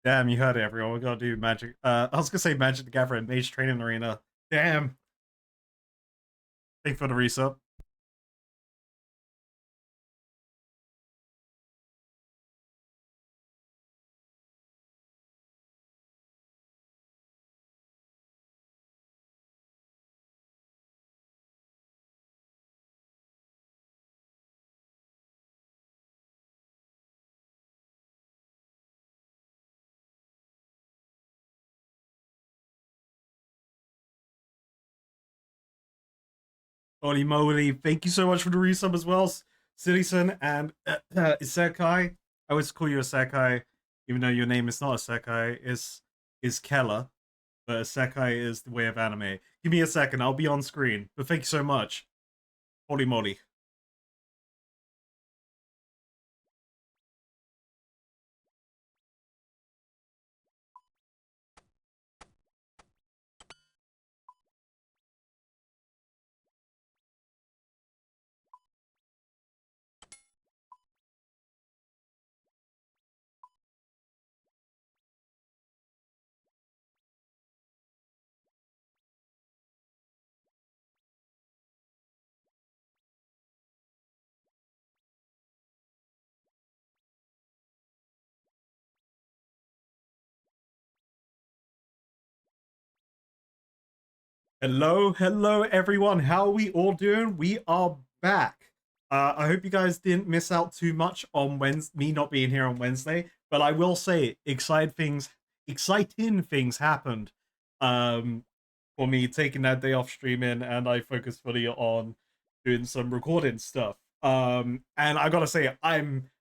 Damn, you heard it, everyone. We gotta do Magic. I was gonna say Magic the Gathering, Mage Training Arena. Damn. Thank you for the resub. Holy moly. Thank you so much for the resub as well, Citizen and Isekai. I always call you a Isekai, even though your name is not a Isekai, is Keller. But Isekai is the way of anime. Give me a second, I'll be on screen. But thank you so much. Holy moly. Hello, everyone. How are we all doing? We are back. I hope you guys didn't miss out too much on me not being here on Wednesday, but I will say exciting things happened. Um, for me taking that day off streaming, and I focused fully on doing some recording stuff. And I gotta say, I'm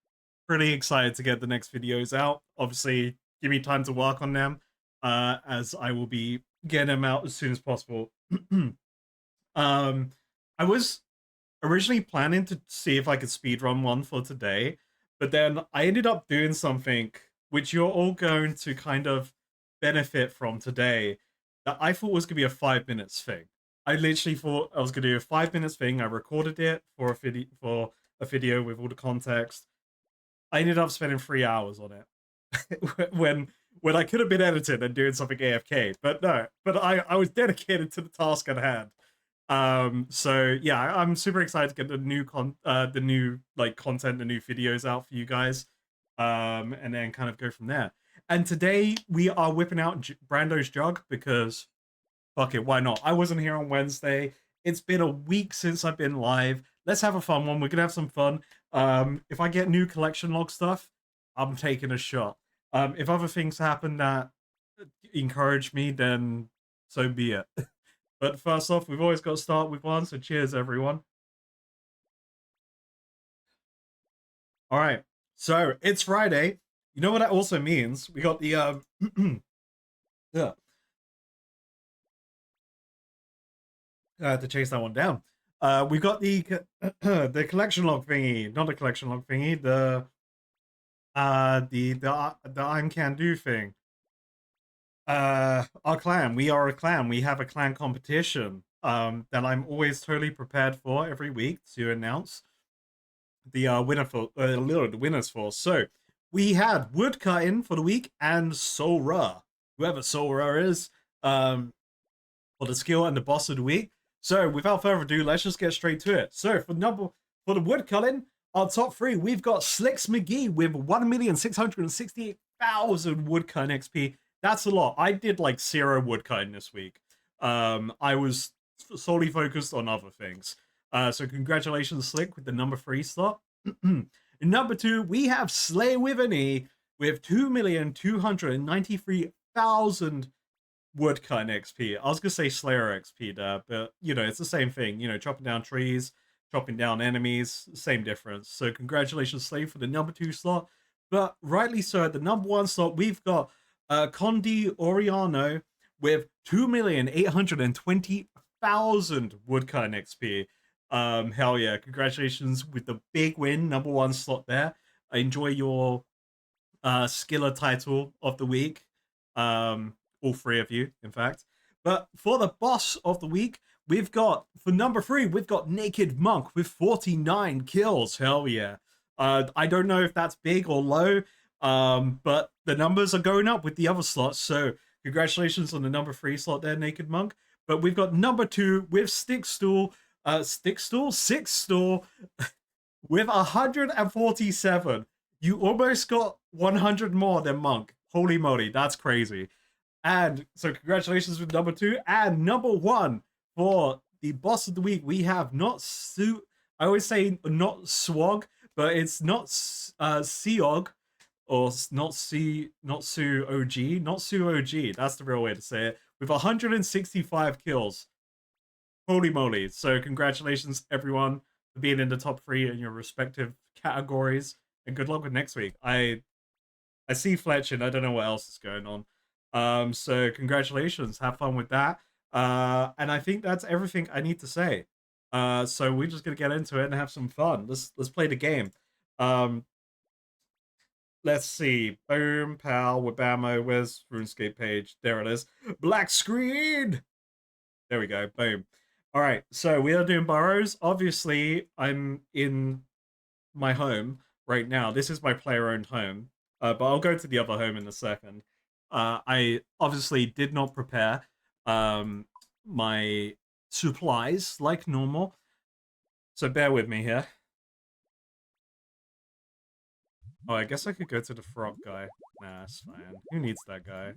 pretty excited to get the next videos out. Obviously, give me time to work on them, as I will be getting them out as soon as possible. I was originally planning to see if I could speedrun one for today, but then I ended up doing something which you're all going to kind of benefit from today that I thought was going to be a 5 minutes thing. I literally thought I was going to do a 5 minutes thing. I recorded it for a video with all the context. I ended up spending 3 hours on it when I could have been editing and doing something AFK. But no, but I was dedicated to the task at hand. So yeah, I'm super excited to get the new like content, the new videos out for you guys. And then kind of go from there. And today we are whipping out Brando's jug because fuck it, why not? I wasn't here on Wednesday. It's been a week since I've been live. Let's have a fun one. We're gonna have some fun. If I get new collection log stuff, I'm taking a shot. If other things happen that encourage me, then so be it. But first off, we've always got to start with one, so cheers, everyone. All right, so it's Friday. You know what that also means? We got the yeah, I had to chase that one down. We got the the collection log thingy, not the collection log thingy, the I'm can do thing. Our clan, we are a clan. We have a clan competition that I'm always totally prepared for every week to announce the the winners for. So we had woodcutting for the week and Sora, whoever Sora is, for the skill and the boss of the week. So without further ado, let's just get straight to it. So for the woodcutting, our top three, we've got Slicks McGee with 1,668,000 woodcutting XP. That's a lot. I did like 0 woodcutting this week. I was solely focused on other things. So congratulations, Slick, with the number 3 slot. Number 2, we have Slay with an E with 2,293,000 woodcutting XP. I was gonna say Slayer XP there, but you know, it's the same thing. You know, chopping down trees, chopping down enemies, same difference. So congratulations, Slay, for the number 2 slot. But rightly so, at the number 1 slot, we've got Condi Oriano with 2,820,000 woodcutting XP. Hell yeah, congratulations with the big win, number 1 slot there. Enjoy your skiller title of the week. All 3 of you, in fact. But for the boss of the week, we've got, for number 3, we've got Naked Monk with 49 kills. Hell yeah. I don't know if that's big or low. But the numbers are going up with the other slots, so congratulations on the number 3 slot there, Naked Monk. But we've got number 2 with Six Stool with 147. You almost got 100 more than Monk. Holy moly, that's crazy. And so congratulations with number 2. And number 1 for the boss of the week, we have not I always say not Swog, but it's not Seog, or not Su OG, not Su OG. That's the real way to say it. With 165 kills. Holy moly. So congratulations everyone for being in the top 3 in your respective categories, and good luck with next week. I see Fletch and I don't know what else is going on. So congratulations, have fun with that. And I think that's everything I need to say. So we're just gonna get into it and have some fun. Let's play the game. Let's see. Boom, pal, Wabamo. Where's RuneScape page? There it is. Black screen. There we go. Boom. All right. So we are doing Barrows. Obviously, I'm in my home right now. This is my player-owned home, but I'll go to the other home in a second. I obviously did not prepare my supplies like normal, so bear with me here. Oh, I guess I could go to the frog guy. Nah, it's fine. Who needs that guy?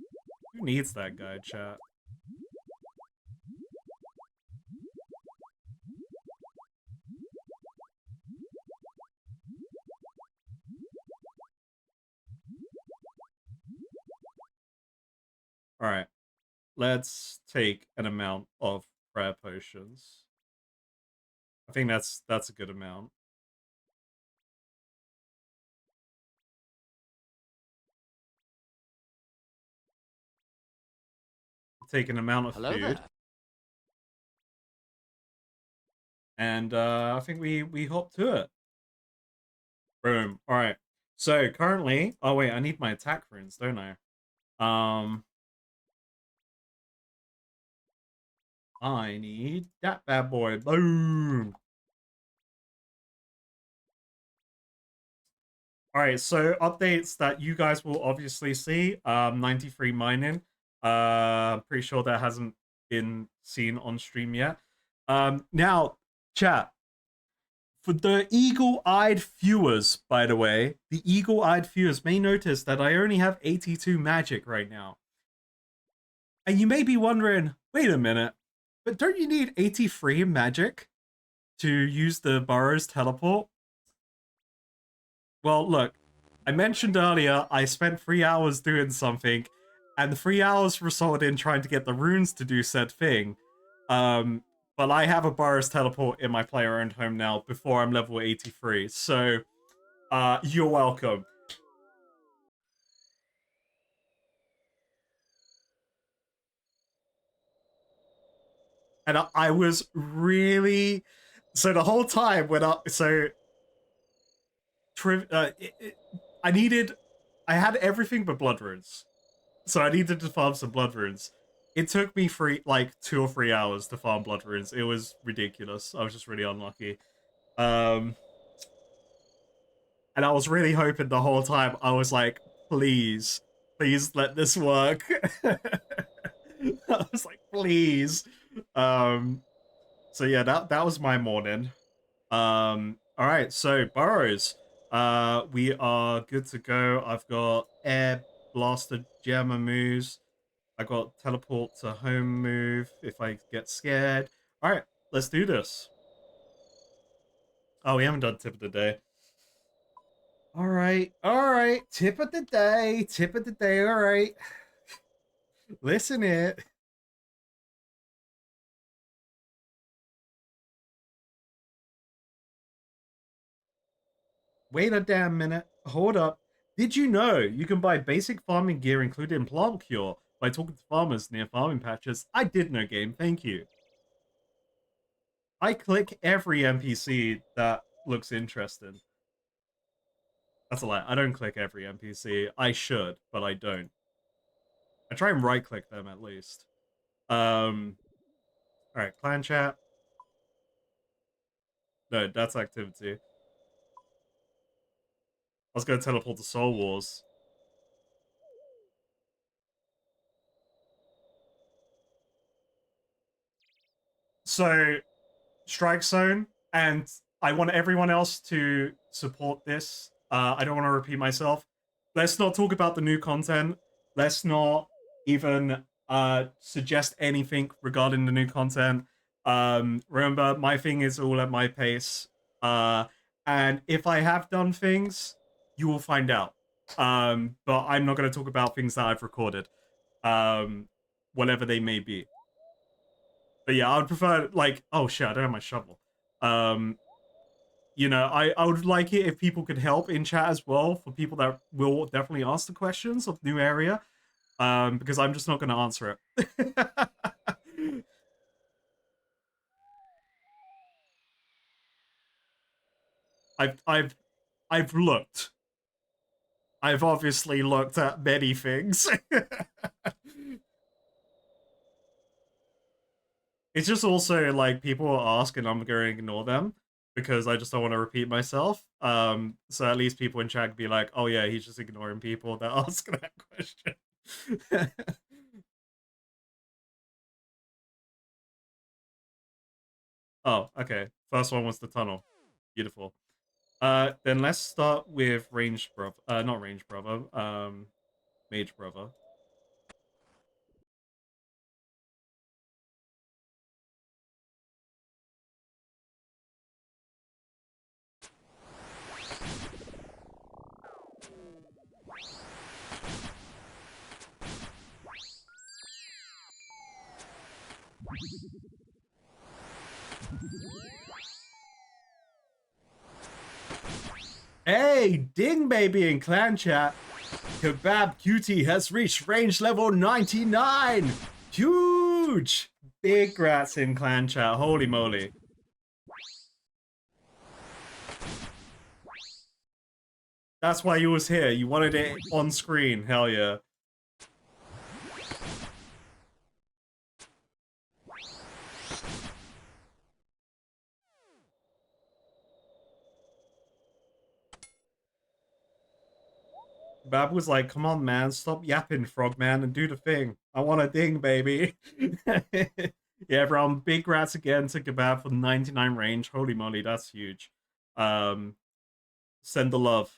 Who needs that guy, chat? Alright. Let's take an amount of prayer potions. I think that's a good amount. Take an amount of Hello food. there. And I think we hop to it. Boom. Alright. So currently, oh wait, I need my attack runes, don't I? I need that bad boy. Boom. Alright, so updates that you guys will obviously see. 93 mining. Pretty sure that hasn't been seen on stream yet. Now, chat. For the eagle-eyed viewers, by the way, the eagle-eyed viewers may notice that I only have 82 magic right now. And you may be wondering, wait a minute, but don't you need 83 magic to use the Barrows teleport? Well, look, I mentioned earlier I spent 3 hours doing something, and the 3 hours resulted in trying to get the runes to do said thing. But I have a Barrows teleport in my player-owned home now before I'm level 83, so you're welcome. And I was really... So the whole time when I needed... I had everything but blood runes. So I needed to farm some blood runes. It took me 2 or 3 hours to farm blood runes. It was ridiculous. I was just really unlucky. And I was really hoping the whole time. I was like, please let this work. I was like, please. So yeah, that was my morning. All right, so Burrows. We are good to go. I've got Air Blaster Jammer moves. I got teleport to home move if I get scared. All right, let's do this. Oh, we haven't done tip of the day. All right, tip of the day, all right. Listen it. Wait a damn minute. Hold up. Did you know you can buy basic farming gear including plant cure by talking to farmers near farming patches? I did know, game. Thank you. I click every NPC that looks interesting. That's a lie. I don't click every NPC. I should, but I don't. I try and right click them at least. Alright, clan chat. No, that's activity. I was gonna teleport to Soul Wars. So Strike Zone, and I want everyone else to support this. I don't want to repeat myself. Let's not talk about the new content. Let's not even suggest anything regarding the new content. Remember, my thing is all at my pace. Uh, and if I have done things, you will find out. But I'm not going to talk about things that I've recorded, whatever they may be. But yeah, I would prefer like, oh shit, I don't have my shovel. Um, I would like it if people could help in chat as well for people that will definitely ask the questions of new area. Because I'm just not going to answer it. I've I've I've looked. I've obviously looked at many things. It's just also like people will ask and I'm going to ignore them because I just don't want to repeat myself. So at least people in chat can be like, "Oh yeah, he's just ignoring people that ask that question." Oh, okay. First one was the tunnel. Beautiful. Then let's start with Range Brother. Not Range Brother. Mage Brother. Hey, ding baby in clan chat. Kebab Cutie has reached range level 99. Huge. Big grats in clan chat. Holy moly. That's why you was here. You wanted it on screen. Hell yeah. Bab was like, come on, man, stop yapping, Frogman, and do the thing. I want a ding, baby. Yeah, everyone, big rats again to Kebab for 99 range. Holy moly, that's huge. Send the love.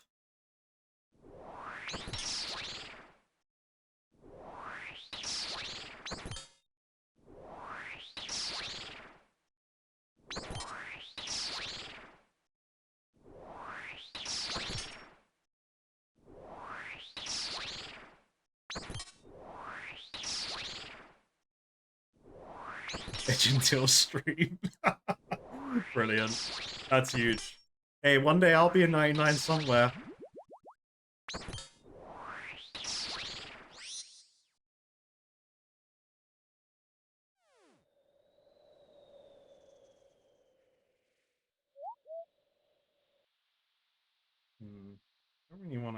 Edge until stream. Brilliant. That's huge. Hey, one day I'll be a 99 somewhere.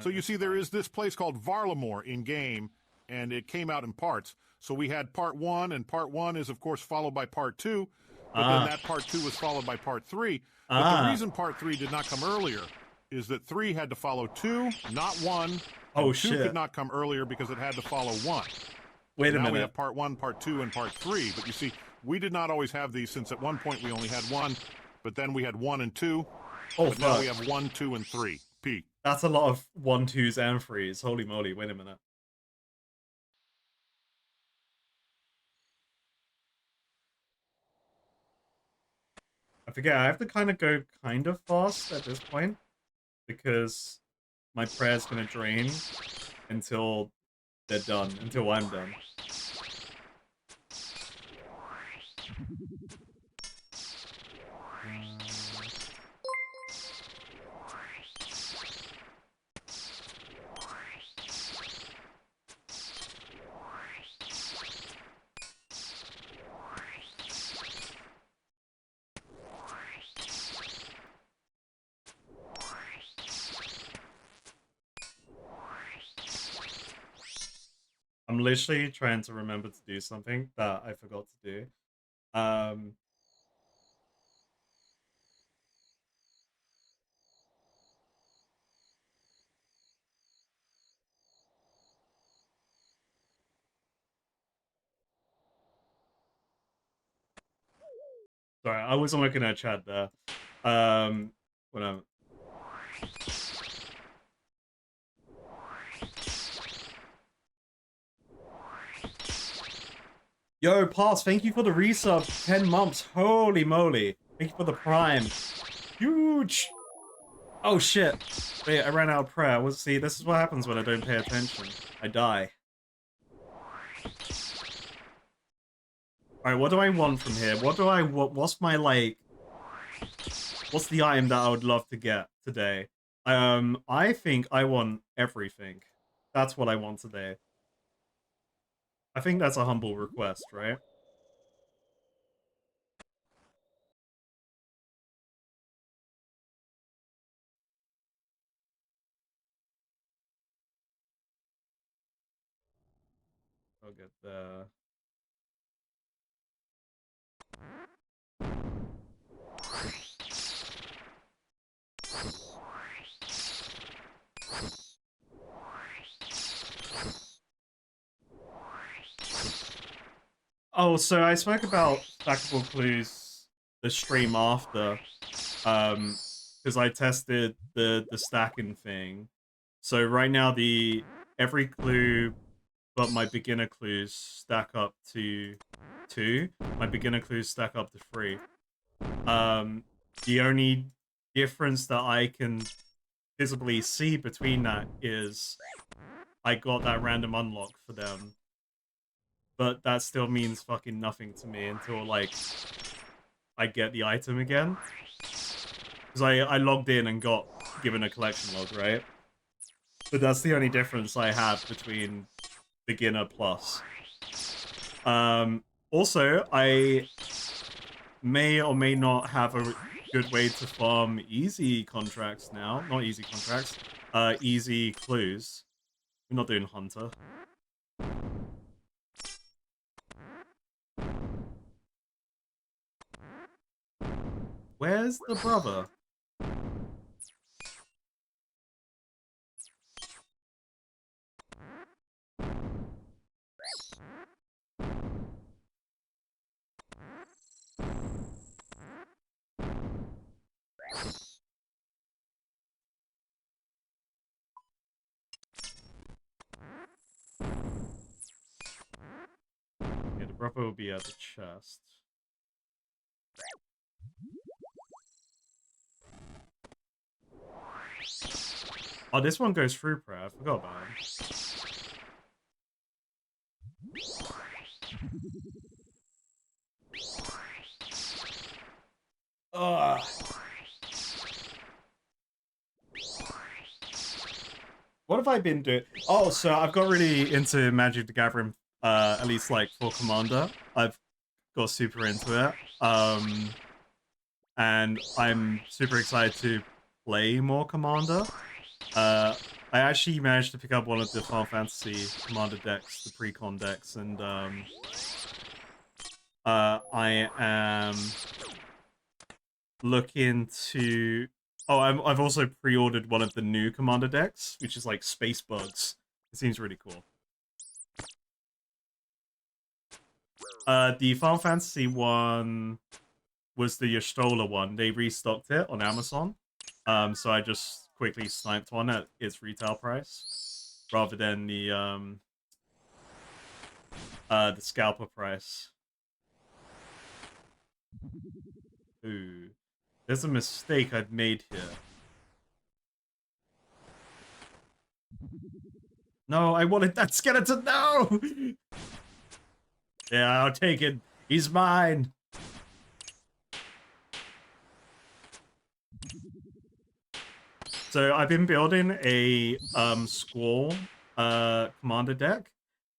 So you see, there is this place called Varlamore in game, and it came out in parts. So we had part 1, and part 1 is, of course, followed by part 2. But then that part 2 was followed by part 3. But the reason part 3 did not come earlier is that 3 had to follow 2, not 1. Oh, and 2 shit. could not come earlier because it had to follow 1. Wait a minute. Now we have part 1, part 2, and part 3. But you see, we did not always have these, since at one point we only had 1, but then we had 1 and 2. Oh, but fuck. now we have 1, 2, and 3. P. That's a lot of 1, 2s, and 3s. Holy moly, wait a minute. I forget, I have to kind of go kind of fast at this point because my prayer's gonna drain until they're done, until I'm done. I'm literally trying to remember to do something that I forgot to do. Sorry, I wasn't looking at chat there. Whatever. Yo, Pass, thank you for the resub. 10 months. Holy moly. Thank you for the prime. Huge. Oh, shit. Wait, I ran out of prayer. See, this is what happens when I don't pay attention. I die. Alright, what do I want from here? What's my, like... What's the item that I would love to get today? I think I want everything. That's what I want today. I think that's a humble request, right? I'll get the... Oh, so I spoke about stackable clues the stream after, because I tested the stacking thing. So right now every clue but my beginner clues stack up to 2. My beginner clues stack up to 3. The only difference that I can visibly see between that is I got that random unlock for them. But that still means fucking nothing to me until, like, I get the item again. Because I logged in and got given a collection log, right? But that's the only difference I have between beginner plus. Also, I may or may not have a good way to farm easy contracts now. Not easy contracts. Easy clues. We're not doing Hunter. Where's the brother? Yeah, the brother will be at the chest. Oh, this one goes through prayer. I forgot about him. Ugh. What have I been doing? Oh, so I've got really into Magic the Gathering, at least like for Commander. I've got super into it. And I'm super excited to play more Commander. I actually managed to pick up one of the Final Fantasy Commander decks, the pre-con decks, and I am looking to... Oh, I've also pre-ordered one of the new Commander decks, which is like Space Bugs. It seems really cool. The Final Fantasy one was the Y'shtola one. They restocked it on Amazon. So I just quickly sniped one at its retail price rather than the scalper price. Ooh. There's a mistake I've made here. No, I wanted that skeleton. No! Yeah, I'll take it. He's mine. So I've been building a Squall commander deck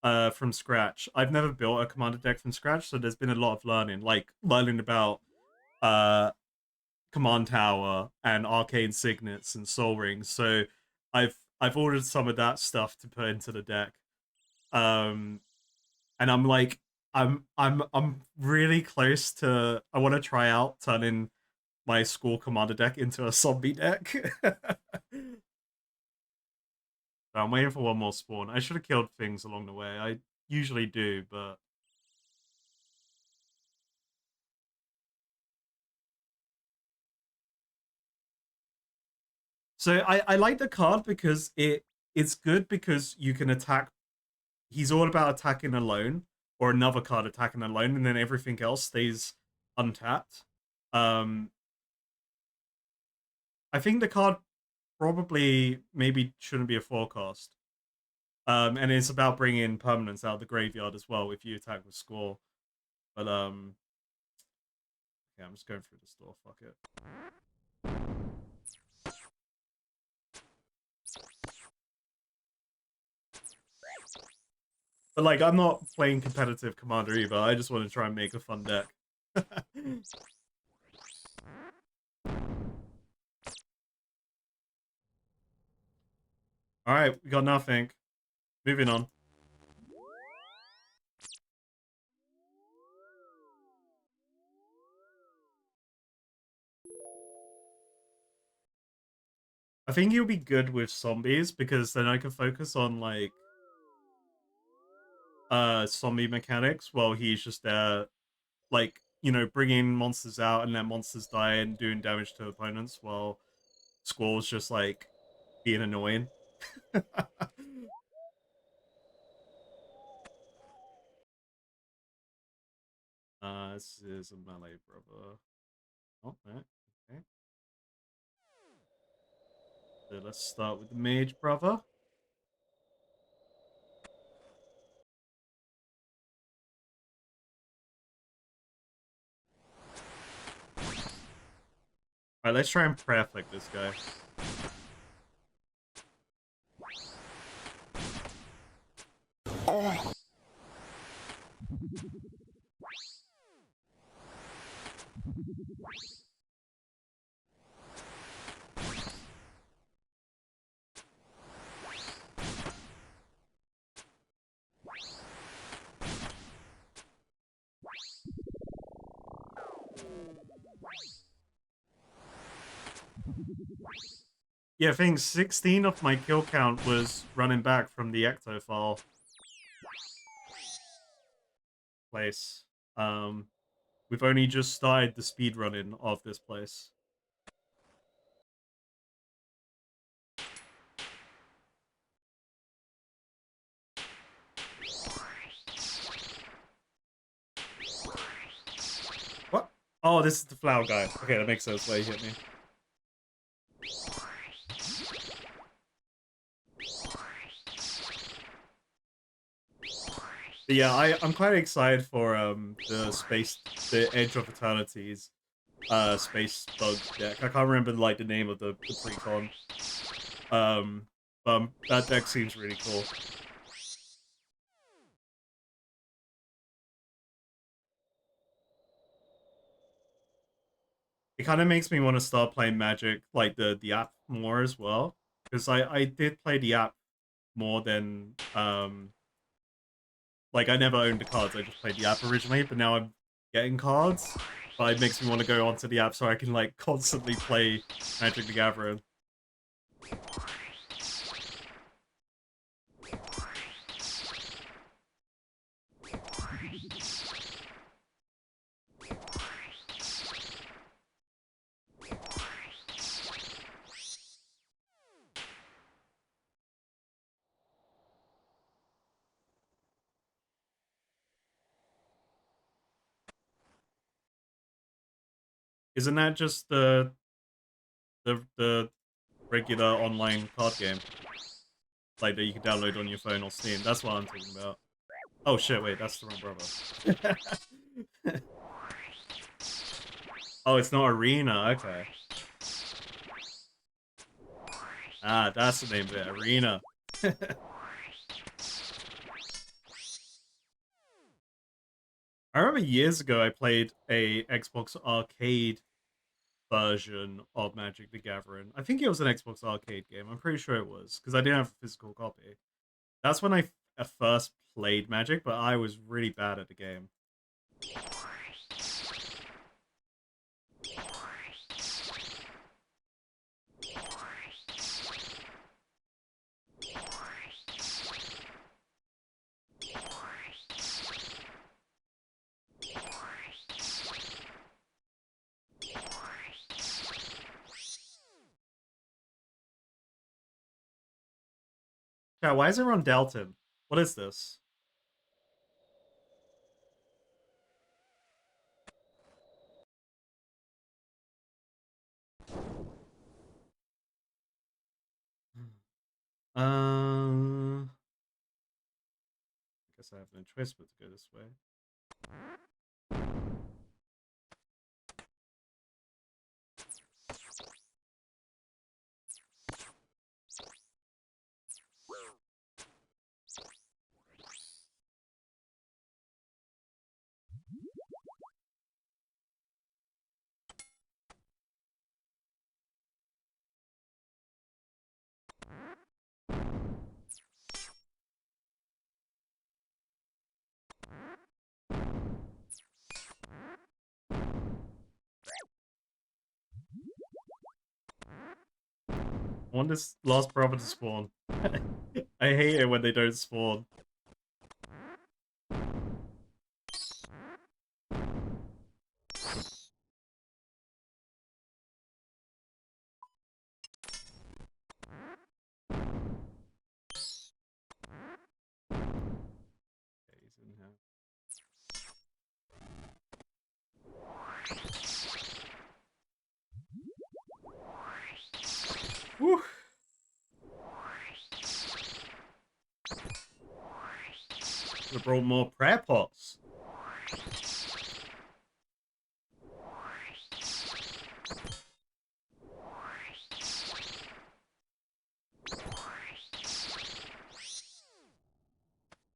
from scratch. I've never built a commander deck from scratch, so there's been a lot of learning, like learning about command tower and arcane signets and soul rings. So I've ordered some of that stuff to put into the deck. And I'm like I'm really close to... I want to try out turning my Squall commander deck into a zombie deck. I'm waiting for one more spawn. I should have killed things along the way. I usually do, but So I like the card because it's good because you can attack. He's all about attacking alone, or another card attacking alone, and then everything else stays untapped. Um, I think the card probably maybe shouldn't be a forecast. And it's about bringing permanents out of the graveyard as well if you attack with score. But yeah, I'm just going through the store. Fuck it. But like, I'm not playing competitive Commander either. I just want to try and make a fun deck. All right, we got nothing. Moving on. I think he'll be good with zombies because then I can focus on like zombie mechanics while he's just there, like, you know, bringing monsters out and let monsters die and doing damage to opponents while Squall's just like being annoying. This is a melee brother. Oh, right. Okay. So let's start with the mage brother. Alright, let's try and prayer flick this guy. Oh. Yeah, I think 16 of my kill count was running back from the Ectophile place. We've only just started the speed running of this place. What? Oh, this is the flower guy. Okay, that makes sense why he hit me. But yeah, I'm quite excited for the Edge of Eternity's space bug deck. I can't remember like the name of the precon. That deck seems really cool. It kind of makes me want to start playing Magic, like the app more as well, because I did play the app more than like I never owned the cards. I just played the app originally, but now I'm getting cards. But it makes me want to go onto the app so I can like constantly play Magic the Gathering. Isn't that just the regular online card game, like that you can download on your phone or Steam? That's what I'm talking about. Oh shit! Wait, that's the wrong brother. Oh, it's not Arena. Okay. Ah, that's the name of it. Arena. I remember years ago I played a Xbox Arcade version of Magic the Gathering. I think it was an Xbox Arcade game. I'm pretty sure it was because I didn't have a physical copy. That's when I first played Magic, but I was really bad at the game. Chat, why is everyone Delton? What is this? I guess I have no choice but to go this way. I want this last brother to spawn. I hate it when they don't spawn. Okay, he's in here. Woo! Should have brought more prayer pots.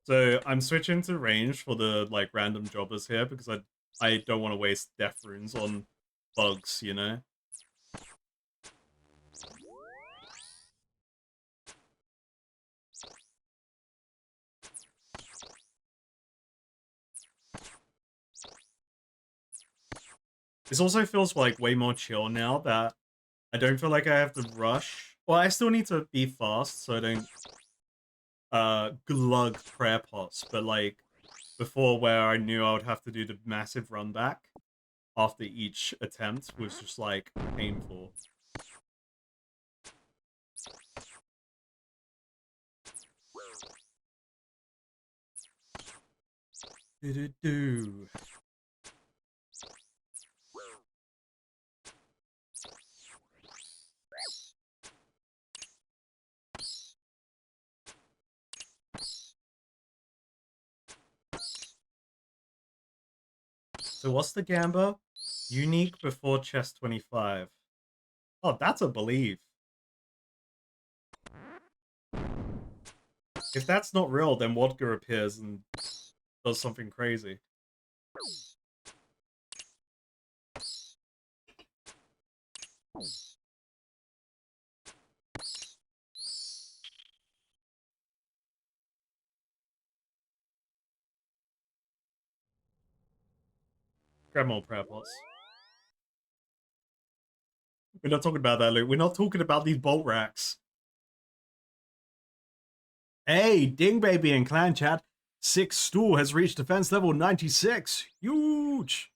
So I'm switching to range for the like random jobbers here because I don't want to waste death runes on bugs, you know? This also feels like way more chill now that I don't feel like I have to rush. Well, I still need to be fast so I don't glug prayer pots, but like before where I knew I would have to do the massive run back after each attempt was just like painful. Do-do-do. So what's the gamba? Unique before chest 25. Oh, that's a believe. If that's not real, then Wadka appears and does something crazy. Grab more prayer pots. We're not talking about that, Luke. We're not talking about these bolt racks. Hey, Ding Baby and Clan Chat. Six Stool has reached defense level 96. Huge.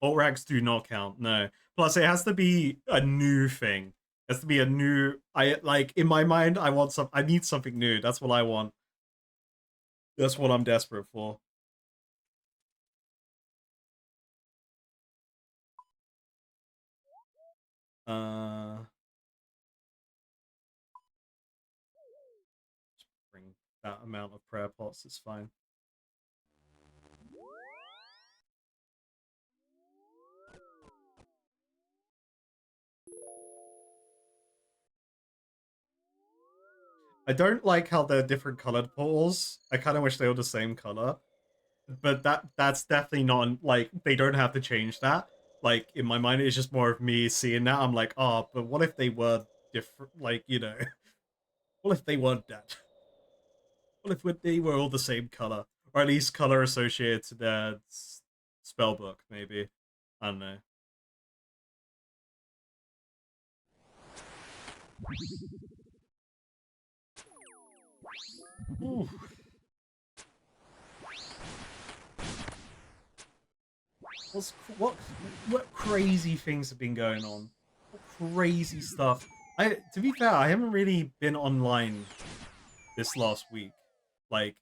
Bolt racks do not count, no. Plus, it has to be a new thing. It has to be a new... in my mind, I need something new. That's what I want. That's what I'm desperate for. Just bring that amount of prayer pots, it's fine. I don't like how they're different colored portals. I kind of wish they were the same color. But that's definitely not, like, they don't have to change that. Like, in my mind, it's just more of me seeing that. I'm like, oh, but what if they were different? Like, you know, what if they weren't that? What if they were all the same color? Or at least color associated to their spellbook, maybe. I don't know. Ooh. What crazy things have been going on? What crazy stuff. To be fair, I haven't really been online this last week. Like,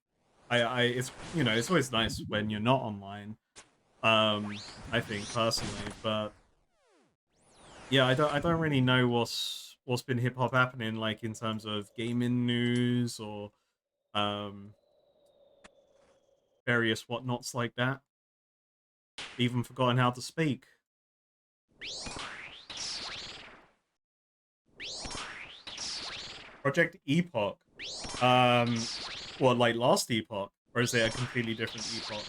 it's it's always nice when you're not online. I think personally, but yeah, I don't really know what's been hip hop happening like in terms of gaming news or um various whatnots like that. Even forgotten how to speak. Project Epoch. What, like last Epoch? Or is it a completely different Epoch?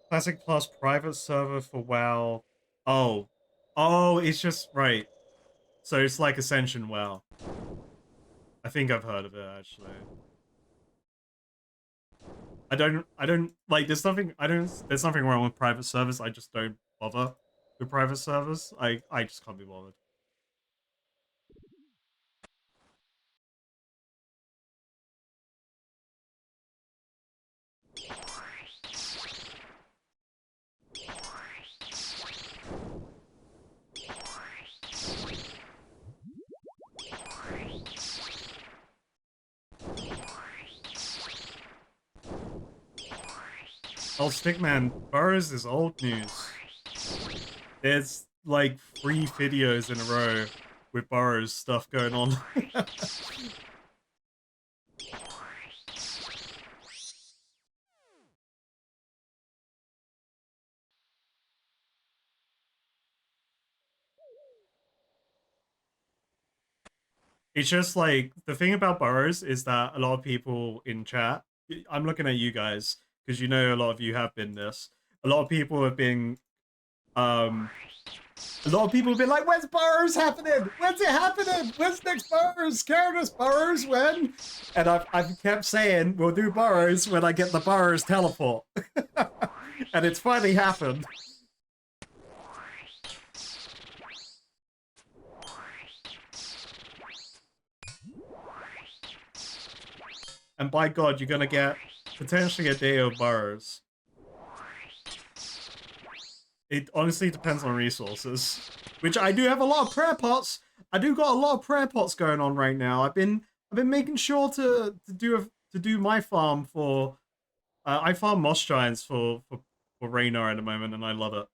Classic Plus private server for WoW. Oh. Oh, it's just right. So it's like Ascension WoW. I think I've heard of it actually. I don't like there's nothing wrong with private servers. I just don't bother with private servers. I just can't be bothered. Oh, Stickman, Barrows is old news. There's like 3 videos in a row with Barrows stuff going on. It's just like the thing about Burrows is that a lot of people in chat, I'm looking at you guys because you know a lot of you have been this. A lot of people have been a lot of people have been like, when's Burrows happening? When's it happening? When's next Burrows? Careless Burrows when? And I've kept saying we'll do Burrows when I get the Burrows teleport. And it's finally happened. And by God, you're gonna get potentially a day of Burrows. It honestly depends on resources, which I do have a lot of prayer pots. I do got a lot of prayer pots going on right now. I've been making sure to do my farm for. I farm moss giants for Raynar at the moment, and I love it.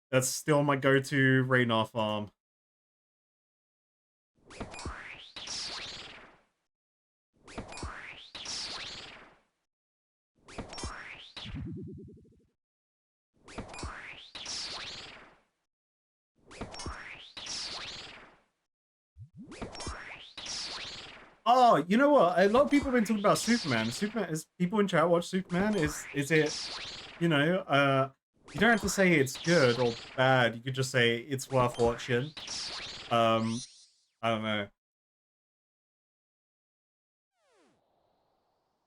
That's still my go-to Raynar farm. Oh, you know what? A lot of people have been talking about Superman. Superman is people in chat watch Superman. Is it, you know, you don't have to say it's good or bad. You could just say it's worth watching. I don't know.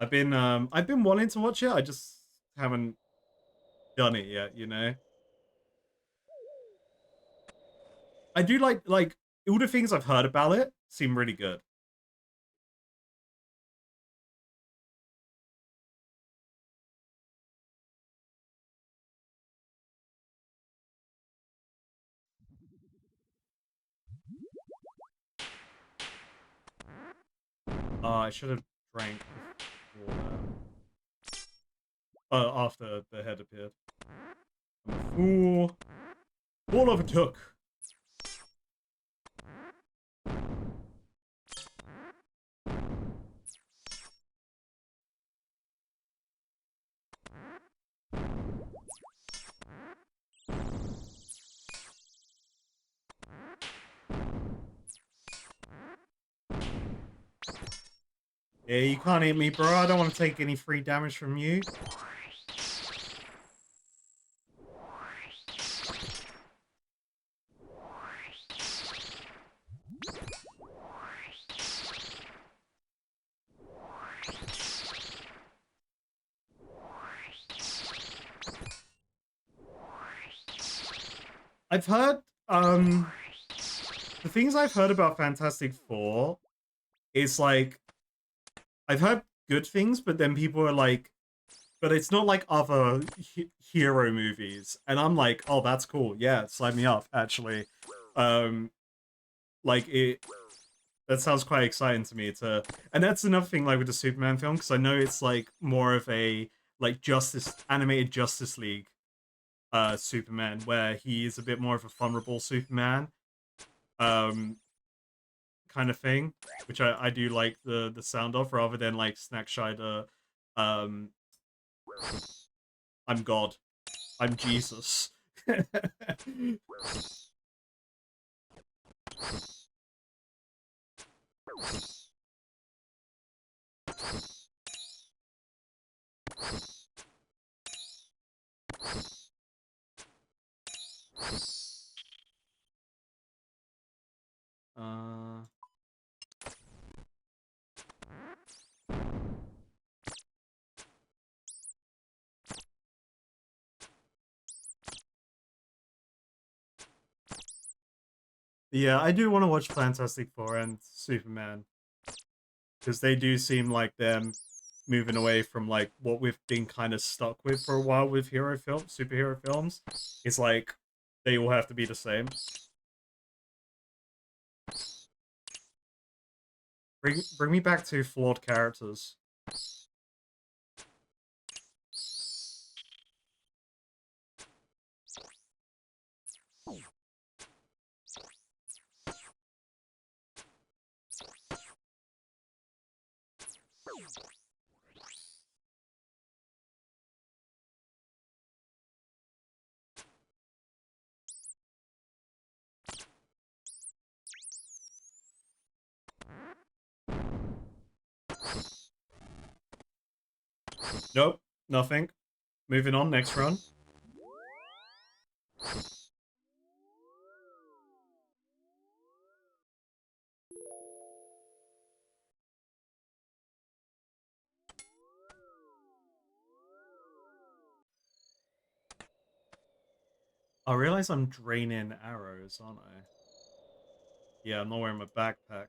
I've been wanting to watch it. I just haven't done it yet, you know. I do like all the things I've heard about it seem really good. I should have drank before after the head appeared. I'm a fool. All overtook. Yeah, you can't hit me, bro. I don't want to take any free damage from you. I've heard the things I've heard about Fantastic Four is like I've heard good things, but then people are like, but it's not like other hero movies, and I'm like, oh, that's cool. Yeah, sign me up. Actually, um, like it. That sounds quite exciting to me. And that's another thing, like with the Superman film, because I know it's like more of a like Justice animated Justice League Superman, where he is a bit more of a vulnerable Superman um kind of thing, which I do like the sound of rather than like Snack Shider. Um, I'm God. I'm Jesus. uh, yeah, I do want to watch Fantastic Four and Superman because they do seem like them moving away from like what we've been kind of stuck with for a while with hero films, superhero films. It's like they all have to be the same. Bring me back to flawed characters. Nope, nothing. Moving on, next run. I realize I'm draining arrows, aren't I? Yeah, I'm not wearing my backpack.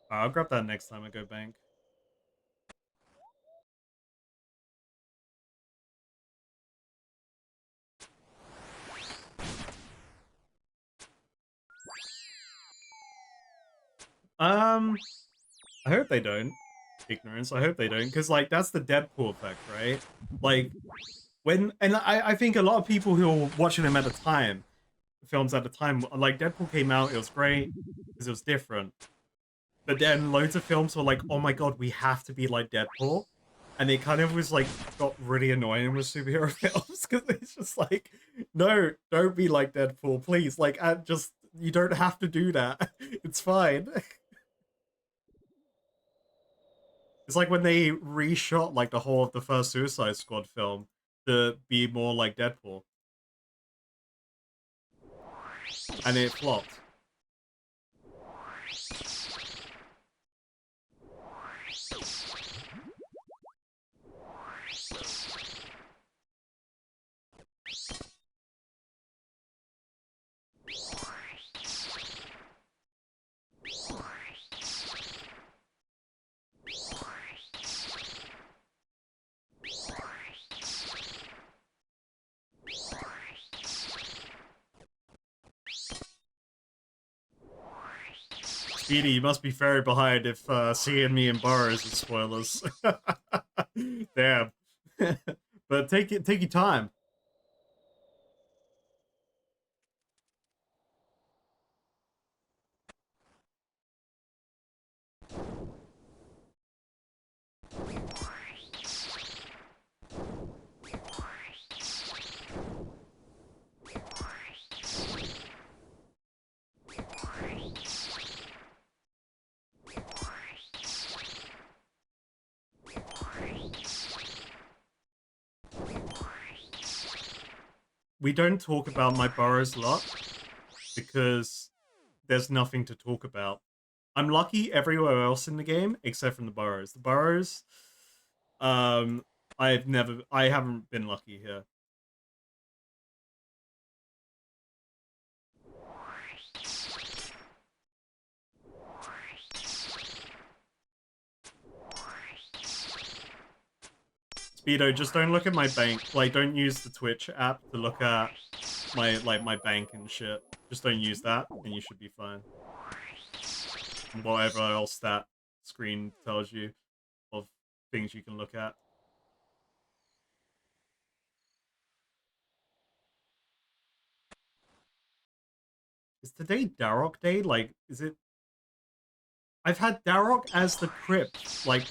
I'll grab that next time I go bank. Um, I hope they don't. Ignorance. I hope they don't, because like that's the Deadpool effect, right? Like and I think a lot of people who were watching them at the time, films at the time, like Deadpool came out, it was great because it was different. But then loads of films were like, oh my god, we have to be like Deadpool. And it kind of was like got really annoying with superhero films because it's just like, no, don't be like Deadpool, please. Like, just you don't have to do that. It's fine. It's like when they reshot like the whole of the first Suicide Squad film to be more like Deadpool, and it flopped. Speedy, you must be very behind if seeing me in Barrows is spoilers. Damn. But take your time. We don't talk about my Burrows luck because there's nothing to talk about. I'm lucky everywhere else in the game except from the Burrows. The Burrows, um, I haven't been lucky here. Speedo, just don't look at my bank. Like, don't use the Twitch app to look at my bank and shit. Just don't use that, and you should be fine. And whatever else that screen tells you of things you can look at. Is today Darok Day? Like, is it? I've had Darok as the crypt, like,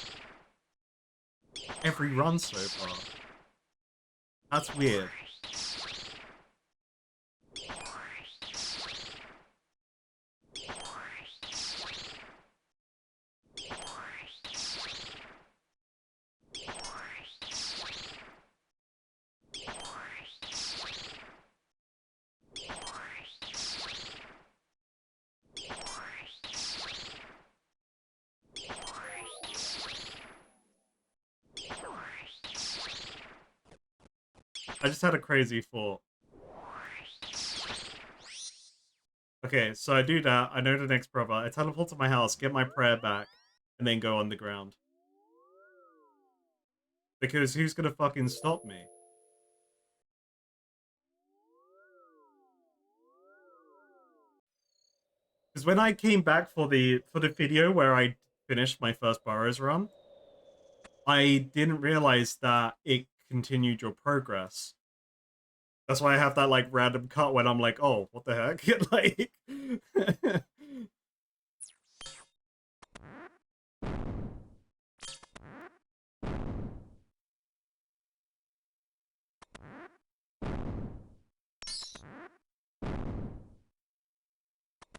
every run so far. That's weird. I just had a crazy thought. Okay, so I do that. I know the next brother. I teleport to my house, get my prayer back, and then go underground. Because who's gonna fucking stop me? Because when I came back for the video where I finished my first Barrows run, I didn't realize that it continued your progress. That's why I have that like random cut when I'm like, oh, what the heck? Like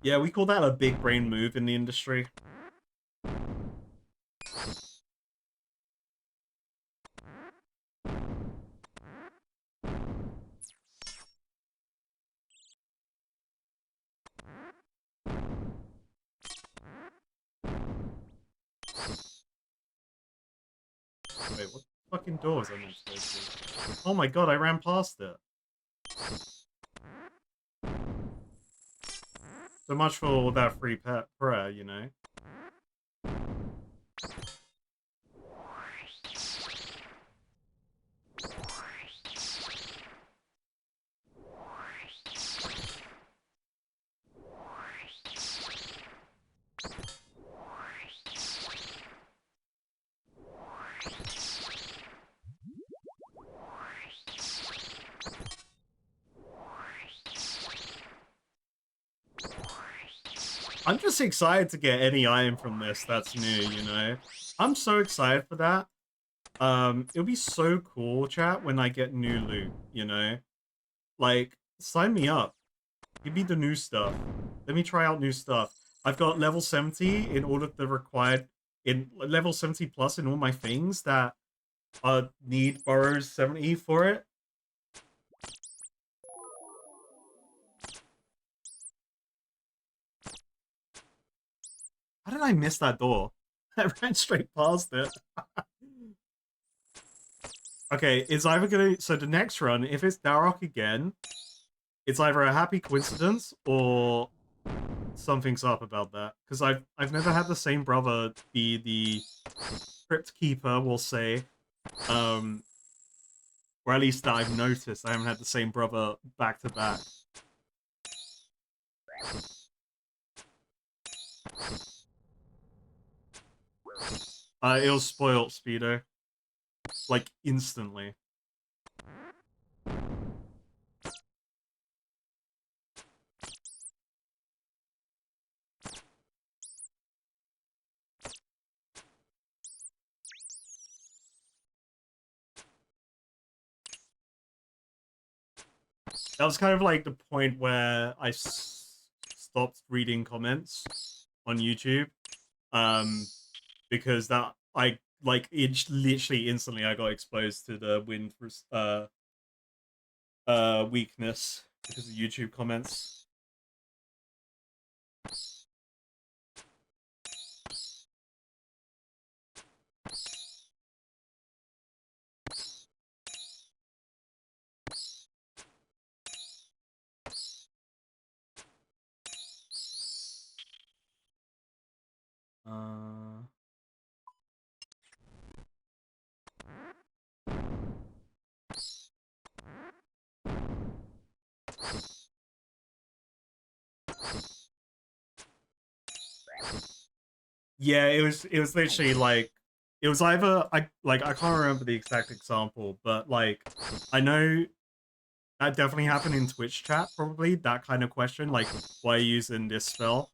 yeah, we call that a big brain move in the industry. Wait, what fucking door was I meant to go to? Oh my god, I ran past it. So much for all that free prayer, you know? I'm just excited to get any item from this that's new, you know? I'm so excited for that. It'll be so cool, chat, when I get new loot, you know? Like, sign me up. Give me the new stuff. Let me try out new stuff. I've got level 70 in all of the required... in level 70 plus in all my things that need Barrows 70 for it. How did I miss that door? I ran straight past it. Okay, it's either gonna... So the next run, if it's Darok again, it's either a happy coincidence or something's up about that. Because I've never had the same brother be the crypt keeper, we'll say. Or at least that I've noticed. I haven't had the same brother back to back. It was spoiled, Speedo. Like, instantly. That was kind of like the point where I stopped reading comments on YouTube. Because that, I, like, it literally instantly I got exposed to the wind weakness because of YouTube comments. Yeah, it was literally like it was either I can't remember the exact example, but like I know that definitely happened in Twitch chat, probably that kind of question, like why are you using this spell,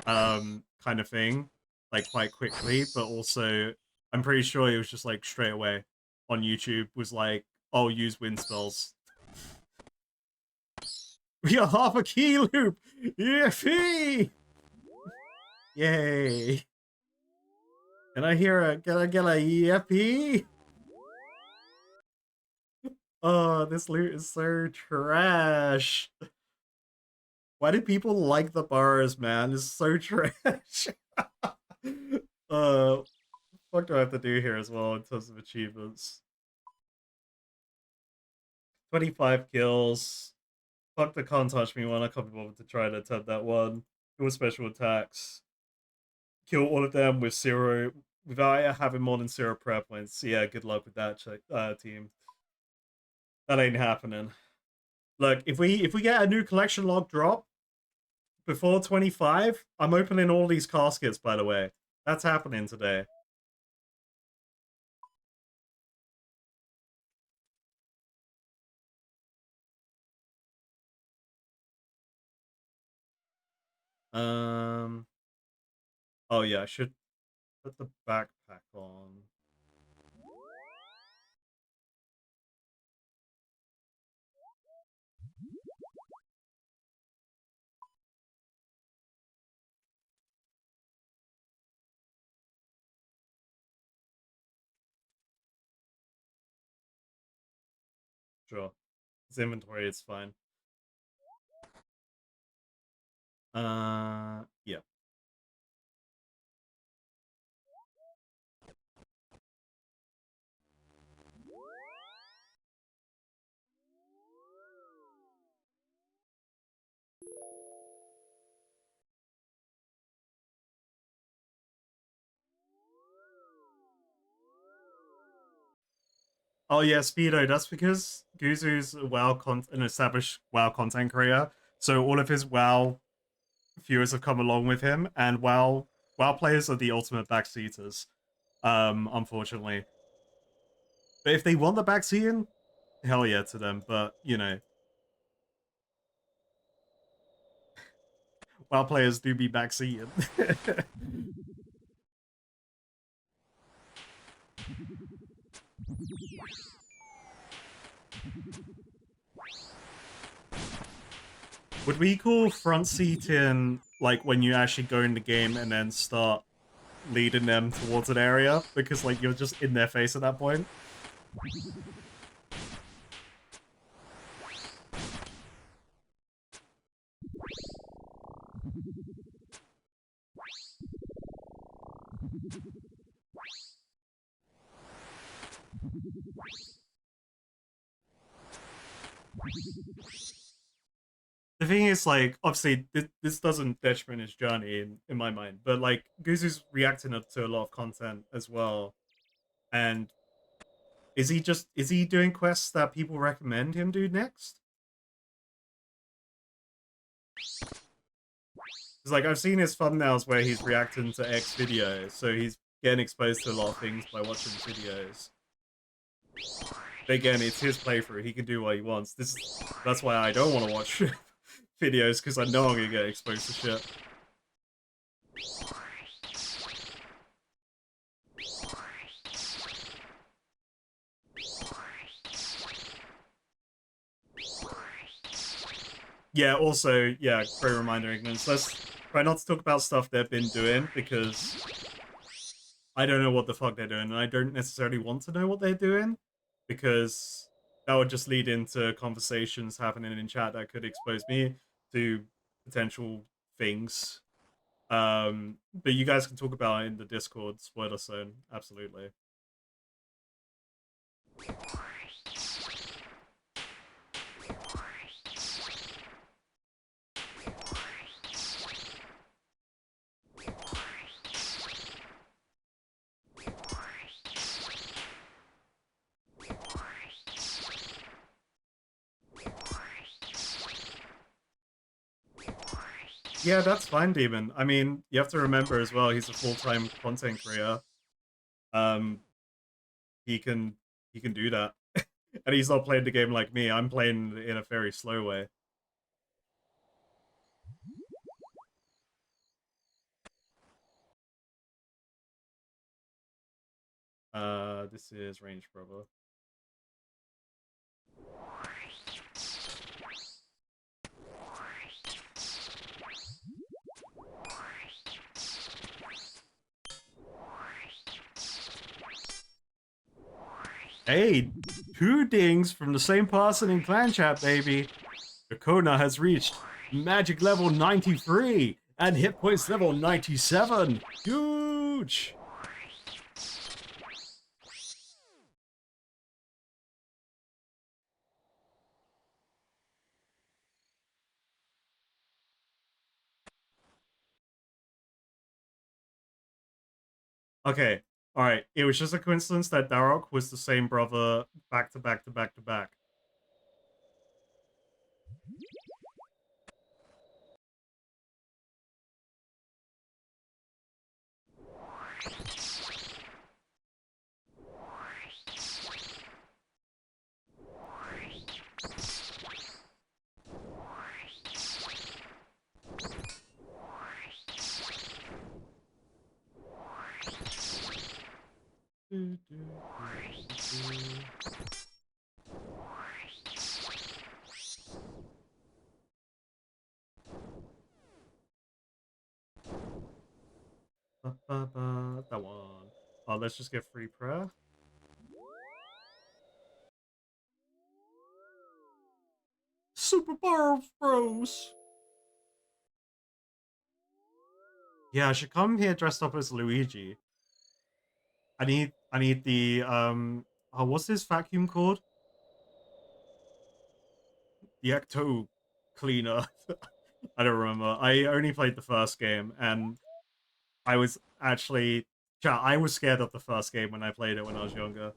kind of thing, like quite quickly, but also I'm pretty sure it was just like straight away on YouTube was like, oh, use wind spells. We got half a key loop. Yippee! Yay! Can I hear a yippee? Oh, this loot is so trash. Why do people like the Barrows, man? It's so trash. uh, what do I have to do here as well in terms of achievements? 25 kills. Fuck the can't touch me one. I can't be bothered to try to attempt that one. Kill special attacks. Kill all of them with zero, without having more than 0 prayer points. Yeah, good luck with that, team. That ain't happening. Look, if we get a new collection log drop before 25, I'm opening all these caskets, by the way. That's happening today. Um. Oh yeah, I should put the backpack on. Sure. His inventory is fine. Yeah. Oh yeah, Speedo. That's because Guzu's an established WoW content creator. So all of his WoW viewers have come along with him, and WoW players are the ultimate backseaters. Unfortunately. But if they want the backseating, hell yeah to them. But you know, WoW players do be backseating. Would we call front seating like when you actually go in the game and then start leading them towards an area because like you're just in their face at that point? The thing is, like, obviously, this doesn't detriment his journey in my mind, but like, Guzu's reacting to a lot of content as well. And is he doing quests that people recommend him do next? Because like, I've seen his thumbnails where he's reacting to X videos, so he's getting exposed to a lot of things by watching videos. But again, it's his playthrough; he can do what he wants. That's why I don't want to watch videos because I know I'm gonna get exposed to shit. Yeah, also, yeah, great reminder, Ignorance. Let's try not to talk about stuff they've been doing because I don't know what the fuck they're doing, and I don't necessarily want to know what they're doing because that would just lead into conversations happening in chat that could expose me to potential things. But you guys can talk about it in the Discord, spoiler zone, absolutely. Yeah, that's fine, Demon. I mean, you have to remember as well, he's a full-time content creator. Um, he can do that. And he's not playing the game like me. I'm playing in a very slow way. This is Range Brother. Hey, two dings from the same person in clan chat, baby. Dakona has reached magic level 93 and hit points level 97. Huge! Okay, alright. It was just a coincidence that Darok was the same brother back to back to back to back. That one. Oh, let's just get free prayer. Super Barrows Bros. Yeah, I should come here dressed up as Luigi. I need the oh, what's this vacuum called? The Ecto Cleaner. I don't remember. I only played the first game and I was actually I was scared of the first game when I played it when I was younger.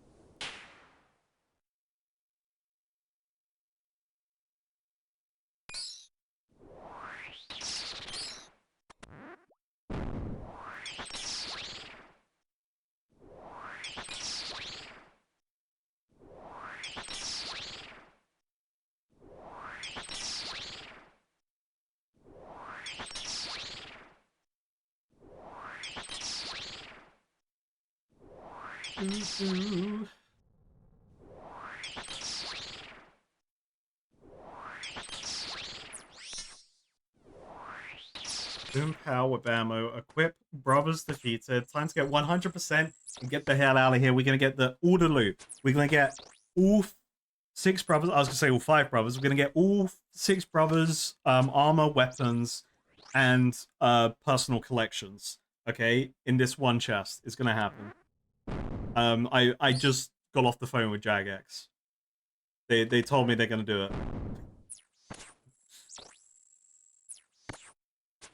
Boom power with ammo. Equip. Brothers defeated. Time to get 100% and get the hell out of here. We're gonna get the order loop. We're gonna get all six brothers. I was gonna say all five brothers. We're gonna get all six brothers armor, weapons, and personal collections. Okay, in this one chest, it's gonna happen. I just got off the phone with Jagex. They told me they're gonna do it.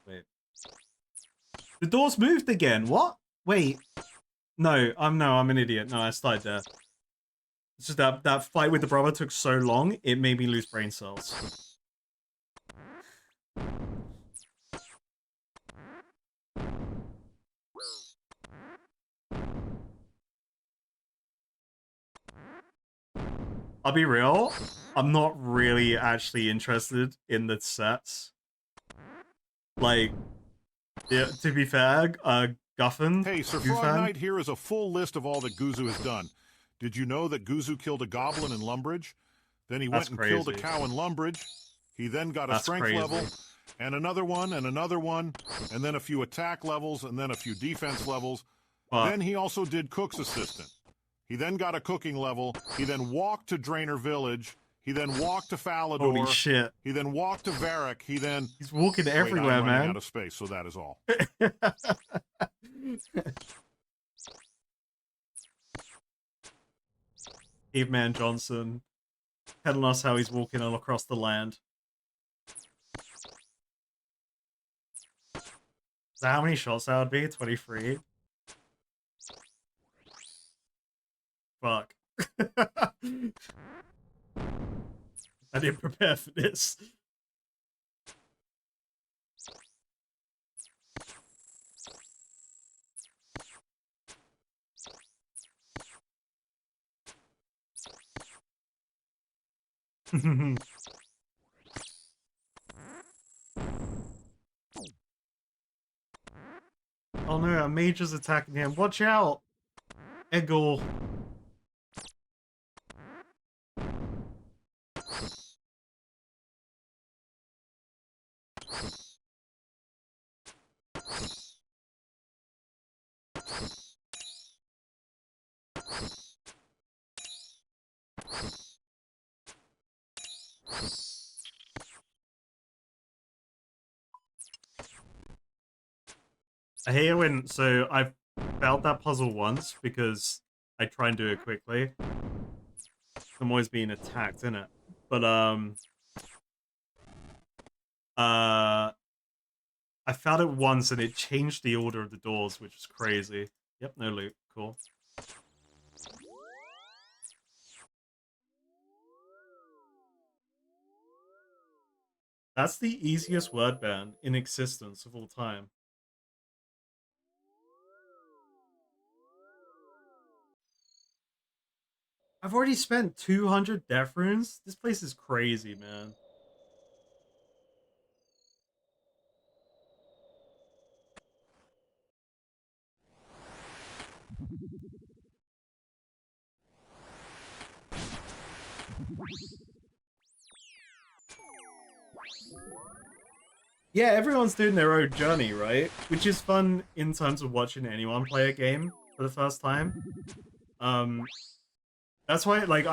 Wait, the doors moved again. What? Wait, no, I'm an idiot. No, I started there. It's just that fight with the brother took so long, it made me lose brain cells. I'll be real, I'm not really actually interested in the sets. Like, yeah, to be fair, Guffin, Hey, Sir Frog Knight, here is a full list of all that Guzu has done. Did you know that Guzu killed a goblin in Lumbridge? Then he went and killed a cow in Lumbridge. He then got a strength level, and another one, and then a few attack levels, and then a few defense levels. Then he also did Cook's Assistant. He then got a cooking level. He then walked to Drainer Village. He then walked to Falador. Holy shit. He then walked to Varric. He's walking everywhere, I'm running man. out of space, so that is all. Caveman Johnson telling us how he's walking all across the land. So how many shots that would be? 23? Fuck. I didn't prepare for this. Oh no, a mage is attacking him. Watch out! Eggle. I hate it when, so I've failed that puzzle once because I try and do it quickly. I'm always being attacked, innit? But I found it once and it changed the order of the doors, which is crazy. Yep, no loot. Cool. That's the easiest word band in existence of all time. I've already spent 200 death runes. This place is crazy, man. Yeah, everyone's doing their own journey, right? Which is fun in terms of watching anyone play a game for the first time. That's why, like,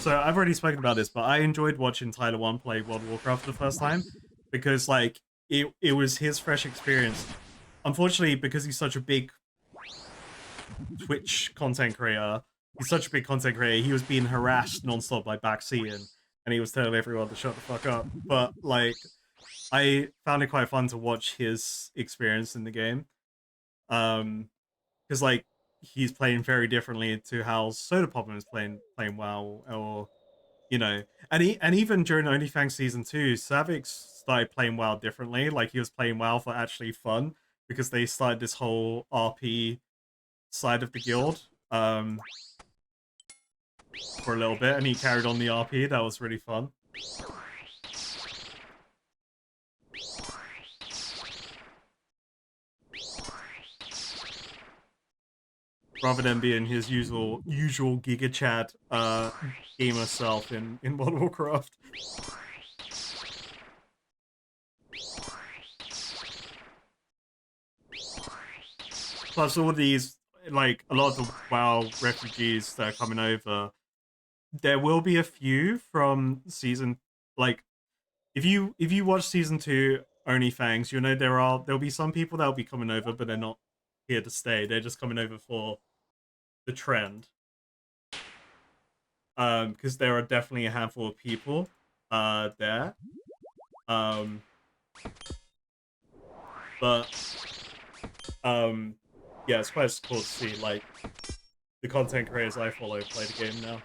so I've already spoken about this, but I enjoyed watching Tyler One play World of Warcraft for the first time because, like, it was his fresh experience. Unfortunately, because he's such a big Twitch content creator, he was being harassed nonstop by Baxian, and he was telling everyone to shut the fuck up. But, like, I found it quite fun to watch his experience in the game. Because, like, he's playing very differently to how Sodapoppin is playing WoW, or you know, and even during OnlyFans season 2, Savix started playing WoW differently. Like, he was playing WoW for actually fun because they started this whole RP side of the guild for a little bit, and he carried on the RP. That was really fun. Rather than being his usual Giga Chat gamer self in World of Warcraft. Plus, all these, like, a lot of the WoW refugees that are coming over, there will be a few from season, like, if you watch season 2 OnlyFans, you'll know there'll be some people that'll be coming over, but they're not here to stay. They're just coming over for the trend. Because there are definitely a handful of people there. But yeah, it's quite cool to see, like, the content creators I follow play the game now.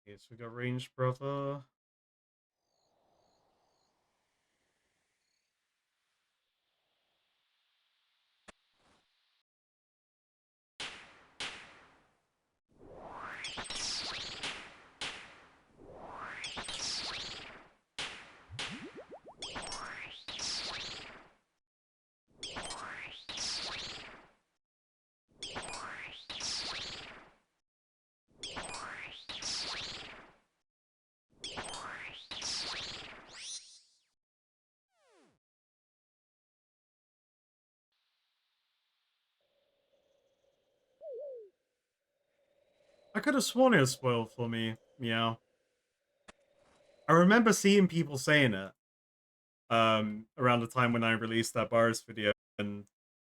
Okay, so we got ranged brother. I could have sworn it was spoiled for me. Meow. I remember seeing people saying it around the time when I released that Barrows video and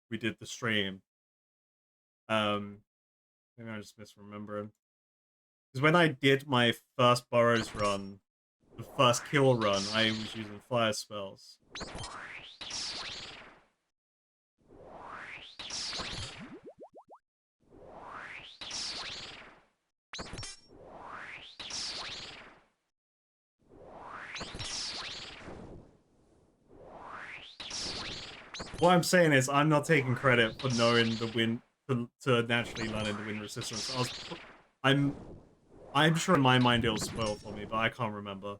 we did the stream. Maybe I'm just misremembering. Because when I did my first Barrows run, the first kill run, I was using fire spells. What I'm saying is, I'm not taking credit for knowing the wind to naturally learning the wind resistance. I'm sure in my mind it was spoiled for me, but I can't remember.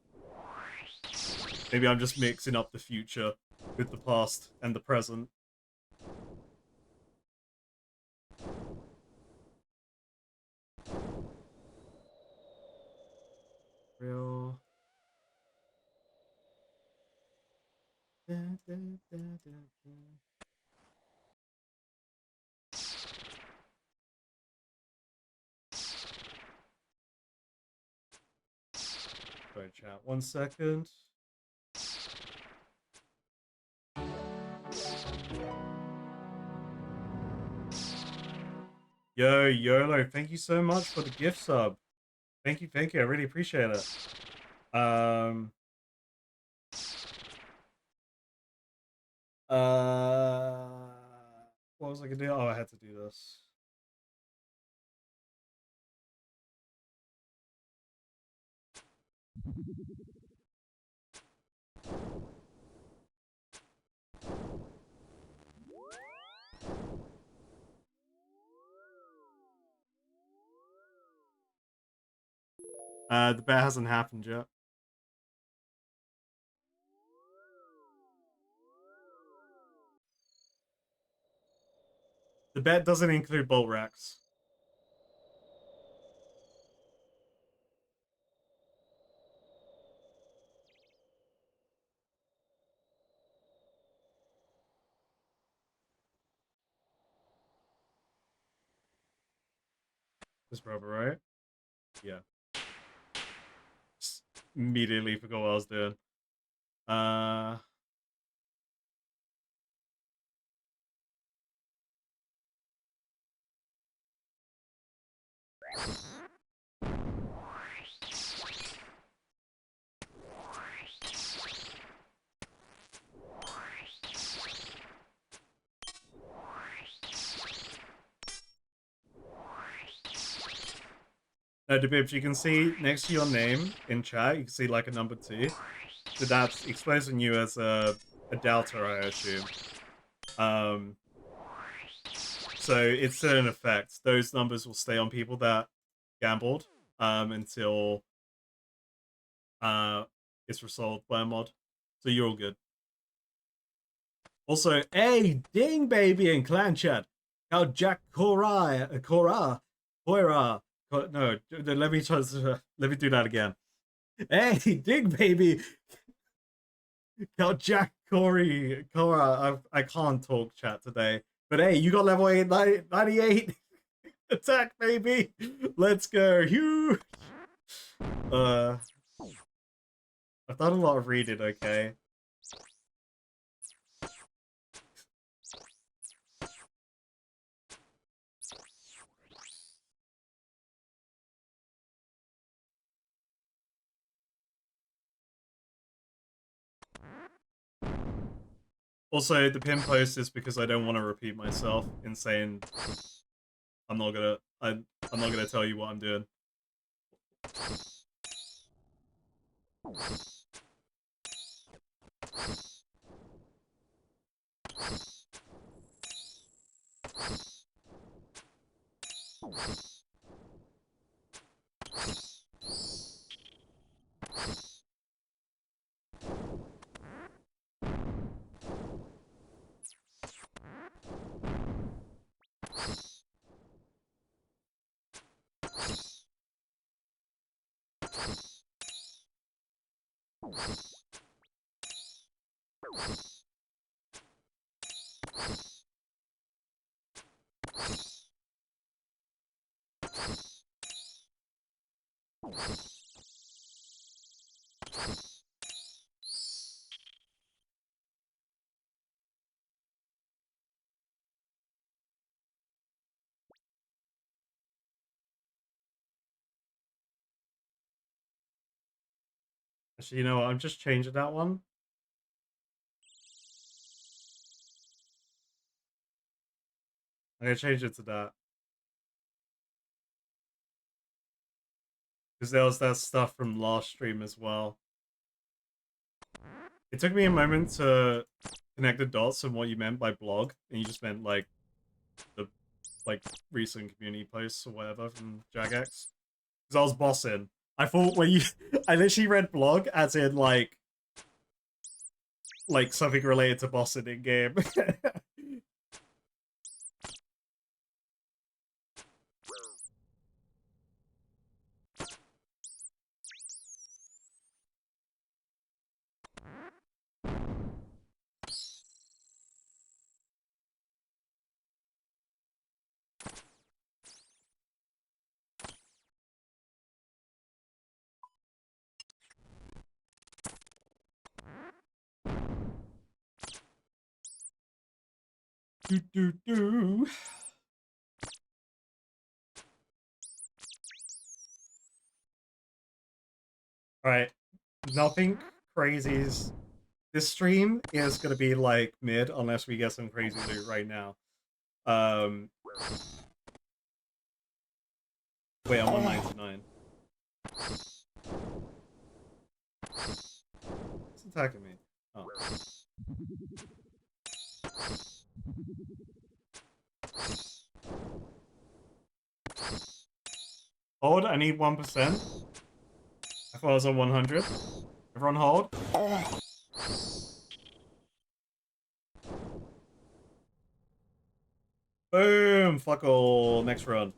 Maybe I'm just mixing up the future with the past and the present. Real. Sorry, chat. 1 second. Yo, YOLO, thank you so much for the gift sub. Thank you, I really appreciate it. What was I gonna do? Oh, I had to do this. The bet hasn't happened yet. The bet doesn't include bolt racks. This brother, right? Yeah. Just immediately forgot what I was doing. Debibs, you can see next to your name in chat, you can see like a number 2. So that's exposing you as a doubter, I assume. So it's still in effect. Those numbers will stay on people that gambled until it's resolved by a mod. So you're all good. Also, hey, ding baby in clan chat. How Jack Koira, no, let me do that again. Hey, ding baby. How Jack Cora, I can't talk chat today. But hey, you got level 98 attack, baby. Let's go. Huge. I've done a lot of reading, okay? Also, the pin post is because I don't want to repeat myself in saying I'm not gonna tell you what I'm doing. Actually, you know what? I'm just changing that one. I'm gonna change it to that. Because there was that stuff from last stream as well. It took me a moment to connect the dots on what you meant by blog, and you just meant like the recent community posts or whatever from Jagex. Because I was bossing. I thought when you, I literally read blog as in like something related to bossing in game. do do do. All right, nothing crazies. This stream is gonna be like mid unless we get some crazy loot right now. Wait, I'm 199. It's attacking me. Oh. Hold, I need 1%. I thought I was on 100. Everyone hold. Boom! Fuck all. Next run.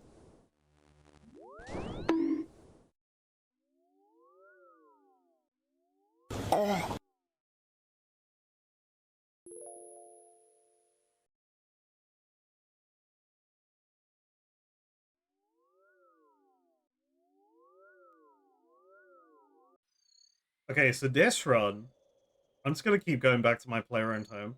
Okay, so this run, I'm just gonna keep going back to my player-owned home.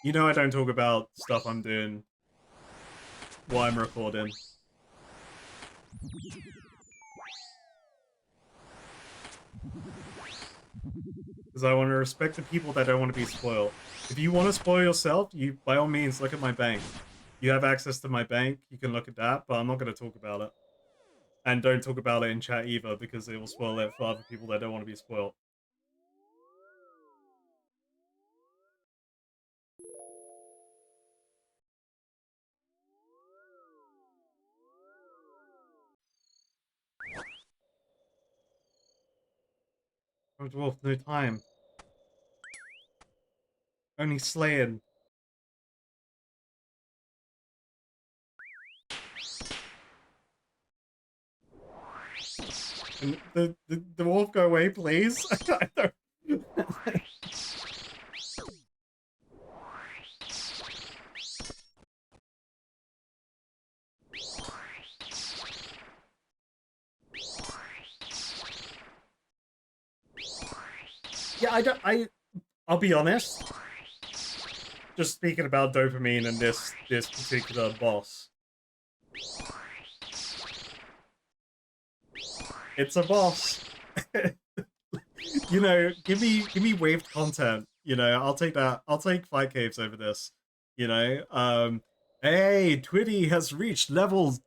You know I don't talk about stuff I'm doing while I'm recording. Because I want to respect the people that don't want to be spoiled. If you want to spoil yourself, you by all means look at my bank. You have access to my bank, you can look at that, but I'm not going to talk about it. And don't talk about it in chat either, because it will spoil it for other people that don't want to be spoiled. Oh, dwarf, no time. Only slaying. And the wolf go away, please. I don't... Yeah, I'll be honest. Just speaking about dopamine and this particular boss. It's a boss. You know, give me waved content. You know, I'll take that. I'll take fight caves over this. You know, hey, Twitty has reached level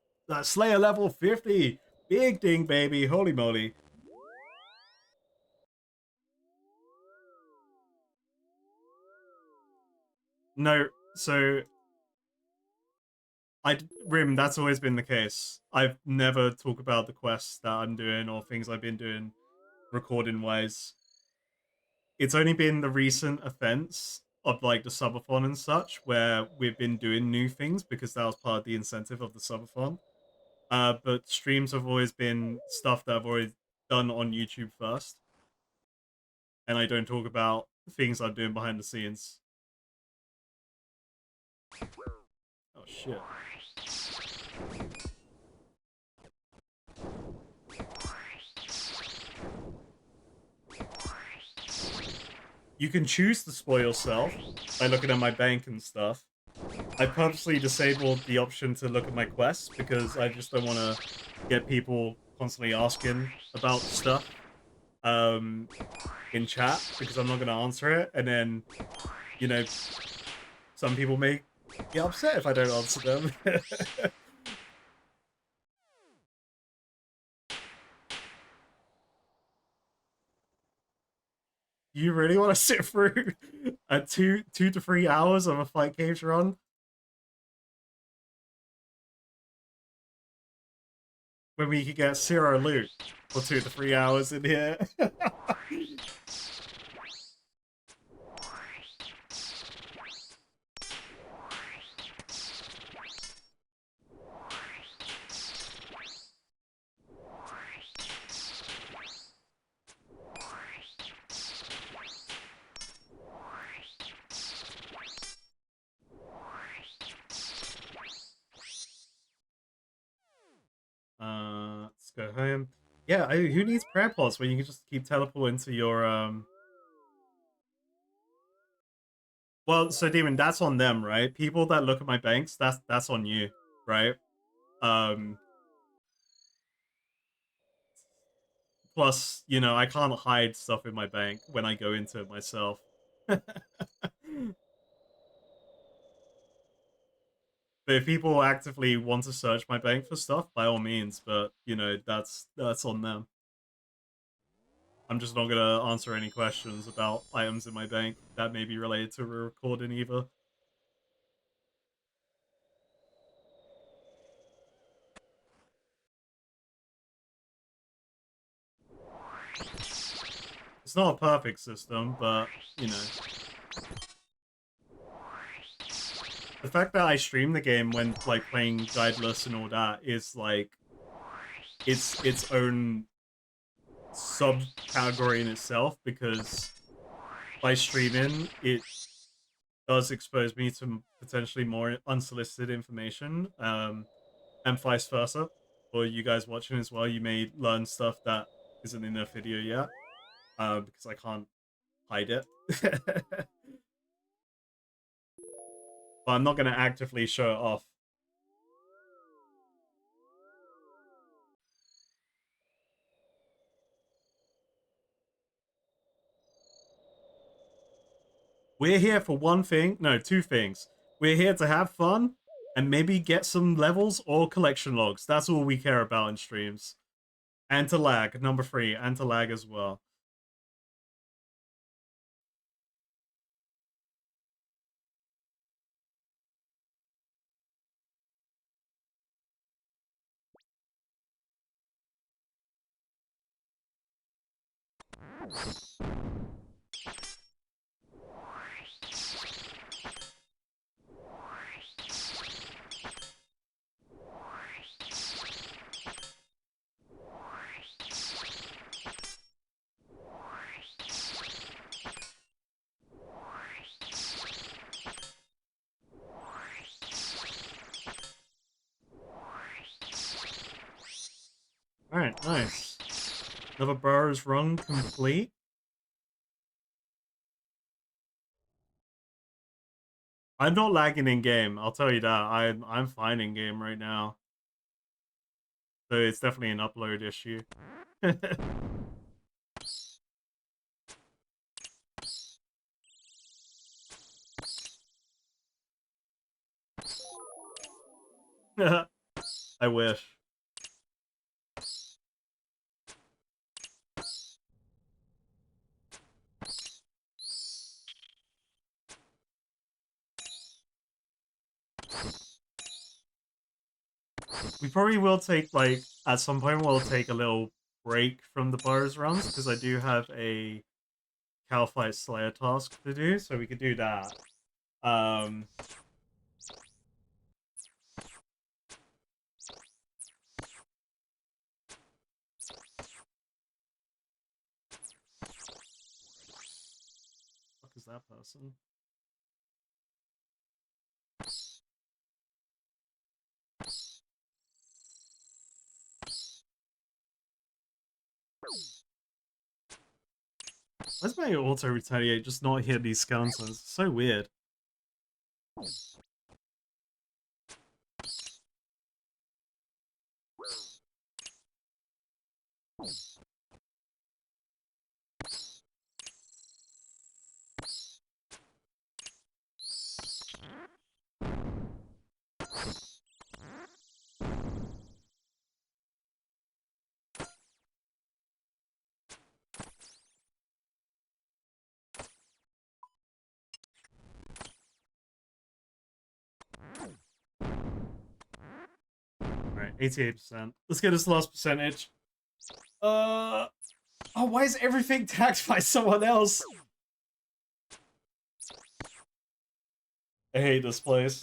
Slayer level 50. Big ding, baby. Holy moly. No, so Rim, that's always been the case. I've never talked about the quests that I'm doing or things I've been doing recording wise. It's only been the recent offense of like the subathon and such, where we've been doing new things because that was part of the incentive of the subathon. But streams have always been stuff that I've already done on YouTube first, and I don't talk about things I'm doing behind the scenes. Oh shit. You can choose to spoil yourself by looking at my bank and stuff. I purposely disabled the option to look at my quests because I just don't want to get people constantly asking about stuff in chat because I'm not going to answer it. And then, you know, some people may get upset if I don't answer them. You really want to sit through a 2 to 3 hours of a fight cage run? When we could get 0 loot for 2 to 3 hours in here? Let's go home. Yeah, who needs prayer pots when you can just keep teleporting to your Well, so Demon, that's on them, right? People that look at my banks, that's on you, right? Um Plus, you know, I can't hide stuff in my bank when I go into it myself. But if people actively want to search my bank for stuff, by all means, but you know, that's on them. I'm just not gonna answer any questions about items in my bank that may be related to a recording either. It's not a perfect system, but you know. The fact that I stream the game when like playing guideless and all that is like its own subcategory in itself because by streaming it does expose me to potentially more unsolicited information, and vice versa. For you guys watching as well, you may learn stuff that isn't in the video yet, because I can't hide it. But I'm not going to actively show it off. We're here for one thing, no, two things. We're here to have fun and maybe get some levels or collection logs. That's all we care about in streams. And to lag, number 3, and to lag as well. Alright, nice. Another Barrows run complete. I'm not lagging in game, I'll tell you that. I'm fine in game right now. So it's definitely an upload issue. I wish. We probably will take, like, at some point we'll take a little break from the Barrows runs, because I do have a Calfight Slayer task to do, so we could do that. What is that person? Why's my auto retaliate just not hit these skeletons? It's so weird. Alright, 88%. Let's get this last percentage. Oh, why is everything tagged by someone else? I hate this place.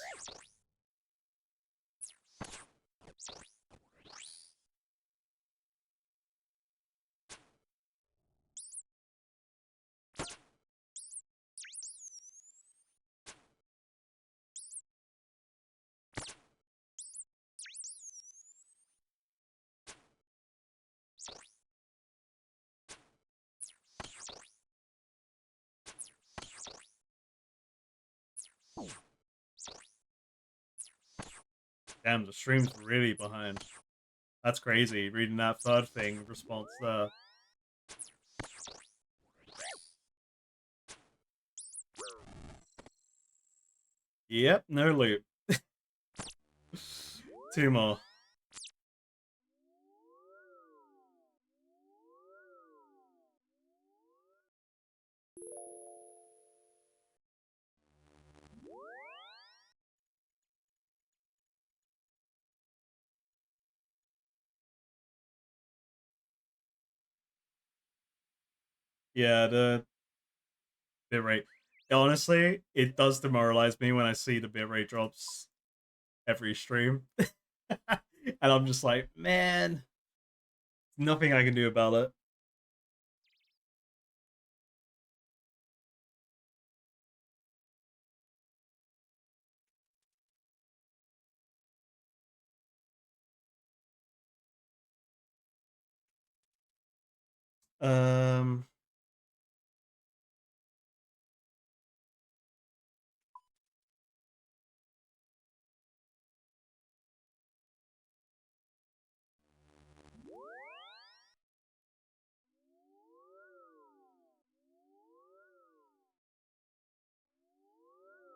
Damn, the stream's really behind. That's crazy, reading that third thing response there. Yep, no loot. 2 more. Yeah, the bitrate. Honestly, it does demoralize me when I see the bitrate drops every stream. And I'm just like, man, nothing I can do about it. Um,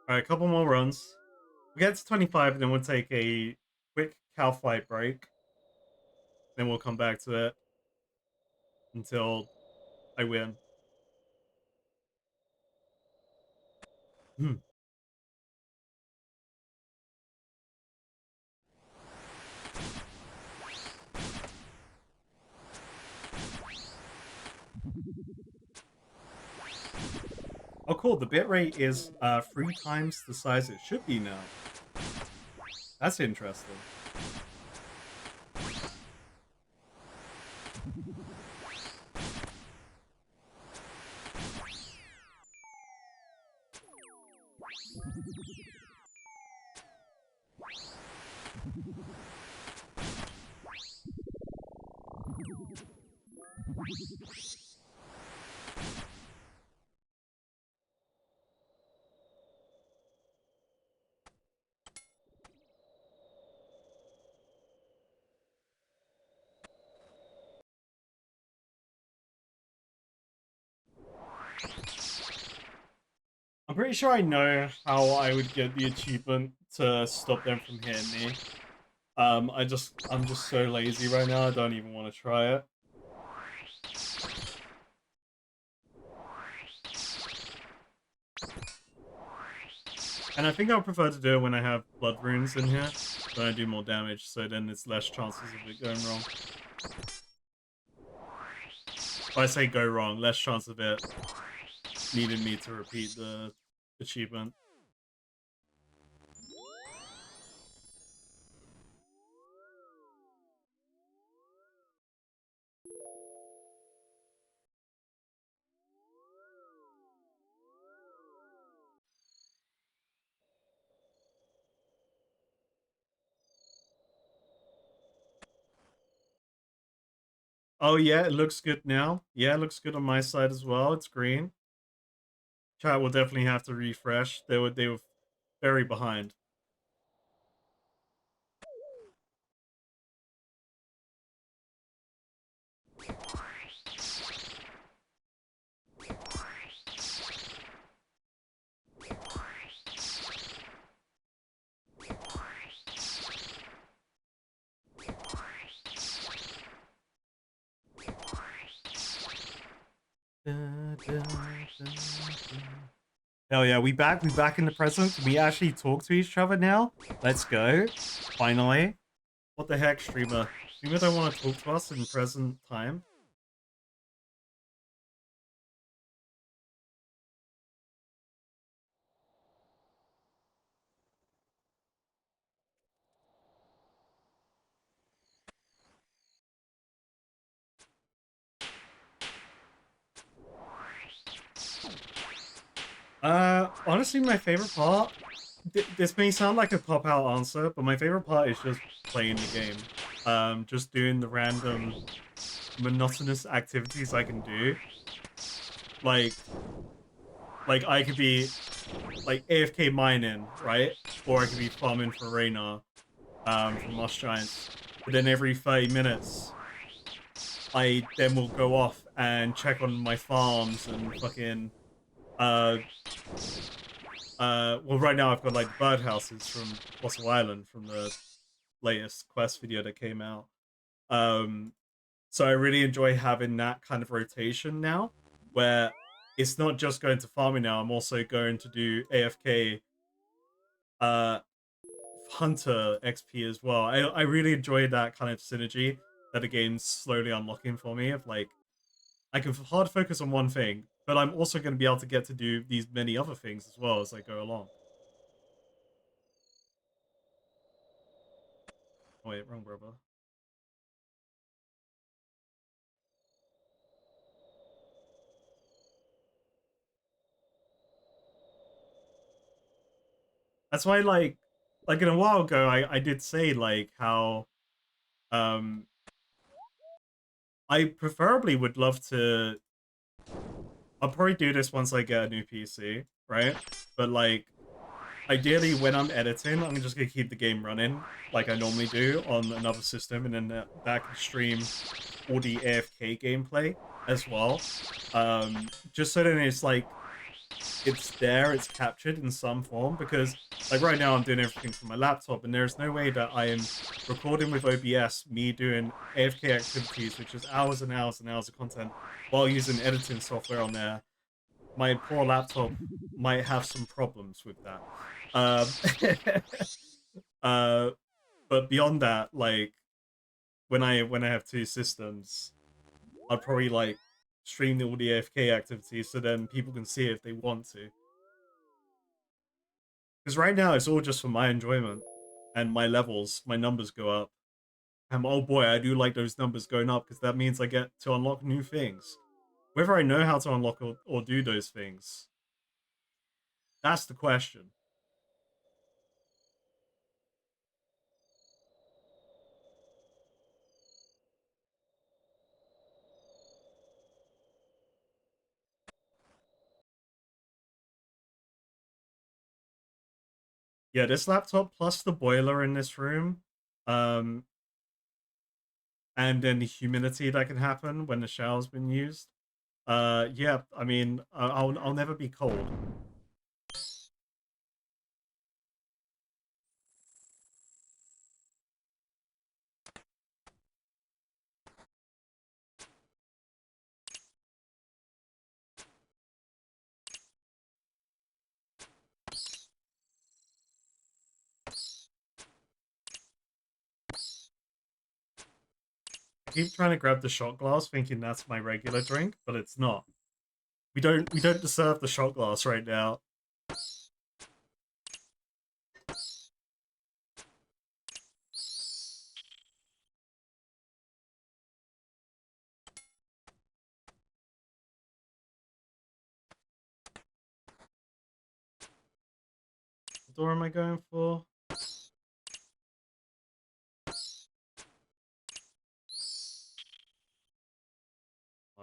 Alright, a couple more runs. We get to 25, and then we'll take a quick cow fight break. Then we'll come back to it until I win. Hmm. Oh, cool. The bitrate is 3 times the size it should be now. That's interesting. I'm pretty sure I know how I would get the achievement to stop them from hitting me. I'm just so lazy right now, I don't even want to try it. And I think I would prefer to do it when I have blood runes in here, then I do more damage, so then it's less chances of it going wrong. If I say go wrong, less chance of it needed me to repeat the achievement. Oh yeah, it looks good now. Yeah, it looks good on my side as well. It's green. Chat will definitely have to refresh. They were very behind. Hell yeah, we back in the present. Can we actually talk to each other now? Let's go. Finally. What the heck, streamer? Streamer don't want to talk to us in present time? Honestly, my favorite part, this may sound like a cop-out answer, but my favorite part is just playing the game. Just doing the random monotonous activities I can do. Like I could be like AFK mining, right? Or I could be farming for Reyna, from Lost Giants. But then every 30 minutes, I then will go off and check on my farms and fucking well, right now I've got like birdhouses from Fossil Island from the latest quest video that came out. Um, so I really enjoy having that kind of rotation now, where it's not just going to farming now. I'm also going to do AFK uh hunter XP as well. I really enjoy that kind of synergy that the game's slowly unlocking for me. Of like, I can hard focus on one thing, but I'm also going to be able to get to do these many other things as well as I go along. Oh, wait, wrong brother. That's why, like in a while ago, I did say like how um I preferably would love to. I'll probably do this once I get a new PC, right? But like, ideally, when I'm editing, I'm just gonna keep the game running like I normally do on another system, and then that can stream all the AFK gameplay as well. Just so then it's like it's there, it's captured in some form, because like right now I'm doing everything from my laptop, and there's no way that I am recording with OBS me doing AFK activities, which is hours and hours and hours of content, while using editing software on there. My poor laptop might have some problems with that. Um, uh, but beyond that, like when I have two systems, I'd probably like stream all the AFK activities so then people can see it if they want to. Because right now it's all just for my enjoyment and my levels, my numbers go up. And oh boy, I do like those numbers going up because that means I get to unlock new things. Whether I know how to unlock or do those things, that's the question. Yeah, this laptop plus the boiler in this room, um, and then the humidity that can happen when the shower's been used. Yeah, I mean, I'll never be cold. I keep trying to grab the shot glass, thinking that's my regular drink, but it's not. We don't deserve the shot glass right now. What door am I going for?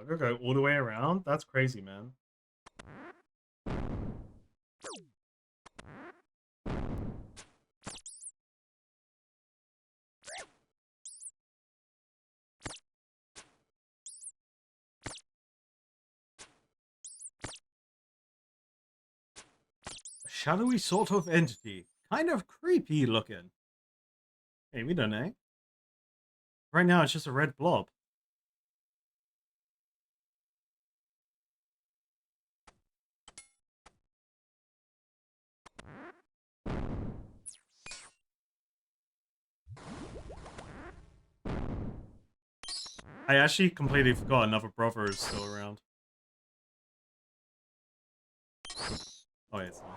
I'm gonna go all the way around? That's crazy, man. A shadowy sort of entity. Kind of creepy looking. Hey, we don't know. Right now, it's just a red blob. I actually completely forgot another brother is still around. Oh, yeah, it's not.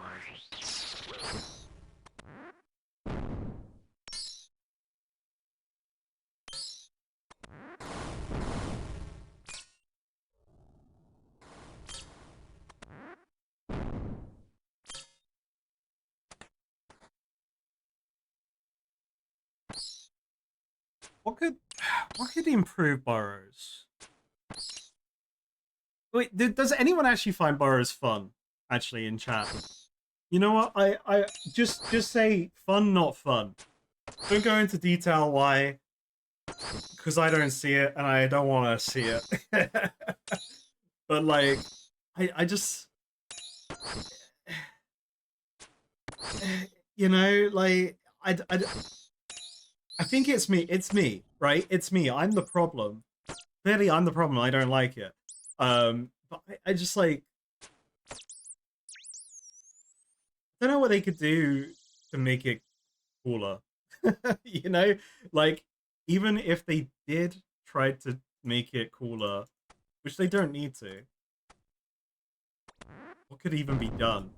What could improve Barrows? Wait, does anyone actually find Barrows fun? Actually, in chat, you know what? I just say fun, not fun. Don't go into detail why, because I don't see it and I don't want to see it. But like, I just, you know, like I think it's me. It's me, right? It's me. I'm the problem. Clearly, I'm the problem. I don't like it. But I just like don't know what they could do to make it cooler. You know, like even if they did try to make it cooler, which they don't need to, what could even be done?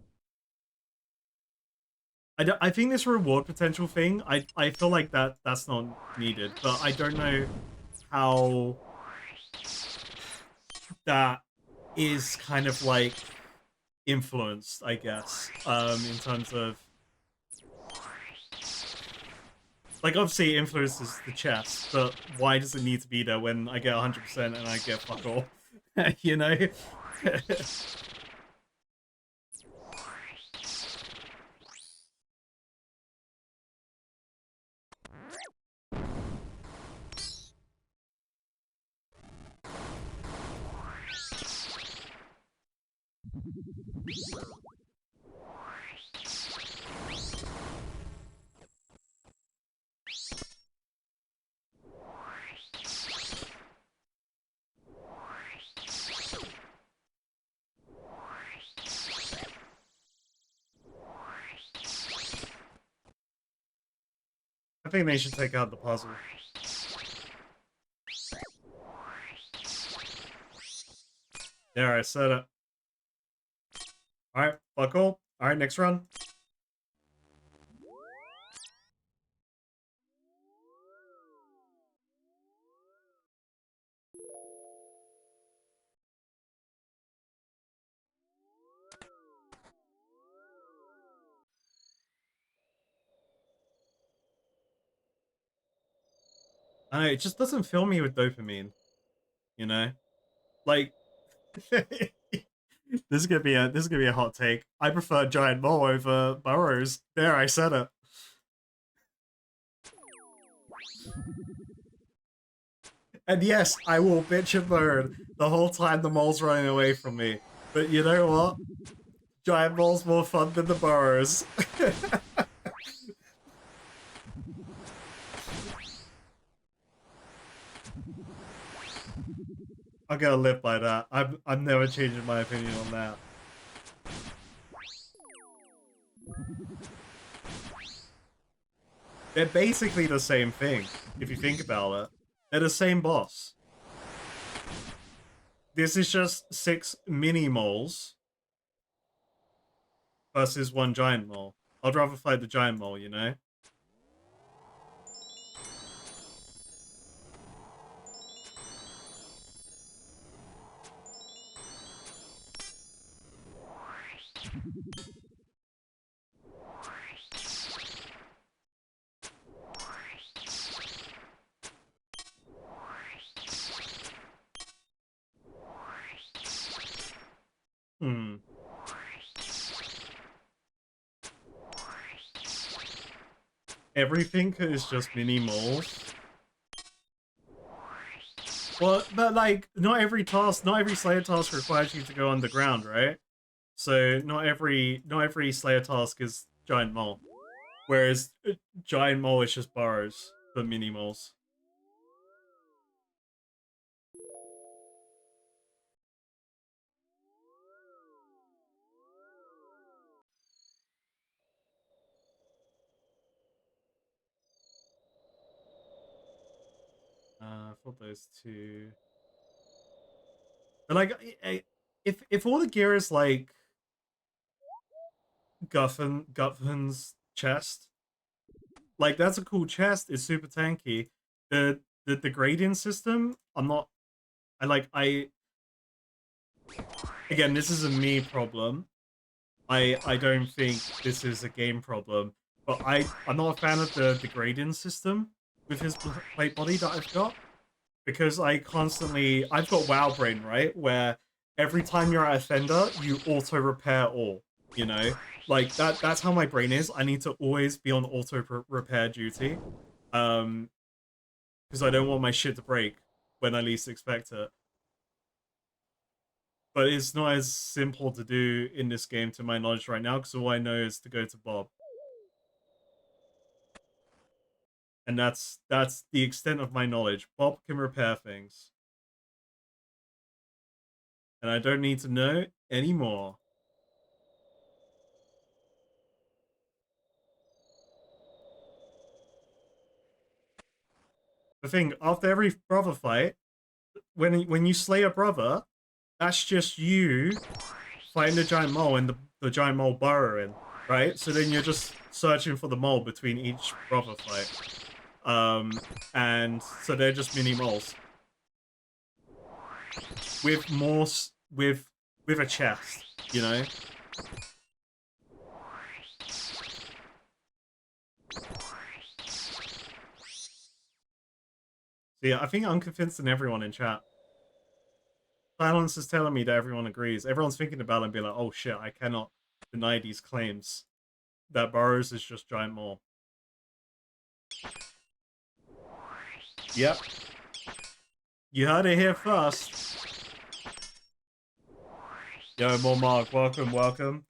I think this reward potential thing, I feel like that's not needed, but I don't know how that is kind of like influenced, I guess, in terms of like obviously it influences the chest, but why does it need to be there when I get 100% and I get fuck all? You know? I think they should take out the puzzle. There, I said it. Alright, fuck all. Alright, next run. I know, it just doesn't fill me with dopamine. You know? Like this is gonna be a hot take. I prefer Giant Mole over Burrows. There, I said it. And yes, I will bitch and moan the whole time the mole's running away from me. But you know what? Giant Mole's more fun than the Burrows. I'm gonna live by that. I'm never changing my opinion on that. They're basically the same thing, if you think about it. They're the same boss. This is just 6 mini moles versus 1 giant mole. I'd rather fight the giant mole, you know? Hmm. Everything is just mini moles. Well, but like, not every Slayer task requires you to go underground, right? So not every Slayer task is giant mole. Whereas giant mole is just Barrows for mini moles. I thought those two. But like, if all the gear is like Guthan's chest, like that's a cool chest. It's super tanky. The gradient system, I'm not. I again, this is a me problem. I don't think this is a game problem, but I'm not a fan of the gradient system with his plate body that I've got, because I've got WoW brain, right, where every time you're at a fender, you auto repair all, you know, like that's how my brain is. I need to always be on auto repair duty, because I don't want my shit to break when I least expect it. But it's not as simple to do in this game, to my knowledge, right now, because all I know is to go to Bob. And that's the extent of my knowledge. Bob can repair things. And I don't need to know anymore. The thing, after every brother fight, when you slay a brother, that's just you fighting the giant mole and the giant mole burrowing, right? So then you're just searching for the mole between each brother fight. And so they're just mini moles. With more, with a chest, you know? So yeah, I think I'm convincing everyone in chat. Silence is telling me that everyone agrees. Everyone's thinking about it and be like, oh shit, I cannot deny these claims that Barrows is just giant mole. Yep. You heard it here first. Yo, more Mark, welcome, welcome.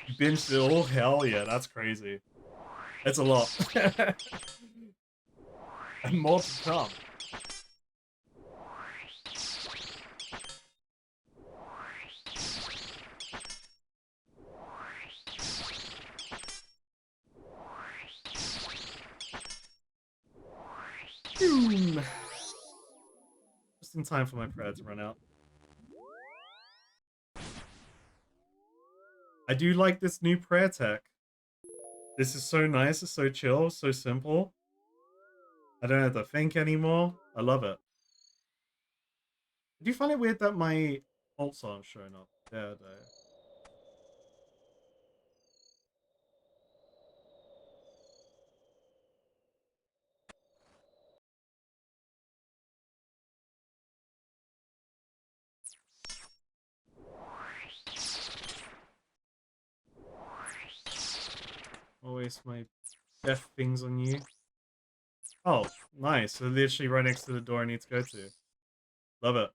You binged it all? Hell yeah, that's crazy. That's a lot. And more to come. Boom. Just in time for my prayer to run out. I do like this new prayer tech. This is so nice, it's so chill, so simple. I don't have to think anymore. I love it. Do you find it weird that my alts aren't showing up there, though? Always my death things on you. Oh, nice. So literally right next to the door I need to go to. Love it.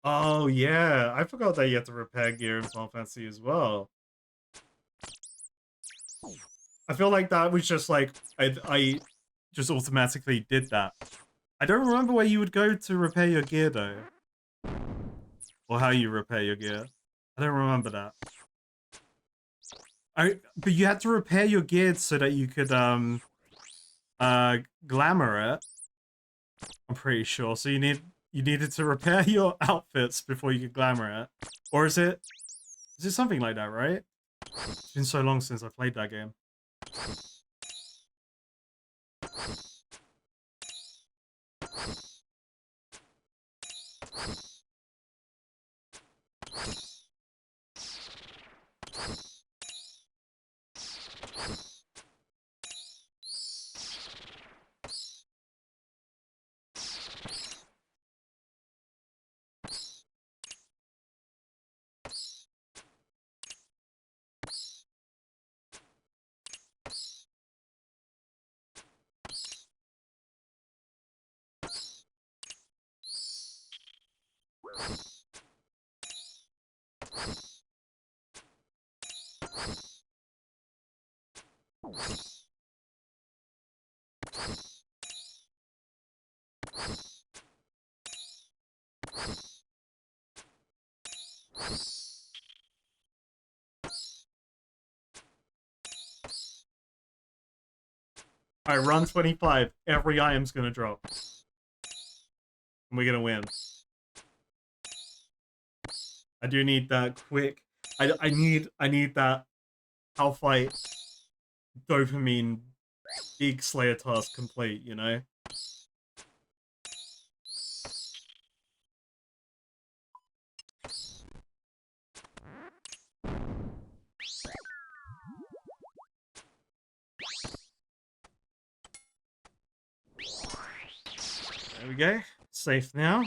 Oh, yeah. I forgot that you have to repair gear in Final Fantasy as well. I feel like that was just like, I just automatically did that. I don't remember where you would go to repair your gear, though. Or how you repair your gear. I don't remember that. But you had to repair your gear so that you could glamour it. I'm pretty sure. So you needed to repair your outfits before you could glamour it. Or is it something like that, right? It's been so long since I played that game. Alright, run 25. Every item's gonna drop. And we're gonna win. I do need that quick. I need that Half-Fight dopamine big Slayer task complete, you know? There we go. Safe now.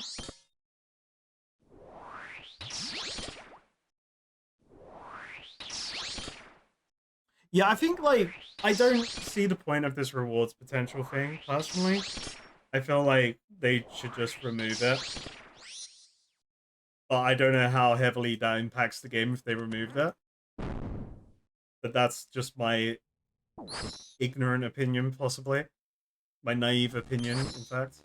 Yeah, I think, like, I don't see the point of this rewards potential thing, personally. I feel like they should just remove it. But I don't know how heavily that impacts the game if they remove that. But that's just my ignorant opinion, possibly. My naive opinion, in fact.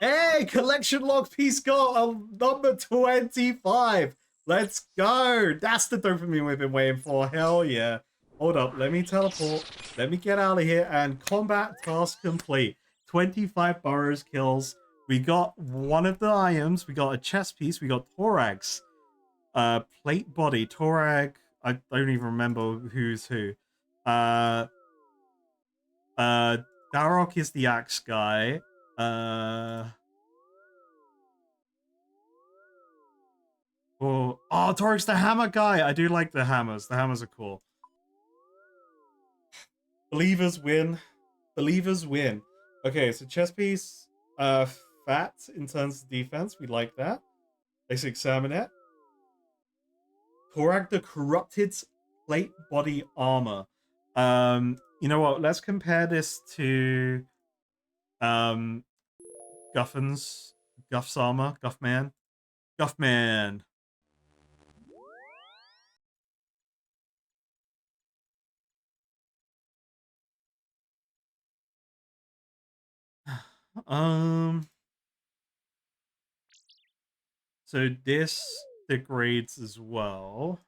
Hey, collection log piece got a number 25. Let's go. That's the dopamine we've been waiting for. Hell yeah. Hold up. Let me teleport. Let me get out of here. And combat task complete. 25 Barrows kills. We got one of the items. We got a chest piece. We got Thorax. Plate body. Torag. I don't even remember who's who. Darok is the axe guy. Oh, Torik's the hammer guy. I do like the hammers. The hammers are cool. Believers win. Believers win. Okay, so chess piece, fat in terms of defense. We like that. Let's examine it. Torag the Corrupted plate body armor. You know what? Let's compare this to Guff's armor. Guffman. So this degrades as well.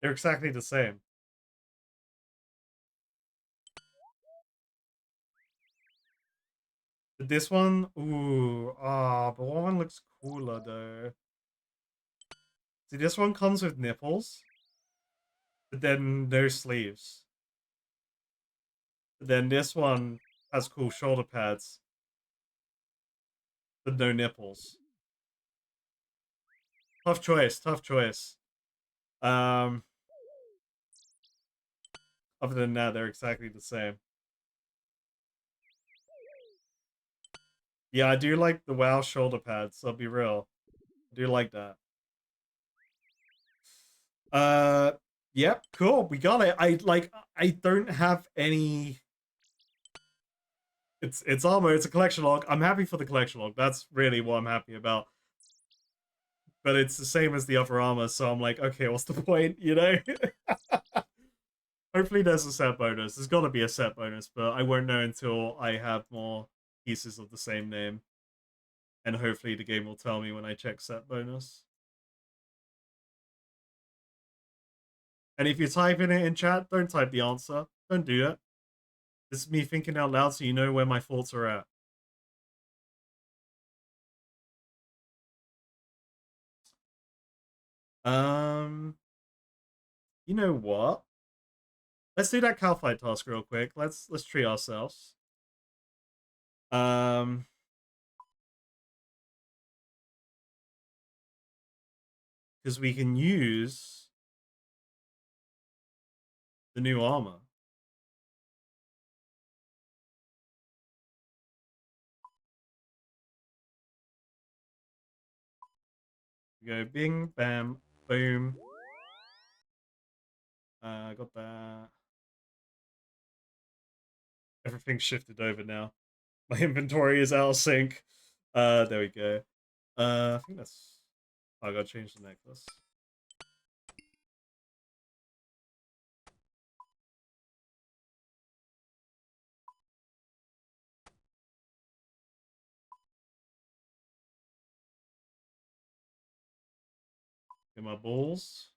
They're exactly the same. But this one, but one looks cooler though. See, this one comes with nipples, but then no sleeves. But then this one has cool shoulder pads, but no nipples. Tough choice, tough choice. Other than that, they're exactly the same. Yeah, I do like the WoW shoulder pads, I'll be real. I do like that. Yep, cool, we got it. I don't have any... It's armor, it's a collection log. I'm happy for the collection log. That's really what I'm happy about. but it's the same as the other armor, so I'm like, okay, what's the point, you know? Hopefully there's a set bonus. There's gotta be a set bonus, but I won't know until I have more pieces of the same name. And hopefully the game will tell me when I check set bonus. And if you're typing it in chat, don't type the answer. Don't do that. This is me thinking out loud so you know where my thoughts are at. You know what? Let's do that cow fight task real quick. Let's treat ourselves. Because we can use the new armor. We go bing, bam, boom. Got that. Everything's shifted over now. My inventory is out of sync. There we go. I think that's... I gotta change the necklace. Get my balls.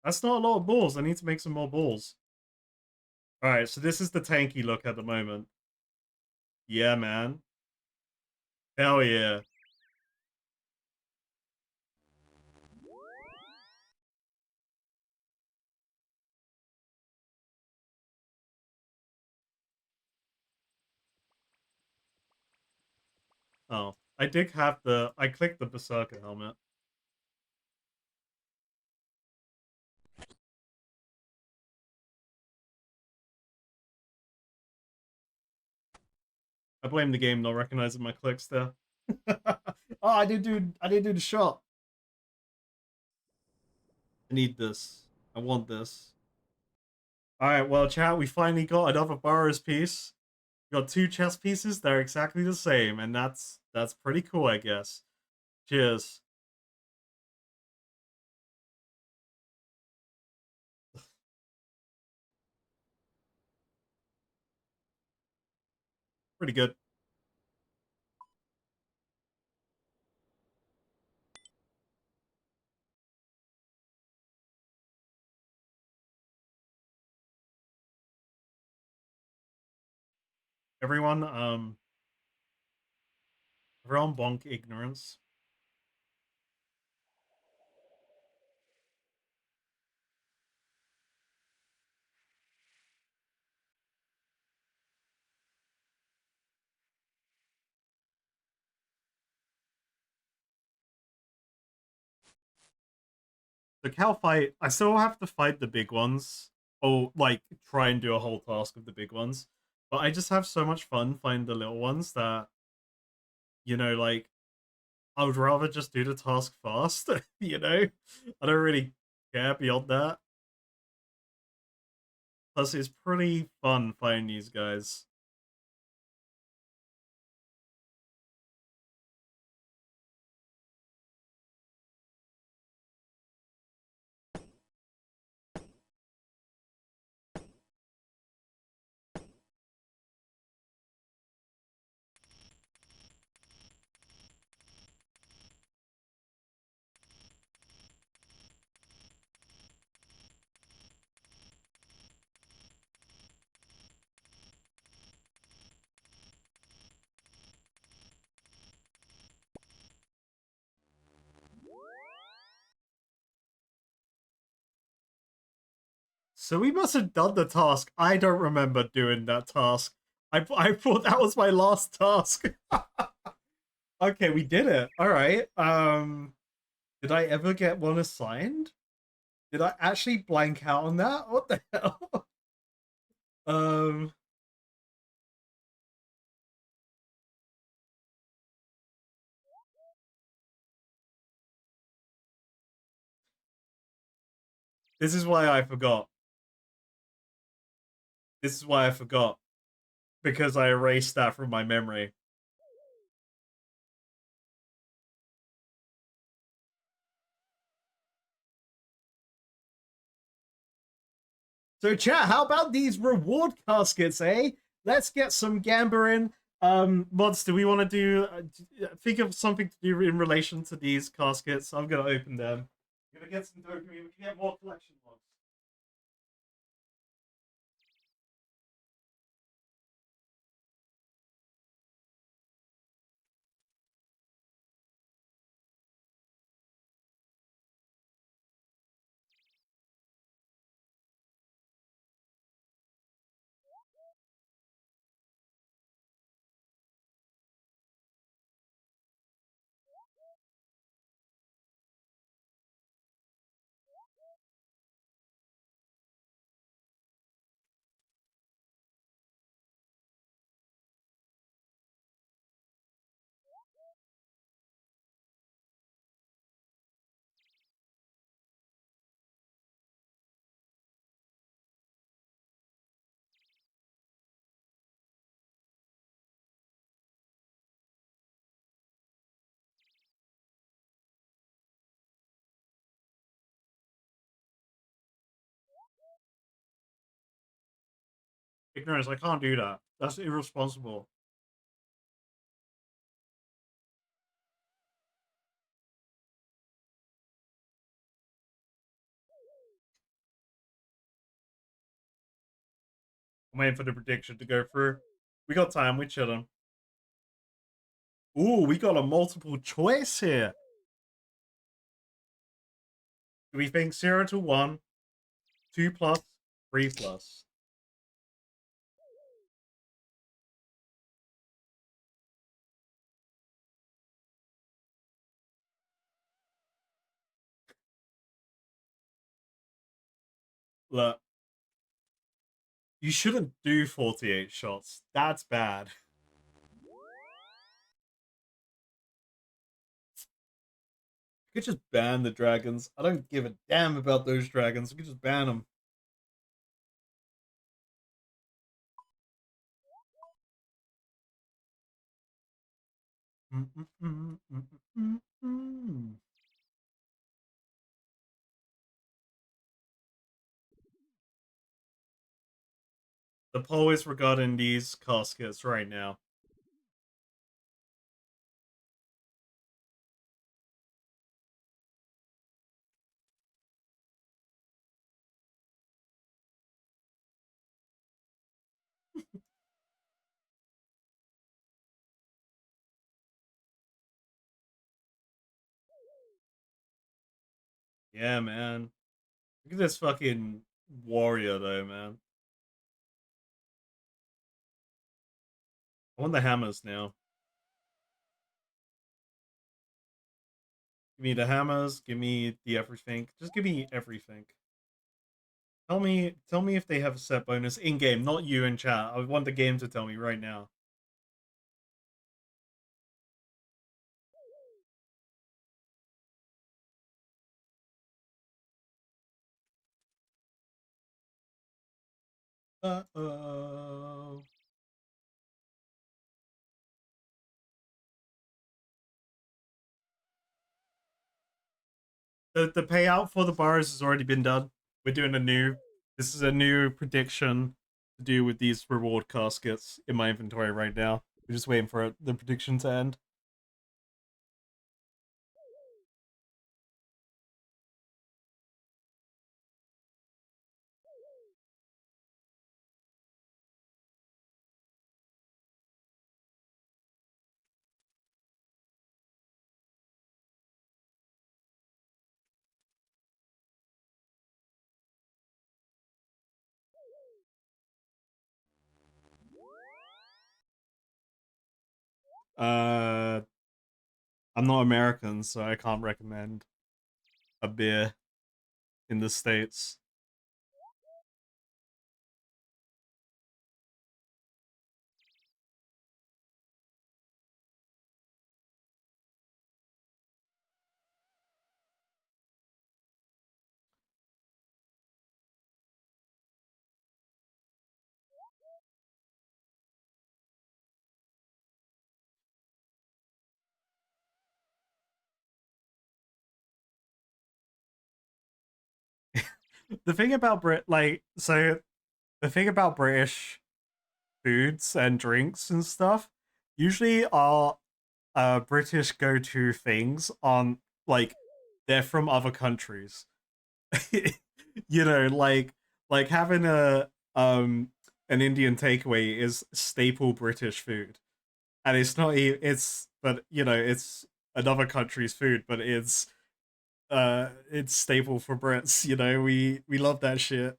That's not a lot of balls. I need to make some more balls. Alright, so this is the tanky look at the moment. Yeah, man. Hell yeah. Oh, I did have the... I clicked the Berserker helmet. I blame the game not recognizing my clicks there. Oh, I didn't do the shot. I need this. I want this. Alright, well, chat, we finally got another Barrows piece. We got 2 chess pieces. They're exactly the same, and that's pretty cool, I guess. Cheers. Pretty good. Everyone, everyone bonk ignorance. The cow fight, I still have to fight the big ones. Or, like, try and do a whole task of the big ones. But I just have so much fun finding the little ones that, you know, like, I would rather just do the task fast, you know? I don't really care beyond that. Plus, it's pretty fun finding these guys. So we must have done the task. I don't remember doing that task. I thought that was my last task. Okay, we did it. All right. Did I ever get one assigned? Did I actually blank out on that? What the hell? um. This is why I forgot. This is why I forgot. Because I erased that from my memory. So, chat, how about these reward caskets, eh? Let's get some gamba in. Mods, do we want to do? Think of something to do in relation to these caskets. I'm gonna open them. We're gonna get some dopamine. We can get more collection mods. Ignorance. I can't do that. That's irresponsible. I'm waiting for the prediction to go through. We got time. We chilling. Ooh, we got a multiple choice here. Do we think 0 to 1, 2 plus, 3 plus? Look, you shouldn't do 48 shots. That's bad. You could just ban the dragons. I don't give a damn about those dragons. We could just ban them. The poll is regarding these caskets right now. Yeah, man. Look at this fucking warrior, though, man. I want the hammers now. Give me the hammers. Give me the everything. Just give me everything. Tell me if they have a set bonus in game, not you in chat. I want the game to tell me right now. Uh-oh. The payout for the bars has already been done. We're doing a new. This is a new prediction to do with these reward caskets in my inventory right now. We're just waiting for the prediction to end. Uh, I'm not American, so I can't recommend a beer in the States. The thing about the thing about British foods and drinks and stuff usually are British go-to things on like they're from other countries. You know, like having a an Indian takeaway is staple British food. And it's not it's but you know, it's another country's food, but it's staple for Brits, you know. We love that shit.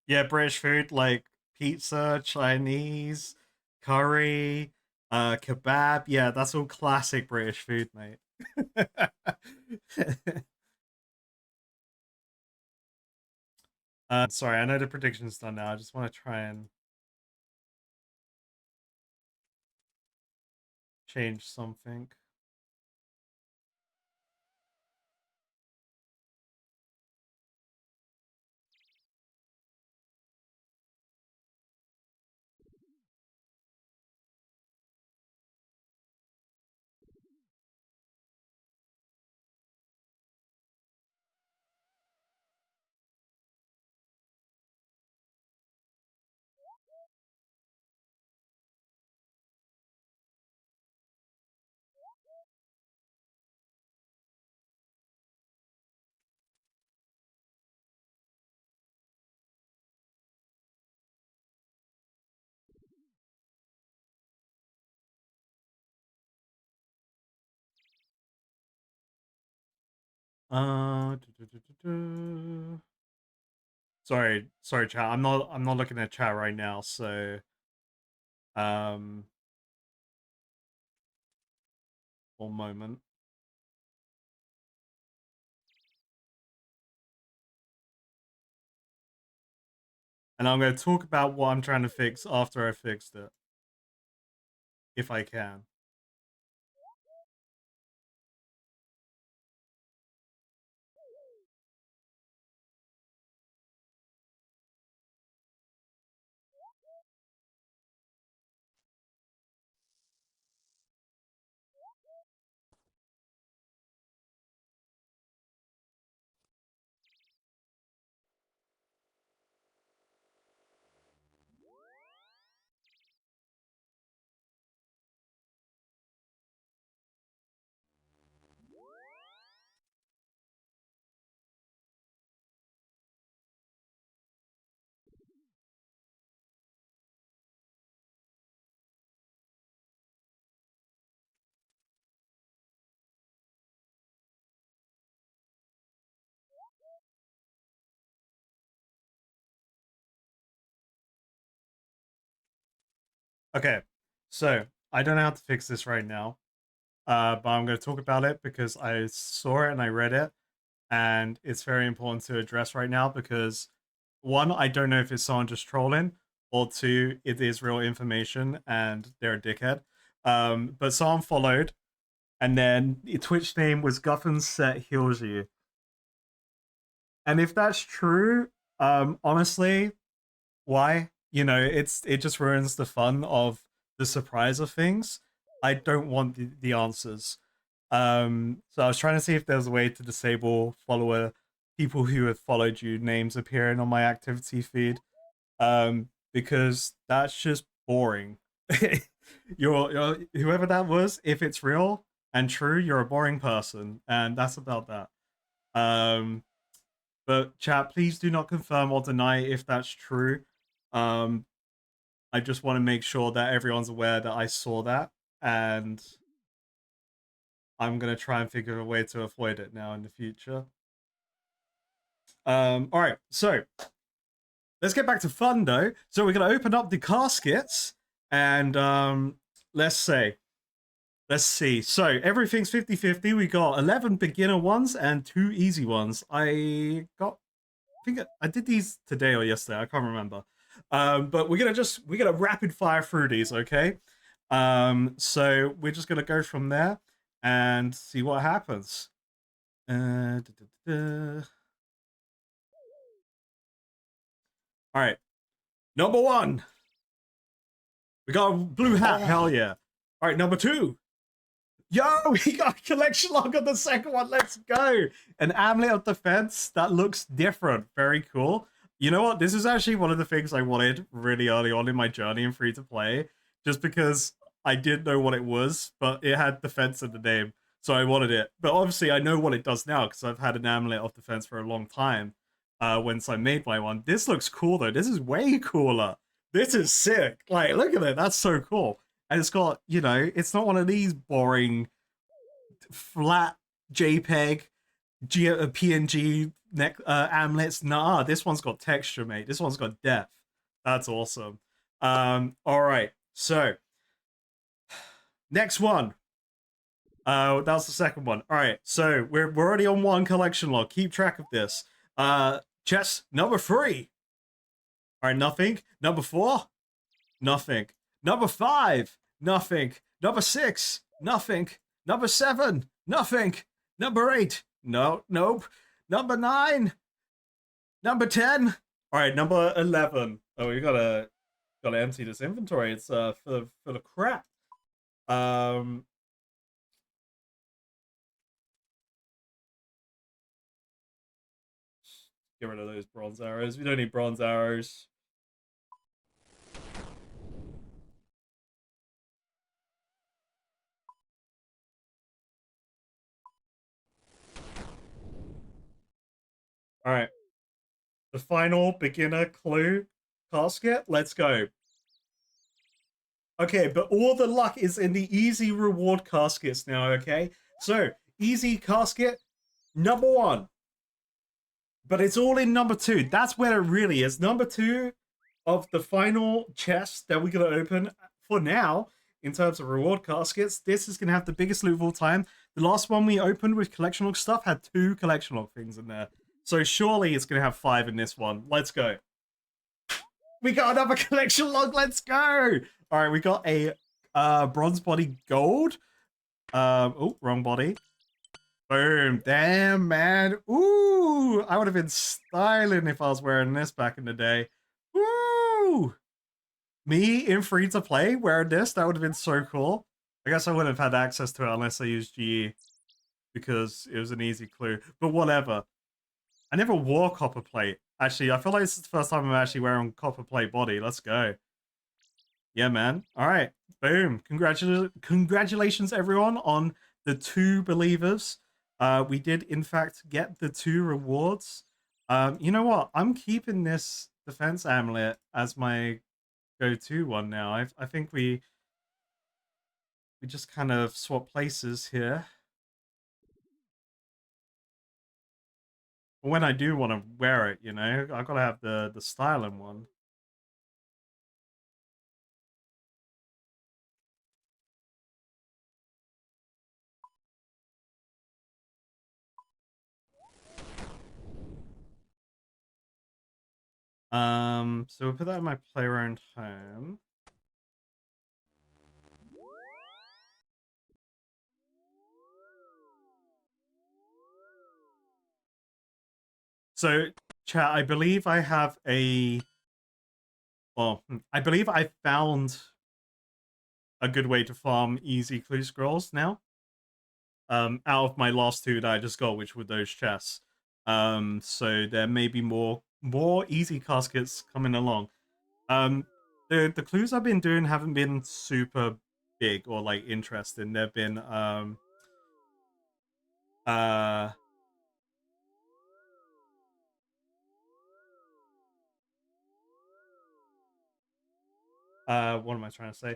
Yeah, British food like pizza, Chinese, curry, kebab. Yeah, that's all classic British food, mate. Sorry, I know the prediction's done now. I just want to try and change something. Du- du- du- du- sorry, chat. I'm not looking at chat right now, so um, one moment. And I'm going to talk about what I'm trying to fix after I fixed it, if I can. Okay, so I don't know how to fix this right now, but I'm going to talk about it because I saw it and I read it, and it's very important to address right now because one, I don't know if it's someone just trolling, or two, it is real information and they're a dickhead. But someone followed, and then the Twitch name was Guffin Set Heals You, and if that's true, honestly, why? You know, it just ruins the fun of the surprise of things. I don't want the answers. So I was trying to see if there's a way to disable follower people who have followed you names appearing on my activity feed. Because that's just boring. You're whoever that was, if it's real and true, you're a boring person, and that's about that. Um, but chat, please do not confirm or deny if that's true. Um, I just want to make sure that everyone's aware that I saw that, and I'm gonna try and figure a way to avoid it now in the future. All right, so let's get back to fun though. So we're gonna open up the caskets, and let's say, let's see. So everything's 50-50. We got 11 beginner ones and 2 easy ones. I think I did these today or yesterday. I can't remember. But we're gonna rapid fire through these, okay? So we're just gonna go from there, and see what happens. Da, da, da. All right, number 1. We got a blue hat. Hell yeah. All right, number 2. Yo, we got a collection log on the second one. Let's go. An Amulet of Defense that looks different. Very cool. You know what? This is actually one of the things I wanted really early on in my journey in free to play, just because I didn't know what it was, but it had defense in the name, so I wanted it. But obviously, I know what it does now because I've had an Amulet of Defense for a long time. Once I made my one, this looks cool though. This is way cooler. This is sick. Like, look at it. That's so cool. And it's got, you know, it's not one of these boring flat JPEG PNG amulets. Nah, this one's got texture, mate. This one's got depth. That's awesome. All right, so next one. That was the second one. All right, so we're already on 1 collection log. Keep track of this. Chest number 3. All right, nothing. Number 4, nothing. Number 5, nothing. Number 6, nothing. Number 7, nothing. Number 8, nope. Number 9, number 10. All right, number 11. Oh, we gotta empty this inventory. It's full of crap. Get rid of those bronze arrows. We don't need bronze arrows. All right. The final beginner clue casket. Let's go. Okay, but all the luck is in the easy reward caskets now, okay? So, easy casket, number 1. But it's all in number 2. That's where it really is. Number 2 of the final chest that we're going to open for now, in terms of reward caskets. This is going to have the biggest loot of all time. The last one we opened with collection log stuff had 2 collection log things in there. So surely it's going to have 5 in this one. Let's go. We got another collection log. Let's go. All right, we got a bronze body gold. Oh, wrong body. Boom. Damn, man. Ooh, I would have been styling if I was wearing this back in the day. Ooh. Me in free to play wearing this, that would have been so cool. I guess I wouldn't have had access to it unless I used GE because it was an easy clue. But whatever. I never wore copper plate. Actually, I feel like this is the first time I'm actually wearing copper plate body. Let's go. Yeah, man. All right. Boom. Congratulations, everyone, on the 2 believers. We did, in fact, get the 2 rewards. You know what? I'm keeping this defense amulet as my go-to one now. I think we just kind of swap places here. But when I do want to wear it, you know, I gotta have the styling one. So we'll put that in my play-around home. So, chat, I believe I have a... Well, I believe I found a good way to farm easy clue scrolls now. Out of my last 2 that I just got, which were those chests. So there may be more easy caskets coming along. The clues I've been doing haven't been super big or like interesting. They've been what am I trying to say?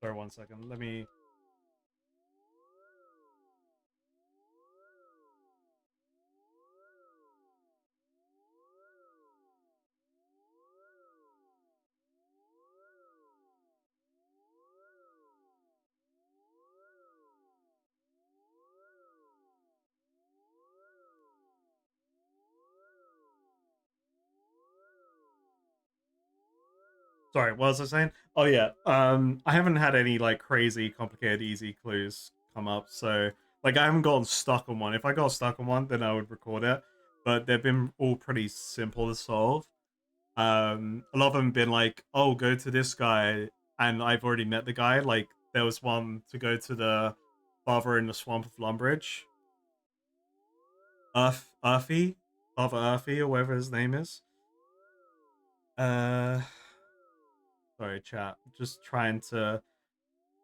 Sorry, 1 second. Let me... Sorry, what was I saying? Oh yeah. I haven't had any like crazy complicated easy clues come up, so like I haven't gotten stuck on one. If I got stuck on one, then I would record it. But they've been all pretty simple to solve. A lot of them have been like, oh, go to this guy, and I've already met the guy. Like there was one to go to the father in the swamp of Lumbridge. Earthy? Father Earthy or whatever his name is. Uh sorry, chat. Just trying to.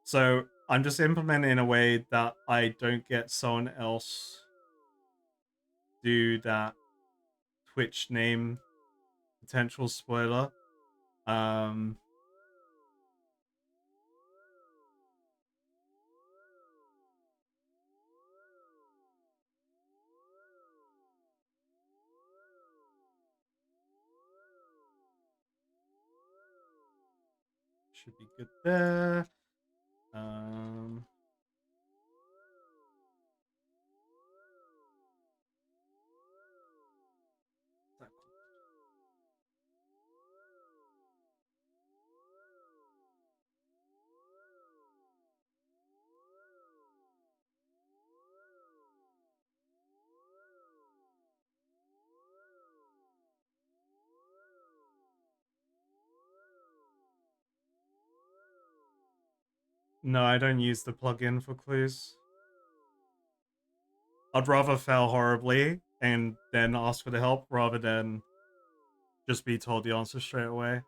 So I'm just implementing in a way that I don't get someone else do that Twitch name potential spoiler. Um, should be good there. Um, no, I don't use the plugin for clues. I'd rather fail horribly and then ask for the help rather than just be told the answer straight away.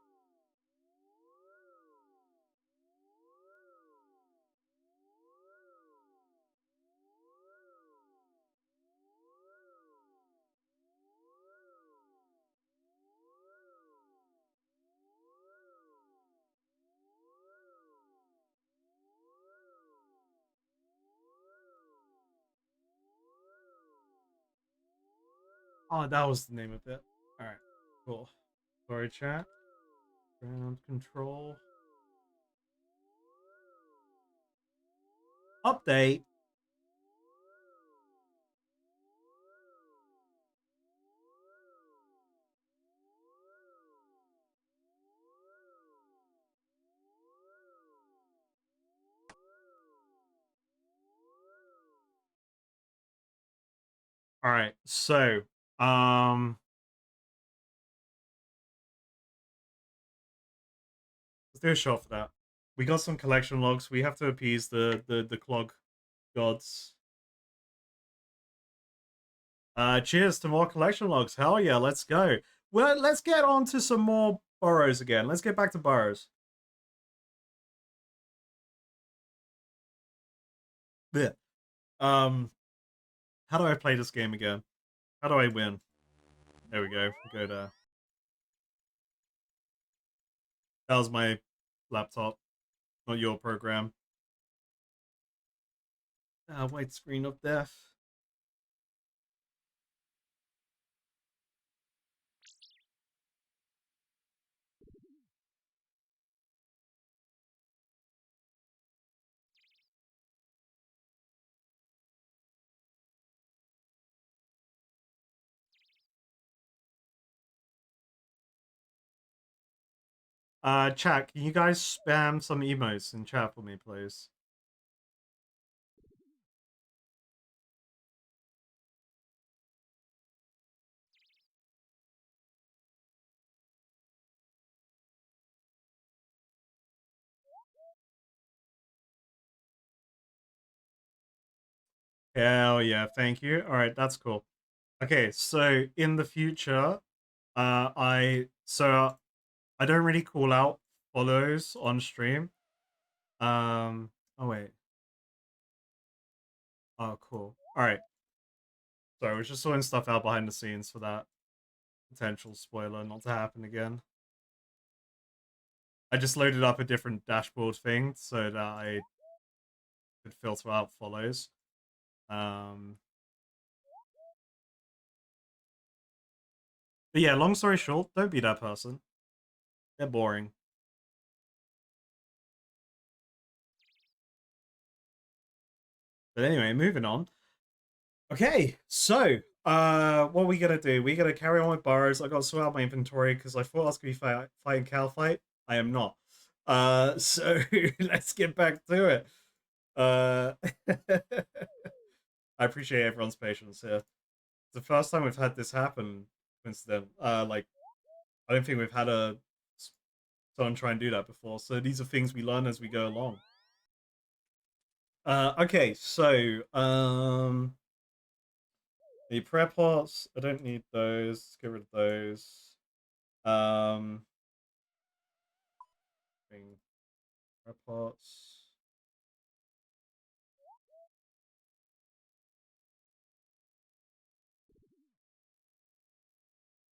Oh, that was the name of it. Alright, cool. Sorry, chat. Ground control. Update. Alright, so let's do a shot for that. We got some collection logs. We have to appease the clog gods. Cheers to more collection logs. Hell yeah, let's go. Well, let's get on to some more Burrows again. Let's get back to Burrows. Yeah. How do I play this game again? How do I win? There we go. We'll go there. That was my laptop, not your program. White screen of death. Chat, can you guys spam some emotes in chat for me, please? Hell yeah, thank you. All right, that's cool. Okay, so in the future, I don't really call out follows on stream. Oh wait. Oh, cool. All right. So I was just sorting stuff out behind the scenes for that potential spoiler not to happen again. I just loaded up a different dashboard thing so that I could filter out follows. But yeah, long story short, don't be that person. They're boring. But anyway, moving on. Okay, so what are we gonna do? We gotta carry on with Barrows. I gotta sort out my inventory because I thought I was gonna be fighting Cal fight. I am not. So let's get back to it. Uh, I appreciate everyone's patience here. It's the first time we've had this happen, coincident. Like, I don't think we've had someone try and do that before. So these are things we learn as we go along. Okay, so the prayer pots. I don't need those. Let's get rid of those. Bring prayer pots.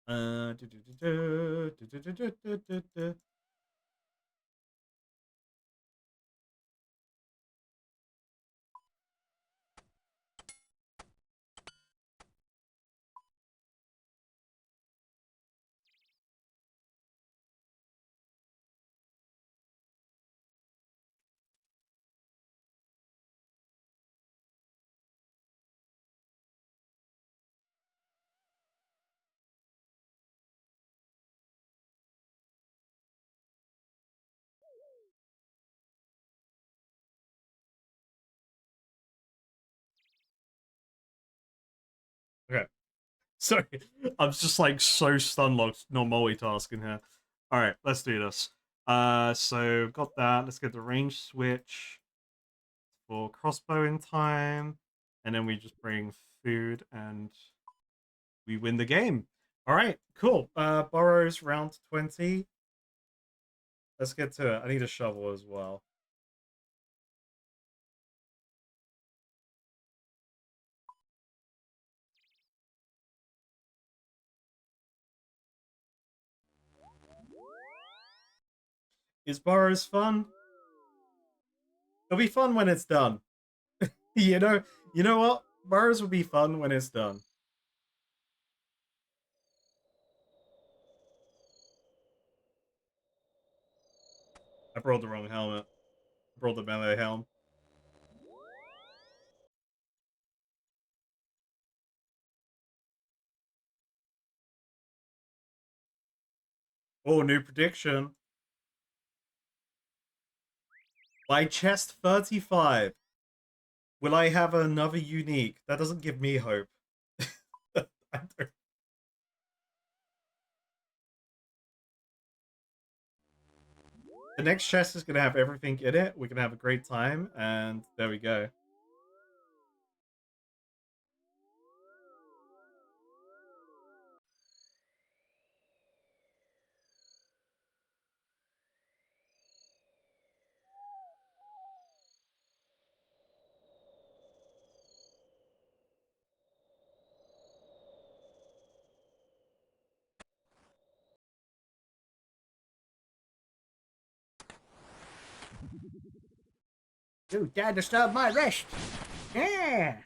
Uh, do, do, do, do, do, do, do, do, do, do. Okay. Sorry, I'm just like so stun locked, not multitasking here. All right, let's do this. So got that. Let's get the range switch for crossbow in time, and then we just bring food and we win the game. All right, cool. Burrows round 20. Let's get to it. I need a shovel as well. Is Burrows fun? It'll be fun when it's done. you know what? Burrows will be fun when it's done. I brought the wrong helmet. I brought the melee helm. Oh, new prediction. By chest 35, will I have another unique? That doesn't give me hope. The next chest is going to have everything in it. We're going to have a great time, and there we go. You dare disturb my rest? Yeah.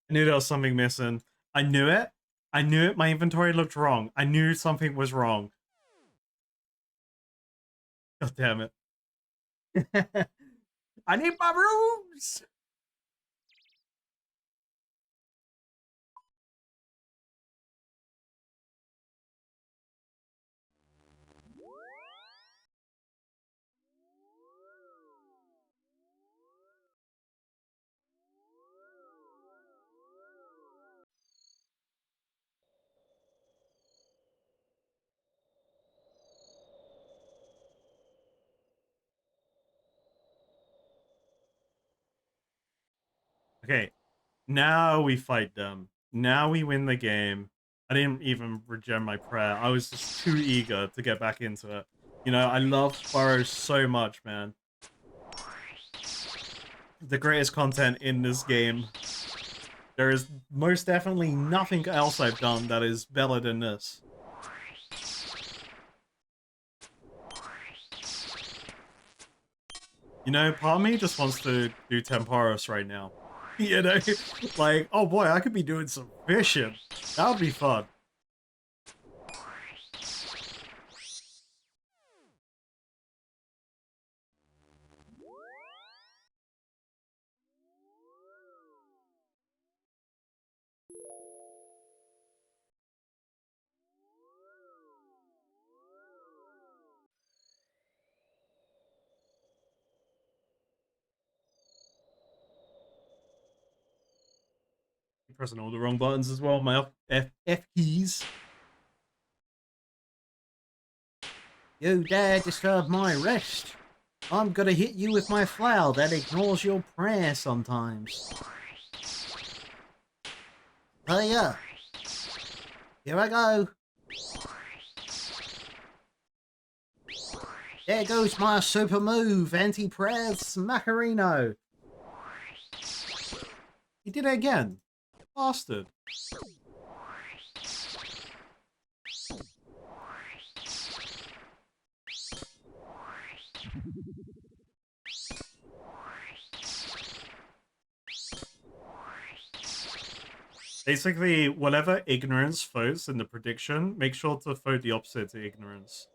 I knew there was something missing. I knew it. I knew it. My inventory looked wrong. I knew something was wrong. God damn it. I need my rooms. Okay, now we fight them. Now we win the game. I didn't even regen my prayer. I was just too eager to get back into it. You know, I love Barrows so much, man. the greatest content in this game. There is most definitely nothing else I've done that is better than this. You know, part of me just wants to do Temporos right now. You know? Like, oh boy, I could be doing some fishing. That would be fun. Pressing all the wrong buttons as well. My F keys. You dare disturb my rest? I'm gonna hit you with my flail that ignores your prayer sometimes. Hiya! Here I go. There goes my super move, anti-press Macarino. He did it again. Bastard. Basically, whatever ignorance votes in the prediction, make sure to vote the opposite to ignorance.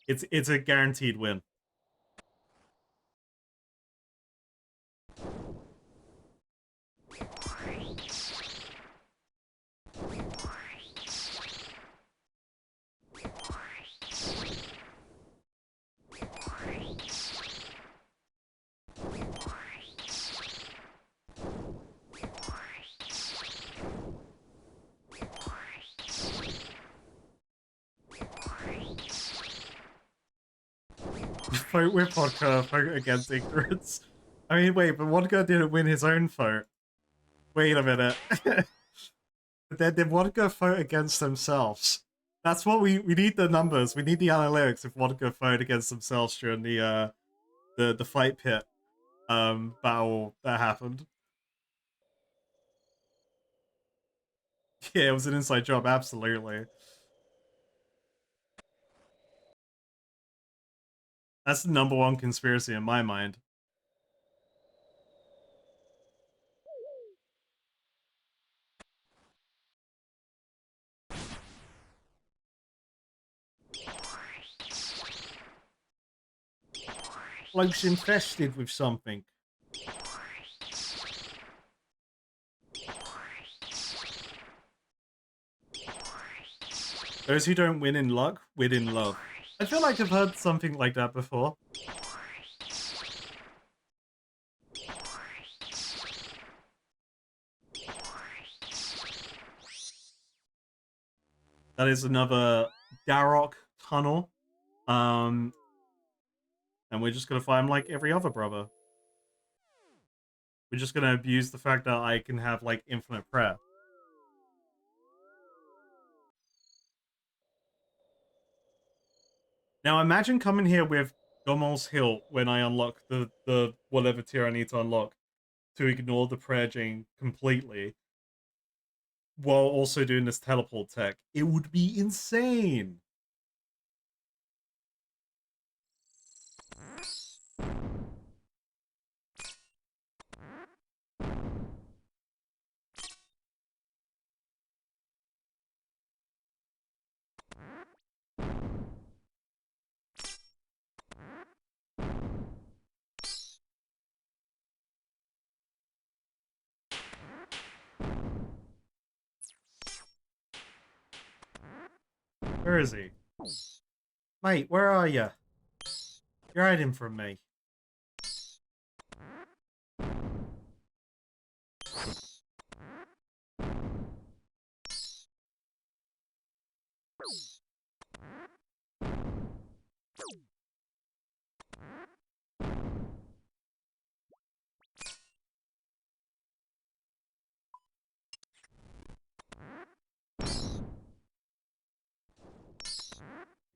It's a guaranteed win. Vote with vodka, vote against ignorance. I mean, wait, but vodka didn't win his own vote. Wait a minute. But then did vodka vote against themselves? That's what we need the numbers. We need the analytics if vodka vote against themselves during the fight pit battle that happened. Yeah, it was an inside job, absolutely. That's the #1 conspiracy in my mind. Clogs infested with something. Those who don't win in luck, win in love. I feel like I've heard something like that before. That is another Darrock tunnel. And we're just gonna find like every other brother. We're just gonna abuse the fact that I can have like infinite prayer. Now imagine coming here with Gomol's Hilt when I unlock the whatever tier I need to unlock to ignore the prayer gene completely while also doing this teleport tech. It would be insane. Where is he? Mate, where are you? You're hiding from me.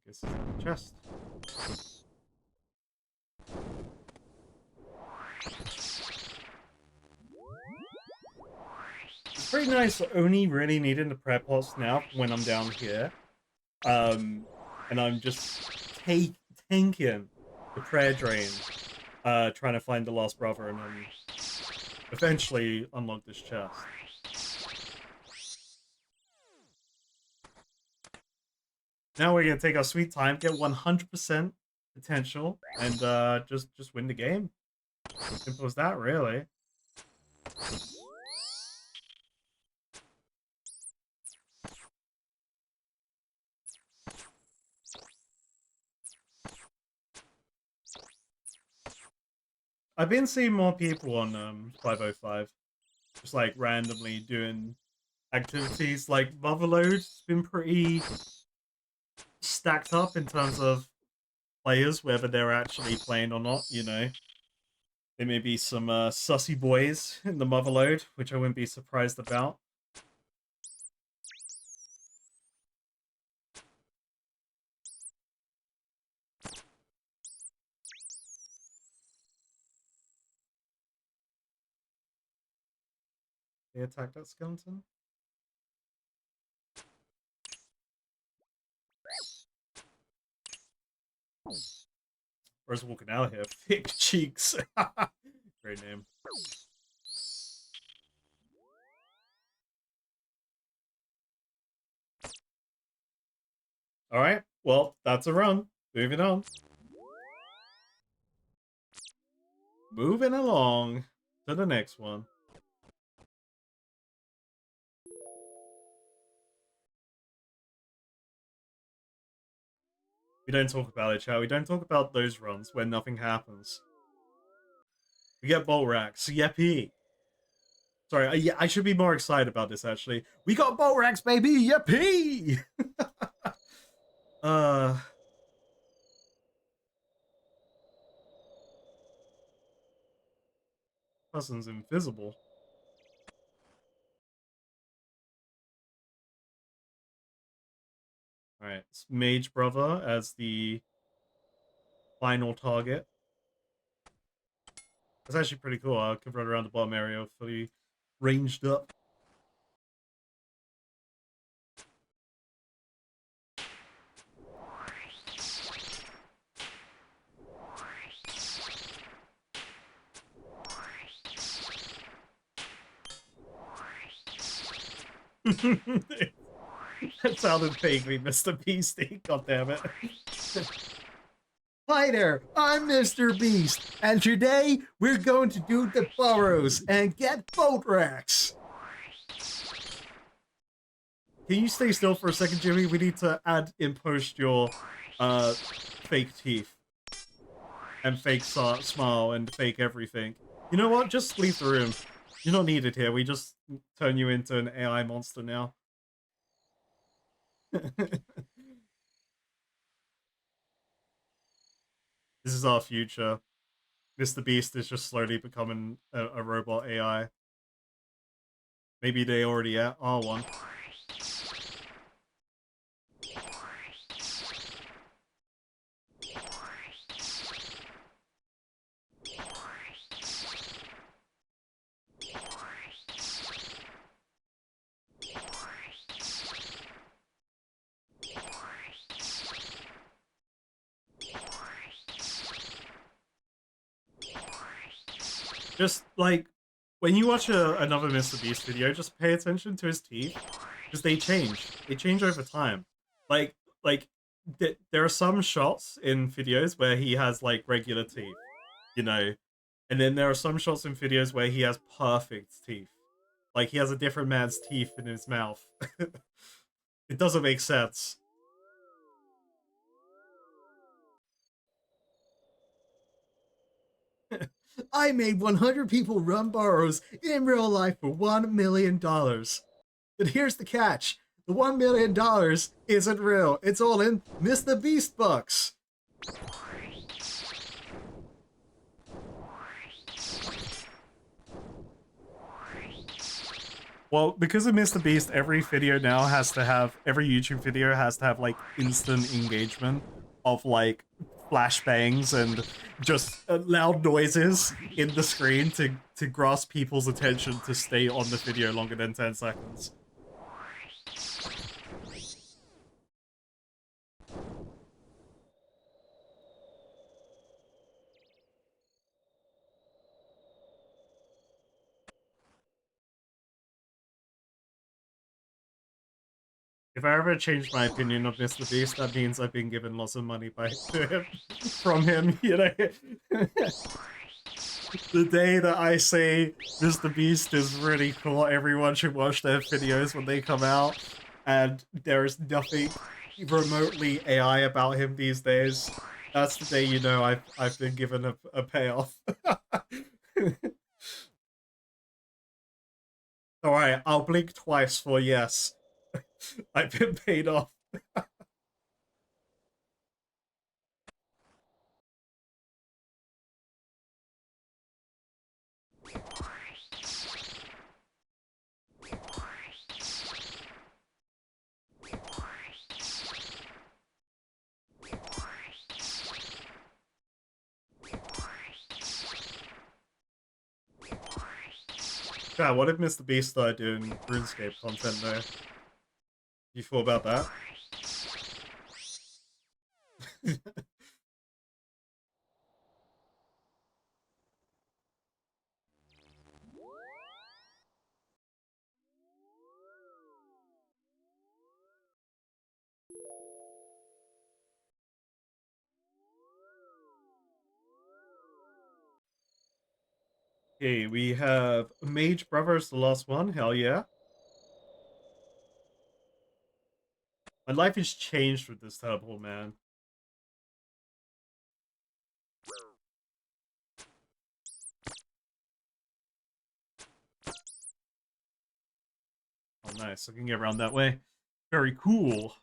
Guess it's in the chest. really nice only really needing the prayer pots now when I'm down here. And I'm just tanking the prayer drain, trying to find the lost brother and then eventually unlock this chest. Now we're gonna take our sweet time, get 100% potential, and just win the game. Simple as that, really. I've been seeing more people on 505, just like randomly doing activities. Like Motherload's been pretty stacked up in terms of players, whether they're actually playing or not, you know. There may be some sussy boys in the Motherload, which I wouldn't be surprised about. They attack that skeleton? Where's walking out here? Thick cheeks. Great name. Alright, well, that's a run. Moving on. Moving along to the next one. We don't talk about it, chat. We don't talk about those runs where nothing happens. We get bolt racks. Yippee. Sorry, yeah, I should be more excited about this, actually. We got bolt racks, baby! Yippee! Person's invisible. Alright, it's Mage Brother as the final target. That's actually pretty cool. I could run around the bottom area fully ranged up. That sounded vaguely Mr. Beastie, goddammit. Hi there, I'm Mr. Beast, and today we're going to do the Barrows and get boat racks. Can you stay still for a second, Jimmy? We need to add in post your fake teeth and fake smile and fake everything. You know what? Just leave the room. You're not needed here. We just turn you into an AI monster now. This is our future. Mr. Beast is just slowly becoming a robot AI. Maybe they already are one. Just, like, when you watch another Mr. Beast video, just pay attention to his teeth. Because they change. They change over time. Like there are some shots in videos where he has, like, regular teeth. You know? And then there are some shots in videos where he has perfect teeth. Like, he has a different man's teeth in his mouth. It doesn't make sense. I made 100 people run Barrows in real life for $1 million. But here's the catch. The $1 million isn't real. It's all in Mr. Beast bucks. Well, because of Mr. Beast, every video now has to have, every YouTube video has to have, like, instant engagement of, like, flashbangs and just loud noises in the screen to grasp people's attention to stay on the video longer than 10 seconds. If I ever change my opinion of Mr. Beast, that means I've been given lots of money by him, from him, you know? The day that I say Mr. Beast is really cool, everyone should watch their videos when they come out, and there is nothing remotely AI about him these days, that's the day you know I've been given a payoff. Alright, I'll blink twice for yes. I've been paid off. Yeah, what if Mr. Beast started doing RuneScape content though? You thought about that? Okay, we have Mage Brothers, the last one. Hell yeah. My life has changed with this teleport, man. Oh, nice. I can get around that way. Very cool.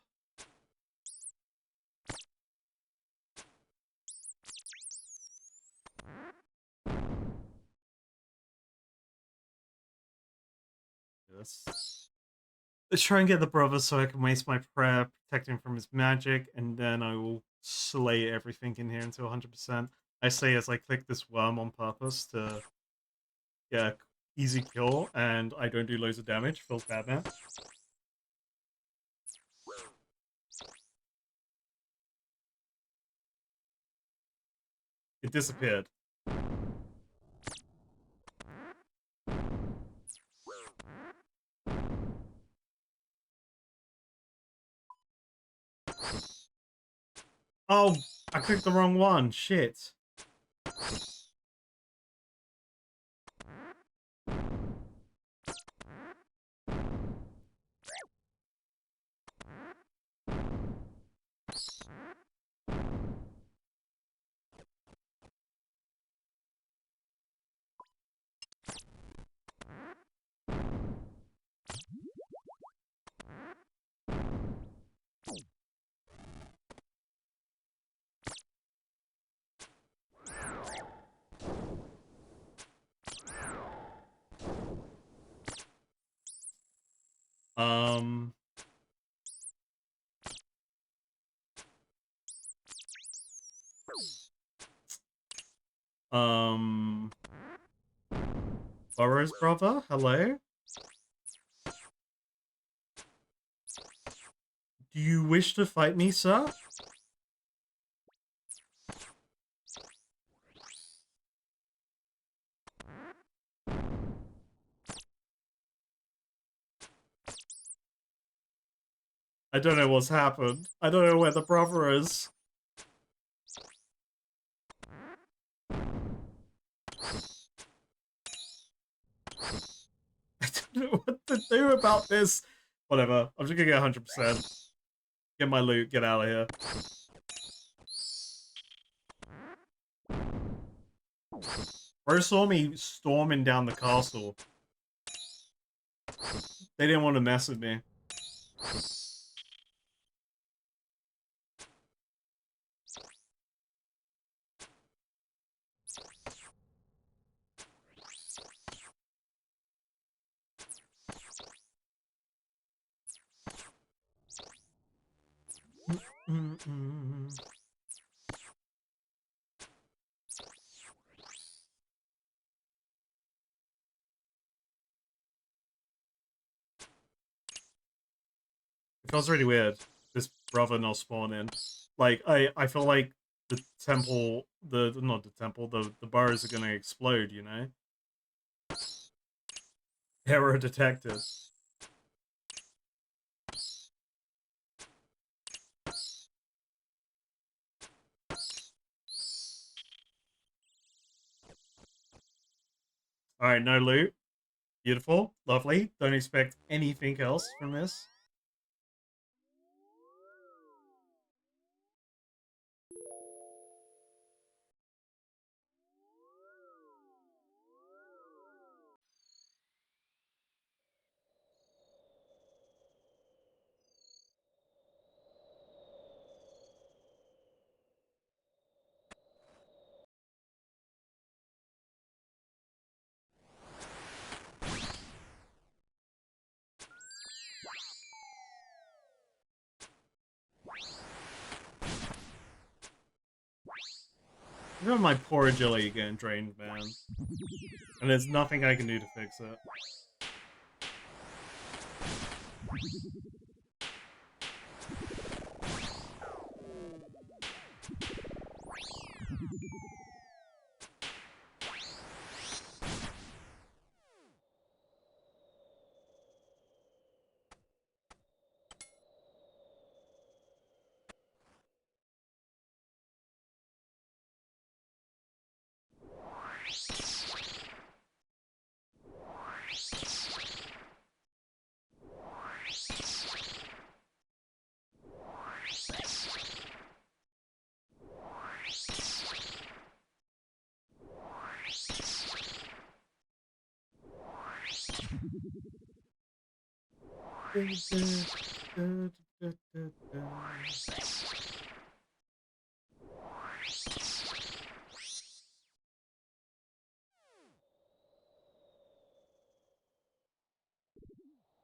Let's try and get the brother so I can waste my prayer, protect him from his magic, and then I will slay everything in here until 100%. I say as I click this worm on purpose to get an easy kill, and I don't do loads of damage. Feels bad, man. It disappeared. Oh, I clicked the wrong one. Shit. Um... Barrows brother, hello? Do you wish to fight me, sir? I don't know what's happened. I don't know where the brother is. I don't know what to do about this. Whatever. I'm just gonna get 100%. Get my loot, get out of here. Bro saw me storming down the castle. They didn't want to mess with me. feels really weird. This brother not spawning. Like I feel like the temple, not the temple, the burrows are gonna explode. You know. Error detected. All right, no loot. Beautiful, lovely. Don't expect anything else from this. Remember my poor agility getting drained, man. And there's nothing I can do to fix it.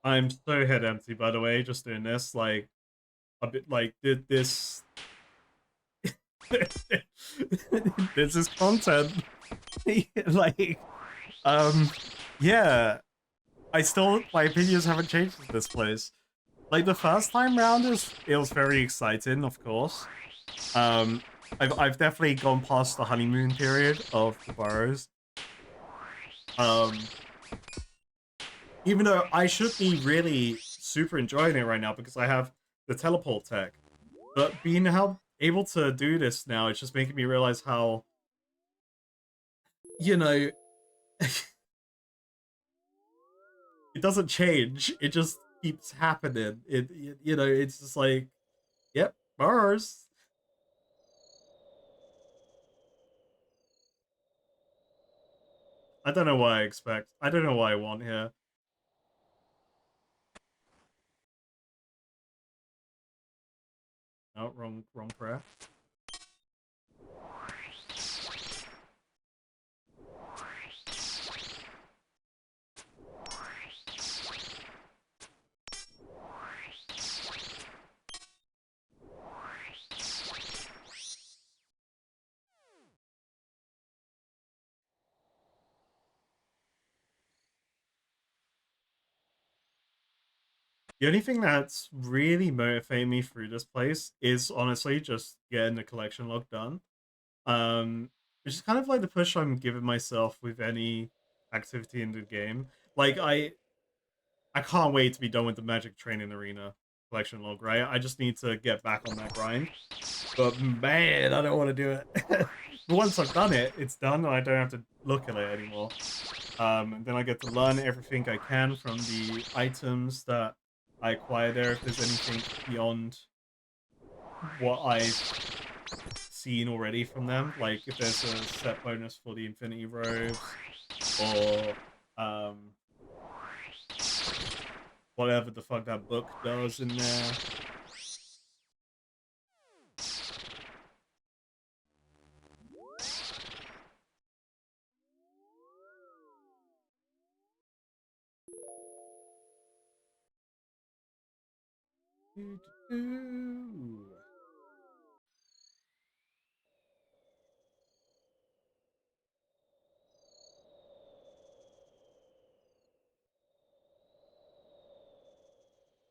I'm so head empty, by the way, just doing this. Like, a bit like, did this. This is content. Like, yeah. I still, my opinions haven't changed in this place. Like, the first time round, it was very exciting, of course. I've definitely gone past the honeymoon period of the Barrows. Even though I should be really super enjoying it right now because I have the teleport tech. But being able to do this now, it's just making me realize how, you know, it doesn't change. It just keeps happening. You know, it's just like, yep, bars. I don't know what I expect. I don't know what I want here. Oh, wrong prayer. The only thing that's really motivating me through this place is honestly just getting the collection log done. Which is kind of like the push I'm giving myself with any activity in the game. Like I can't wait to be done with the Magic Training Arena collection log, right? I just need to get back on that grind. But man, I don't want to do it. But once I've done it, it's done, and I don't have to look at it anymore. And then I get to learn everything I can from the items that I acquire there. If there's anything beyond what I've seen already from them, like if there's a set bonus for the Infinity Robes, or whatever the fuck that book does in there.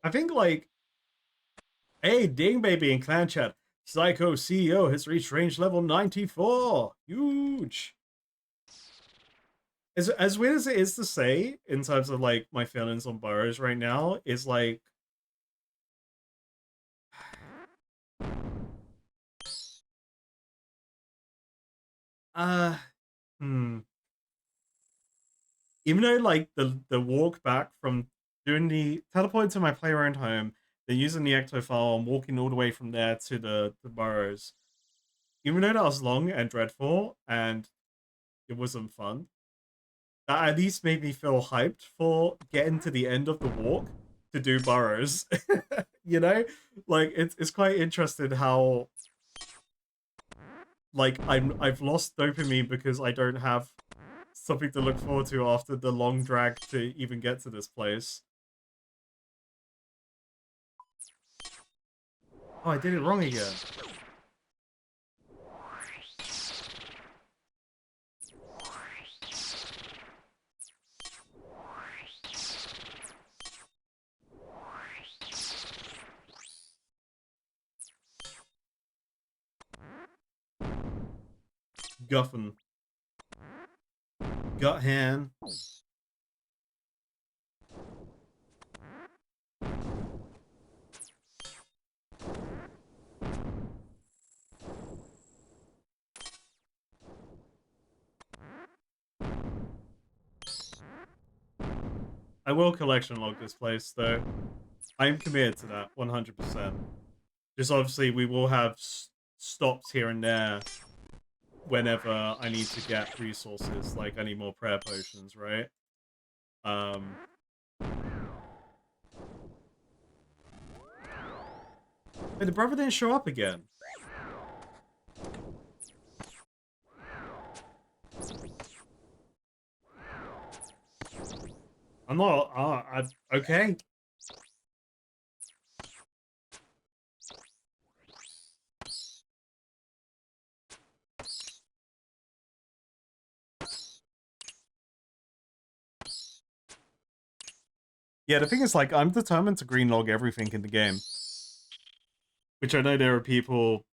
I think like Hey, Ding Baby in clan chat. Psycho CEO has reached range level 94. Huge. As weird as it is to say, in terms of like my feelings on Burrows right now, is like uh hmm. Even though like the walk back from doing the teleporting to my playground home, then using the ectofile and walking all the way from there to the Burrows, even though that was long and dreadful and it wasn't fun, that at least made me feel hyped for getting to the end of the walk to do Burrows. You know, like it's quite interesting how like I've lost dopamine because I don't have something to look forward to after the long drag to even get to this place. Oh, I did it wrong again. Guffin. Gut hand. I will collection log this place, though. I am committed to that, 100%. Just obviously, we will have stops here and there whenever I need to get resources, like I need more prayer potions, right? Wait, the brother didn't show up again. I'm not, okay. Yeah, the thing is, like, I'm determined to green log everything in the game. Which I know there are people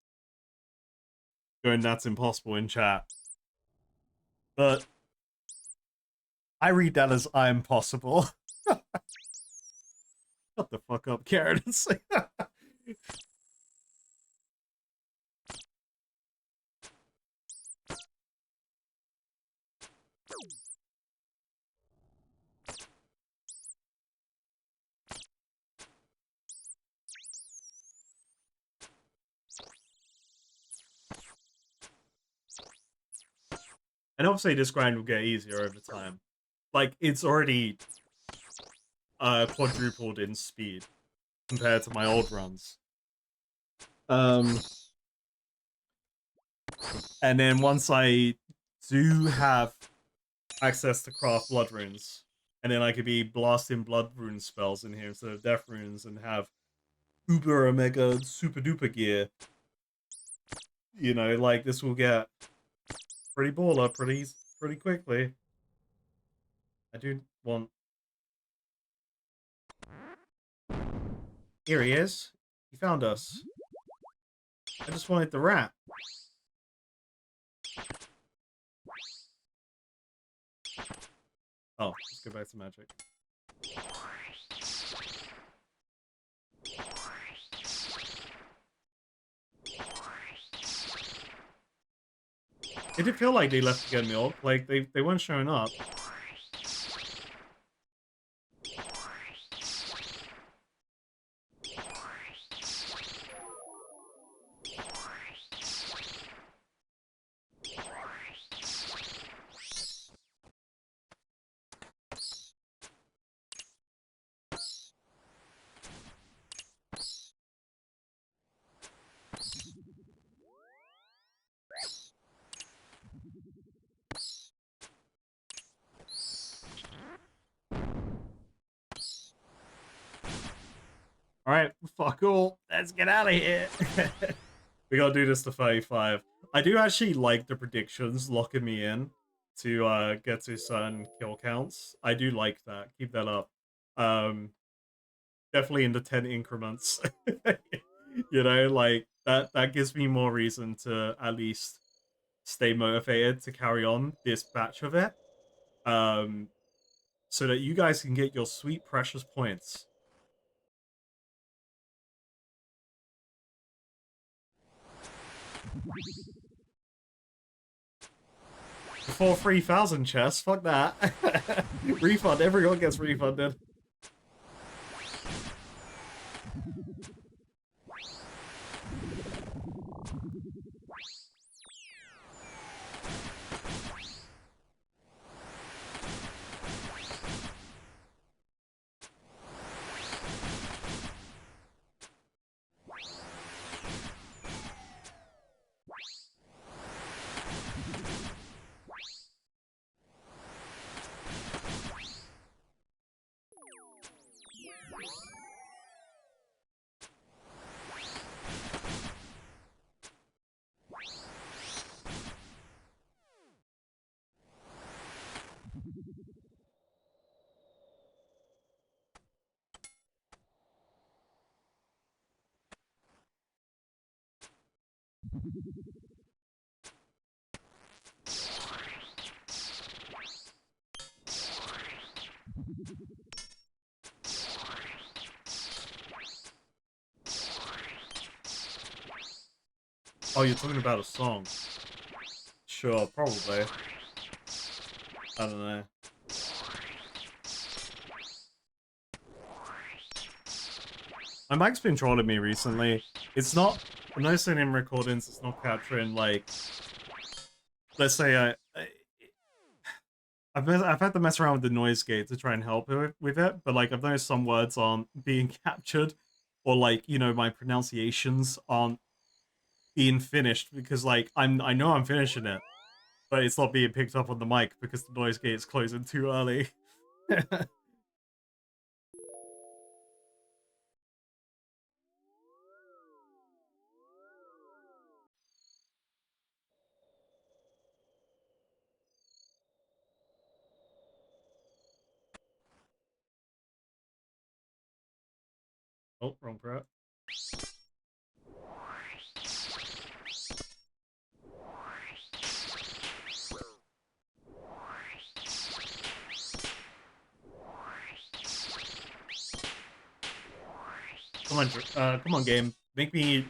going, that's impossible in chat. But I read that as I'm possible. Shut the fuck up, Karen. And obviously this grind will get easier over time. Like, it's already quadrupled in speed compared to my old runs. And then once I do have access to craft blood runes, and then I could be blasting blood rune spells in here instead of death runes and have uber omega super duper gear. You know, like this will get pretty baller pretty quickly. I do want. Here he is. He found us. I just wanted the rat. Oh, let's go back to magic. It did feel like they left to get milk. Like they weren't showing up. All right, fuck all. Let's get out of here. We gotta do this to 35. I do actually like the predictions locking me in to get to certain kill counts. I do like that. Keep that up. Definitely in the 10 increments. You know, like that gives me more reason to at least stay motivated to carry on this batch of it. Um, so that you guys can get your sweet precious points. Before 3,000 chests, fuck that. Refund, everyone gets refunded. Oh, you're talking about a song. Sure, probably. I don't know. My mic's been trolling me recently. It's not... I'm noticing in recordings, it's not capturing, like... Let's say I've had to mess around with the noise gate to try and help with it, but, like, I've noticed some words aren't being captured, or, like, you know, my pronunciations aren't being finished, because, like, I know I'm finishing it, but it's not being picked up on the mic because the noise gate is closing too early. Oh, wrong throat. Come on, game. Make me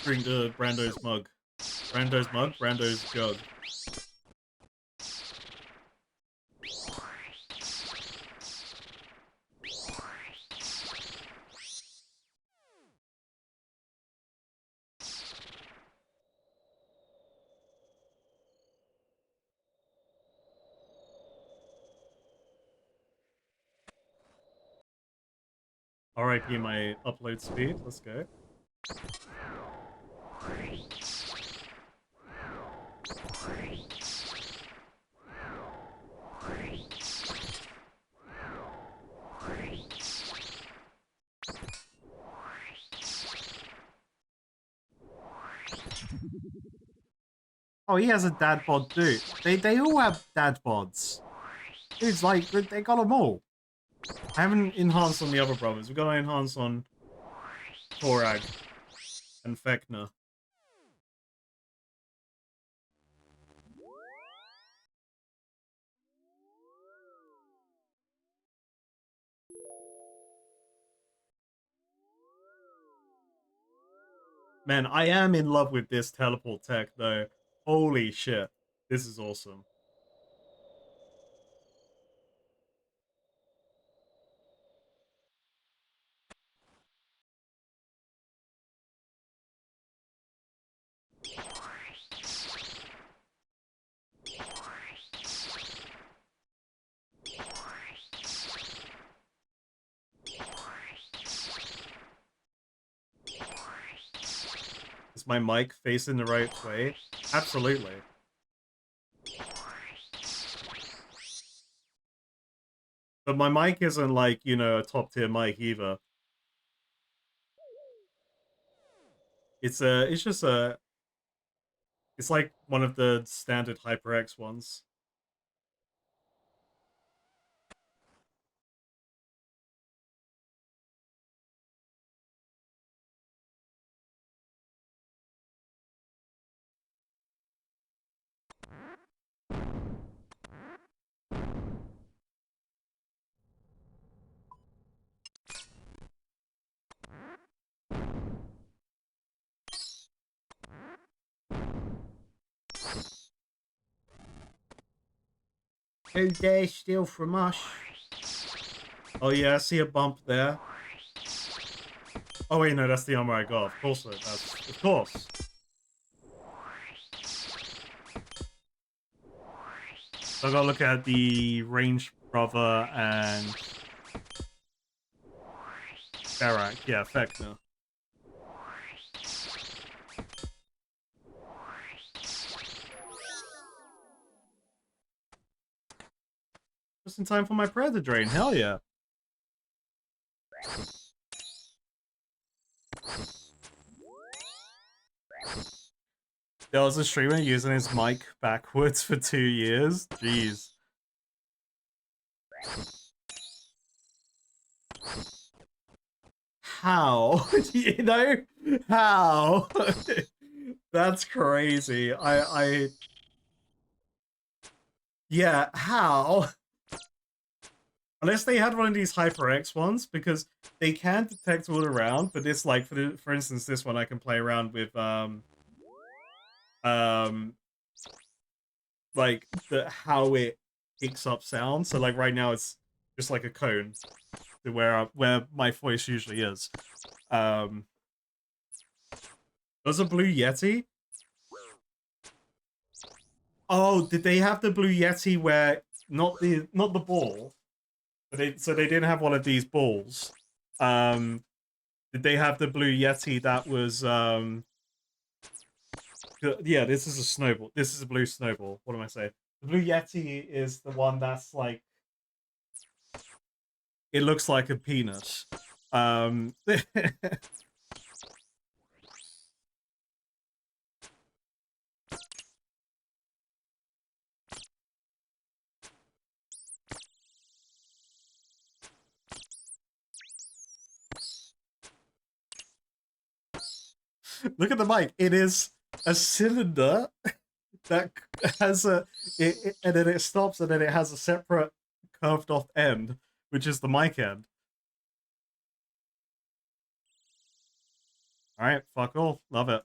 drink the Brando's mug. Brando's mug? Brando's jug. RIP my upload speed. Let's go. Oh, he has a dad bod too. They all have dad bods. Dude's like, they got them all. I haven't enhanced on the other brothers. We've got to enhance on Torag and Fekna. Man, I am in love with this teleport tech, though. Holy shit. This is awesome. Is my mic facing the right way? Absolutely. But my mic isn't like, you know, a top tier mic either. It's just a, it's like one of the standard HyperX ones. Who dare steal from us? Oh yeah, I see a bump there. Oh wait, no, that's the armor I got. Of course, that's of course. So I gotta look at the ranged brother and Barak. Yeah, Fekna. Just in time for my prayer to drain. Hell yeah. There was a streamer using his mic backwards for 2 years. Jeez. How? You know? How? That's crazy. Yeah, how? Unless they had one of these HyperX ones, because they can detect all around, but it's like, for instance, this one I can play around with, like, how it picks up sound. So, like, right now it's just like a cone to where my voice usually is. There's a Blue Yeti. Oh, did they have the Blue Yeti where not the ball, but they didn't have one of these balls. Did they have the Blue Yeti that was yeah, this is a snowball. This is a blue snowball. What am I saying? The Blue Yeti is the one that's like, it looks like a penis. Look at the mic. It is a cylinder that has and then it stops, and then it has a separate curved off end, which is the mic end. All right, fuck all. Love it.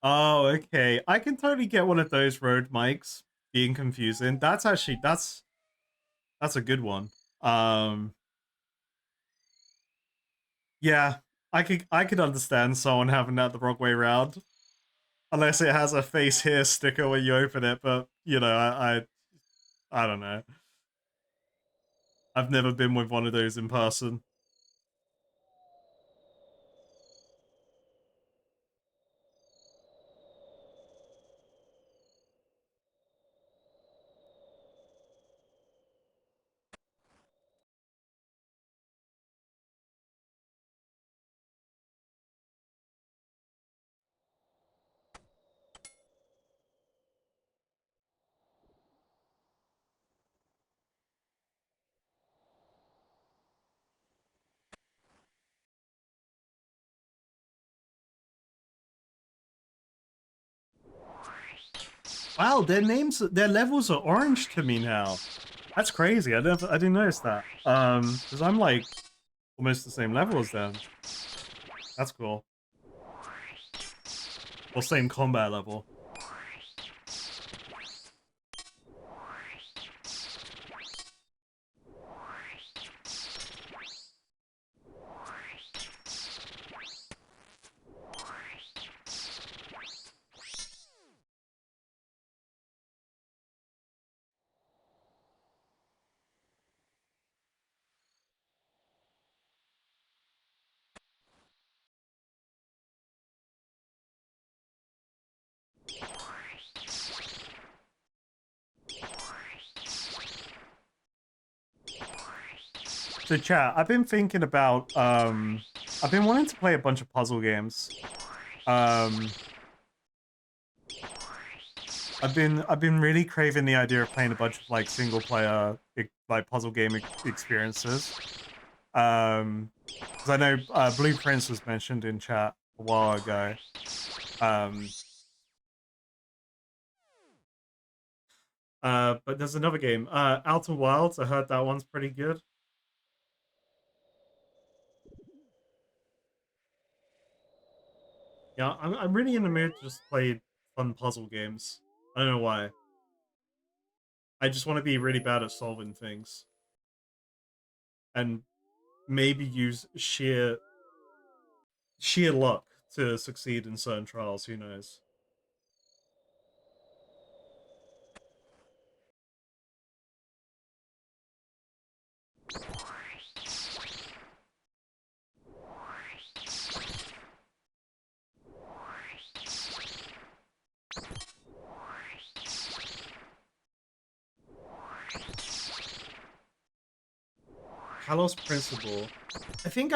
Oh, okay. I can totally get one of those Rode mics being confusing. That's actually that's a good one. Yeah, I could understand someone having that the wrong way around, unless it has a face here sticker when you open it. But you know, I don't know. I've never been with one of those in person. Wow, their levels are orange to me now. That's crazy. I didn't notice that. Because I'm like almost the same level as them. That's cool. Or same combat level. So chat, I've been thinking about I've been wanting to play a bunch of puzzle games. I've been really craving the idea of playing a bunch of like single player like puzzle game experiences. Because I know Blue Prince was mentioned in chat a while ago. But there's another game, Outer Wilds. I heard that one's pretty good. Yeah, I'm really in the mood to just play fun puzzle games. I don't know why. I just want to be really bad at solving things. And maybe use sheer luck to succeed in certain trials, who knows. Talos Principle. I think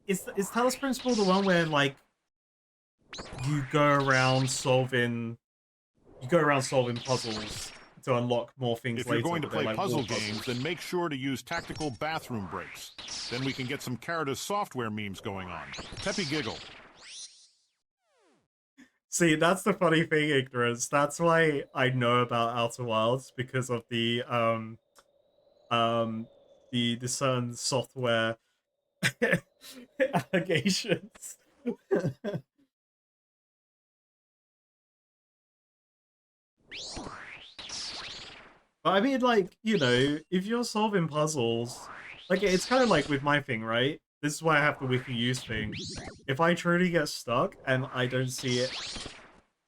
is Talos Principle the one where like you go around solving puzzles to unlock more things If later. you're going to play like puzzle games, then make sure to use tactical bathroom breaks. Then we can get some Caritas software memes going on. Peppy giggle. See, that's the funny thing, Ignorance. That's why I know about Outer Wilds, because of the certain software allegations. But I mean, like, you know, if you're solving puzzles, like, it's kind of like with my thing, right? This is why I have the wiki use thing. If I truly get stuck and I don't see it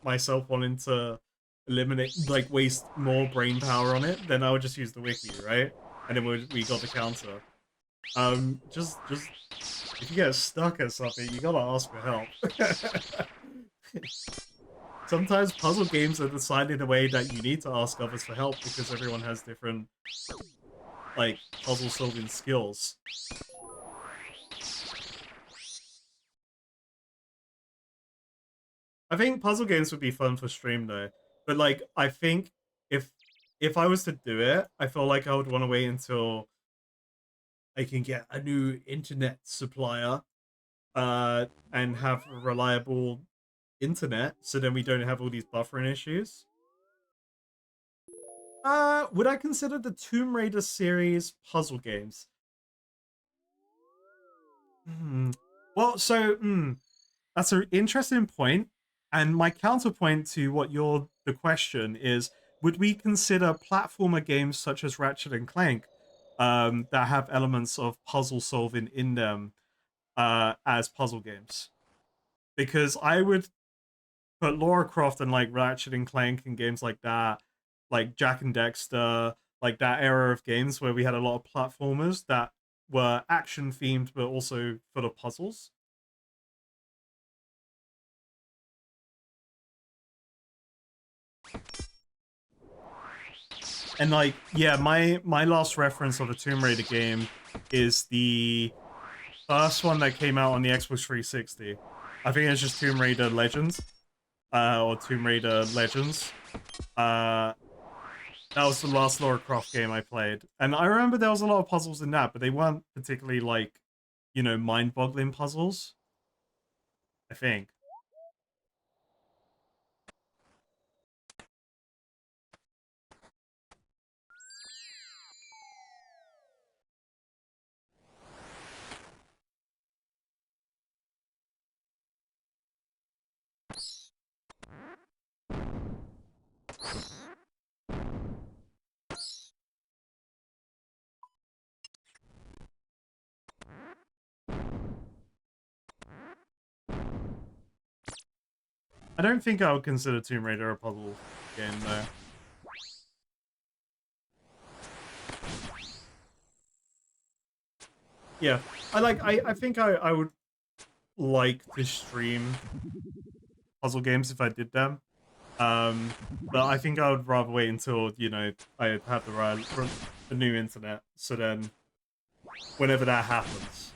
myself wanting to eliminate, like, waste more brain power on it, then I would just use the wiki, right? And then we got the counter. Just if you get stuck at something, you gotta ask for help. Sometimes puzzle games are designed in a way that you need to ask others for help because everyone has different, like, puzzle solving skills. I think puzzle games would be fun for stream though, but like I think if I was to do it, I feel like I would want to wait until I can get a new internet supplier, and have a reliable internet, so then we don't have all these buffering issues. Would I consider the Tomb Raider series puzzle games? Well, so that's an interesting point. And my counterpoint to the question is: would we consider platformer games such as Ratchet and Clank, that have elements of puzzle solving in them, as puzzle games? Because I would put Lara Croft and like Ratchet and Clank and games like that, like Jack and Dexter, like that era of games where we had a lot of platformers that were action themed but also full of puzzles. And like, yeah, my last reference of a Tomb Raider game is the first one that came out on the Xbox 360. I think it's just Tomb Raider Legends, or Tomb Raider Legends. That was the last Lara Croft game I played, and I remember there was a lot of puzzles in that, but they weren't particularly like, you know, mind-boggling puzzles, I think. I don't think I would consider Tomb Raider a puzzle game, though. Yeah, I think I would like to stream puzzle games if I did them. But I think I would rather wait until, you know, I have the new internet. So then, whenever that happens,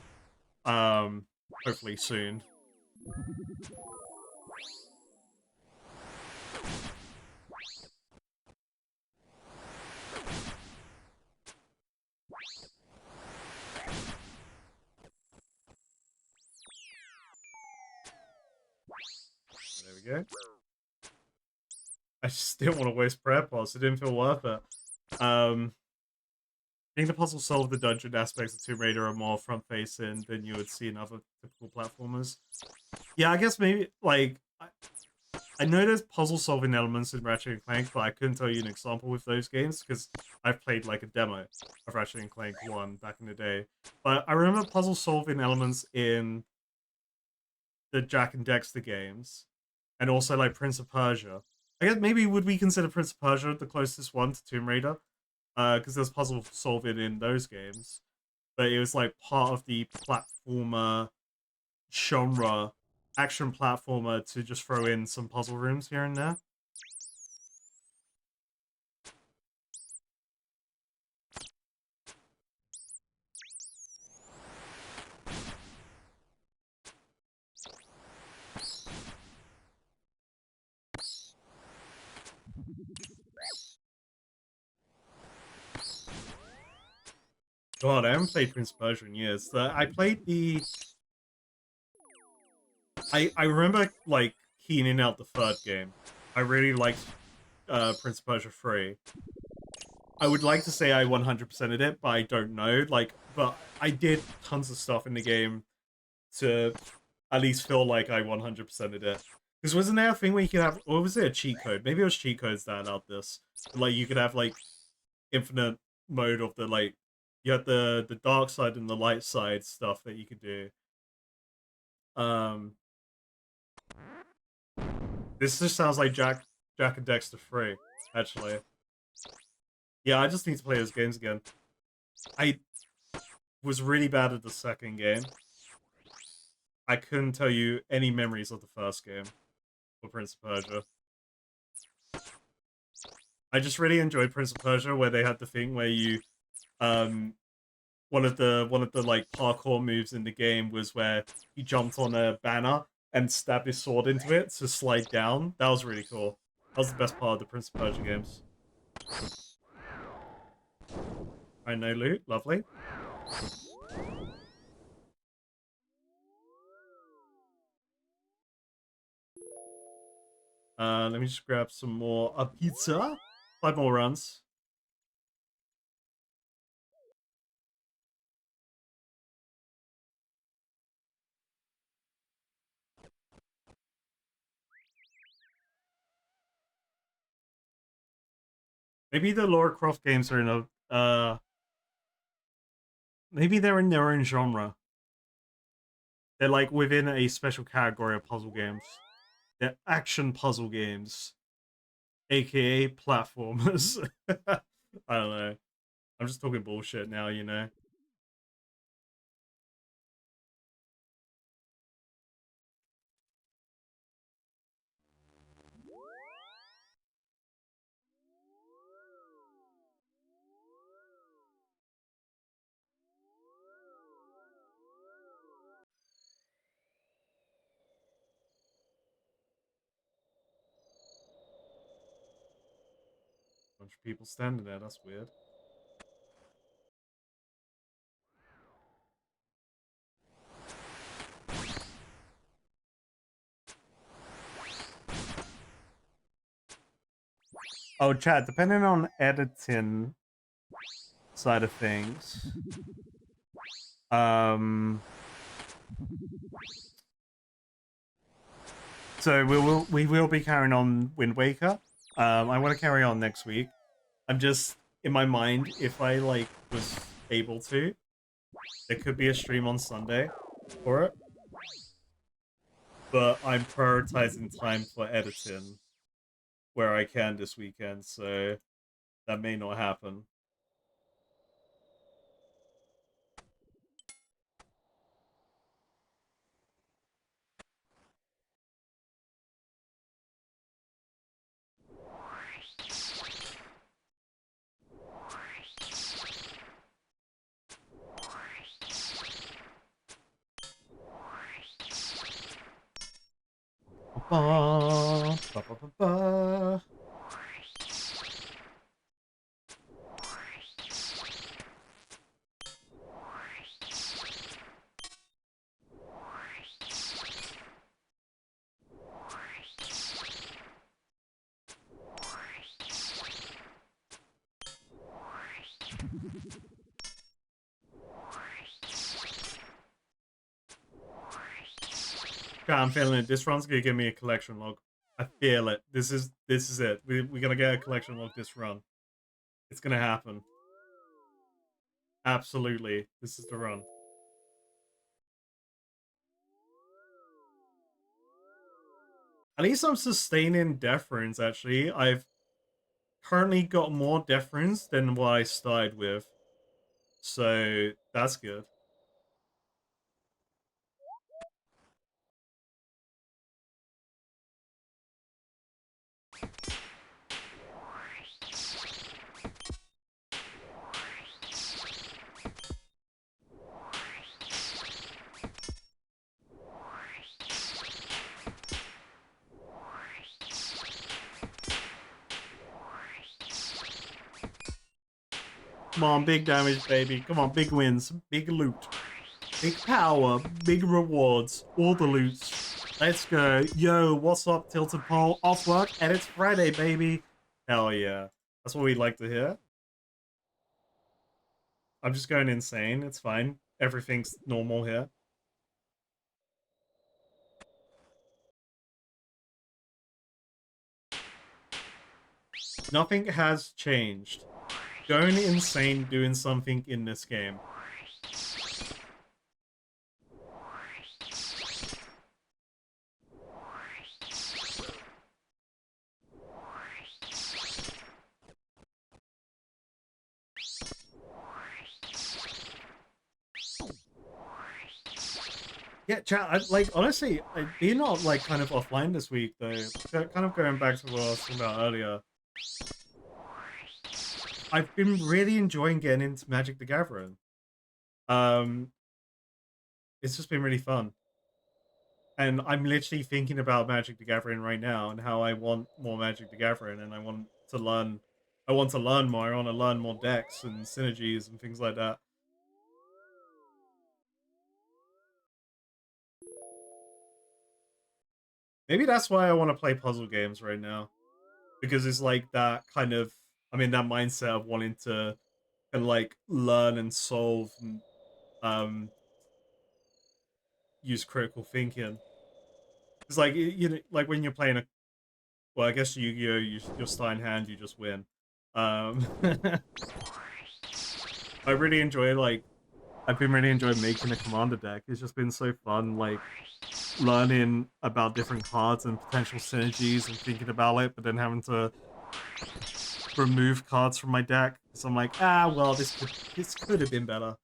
hopefully soon. go. I just didn't want to waste prayer pots. It didn't feel worth it. I think the puzzle solve the dungeon aspects of Tomb Raider are more front-facing than you would see in other typical platformers. Yeah, I guess maybe, like, I know there's puzzle-solving elements in Ratchet and Clank, but I couldn't tell you an example with those games, because I've played, like, a demo of Ratchet and Clank 1 back in the day. But I remember puzzle-solving elements in the Jak and Dexter games, and also, like, Prince of Persia. I guess maybe would we consider Prince of Persia the closest one to Tomb Raider? Because there's puzzle solving in those games, but it was like part of the platformer genre, action platformer, to just throw in some puzzle rooms here and there. God, I haven't played Prince of Persia in years. I played the... I remember, like, keening out the third game. I really liked Prince of Persia 3. I would like to say I 100%ed it, but I don't know. Like, but I did tons of stuff in the game to at least feel like I 100%ed it. Because wasn't there a thing where you could have... Or was it a cheat code? Maybe it was cheat codes that allowed this. Like, you could have, like, infinite mode of the, like... You had the dark side and the light side stuff that you could do. This just sounds like Jak and Dexter 3, actually. Yeah, I just need to play those games again. I was really bad at the second game. I couldn't tell you any memories of the first game for Prince of Persia. I just really enjoyed Prince of Persia, where they had the thing where you, one of the like parkour moves in the game was where he jumped on a banner and stabbed his sword into it to slide down. That was really cool. That was the best part of the Prince of Persia games. I know loot, lovely. Let me just grab some more pizza. 5 more runs. Maybe the Lara Croft games are in a maybe they're in their own genre. They're like within a special category of puzzle games. They're action puzzle games, aka platformers. I don't know. I'm just talking bullshit now, you know. Bunch of people standing there, that's weird. Oh, chat, depending on editing side of things, so we will be carrying on Wind Waker. I want to carry on next week. I'm just in my mind, if I like was able to, there could be a stream on Sunday for it, but I'm prioritizing time for editing where I can this weekend, so that may not happen. Ba, ba, ba, ba, ba. Yeah, I'm feeling it. This run's gonna give me a collection log. I feel it. This is it. We're gonna get a collection log this run. It's gonna happen. Absolutely. This is the run. At least I'm sustaining death runes, actually. I've currently got more death runes than what I started with. So that's good. Come on, big damage, baby. Come on, big wins, big loot, big power, big rewards, all the loots. Let's go. Yo, what's up, Tilted Pole? Off work, and it's Friday, baby. Hell yeah. That's what we'd like to hear. I'm just going insane. It's fine. Everything's normal here. Nothing has changed. Going insane doing something in this game. Yeah, chat. Like honestly, being not like kind of offline this week though. Kind of going back to what I was talking about earlier. I've been really enjoying getting into Magic the Gathering. It's just been really fun, and I'm literally thinking about Magic the Gathering right now and how I want more Magic the Gathering, and I want to learn. I want to learn more. I want to learn more decks and synergies and things like that. Maybe that's why I want to play puzzle games right now. Because it's like that kind of, I'm in that mindset of wanting to kind of like learn and solve and use critical thinking. It's like, you know, like when you're playing a, well, I guess you're starting hand, you just win. I really enjoy like, I've been really enjoying making a commander deck. It's just been so fun, like learning about different cards and potential synergies and thinking about it, but then having to remove cards from my deck. So I'm like, well, this could have been better.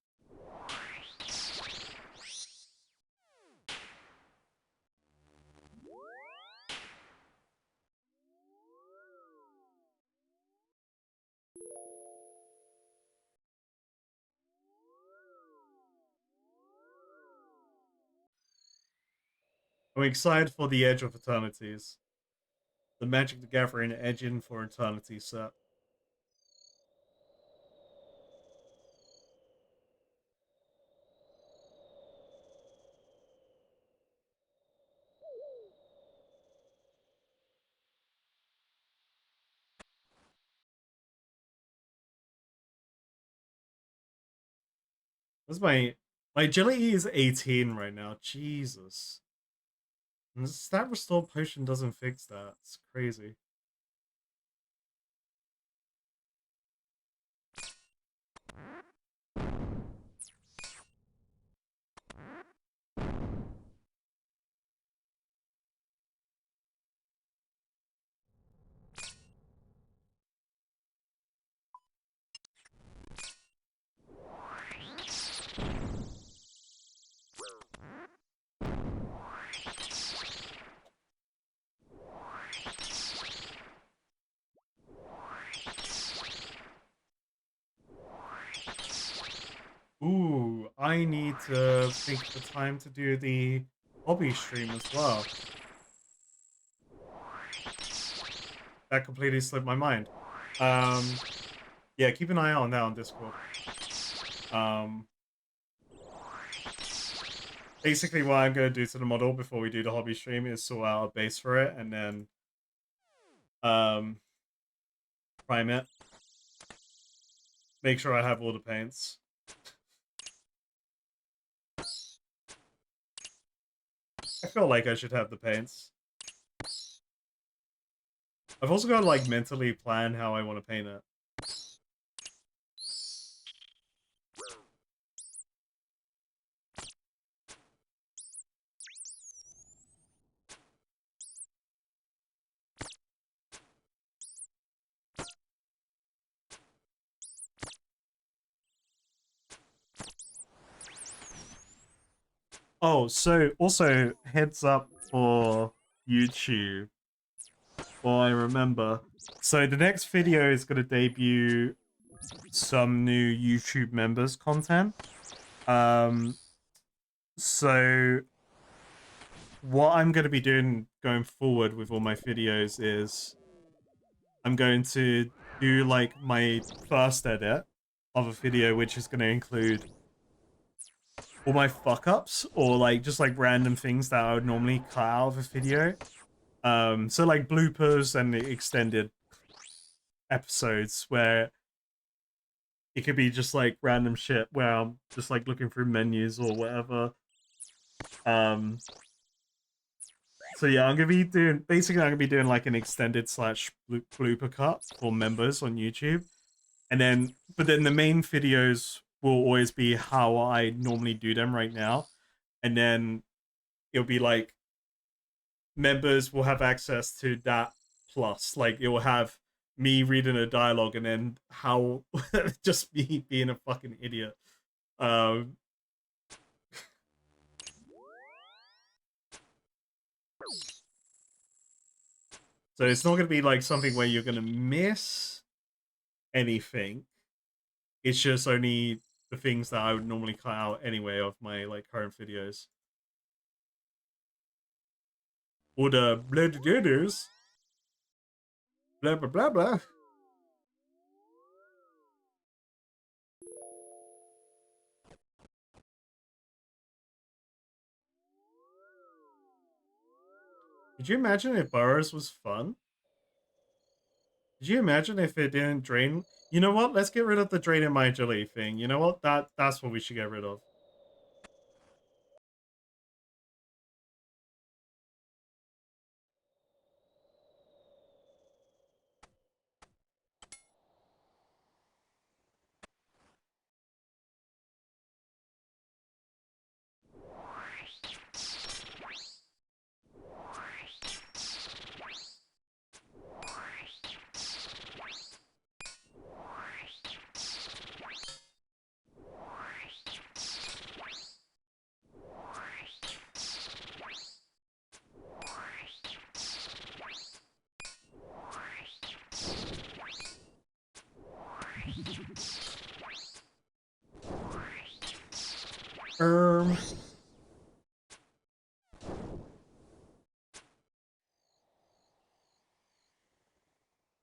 I'm excited for the Edge of Eternities. The Magic the Gathering Edge in for Eternity set. That's my agility is 18 right now. Jesus. And the stat restore potion doesn't fix that. It's crazy. Ooh, I need to think the time to do the hobby stream as well. That completely slipped my mind. Yeah, keep an eye on that on Discord. Basically what I'm going to do to the model before we do the hobby stream is sort out a base for it and then prime it. make sure I have all the paints. I feel like I should have the paints. I've also got to like mentally plan how I want to paint it. Oh, so also heads up for YouTube. Well, I remember. So the next video is going to debut some new YouTube members content. So what I'm going to be doing going forward with all my videos is I'm going to do like my first edit of a video, which is going to include all my fuck ups or like just like random things that I would normally cut out of a video. So like bloopers and extended episodes where it could be just like random shit where I'm just like looking through menus or whatever. So yeah, I'm gonna be doing like an extended slash blooper cut for members on YouTube, and then but then the main videos will always be how I normally do them right now, and then it'll be like members will have access to that plus like it will have me reading a dialogue and then how just me being a fucking idiot. Um, so it's not gonna be like something where you're gonna miss anything. It's just only the things that I would normally cut out anyway of my like current videos. Or the blah blah blah blah blah blah. Could you imagine if Barrows was fun? Could you imagine if it didn't drain? You know what? Let's get rid of the draining my jelly thing. You know what? That's what we should get rid of.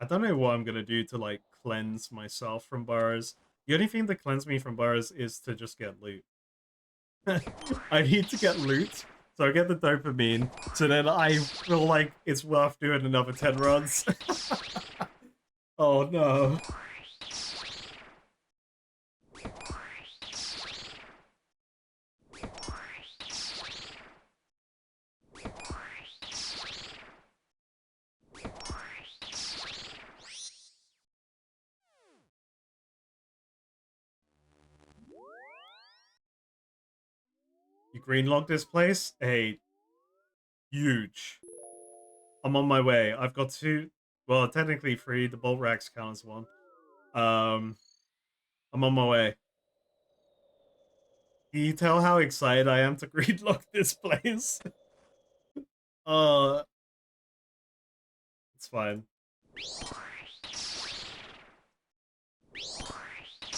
I don't know what I'm gonna do to like cleanse myself from Barrows. The only thing to cleanse me from Barrows is to just get loot. I need to get loot, so I get the dopamine, so then I feel like it's worth doing another 10 runs. Oh no. You greenlog this place? Hey, huge. I'm on my way. I've got two, well, technically three. The bolt racks count as one. I'm on my way. Can you tell how excited I am to greenlog this place? uh, it's fine.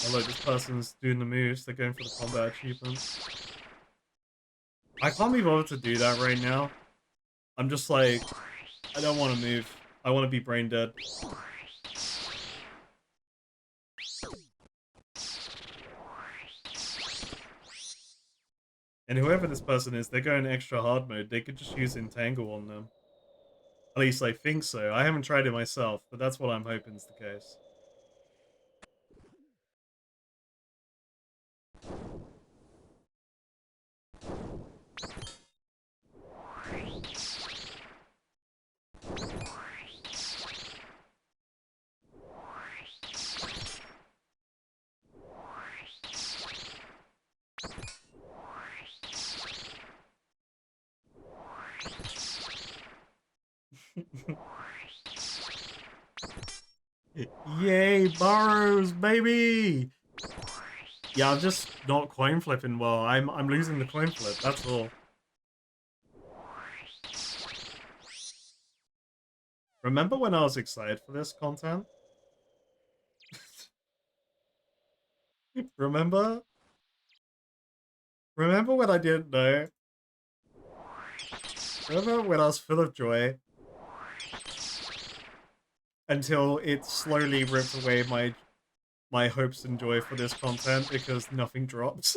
Oh look, this person's doing the moves. They're going for the combat achievement. I can't be bothered to do that right now. I'm just like, I don't want to move. I want to be brain dead. And whoever this person is, they're going extra hard mode. They could just use Entangle on them. At least I think so. I haven't tried it myself, but that's what I'm hoping is the case. Yay, Barrows, baby! Yeah, I'm just not coin flipping well. I'm losing the coin flip, that's all. Remember when I was excited for this content? Remember? Remember when I didn't know? Remember when I was full of joy? Until it slowly ripped away my hopes and joy for this content because nothing drops.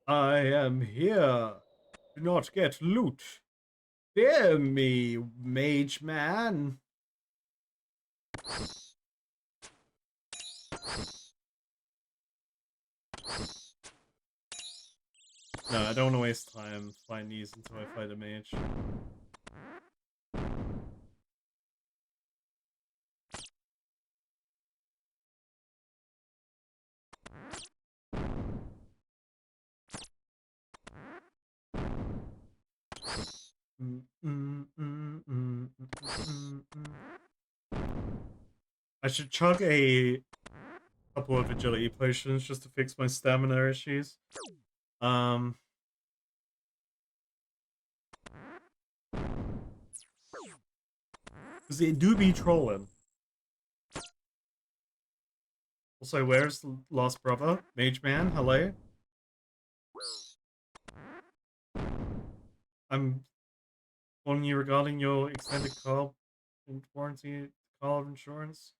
I am here. Do not get loot. Fear me, mage man. No, I don't want to waste time fighting these until I fight a mage. I should chug a couple of agility potions just to fix my stamina issues. Because they do be trolling. Also, where's Lost Brother? Mage Man, hello? I'm calling you regarding your extended car warranty car insurance.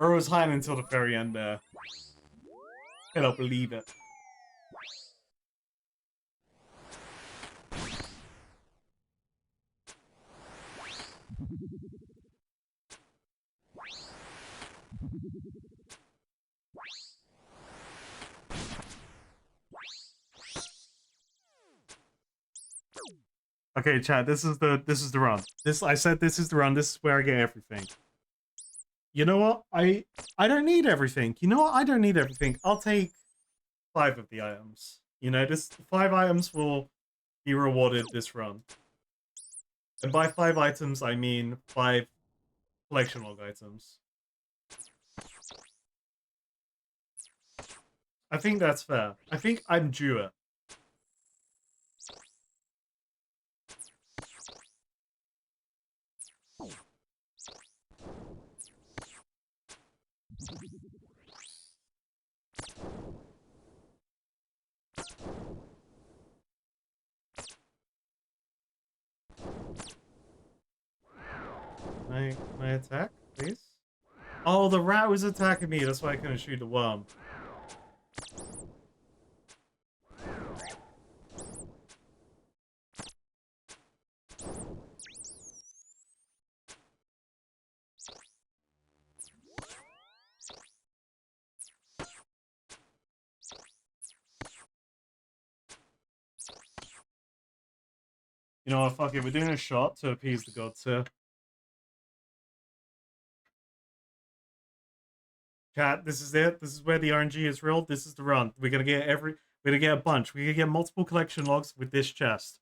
Or it was hiding until the very end there. I don't believe it. Okay, chat, this is the run. I said this is the run, this is where I get everything. You know what? I don't need everything. You know what? I don't need everything. I'll take 5 of the items. You know, this 5 items will be rewarded this run. And by 5 items, I mean 5 collection log items. I think that's fair. I think I'm due it. Can I attack, please? Oh, the rat was attacking me. That's why I couldn't shoot the worm. You know what? Fuck it. We're doing a shot to appease the gods here. Chat, this is it. This is where the RNG is real. This is the run. We're gonna get we're gonna get a bunch. We're gonna get multiple collection logs with this chest.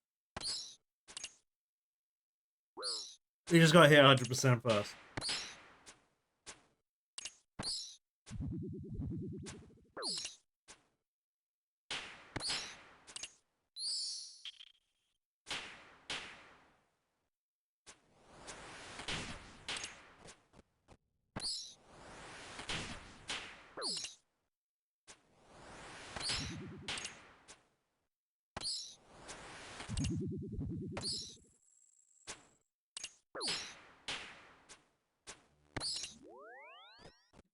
We just gotta hit 100% first.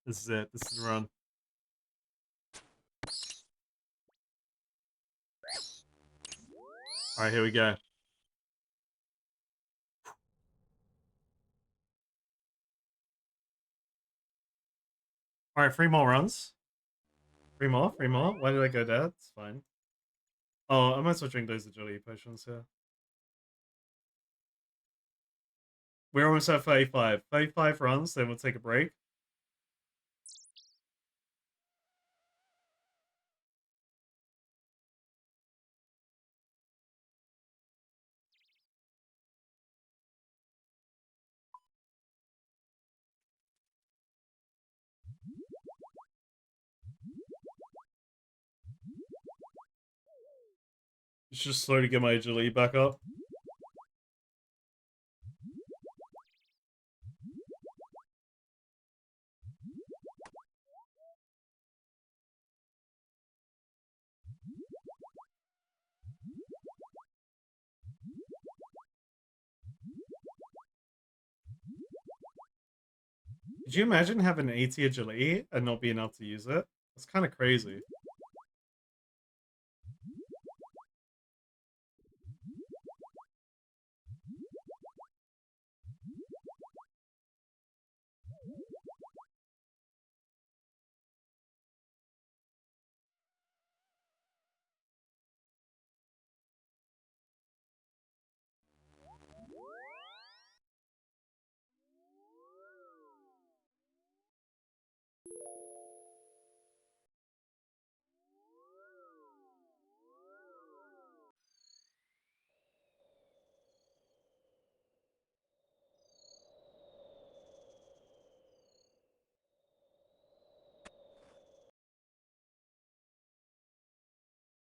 This is it. This is the run. Alright, here we go. Alright, 3 more runs. 3 more? 3 more? Why did I go dead? It's fine. Oh, I might as well drink those agility potions here. We're almost at 35. 35 runs, then we'll take a break. It's just slow to get my agility back up. Could you imagine having 80 agility and not being able to use it? That's kind of crazy.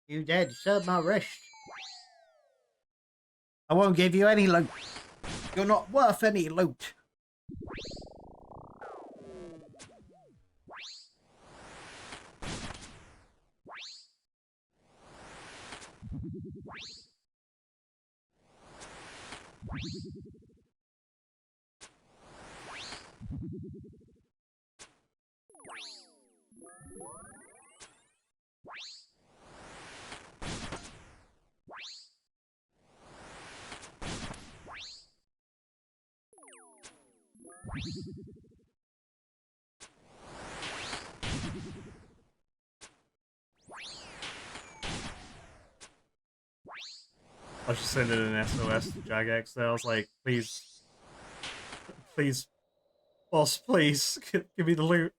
You dead, serve my wrist. I won't give you any loot. You're not worth any loot. I was just sending an SOS to Jagex there. I was like, please, please, boss, please, give me the loot,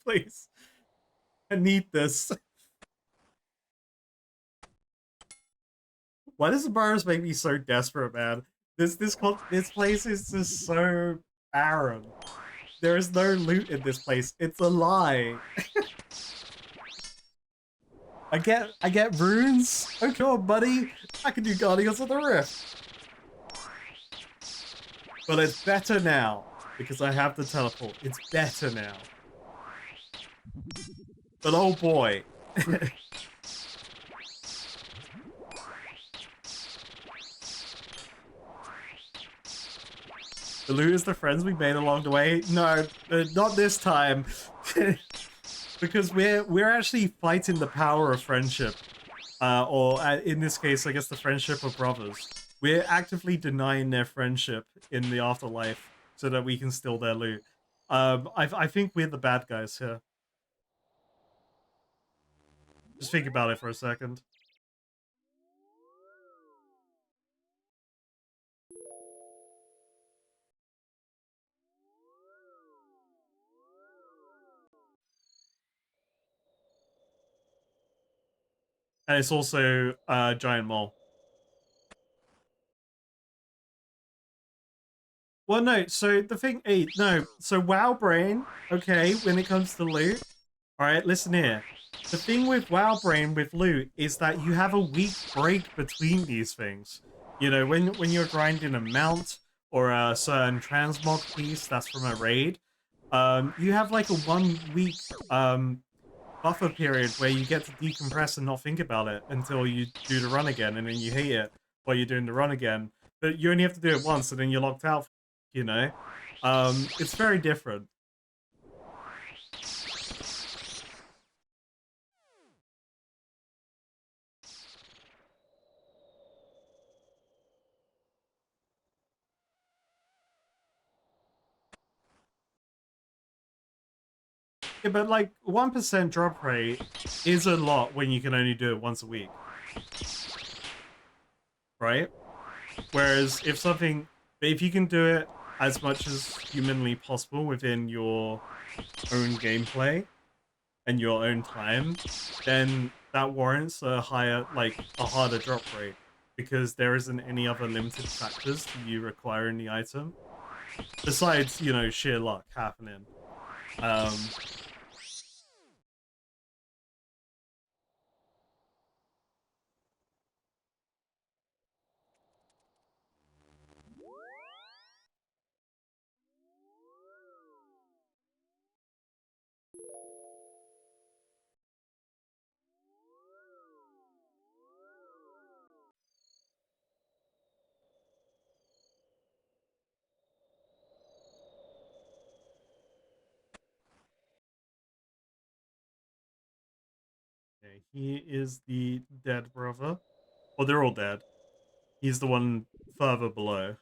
please. I need this. Why does the Barrows make me so desperate, man? This place is just so barren. There is no loot in this place. It's a lie. I get runes. Oh, come on, buddy. I can do Guardians of the Rift. But it's better now because I have the teleport. It's better now. But oh boy. The loot is the friends we made along the way. No, not this time. Because we're actually fighting the power of friendship. Or in this case, I guess the friendship of brothers. We're actively denying their friendship in the afterlife so that we can steal their loot. I think we're the bad guys here. Just think about it for a second. And it's also a giant mole. Well, no, so the thing, so WoW Brain, okay, when it comes to loot, alright, listen here. The thing with WoW Brain with loot is that you have a week break between these things. You know, when you're grinding a mount or a certain transmog piece that's from a raid, you have like a 1 week buffer period where you get to decompress and not think about it until you do the run again and then you hate it. while you're doing the run again. But you only have to do it once, and then you're locked out. You know, it's very different. Yeah, but like 1% drop rate is a lot when you can only do it once a week, right? Whereas if you can do it as much as humanly possible within your own gameplay and your own time, then that warrants a harder drop rate because there isn't any other limited factors to you requiring the item besides, you know, sheer luck happening. Okay, he is the dead brother. Well, they're all dead. He's the one further below.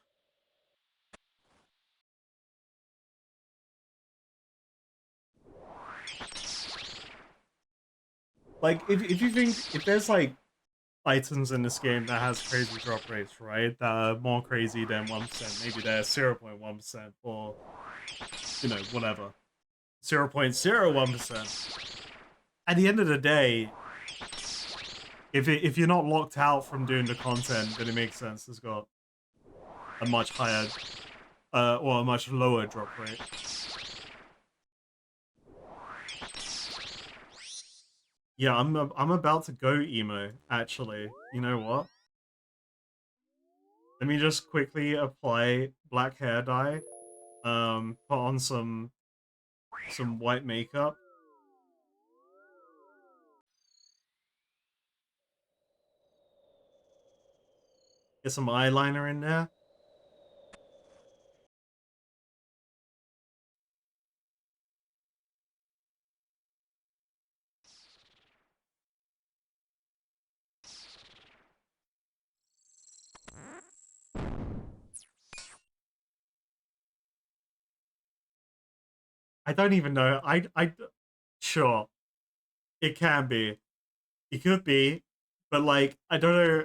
Like, if you think, if there's like items in this game that has crazy drop rates, right? That are more crazy than 1%. Maybe they're 0.1% or, you know, whatever. 0.01%. At the end of the day, if you're not locked out from doing the content, then it makes sense. It's got a much higher, or a much lower drop rate. Yeah, I'm about to go emo, actually. You know what? Let me just quickly apply black hair dye. Put on some white makeup. Get some eyeliner in there. I don't even know. Sure, it can be. It could be, but like, I don't know.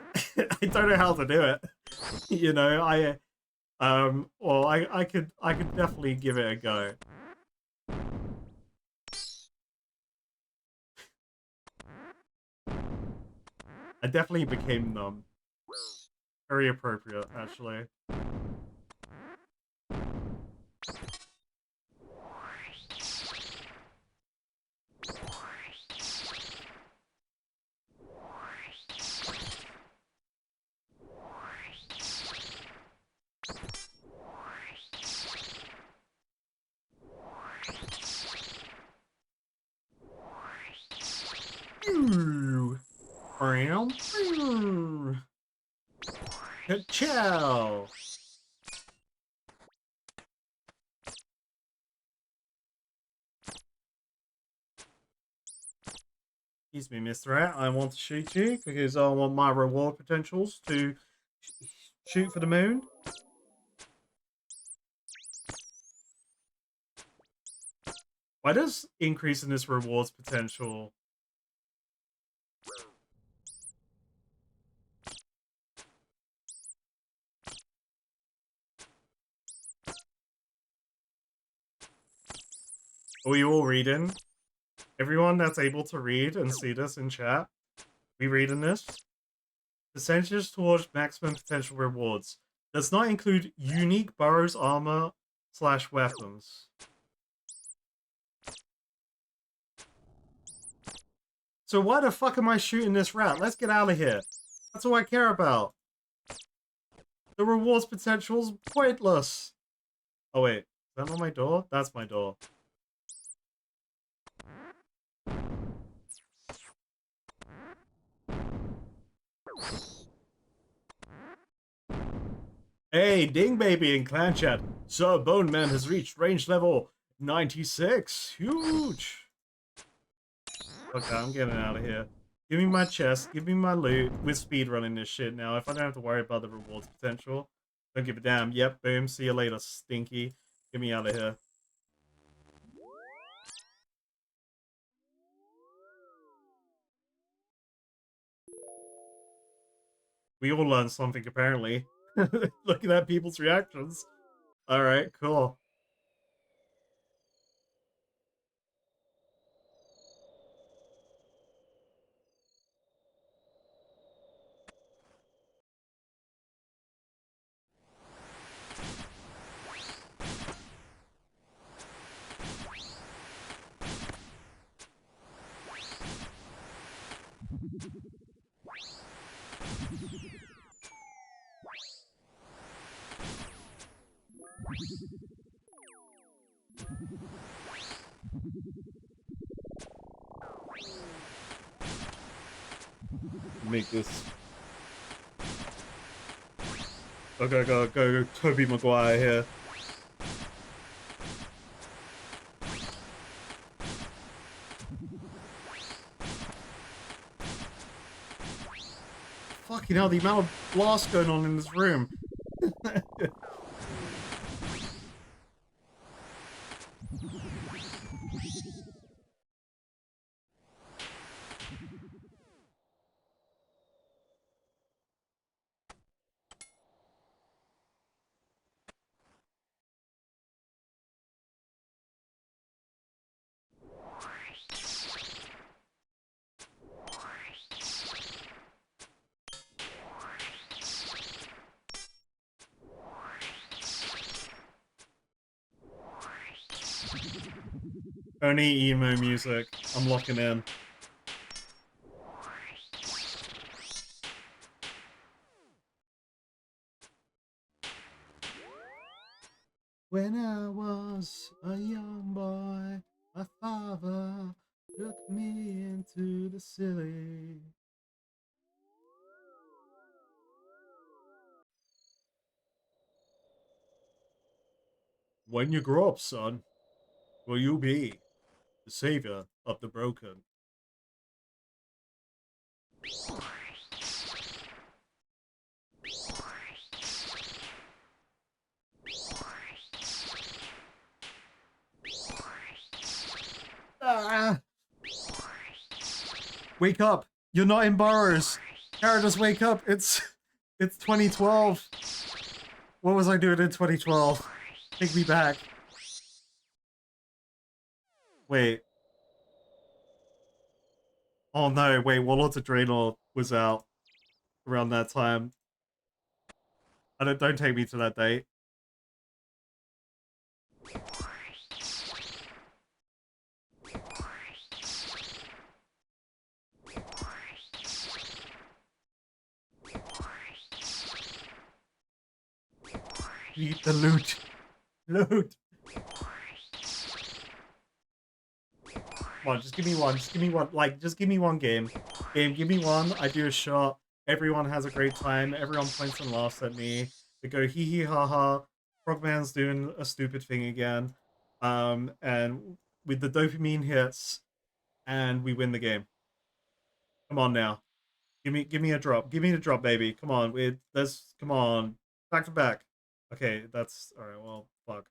I don't know how to do it. You know, well, I could definitely give it a go. I definitely became numb. Very appropriate, actually. Ooh. Ciao. Excuse me, Mr. Rat. I want to shoot you because I want my reward potentials to shoot for the moon. Why does increase in this rewards potential? Are we all reading? Everyone that's able to read and see this in chat, we reading this? Percentages towards maximum potential rewards. Does not include unique Barrows armor / weapons. So why the fuck am I shooting this rat? Let's get out of here. That's all I care about. The rewards potential's pointless. Oh wait, is that not my door? That's my door. Hey, Ding Baby in clan chat. Sir Bone Man has reached range level 96. Huge. Okay, I'm getting out of here. Give me my chest. Give me my loot. We're speedrunning this shit now. If I don't have to worry about the rewards potential, don't give a damn. Yep, boom. See you later, Stinky. Get me out of here. We all learned something, apparently. Look at that, people's reactions. Alright, cool. Make this. Okay, go, Toby Maguire here. Fucking hell, the amount of blast going on in this room. Only emo music. I'm locking in. When I was a young boy, my father took me into the city. When you grow up, son, will you be the savior of the broken? Ah! Wake up! You're not in Barrows! Characters, wake up! It's 2012. What was I doing in 2012? Take me back. Wait. Oh no, wait, Warlords of Draenor was out around that time. Don't take me to that date. Need the loot. Loot. Come on, just give me one. Just give me one. Like, just give me one game. Give me one. I do a shot. Everyone has a great time. Everyone points and laughs at me. They go hee hee ha ha. Frogman's doing a stupid thing again. And with the dopamine hits, and we win the game. Come on now. Give me a drop. Give me a drop, baby. Come on. Come on. Back to back. Okay, that's alright, well, fuck.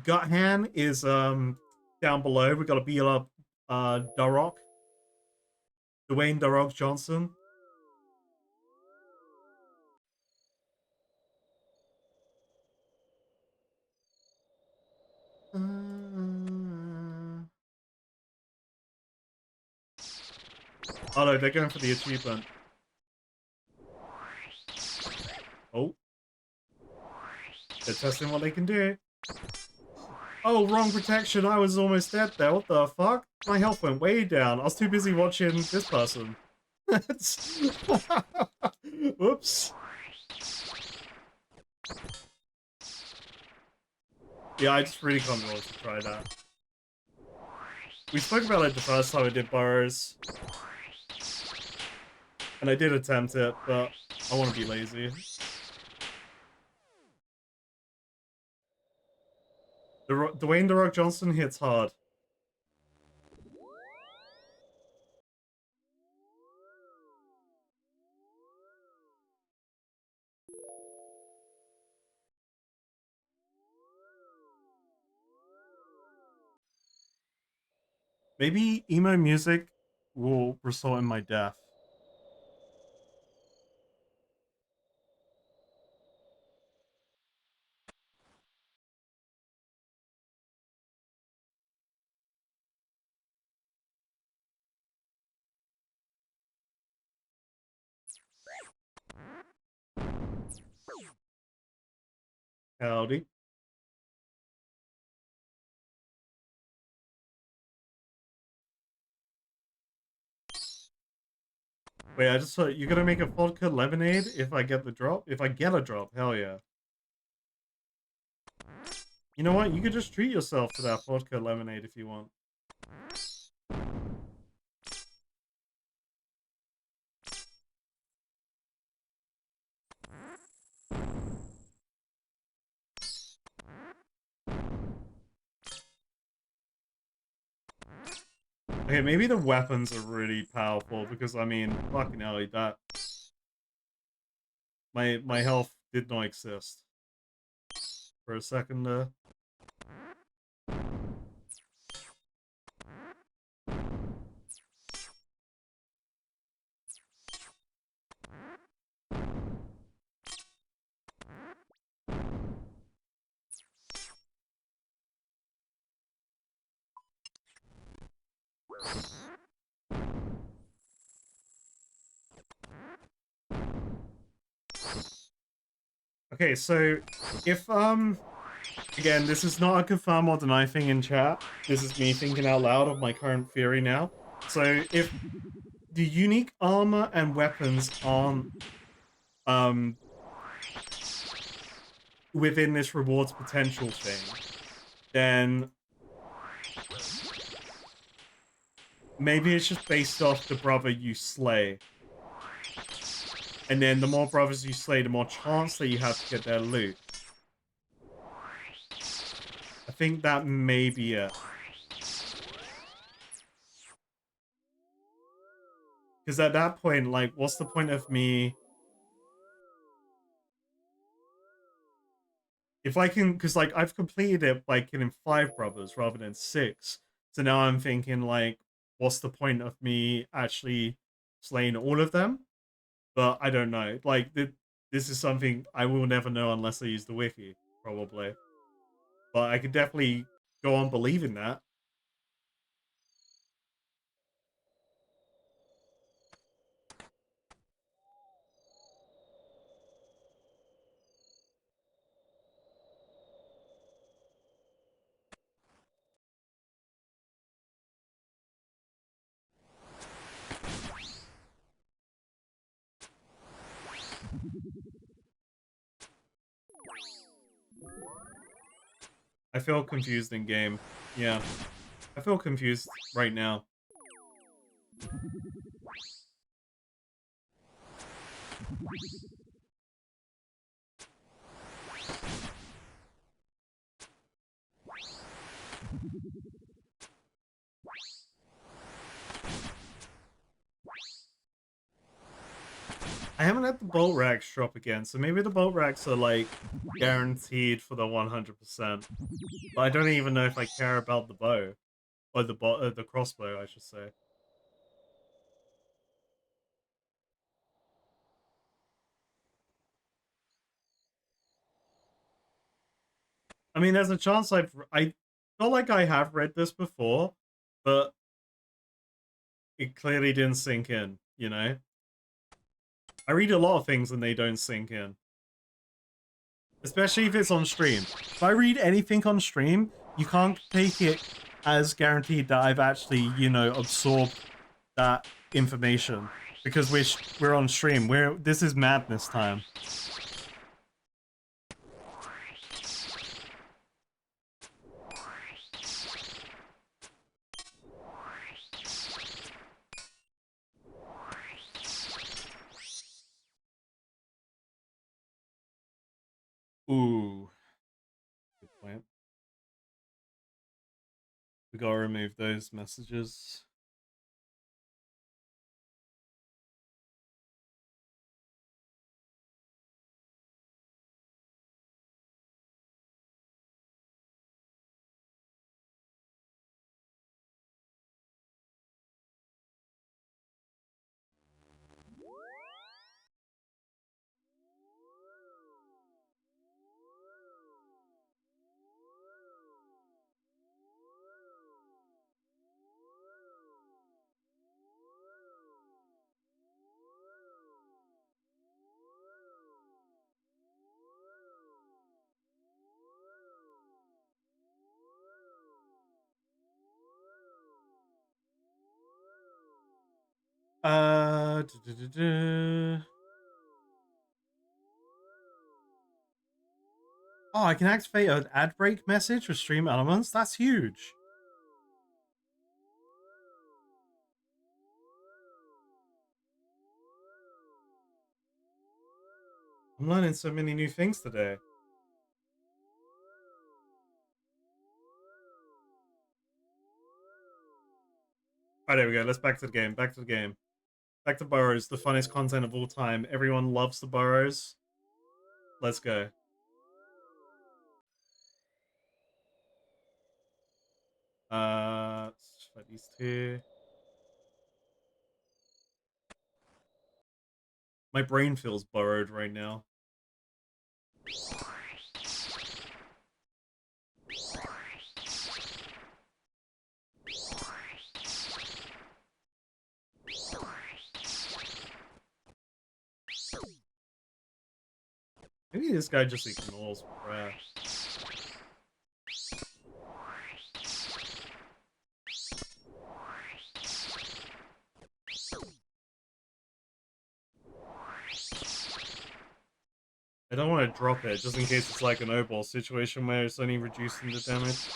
Guthan is down below. We gotta beat up Darok. Dwayne Darok Johnson. Oh no, they're going for the achievement. Oh. They're testing what they can do. Oh, wrong protection. I was almost dead there. What the fuck? My health went way down. I was too busy watching this person. Whoops. Yeah, I just really can't wait to try that. We spoke about it the first time I did Barrows. And I did attempt it, but I want to be lazy. Dwayne The Rock Johnson hits hard. Maybe emo music will result in my death. Howdy. Wait, I just thought you're gonna make a vodka lemonade if I get the drop? If I get a drop, hell yeah. You know what? You could just treat yourself to that vodka lemonade if you want. Okay, maybe the weapons are really powerful because I mean, fucking hell, that my health did not exist for a second there. Okay, so if again, this is not a confirm or deny thing in chat. This is me thinking out loud of my current theory now. So if the unique armor and weapons aren't within this rewards potential thing, then maybe it's just based off the brother you slay. And then the more brothers you slay, the more chance that you have to get their loot. I think that may be it. Because at that point, like, what's the point of me... If I can... Because, like, I've completed it by killing 5 brothers rather than 6. So now I'm thinking, like, what's the point of me actually slaying all of them? But I don't know. Like, this is something I will never know unless I use the wiki, probably. But I could definitely go on believing that. I feel confused in game. Yeah. I feel confused right now. I haven't had the bolt racks drop again, so maybe the bolt racks are like guaranteed for the 100%. But I don't even know if I care about the bow or the crossbow, I should say. I mean, there's a chance I feel like I have read this before, but it clearly didn't sink in, you know? I read a lot of things and they don't sink in. Especially if it's on stream. If I read anything on stream, you can't take it as guaranteed that I've actually, you know, absorbed that information. Because we're on stream. This is madness time. Ooh, good point. We gotta remove those messages. Oh, I can activate an ad break message with stream elements. That's huge. I'm learning so many new things today. Alright, there we go. Let's back to the game. Back to the game. Back to Barrows, the funnest content of all time. Everyone loves the Barrows. Let's go. Let's try these two. My brain feels borrowed right now. Maybe this guy just ignores prayer. I don't want to drop it, just in case it's like an O-ball situation where it's only reducing the damage.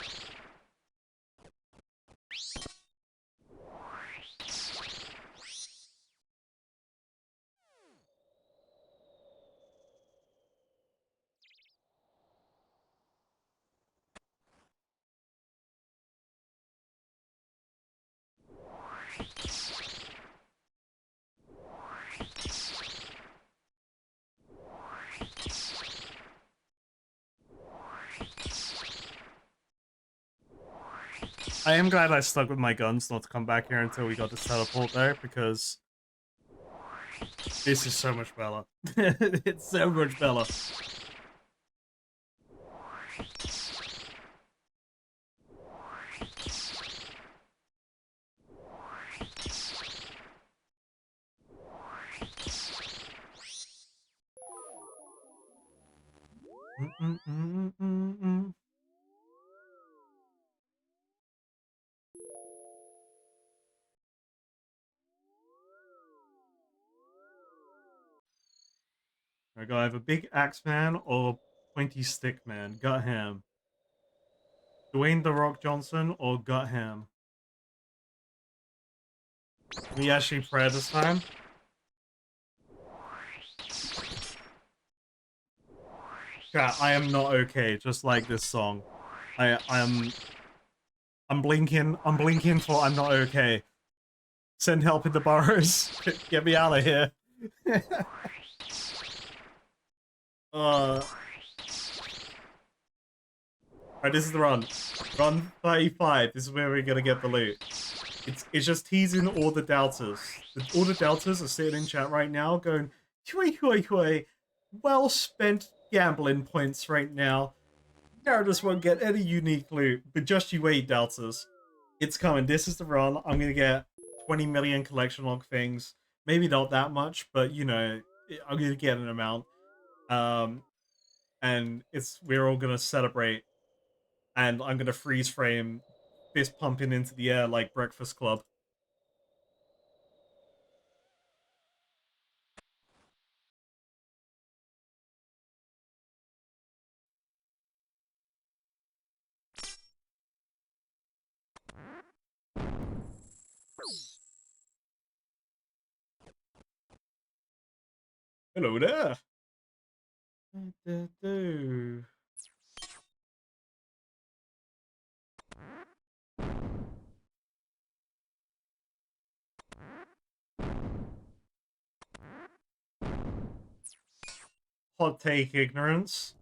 I am glad I stuck with my guns not to come back here until we got this teleport there, because this is so much better. It's so much better. I got either Big Axe Man or Pointy Stick Man. Gut him. Dwayne The Rock Johnson or gut him. We actually pray this time. Yeah, I am not okay, just like this song. I'm blinking for I'm not okay. Send help in the Barrows. Get me out of here. Alright, this is the run. Run 35. This is where we're gonna get the loot. It's just teasing all the doubters. All the doubters are sitting in chat right now going, hui hui hui, well spent gambling points right now. Characters won't get any unique loot, but just you wait, doubters. It's coming. This is the run. I'm gonna get 20 million collection log things. Maybe not that much, but you know, I'm gonna get an amount. And we're all gonna celebrate, and I'm gonna freeze frame, fist pumping into the air like Breakfast Club. Hello there. Do. Hot take, ignorance.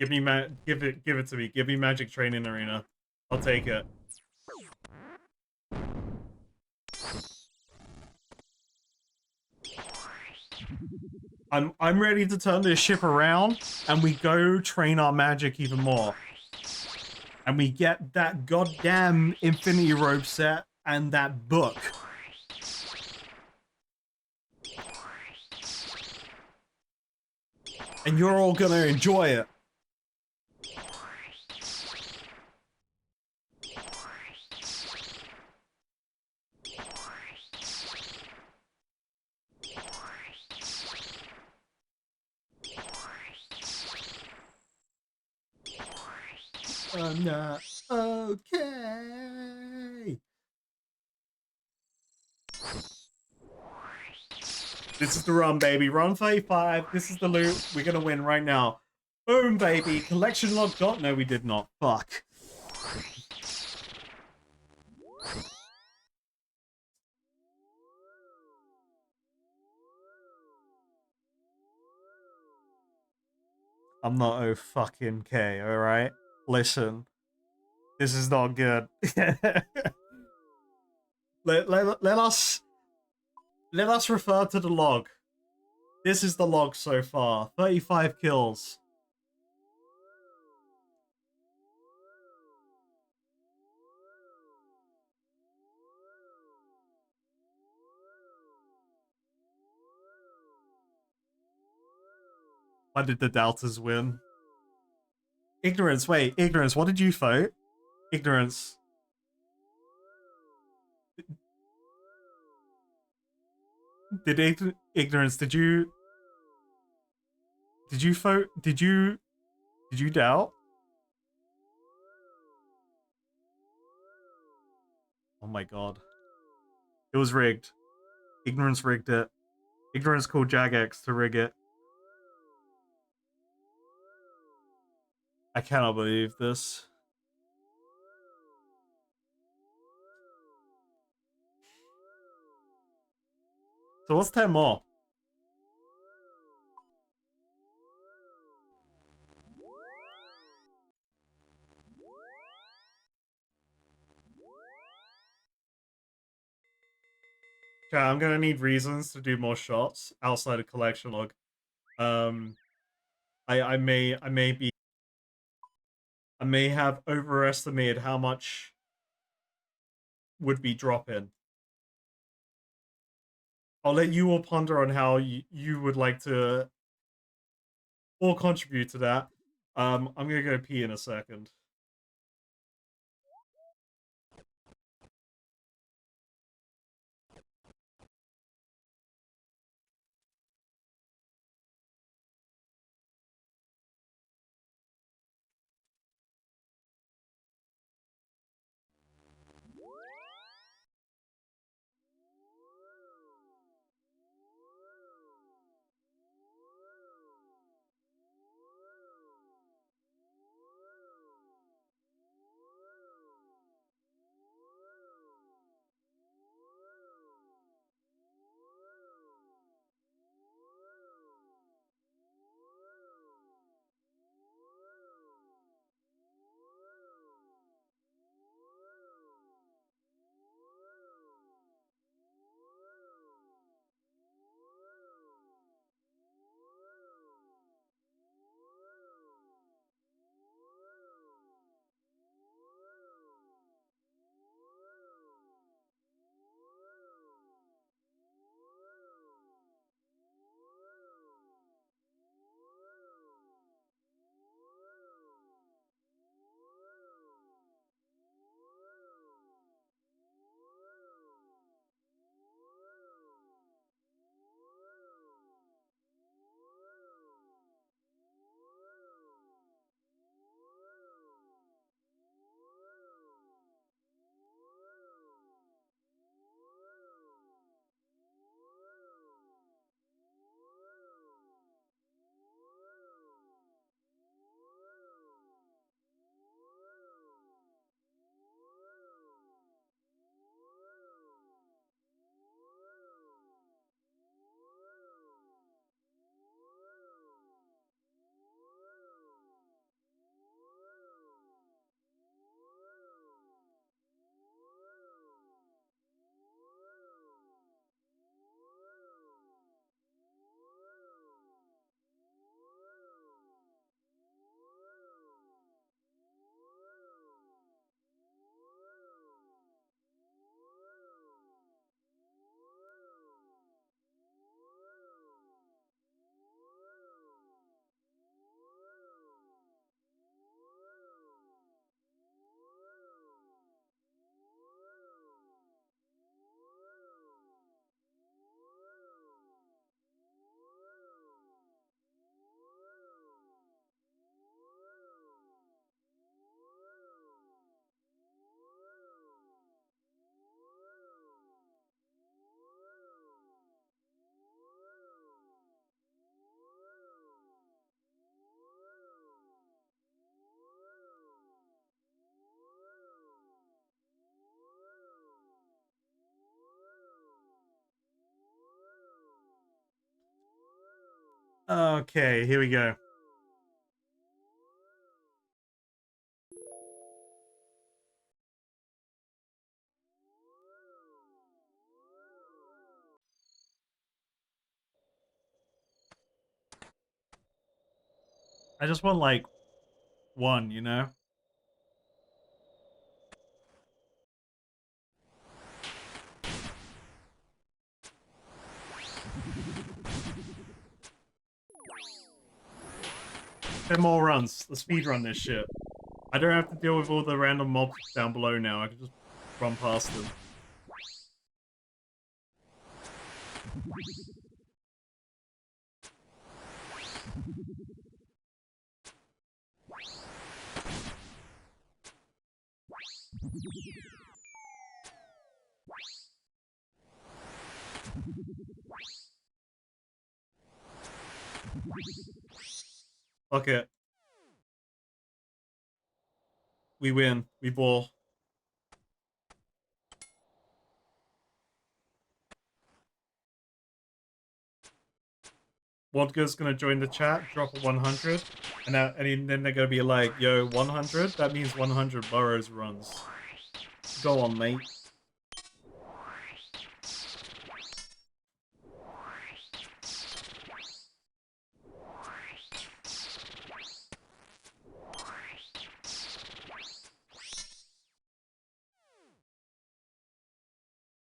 Give me give it to me. Give me magic training arena. I'll take it. I'm ready to turn this ship around and we go train our magic even more. And we get that goddamn Infinity Robe set and that book. And you're all gonna enjoy it. I'm not okay. This is the run, baby. Run 35. This is the loot. We're gonna win right now. Boom, baby. Collection log got. No, we did not. Fuck. I'm not oh fucking K, alright? Listen. This is not good. let us refer to the log. This is the log so far. 35 kills. Why did the doubters win? Ignorance, wait, ignorance, what did you vote? Ignorance. Ignorance, did you vote? Did you doubt? Oh my god. It was rigged. Ignorance rigged it. Ignorance called Jagex to rig it. I cannot believe this. So what's 10 more? Chat, I'm gonna need reasons to do more shots outside of collection log. I may have overestimated how much would be dropping. I'll let you all ponder on how you would like to all contribute to that. I'm gonna go pee in a second. Okay, here we go. I just want like one, you know? Ten more runs. Let's speed run this shit. I don't have to deal with all the random mobs down below now. I can just run past them. Fuck it. We win. We ball. Vodka's gonna join the chat, drop a 100, and then they're gonna be like, yo, 100? That means 100 Burrows runs. Go on, mate.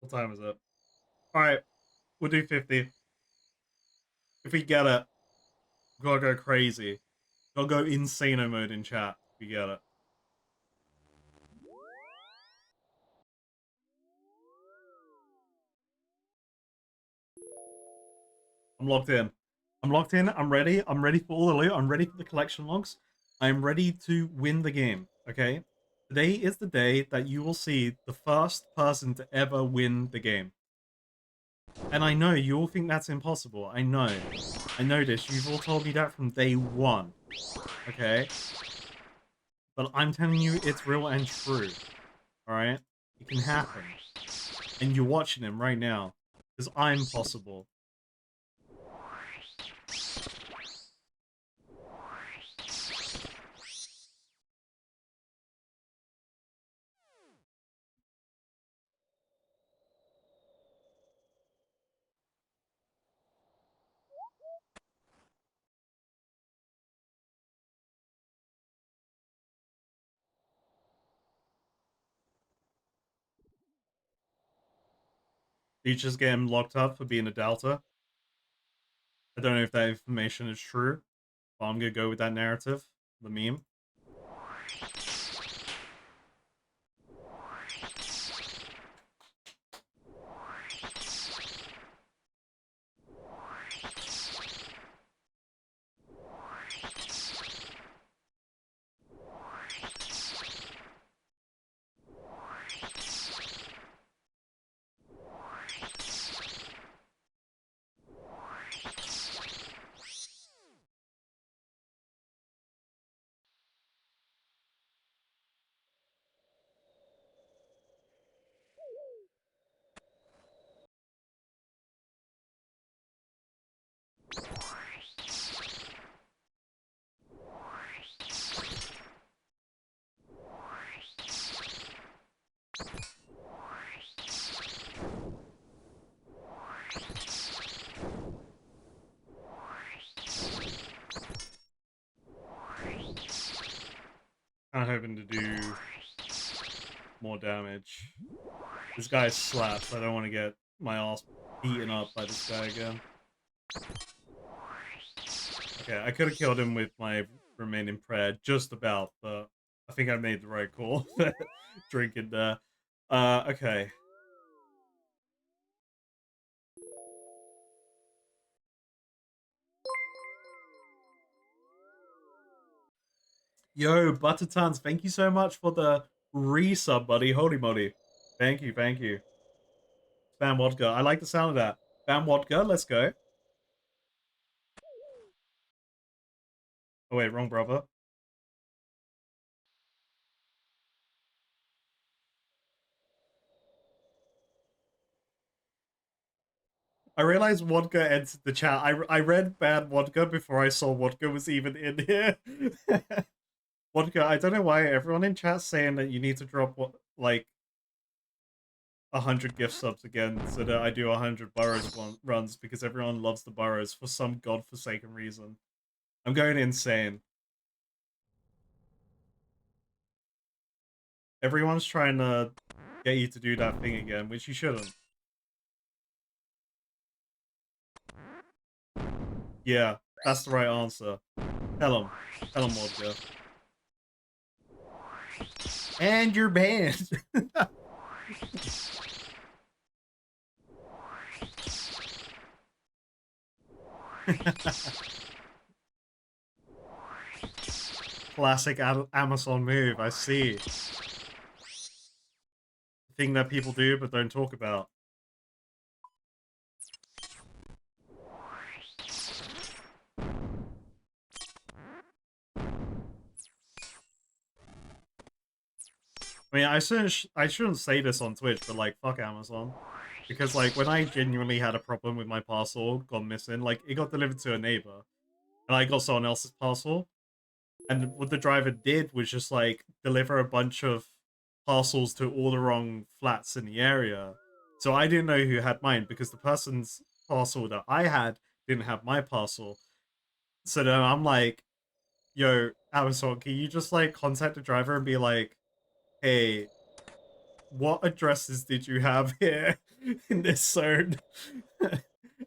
What time is it? Alright, we'll do 50. If we get it, we gotta go crazy. Gotta go insano mode in chat if we get it. I'm locked in. I'm locked in. I'm ready. I'm ready for all the loot. I'm ready for the collection logs. I'm ready to win the game. Okay? Today is the day that you will see the first person to ever win the game. And I know you all think that's impossible. I know. I know this. You've all told me that from day one. Okay? But I'm telling you it's real and true. Alright? It can happen. And you're watching him right now. Because I'm possible. Teachers get him locked up for being a Delta. I don't know if that information is true, but I'm gonna go with that narrative, the meme. Kind of hoping to do more damage. This guy slaps. I don't want to get my ass beaten up by this guy again. Okay, I could have killed him with my remaining prayer, just about, but I think I made the right call. Drinking there. Okay. Yo, Buttertons, thank you so much for the resub, buddy. Holy moly. Thank you, thank you. Spam Vodka. I like the sound of that. Spam Vodka, let's go. Oh wait, wrong brother. I realized Wodka entered the chat. I read bad Wodka before I saw Wodka was even in here. Wodka, I don't know why everyone in chat's saying that you need to drop like 100 gift subs again so that I do 100 Burrows runs because everyone loves the Burrows for some godforsaken reason. I'm going insane. Everyone's trying to get you to do that thing again, which you shouldn't. Yeah, that's the right answer. Tell him. Tell him, Wodka. And you're banned. Classic Amazon move, I see. Thing that people do but don't talk about. I mean, I shouldn't say this on Twitch, but like, fuck Amazon. Because like, when I genuinely had a problem with my parcel gone missing, like, it got delivered to a neighbor. And I got someone else's parcel. And what the driver did was just like, deliver a bunch of parcels to all the wrong flats in the area. So I didn't know who had mine, because the person's parcel that I had didn't have my parcel. So then I'm like, yo, Amazon, can you just like contact the driver and be like, hey, what addresses did you have here in this zone?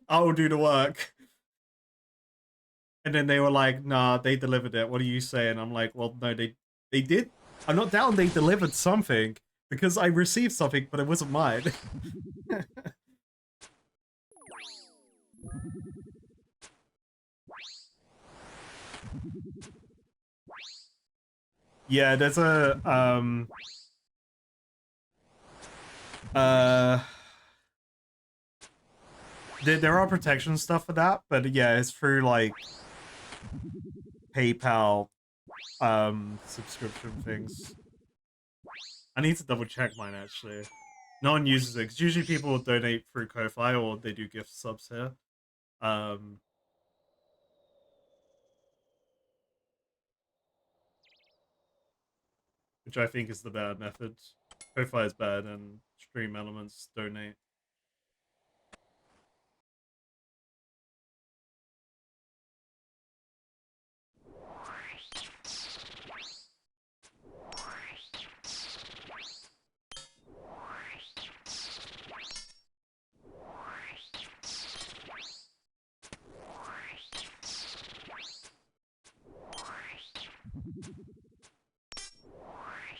I'll do the work. And then they were like, nah, they delivered it. What are you saying? I'm like, well, no, they did. I'm not down they delivered something because I received something, but it wasn't mine. Yeah, there's a uh there are protection stuff for that, but yeah, it's through like PayPal subscription things. I need to double check mine actually. No one uses it because usually people donate through Ko-Fi or they do gift subs here. Which I think is the bad method. Ko-Fi is bad and Stream Elements donate.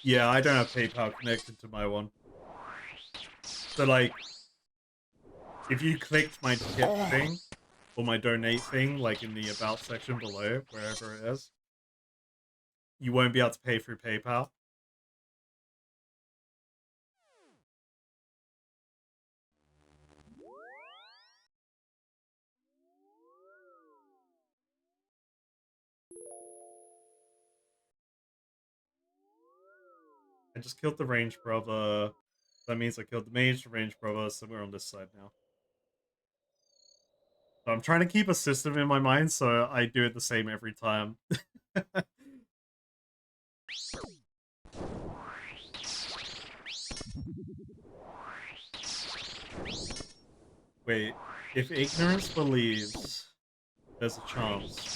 Yeah, I don't have PayPal connected to my one. So like, if you clicked my tip thing, or my donate thing, like in the about section below, wherever it is, you won't be able to pay through PayPal. I just killed the range brother. That means I killed the mage, the range brother, so we're on this side now. So I'm trying to keep a system in my mind so I do it the same every time. Wait, if ignorance believes, there's a chance.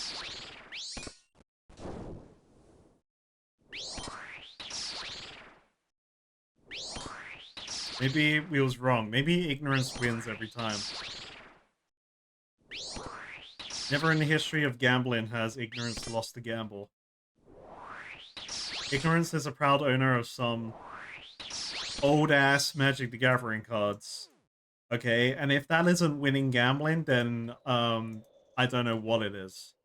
Maybe we was wrong. Maybe ignorance wins every time. Never in the history of gambling has ignorance lost the gamble. Ignorance is a proud owner of some old-ass Magic the Gathering cards. Okay, and if that isn't winning gambling, then, I don't know what it is.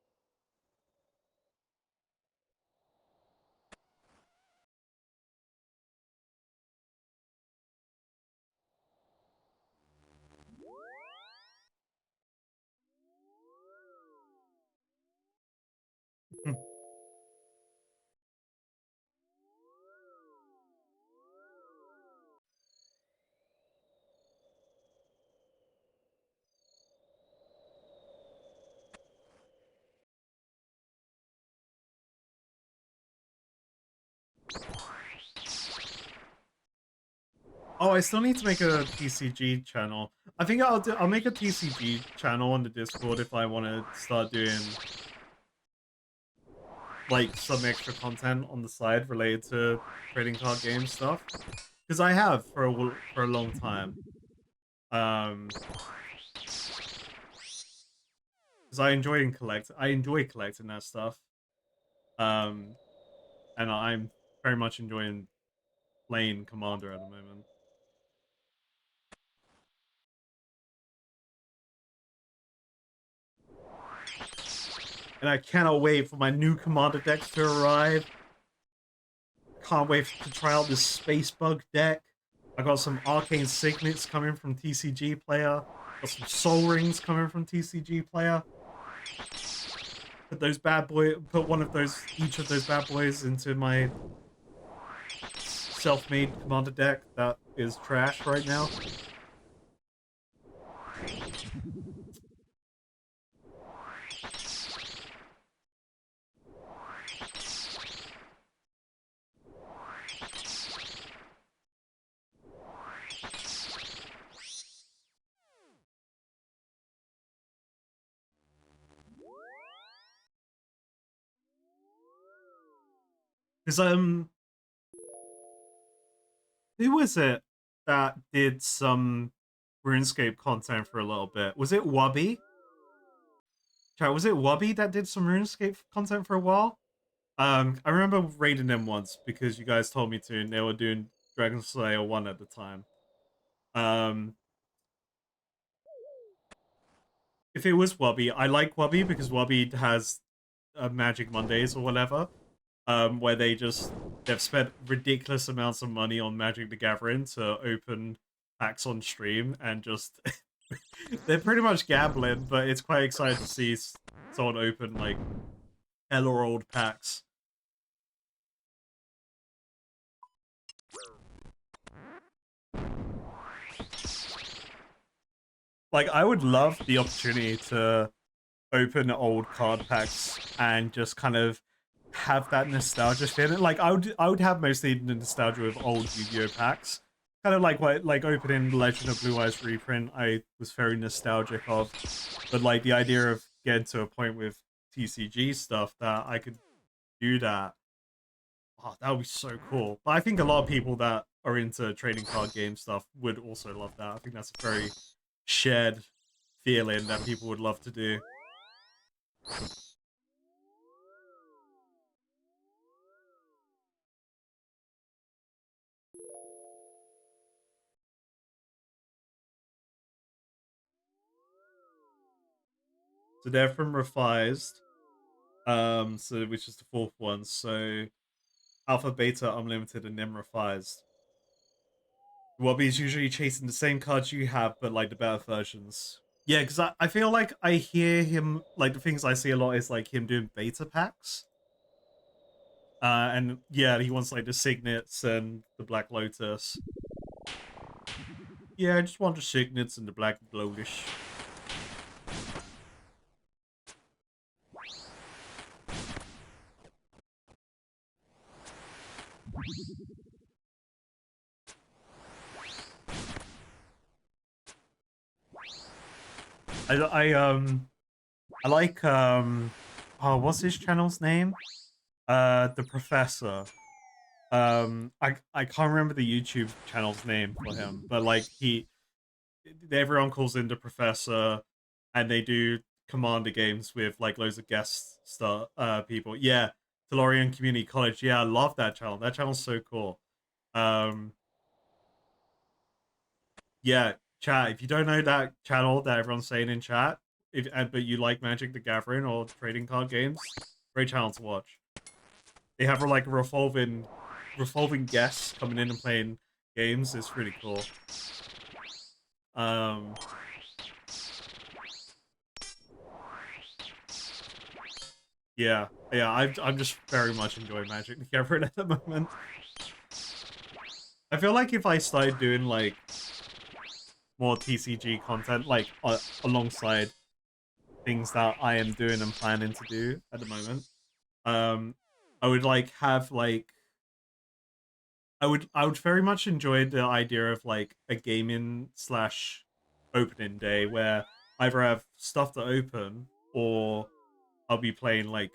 Oh, I still need to make a TCG channel. I think I'll make a TCG channel on the Discord if I want to start doing like some extra content on the side related to trading card game stuff, because I have for a long time. Because I enjoy collecting that stuff. Um, and I'm very much enjoying playing Commander at the moment. And I cannot wait for my new Commander decks to arrive. Can't wait to try out this Space Bug deck. I got some Arcane Signets coming from TCG Player. Got some Soul Rings coming from TCG Player. Put one of those, each of those bad boys into my self-made Commander deck that is trash right now. Because who was it that did some RuneScape content for a little bit? Was it Wubby? Chat, was it Wubby that did some RuneScape content for a while? I remember raiding them once because you guys told me to, and they were doing Dragon Slayer 1 at the time. Um, if it was Wubby, I like Wubby because Wubby has Magic Mondays or whatever, where they've spent ridiculous amounts of money on Magic the Gathering to open packs on stream, and just they're pretty much gambling, but it's quite exciting to see someone open like hella old packs. Like, I would love the opportunity to open old card packs and just kind of have that nostalgia feeling. Like, I would have mostly the nostalgia of old Yu-Gi-Oh packs. Kind of like opening Legend of Blue Eyes reprint, I was very nostalgic of. But like the idea of getting to a point with TCG stuff that I could do that, oh, that would be so cool. But I think a lot of people that are into trading card game stuff would also love that. I think that's a very shared feeling that people would love to do. So they're from Revised, so which is the fourth one. So Alpha, Beta, Unlimited, and then Revised. Wobby's usually chasing the same cards you have, but like the better versions. Yeah, because I feel like I hear him, like the things I see a lot is like him doing beta packs. And yeah, he wants like the Signets and the Black Lotus. Yeah, I just want the Signets and the Black Lotus. I like oh, what's his channel's name? The Professor. I can't remember the YouTube channel's name for him, but like everyone calls him the Professor, and they do Commander games with like loads of guest people. Yeah, Tellurian Community College. Yeah, I love that channel. That channel's so cool. Um, yeah, chat. If you don't know that channel that everyone's saying in chat, but you like Magic the Gathering or trading card games, great channel to watch. They have like revolving guests coming in and playing games. It's really cool. Um, yeah, I'm just very much enjoying Magic the Gathering at the moment. I feel like if I started doing like more TCG content, like alongside things that I am doing and planning to do at the moment, I would like have like I would very much enjoy the idea of like a gaming slash opening day where either I have stuff to open or I'll be playing like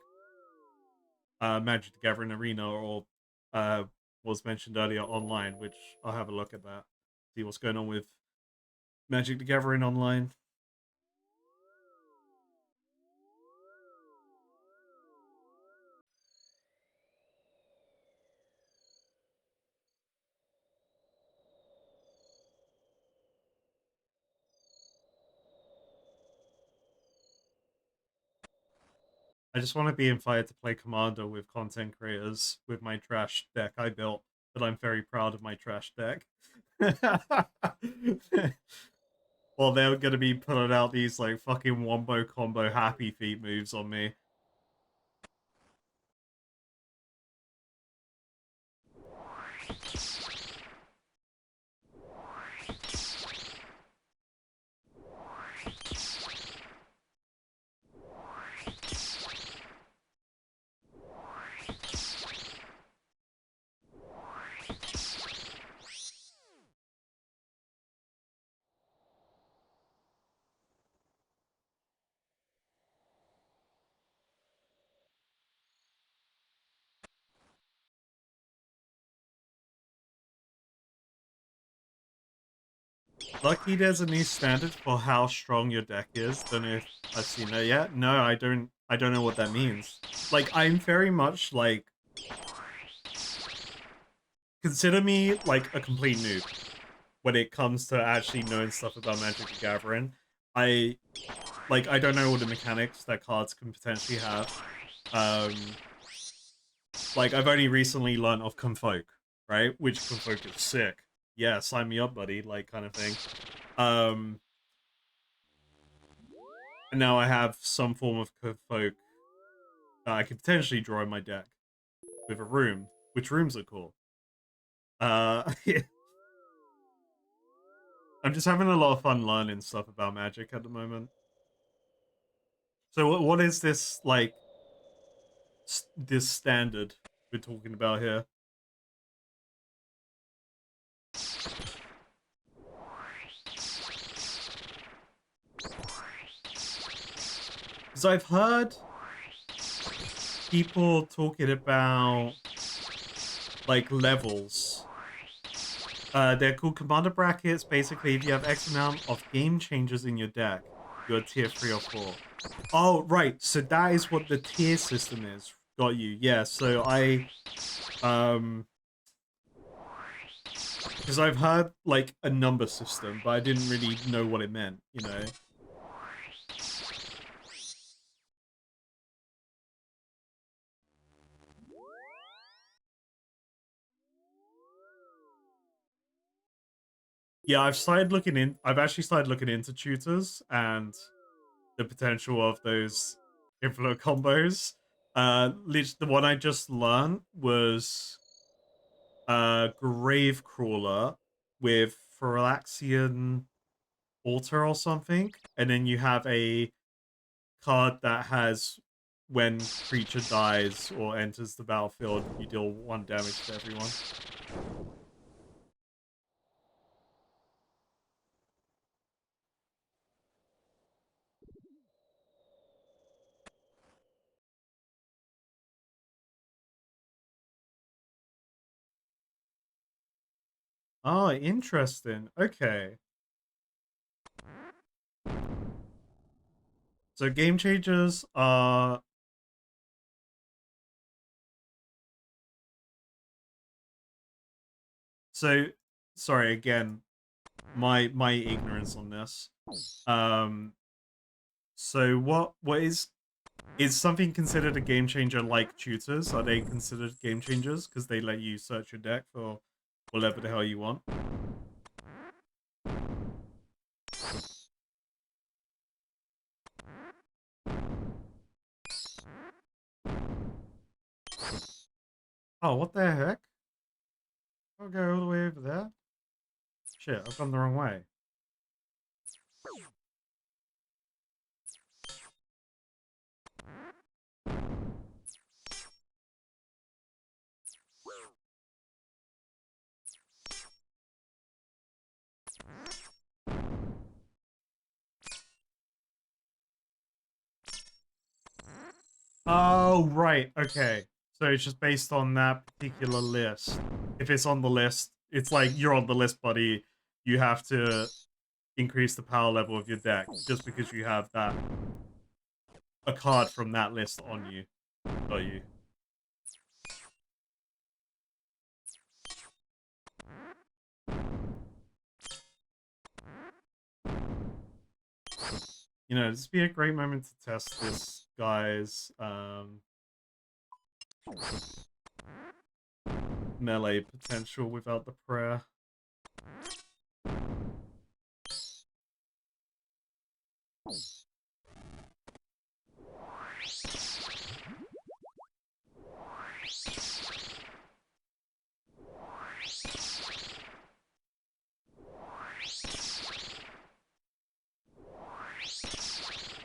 Magic the Gathering Arena or uh was mentioned earlier online, which I'll have a look at that. See what's going on with Magic the Gathering online. I just want to be invited to play Commander with content creators with my trash deck I built, but I'm very proud of my trash deck. Well, they're gonna be putting out these like fucking wombo combo happy feet moves on me. Lucky there's a new standard for how strong your deck is. Don't know if I've seen that yet. No, I don't. I don't know what that means. Like, I'm very much like, consider me like a complete noob when it comes to actually knowing stuff about Magic the Gathering. I I don't know all the mechanics that cards can potentially have. Um, like I've only recently learned of Convoke, right? Which Convoke is sick. Yeah, sign me up, buddy. Like kind of thing. Um, and now I have some form of Convoke that I could potentially draw in my deck with a room, which rooms are cool. Yeah. I'm just having a lot of fun learning stuff about Magic at the moment. So what is this like? This standard we're talking about here? Because I've heard people talking about like levels. They're called commander brackets. Basically, if you have X amount of game changers in your deck, you're tier 3 or 4. Oh, right. So that is what the tier system is. Got you. Yeah. So because I've heard like a number system, but I didn't really know what it meant. You know. Yeah, I've actually started looking into tutors and the potential of those inflow combos. The one I just learned was Grave Crawler with Phylaxian Altar or something, and then you have a card that has when creature dies or enters the battlefield, you deal 1 damage to everyone. Oh, interesting. Okay. So game changers are so sorry again, my ignorance on this. Um so what is something considered a game changer like tutors? Are they considered game changers because they let you search your deck for whatever the hell you want? Oh, what the heck? I'll go all the way over there. Shit, I've gone the wrong way. Oh, right. Okay. So it's just based on that particular list. If it's on the list, it's like you're on the list, buddy. You have to increase the power level of your deck just because you have that a card from that list on you. Got you. You know, this would be a great moment to test this guy's melee potential without the prayer.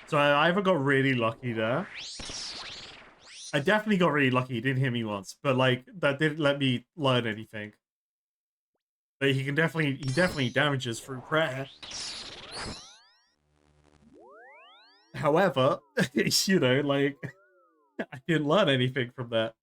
So I either got really lucky there. I definitely got really lucky. He didn't hit me once, but like that didn't let me learn anything. But he definitely damages through prayer. However, you know, like I didn't learn anything from that.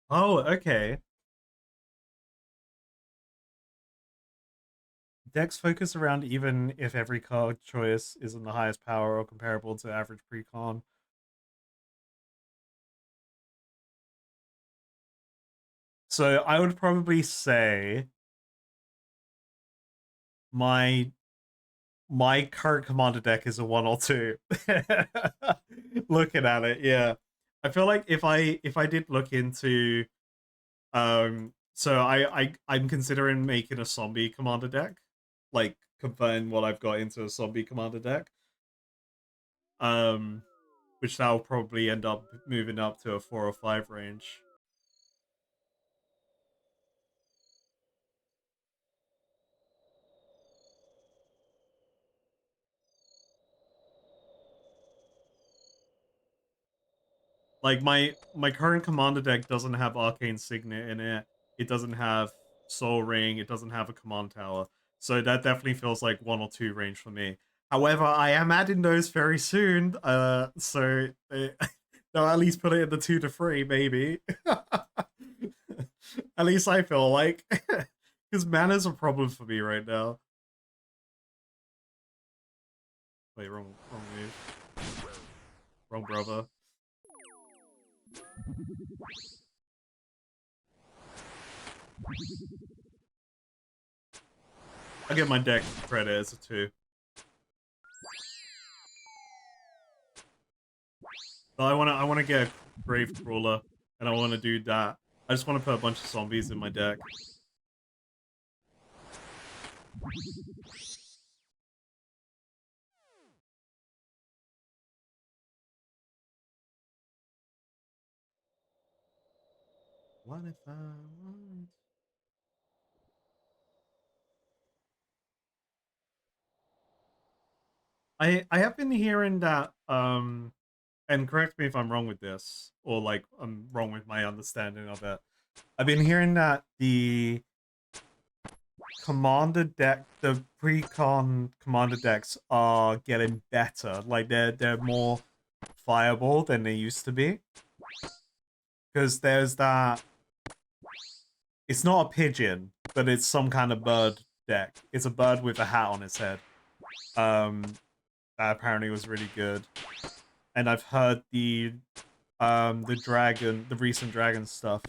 Oh, okay. Decks focus around even if every card choice isn't the highest power or comparable to average precon. So I would probably say my current commander deck is a 1 or 2. Looking at it, yeah. I feel like if I did look into so I'm considering making a zombie commander deck, like converting what I've got into a zombie commander deck. Um which that'll probably end up moving up to a 4 or 5 range. Like my current commander deck doesn't have Arcane Signet in it. It doesn't have Soul Ring. It doesn't have a command tower. So that definitely feels like 1 or 2 range for me. However, I am adding those very soon. So they'll at least put it in the 2 to 3, maybe. At least I feel like, because mana's a problem for me right now. Wait, wrong move, wrong brother. I get my deck credit as a 2. So I wanna get a Grave Crawler, and I wanna do that. I just wanna put a bunch of zombies in my deck. What if I want? I have been hearing that and correct me if I'm wrong with this, or like I'm wrong with my understanding of it. I've been hearing that the commander deck, the pre-con commander decks are getting better. Like they're more fireball than they used to be. Because there's that. It's not a pigeon, but it's some kind of bird deck. It's a bird with a hat on its head. That apparently was really good. And I've heard the dragon, the recent dragon stuff.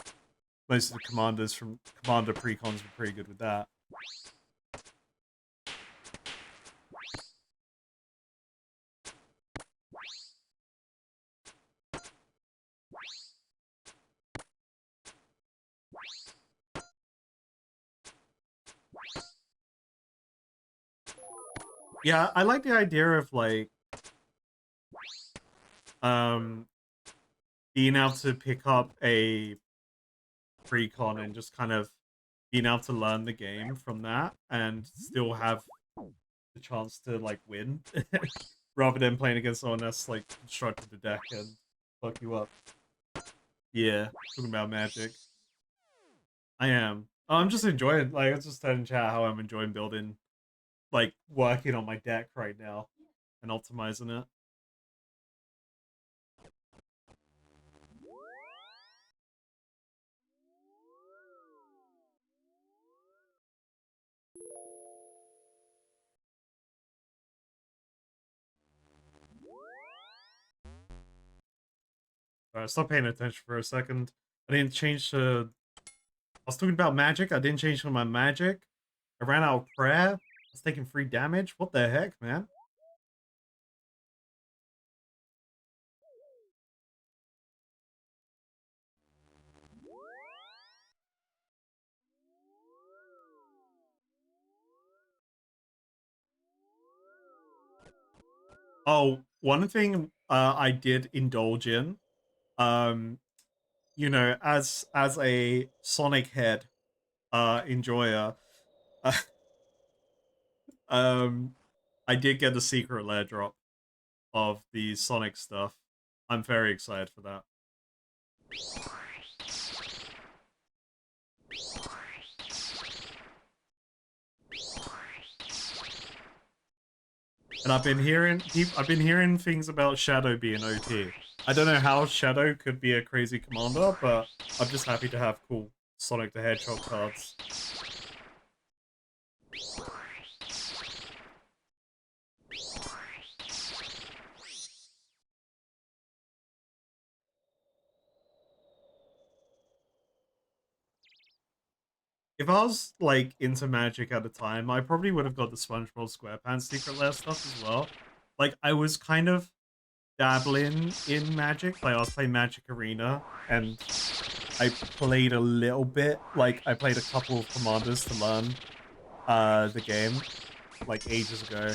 Most of the commanders from Commander Precons were pretty good with that. Yeah, I like the idea of like um being able to pick up a precon and just kind of being able to learn the game from that and still have the chance to like win rather than playing against someone that's like constructed the deck and fuck you up. Yeah, talking about Magic. I am. I'm just enjoying, like, I just said in chat how I'm enjoying building, like, working on my deck right now and optimizing it. Alright, stop paying attention for a second. I didn't change to... I was talking about Magic. I didn't change to my Magic. I ran out of prayer. I was taking free damage. What the heck, man? Oh, one thing I did indulge in, you know, as a Sonic head enjoyer, uh, I did get the secret lair drop of the Sonic stuff. I'm very excited for that. And I've been hearing things about Shadow being OP. I don't know how Shadow could be a crazy commander, but I'm just happy to have cool Sonic the Hedgehog cards. If I was, like, into Magic at the time, I probably would have got the SpongeBob SquarePants Secret Lair stuff as well. Like, I was kind of dabbling in Magic. Like, I was playing Magic Arena, and I played a little bit. Like, I played a couple of commanders to learn the game, like, ages ago.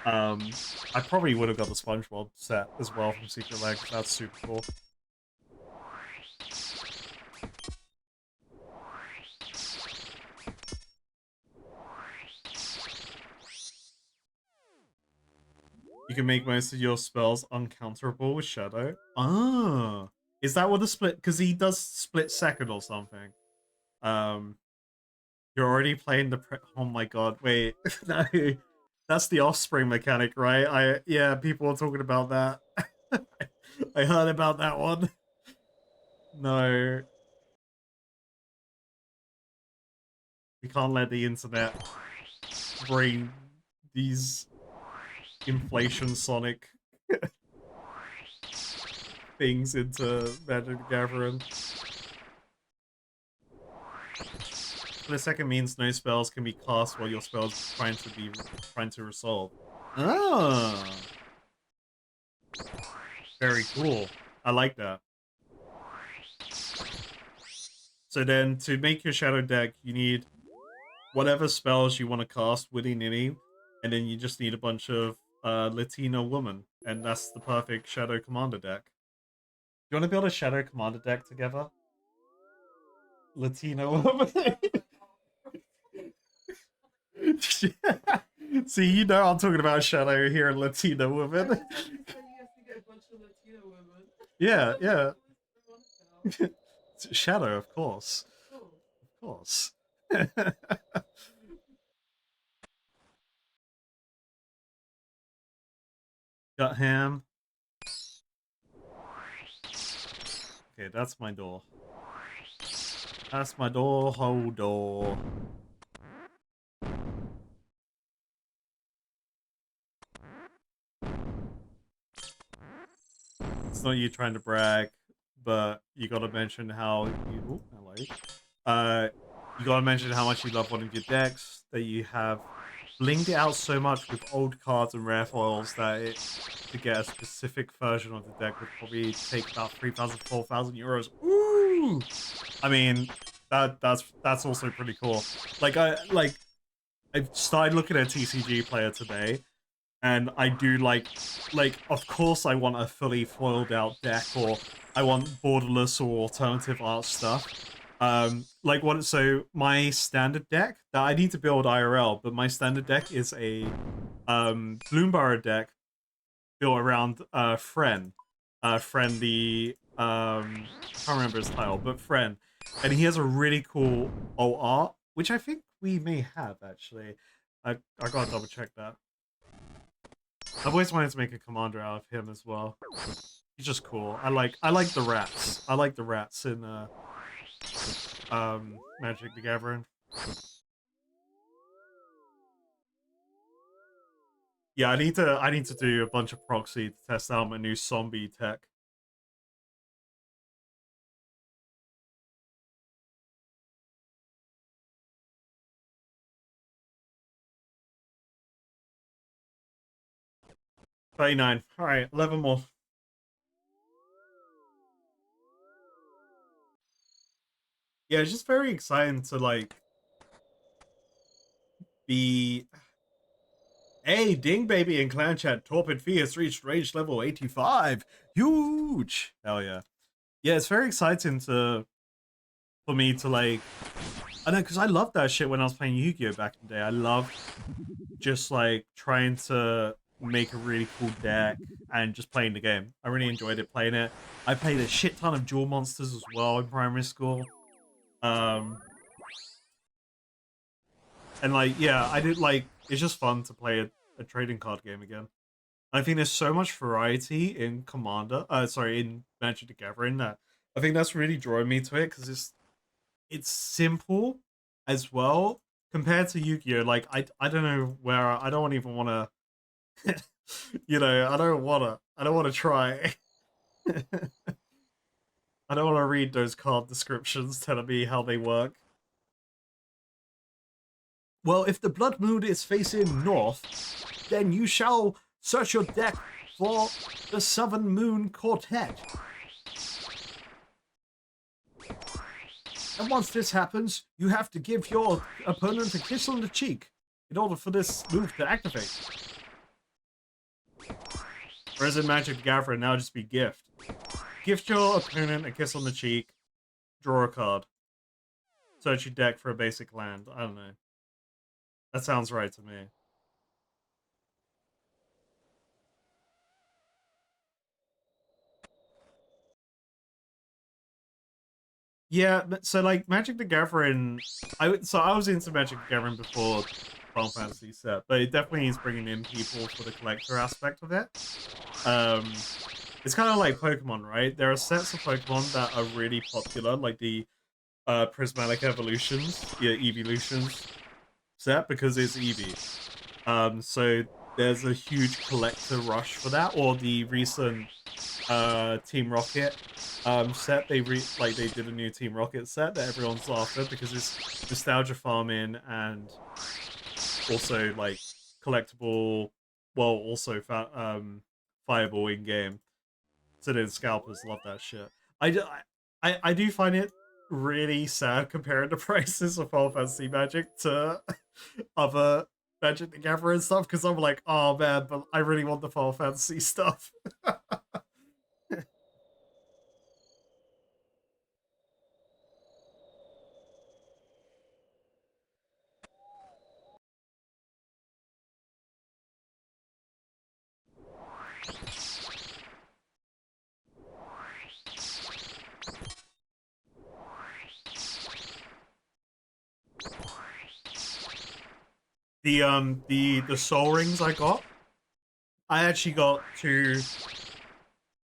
I probably would have got the SpongeBob set as well from Secret Lair, because that's super cool. You can make most of your spells uncounterable with Shadow. Ah, is that what the split? Because he does split second or something. You're already playing the. Oh my god! Wait, no, that's the Offspring mechanic, right? Yeah, people are talking about that. I heard about that one. No, we can't let the internet bring these inflation Sonic things into Magic the Gathering. The second means no spells can be cast while your spell's trying to resolve. Ah, very cool. I like that. So then, to make your Shadow deck, you need whatever spells you want to cast willy-nilly, and then you just need a bunch of Latino women, and that's the perfect Shadow Commander deck. Do you want to build a Shadow Commander deck together? Latino woman? See, you know I'm talking about Shadow here, Latino women. Yeah, yeah. Shadow, of course. Of course. Got ham. Okay, that's my door. That's my door, hold door. It's not you trying to brag, but you gotta mention how you... Ooh, hello. You gotta mention how much you love one of your decks, that you have blinged it out so much with old cards and rare foils that to get a specific version of the deck would probably take about 3,000, 4,000 euros. Ooh! I mean, that's also pretty cool. I've started looking at TCG Player today, and I do like, of course I want a fully foiled out deck, or I want borderless or alternative art stuff. Like what? So my standard deck that I need to build IRL, but my standard deck is a Bloomburrow deck built around Fren, the I can't remember his title, but Fren, and he has a really cool alt art, which I think we may have actually. I gotta double check that. I've always wanted to make a commander out of him as well. He's just cool. I like the rats. I like the rats in Magic the Gathering. Yeah, I need to do a bunch of proxy to test out my new zombie tech. $39. Alright, 11 more. Yeah, it's just very exciting to like be. Hey, Ding Baby and Clan Chat, Torpid V has reached rage level 85. Huge! Hell yeah. Yeah, it's very exciting for me to like. I know, because I loved that shit when I was playing Yu-Gi-Oh! Back in the day. I loved just like trying to make a really cool deck and just playing the game. I really enjoyed it playing it. I played a shit ton of Duel Monsters as well in primary school. And like, yeah, I did like, it's just fun to play a trading card game again. I think there's so much variety in in Magic the Gathering that I think that's really drawing me to it because it's simple as well compared to Yu-Gi-Oh. Like I don't know where I don't even want to, I don't want to try. I don't want to read those card descriptions telling me how they work. Well, if the Blood Moon is facing north, then you shall search your deck for the Southern Moon Quartet. And once this happens, you have to give your opponent a kiss on the cheek in order for this move to activate. Whereas in Magic the Gathering, now just be gift. Gift your opponent a kiss on the cheek, draw a card. Search your deck for a basic land. I don't know. That sounds right to me. Yeah, so like Magic the Gathering, I was into Magic the Gathering before Final Fantasy set, but it definitely is bringing in people for the collector aspect of it. It's kind of like Pokemon, right? There are sets of Pokemon that are really popular, like the Prismatic Evolutions, yeah, Evolutions set because it's Eevee. So there's a huge collector rush for that, or the recent Team Rocket set. They did a new Team Rocket set that everyone's after because it's nostalgia farming and also like collectible, well, also fireball in game. So then scalpers love that shit. I do find it really sad comparing the prices of Final Fantasy Magic to other Magic the Gathering stuff because I'm like, oh man, but I really want the Final Fantasy stuff. The soul rings I got. I actually got two.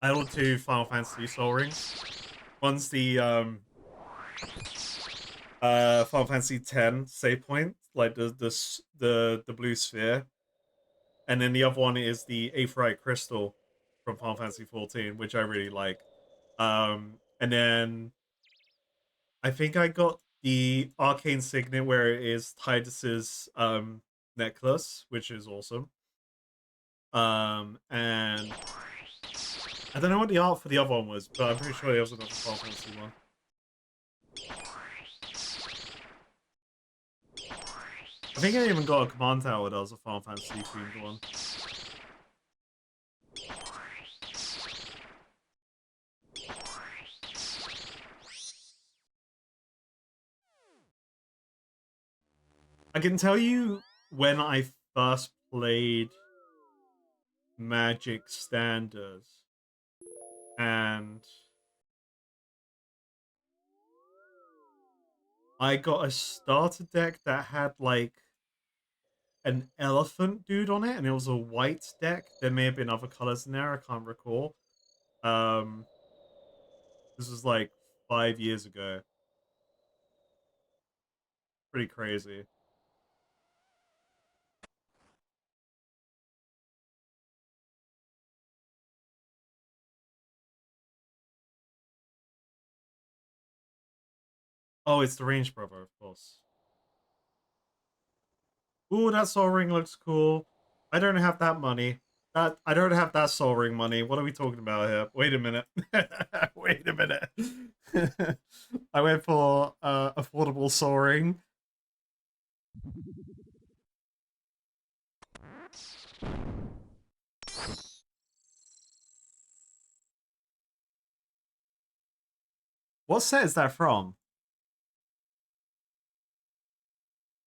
I got two Final Fantasy soul rings. One's the Final Fantasy X save point, like the blue sphere, and then the other one is the Aetheryte crystal from Final Fantasy 14, which I really like. And then I think I got the arcane signet where it is Tidus's necklace, which is awesome. And I don't know what the art for the other one was, but I'm pretty sure there was another Final Fantasy one. I think I even got a command tower that was a Final Fantasy themed one. I can tell you when I first played Magic Standard, and I got a starter deck that had like an elephant dude on it, and it was a white deck. There may have been other colors in there. I can't recall. Um, this was like 5 years ago. Pretty crazy. Oh, it's the Range Brother, of course. Ooh, that Soul Ring looks cool. I don't have that money. I don't have that Soul Ring money. What are we talking about here? Wait a minute. Wait a minute. I went for affordable Soul Ring. What set is that from?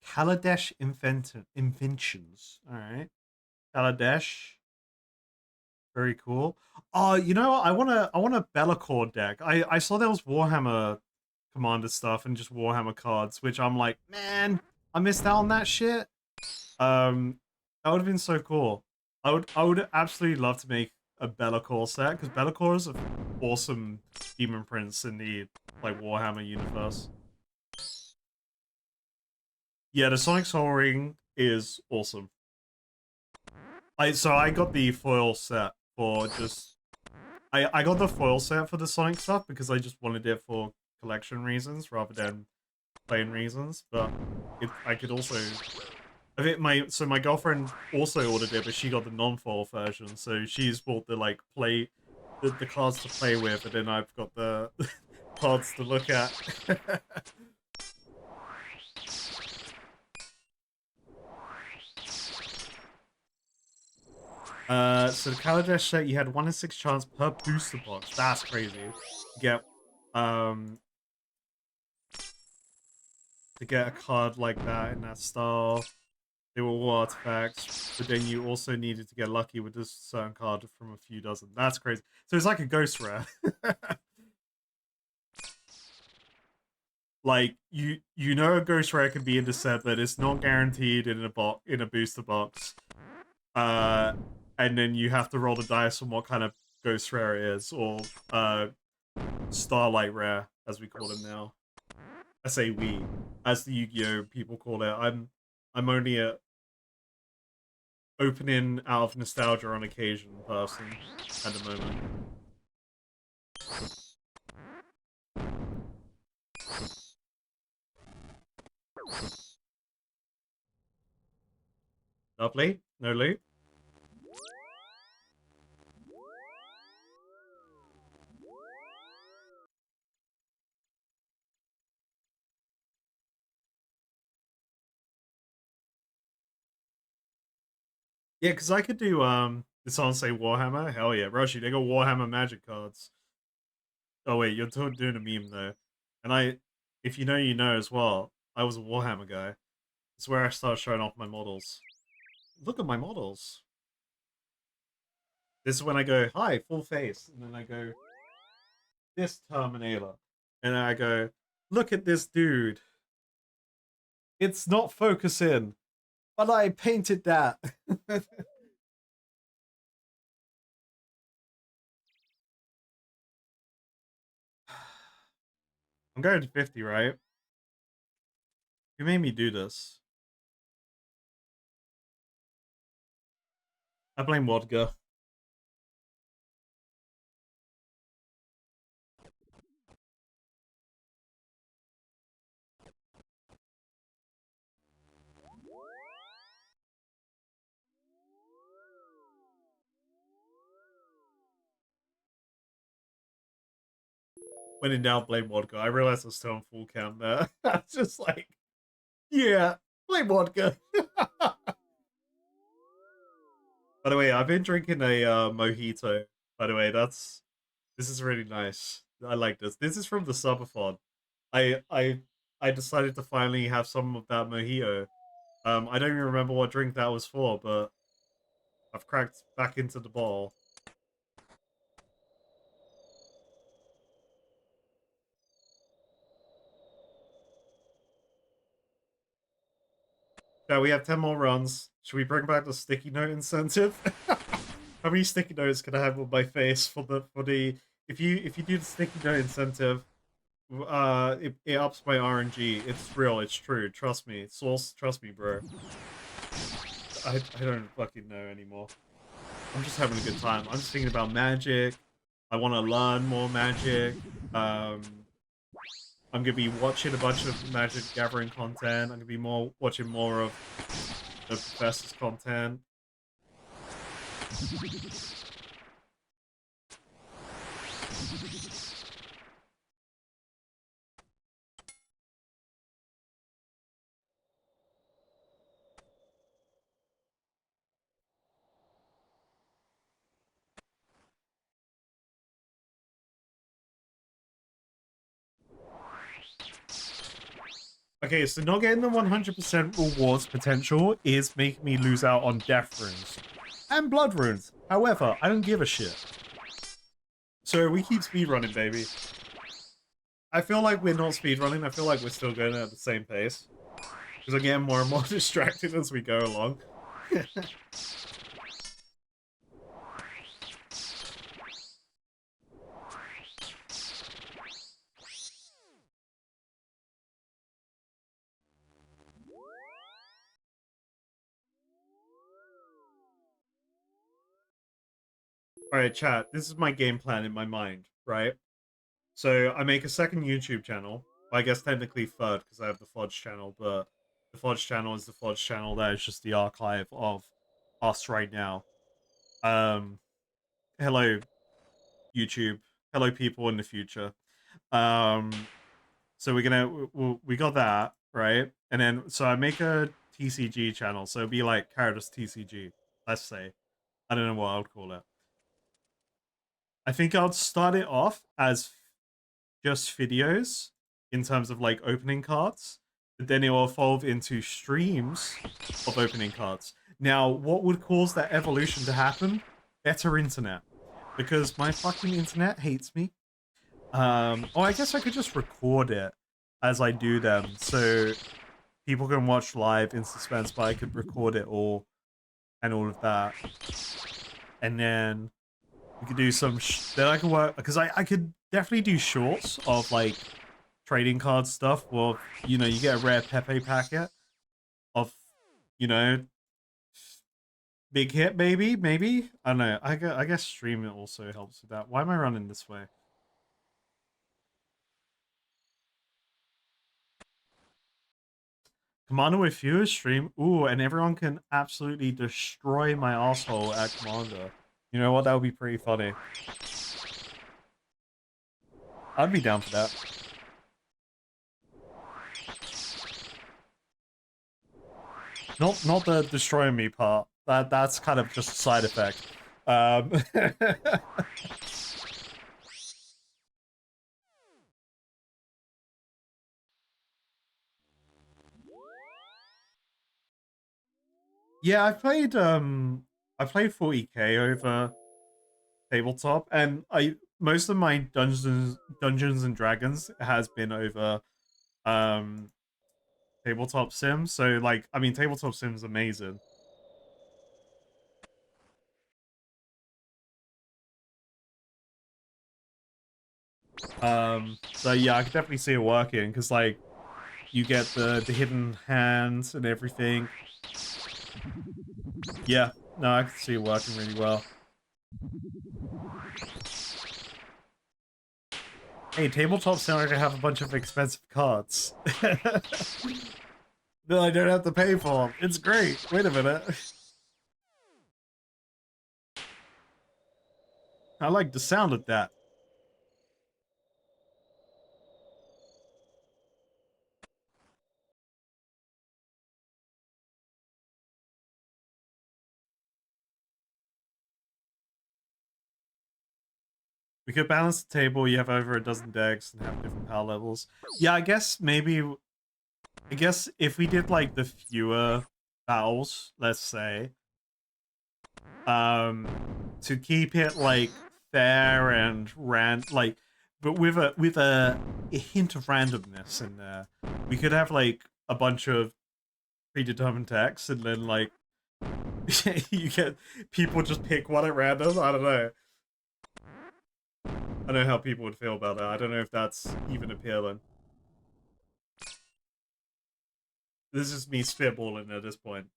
Kaladesh Inventions. All right. Kaladesh. Very cool. Oh, you know what? I want a Bellacore deck. I saw there was Warhammer Commander stuff and just Warhammer cards, which I'm like, man, I missed out on that shit. That would have been so cool. I would absolutely love to make a Bellacore set because Bellacore is an awesome demon prince in the like Warhammer universe. Yeah, the Sonic Soul Ring is awesome. I got the foil set for just I got the foil set for the Sonic stuff because I just wanted it for collection reasons rather than playing reasons. But I could also I think my girlfriend also ordered it, but she got the non-foil version, so she's bought the like the cards to play with, and then I've got the cards to look at. So the Kaladesh set, you had 1 in 6 chance per booster box. That's crazy. Get um to get a card like that in that style. They were all artifacts, but then you also needed to get lucky with this certain card from a few dozen. That's crazy. So it's like a ghost rare. Like you know a ghost rare can be in the set, but it's not guaranteed in a booster box. Uh, and then you have to roll the dice on what kind of ghost rare it is, or starlight rare as we call them now. I say we, as the Yu-Gi-Oh people call it. I'm only a opening out of nostalgia on occasion person at the moment. Lovely. No loot. Yeah, because I could do did someone say Warhammer? Hell yeah, Roshi, they got Warhammer magic cards. Oh wait, you're doing a meme though. And if you know you know as well, I was a Warhammer guy. It's where I started showing off my models. Look at my models. This is when I go, hi, full face. And then I go, this Terminator. And then I go, look at this dude. It's not focusing, but I painted that. I'm going to 50, right? You made me do this. I blame Vodka. When in doubt, blame Vodka. I realized I was still on full count there. I was just like, yeah, blame Vodka. By the way, I've been drinking a mojito. By the way, this is really nice. I like this. This is from the subathon. I I I decided to finally have some of that mojito. I don't even remember what drink that was for, but I've cracked back into the ball. Yeah, we have 10 more runs. Should we bring back the sticky note incentive? How many sticky notes can I have on my face for the if you do the sticky note incentive, it ups my RNG. It's real, it's true. Trust me. Source, trust me, bro. I don't fucking know anymore. I'm just having a good time. I'm just thinking about magic. I want to learn more magic. I'm gonna be watching a bunch of Magic Gathering content. I'm gonna be watching more of the Professor's content. Okay, so not getting the 100% rewards potential is making me lose out on death runes and blood runes. However, I don't give a shit. So we keep speedrunning, baby. I feel like we're not speedrunning. I feel like we're still going at the same pace. Because I'm getting more and more distracted as we go along. Alright, chat. This is my game plan in my mind, right? So I make a second YouTube channel. I guess technically third because I have the Fodge channel, but the Fodge channel is the Fodge channel. That is just the archive of us right now. Hello, YouTube. Hello, people in the future. So we got that, right? And then, so I make a TCG channel. So it'd be like Caritas TCG, let's say. I don't know what I would call it. I think I'll start it off as just videos in terms of like opening cards, but then it will evolve into streams of opening cards. Now, what would cause that evolution to happen? Better internet, because my fucking internet hates me. Oh, I guess I could just record it as I do them, so people can watch live in suspense, but I could record it all and all of that, and then we could do some. Then I could work because I could definitely do shorts of like trading card stuff. Well, you know, you get a rare Pepe packet of, you know, big hit, maybe. I don't know. I guess streaming also helps with that. Why am I running this way? Commander with fewer stream. Ooh, and everyone can absolutely destroy my asshole at Commander. You know what? That would be pretty funny. I'd be down for that. Not the destroying me part. That's kind of just a side effect. Yeah, I played 40k over tabletop, and most of my Dungeons and Dragons has been over tabletop sim. So like, I mean, tabletop sim is amazing. So yeah, I could definitely see it working because like you get the hidden hands and everything. Yeah, no, I can see it working really well. Hey, tabletop sound like I have a bunch of expensive cards. No, I don't have to pay for them. It's great. Wait a minute. I like the sound of that. We could balance the table. You have over a dozen decks and have different power levels. Yeah, I guess maybe. I guess if we did like the fewer battles, let's say, um, to keep it like fair and like, but with a hint of randomness in there. We could have like a bunch of predetermined text, and then like you get people just pick one at random. I don't know. I don't know how people would feel about that. I don't know if that's even appealing. This is me spitballing at this point.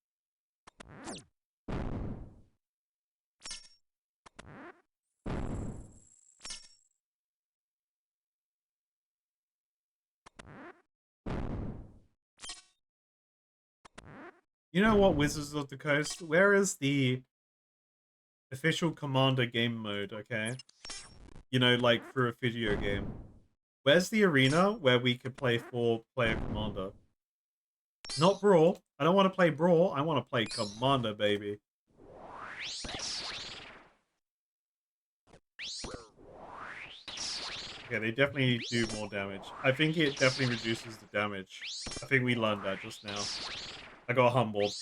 You know what, Wizards of the Coast? Where is the official Commander game mode, okay? You know, like for a video game. Where's the arena where we could play 4-player Commander? Not Brawl. I don't want to play Brawl. I want to play Commander, baby. Okay, they definitely do more damage. I think it definitely reduces the damage. I think we learned that just now. I got humbled.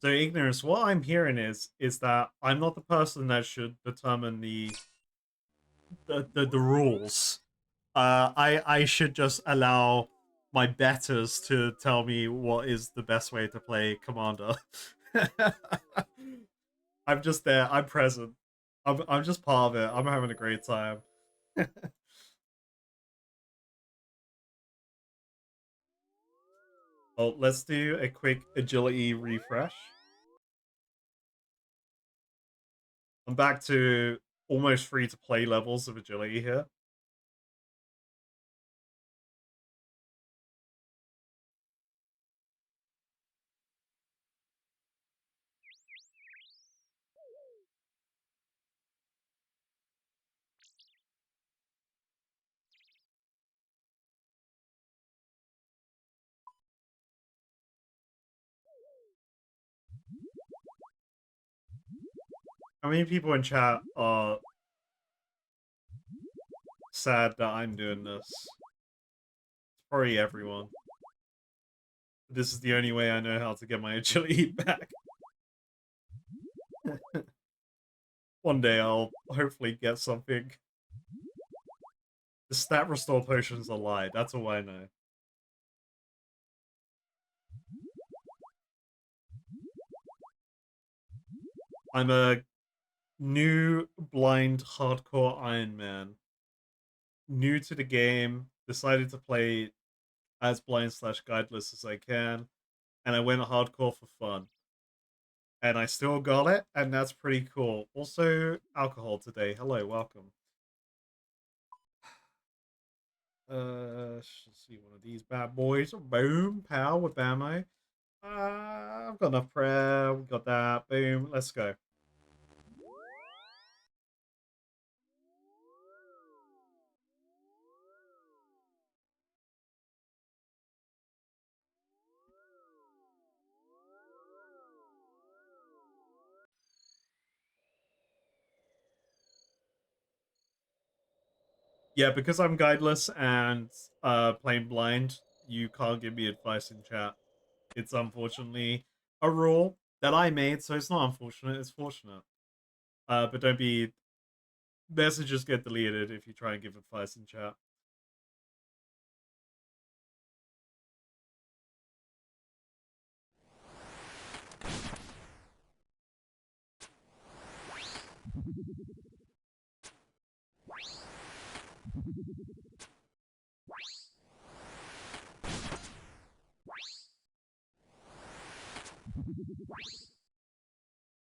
So ignorance, what I'm hearing is that I'm not the person that should determine the rules. I should just allow my betters to tell me what is the best way to play Commander. I'm just there. I'm present. I'm just part of it. I'm having a great time. Well, let's do a quick agility refresh. I'm back to almost free to play levels of agility here. How many people in chat are sad that I'm doing this? It's probably everyone. This is the only way I know how to get my agility back. One day I'll hopefully get something. The stat restore potion's a lie, that's all I know. I'm a new blind hardcore Iron Man. New to the game, decided to play as blind / guideless as I can, and I went hardcore for fun. And I still got it, and that's pretty cool. Also, alcohol today. Hello, welcome. Let's see one of these bad boys. Boom, pow with ammo. I've got enough prayer. We got that. Boom, let's go. Yeah, because I'm guideless and playing blind, you can't give me advice in chat. It's unfortunately a rule that I made, so it's not unfortunate, it's fortunate. But don't be... Messages get deleted if you try and give advice in chat.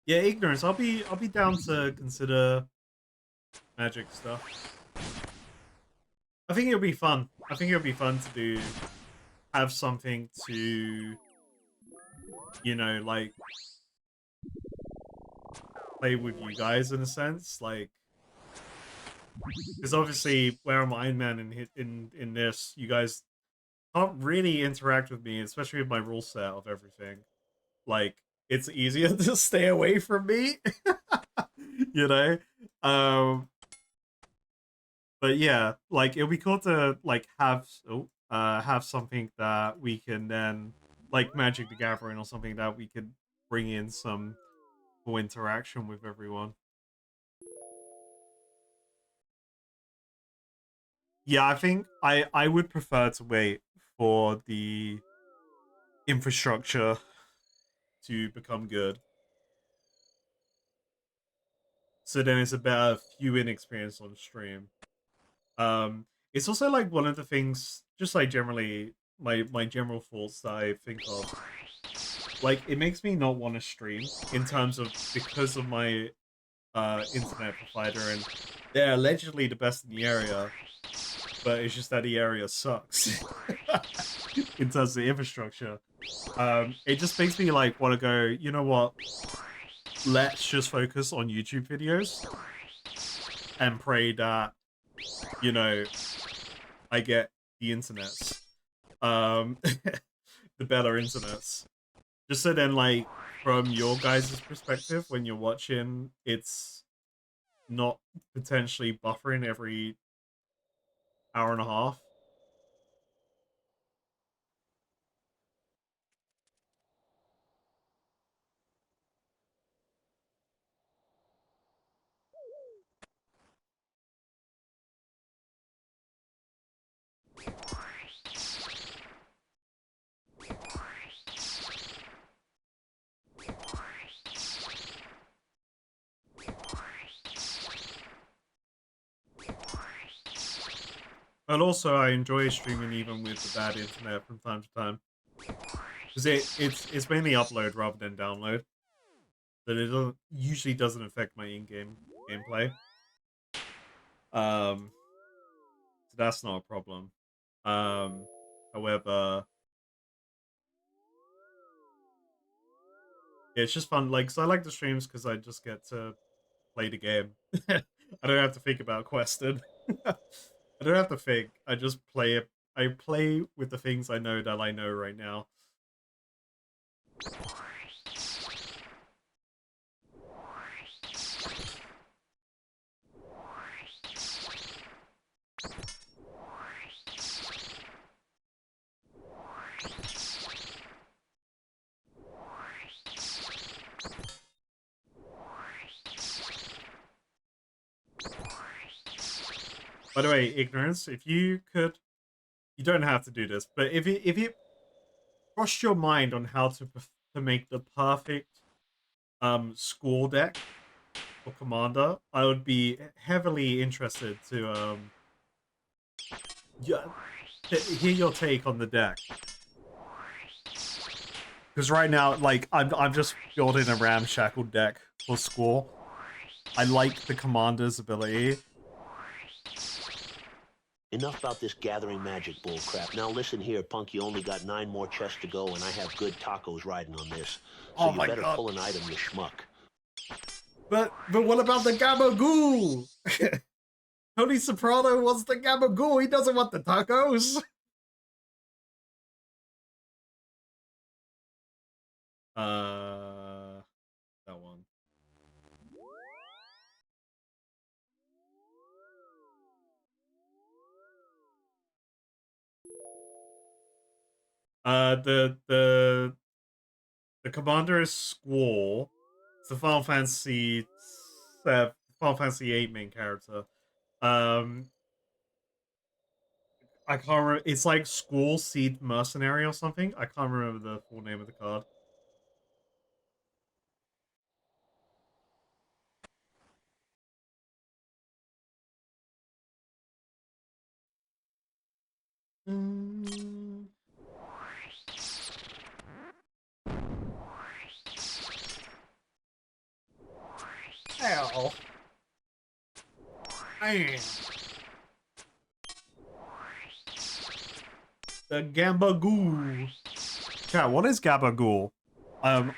Yeah, ignorance. I'll be down to consider magic stuff. I think it'll be fun. I think it'll be fun to do, have something to, you know, like play with you guys in a sense, like, because obviously where I'm Iron Man in this, you guys can't really interact with me, especially with my rule set of everything. Like, it's easier to stay away from me. You know? But yeah, like it'll be cool to like have something that we can then like Magic the Gathering or something that we could bring in some cool interaction with everyone. Yeah, I think I would prefer to wait for the infrastructure to become good. So then it's a better viewing experience on stream. It's also like one of the things, just like generally my general thoughts that I think of. Like it makes me not want to stream in terms of because of my internet provider, and they're allegedly the best in the area, but it's just that the area sucks in terms of the infrastructure. It just makes me like want to go, you know what? Let's just focus on YouTube videos and pray that, you know, I get the internets. The better internets. Just so then, like, from your guys' perspective, when you're watching, it's not potentially buffering every hour and a half. But also, I enjoy streaming even with the bad internet from time to time. Because it's mainly upload rather than download. But it usually doesn't affect my in-game gameplay. So that's not a problem. However, yeah, it's just fun. Like, so I like the streams because I just get to play the game. I don't have to think about questing. I don't have to think. I just play it. I play with the things I know that I know right now. By the way, ignorance, if you could, you don't have to do this, but if you crossed your mind on how to make the perfect score deck for Commander, I would be heavily interested to yeah, to hear your take on the deck. Because right now, like I'm just building a ramshackle deck for score. I like the Commander's ability. Enough about this gathering magic bullcrap. Now listen here, punk, you only got 9 more chests to go, and I have good tacos riding on this. So you better pull an item, you schmuck. But what about the Gabagool? Tony Soprano wants the Gabagool. He doesn't want the tacos. That one. The commander is Squall. It's the Final Fantasy 8 main character. I can't remember. It's like Squall Seed Mercenary or something. I can't remember the full name of the card. Ow. Damn. The Gabagool. Chat, what is Gabagool? I'm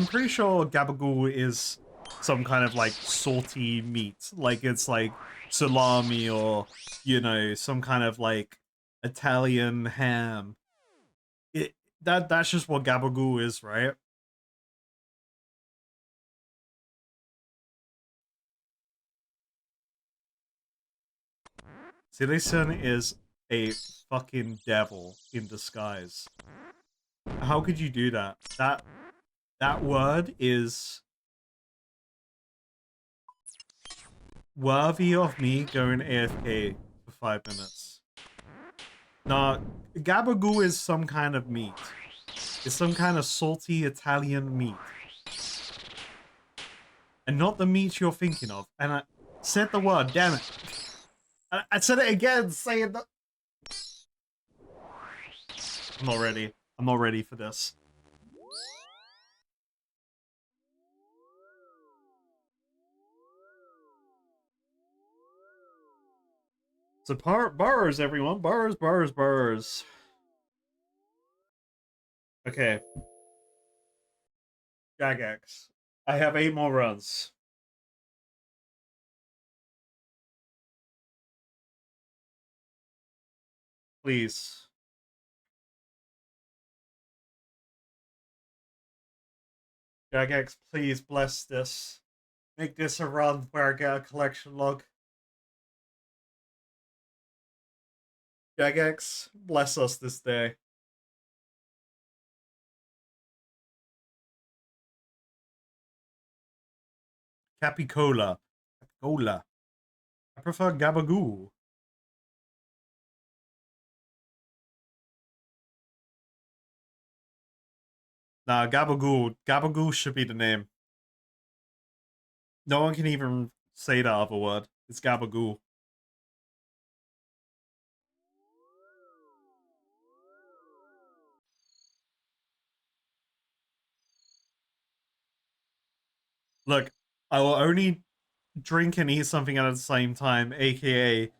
pretty sure Gabagool is some kind of like salty meat. Like it's like salami or, you know, some kind of like Italian ham. That's just what Gabagool is, right? Citizen is a fucking devil in disguise. How could you do that? That word is worthy of me going AFK for 5 minutes. Nah, gabagool is some kind of meat. It's some kind of salty Italian meat. And not the meat you're thinking of. And I said the word, damn it. I said it again, saying that. I'm not ready. I'm not ready for this. So Barrows, everyone. Barrows. Okay. Jagex. I have 8 more runs. Please. Jagex, please bless this. Make this a run where I get a collection log. Jagex, bless us this day. Capicola. Capicola. I prefer Gabagoo. Nah, Gabagoo. Gabagoo should be the name. No one can even say the other word. It's Gabagoo. Look, I will only drink and eat something at the same time, aka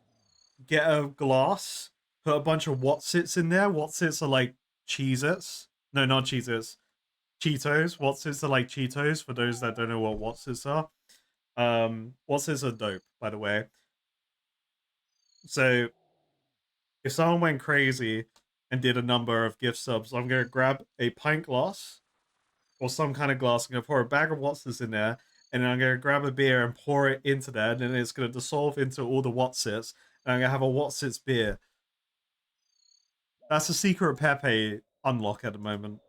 get a glass, put a bunch of Wotsits in there. Wotsits are like Cheez-Its. No, not Cheez-Its. Cheetos. Wotsits are like Cheetos, for those that don't know what Wotsits are. Wotsits are dope, by the way. So, if someone went crazy and did a number of gift subs, I'm going to grab a pint glass or some kind of glass. I'm going to pour a bag of Wotsits in there, and then I'm going to grab a beer and pour it into there, and then it's going to dissolve into all the Wotsits, and I'm going to have a Wotsits beer. That's a secret Pepe unlock at the moment.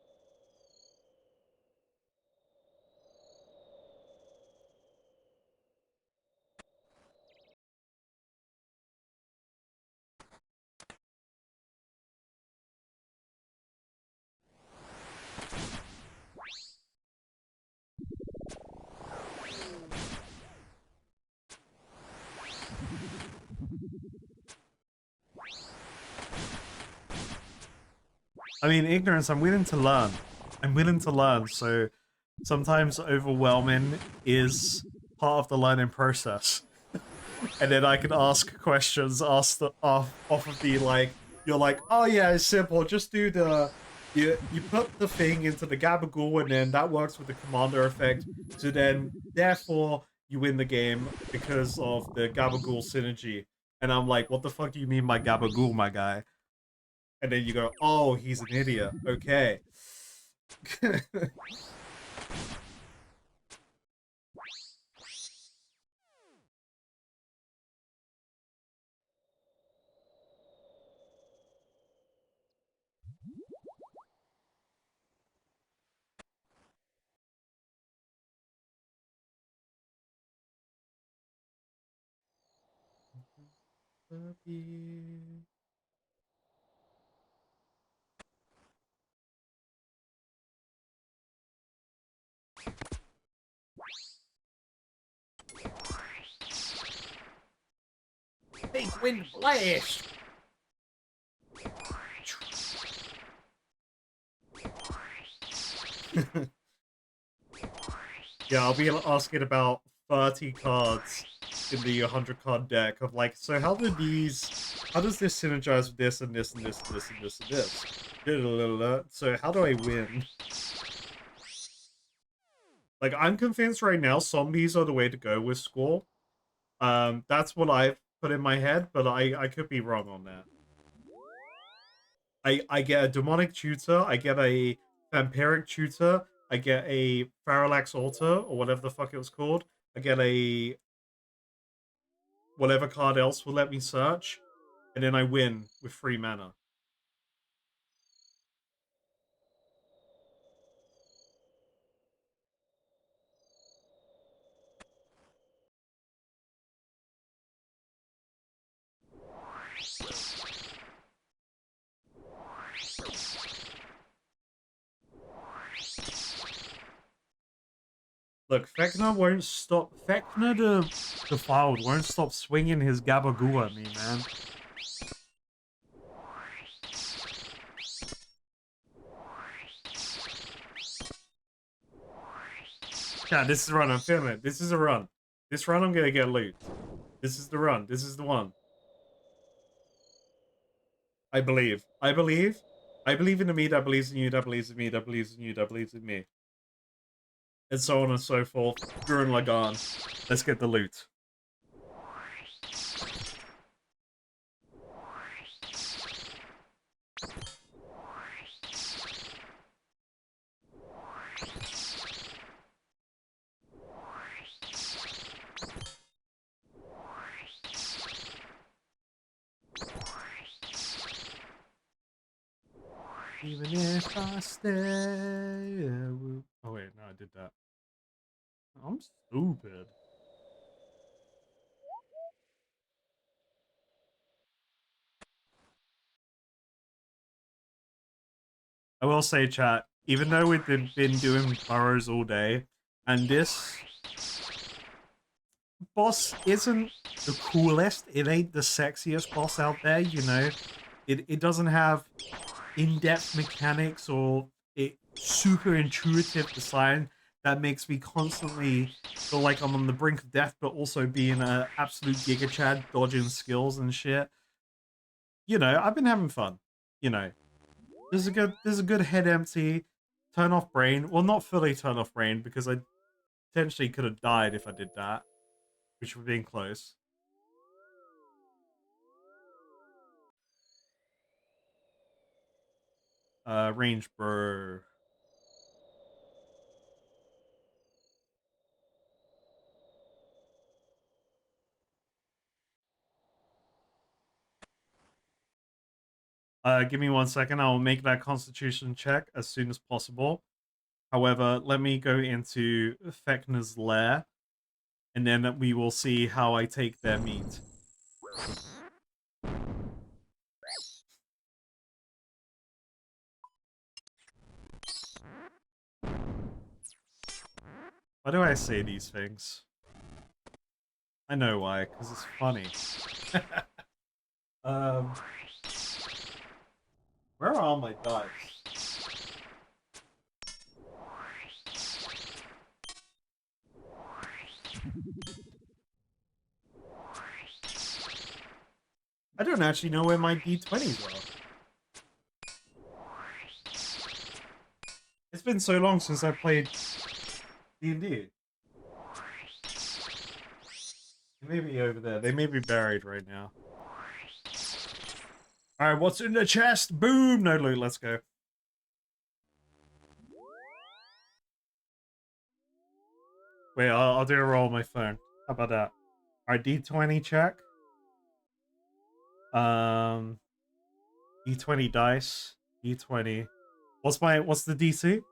I mean, ignorance, I'm willing to learn. I'm willing to learn, so sometimes overwhelming is part of the learning process. And then I can ask questions, off of the, like, you're like, oh yeah, it's simple, just do the, you put the thing into the gabagool, and then that works with the commander effect, so then, therefore, you win the game because of the gabagool synergy. And I'm like, what the fuck do you mean by gabagool, my guy? And then you go, oh, he's an idiot. Okay. Big wind blast! Yeah, I'll be asking about 30 cards in the 100 card deck of like, so how does this synergize with this and this and this and this and this and this? So how do I win? Like, I'm convinced right now zombies are the way to go with Squall. That's what I've put in my head, but I could be wrong on that. I get a demonic tutor, I get a vampiric tutor, I get a Parallax altar, or whatever the fuck it was called. I get a whatever card else will let me search. and then I win with 3 mana. Look, Fekner won't stop. Fekner the Defiled won't stop swinging his Gabagoo at me, man. Yeah, this is a run. I'm feeling it. This is a run. This run, I'm gonna get loot. This is the run. This is the one. I believe. I believe. I believe in the me that believes in you, that believes in me, that believes in you, that believes in me. And so on and so forth. Gurren Lagann. Let's get the loot. Even if I stay. Oh wait, no, I did that. I'm stupid. I will say, chat, even though we've been doing Barrows all day, and this boss isn't the coolest, it ain't the sexiest boss out there, you know? It doesn't have in-depth mechanics or super intuitive design that makes me constantly feel like I'm on the brink of death, but also being an absolute Giga Chad, dodging skills and shit. You know, I've been having fun. You know, there's a good head empty, turn off brain. Well, not fully turn off brain because I potentially could have died if I did that, which would have been close. Range, bro. Give me 1 second. I'll make that constitution check as soon as possible. However, let me go into Fekner's lair, and then we will see how I take their meat. Why do I say these things? I know why, because it's funny. Where are all my dice? I don't actually know where my D20s are. It's been so long since I played D&D. They may be over there. They may be buried right now. Alright, what's in the chest? Boom! No loot, let's go. Wait, I'll do a roll on my phone. How about that? Alright, D20 check. D20 dice. D20. What's the DC?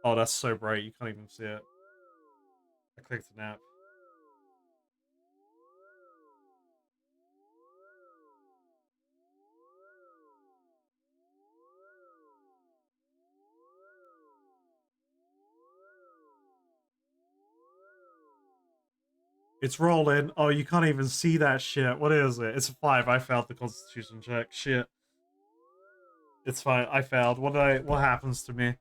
Oh, that's so bright, you can't even see it. I clicked an app. It's rolling. Oh, you can't even see that shit. What is it? It's a 5. I failed the constitution check. Shit. It's fine. I failed. What happens to me?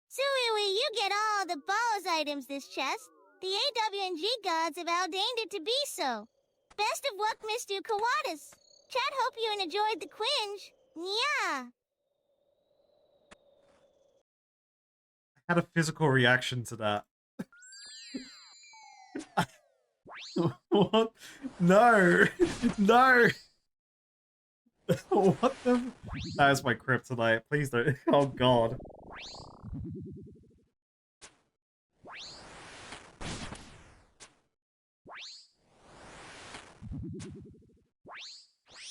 Suiwi, you get all the Barrows items this chest. The AW&G gods have ordained it to be so. Best of luck, Mr. Kawatis. Chat hope you enjoyed the quinge. Yeah. I had a physical reaction to that. What? No! No! What the? That is my kryptonite. Please don't. Oh god.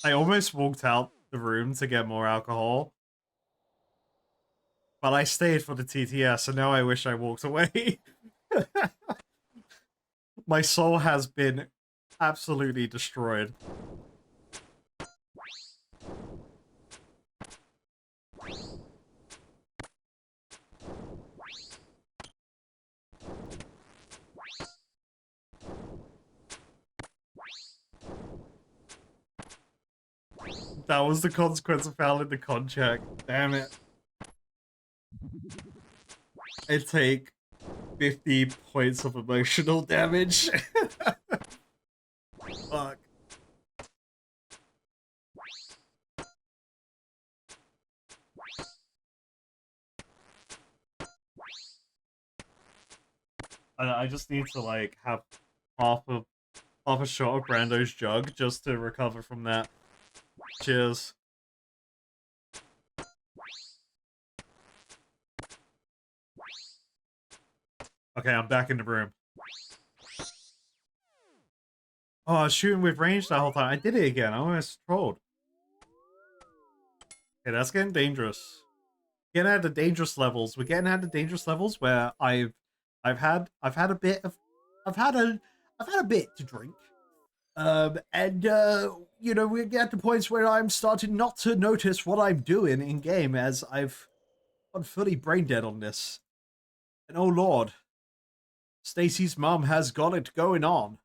I almost walked out the room to get more alcohol, but I stayed for the TTS, and now I wish I walked away. My soul has been absolutely destroyed. That was the consequence of failing the con check. Damn it. I take 50 points of emotional damage. Fuck. I just need to like have half a shot of Brando's jug just to recover from that. Cheers. Okay, I'm back in the room. Oh, I was shooting with range that whole time. I did it again. I almost trolled. Okay, that's getting dangerous. Getting out of dangerous levels. We're getting out of dangerous levels where I've had a bit to drink. You know, we get to points where I'm starting not to notice what I'm doing in game as I've gone fully brain dead on this. And oh lord, Stacy's mom has got it going on.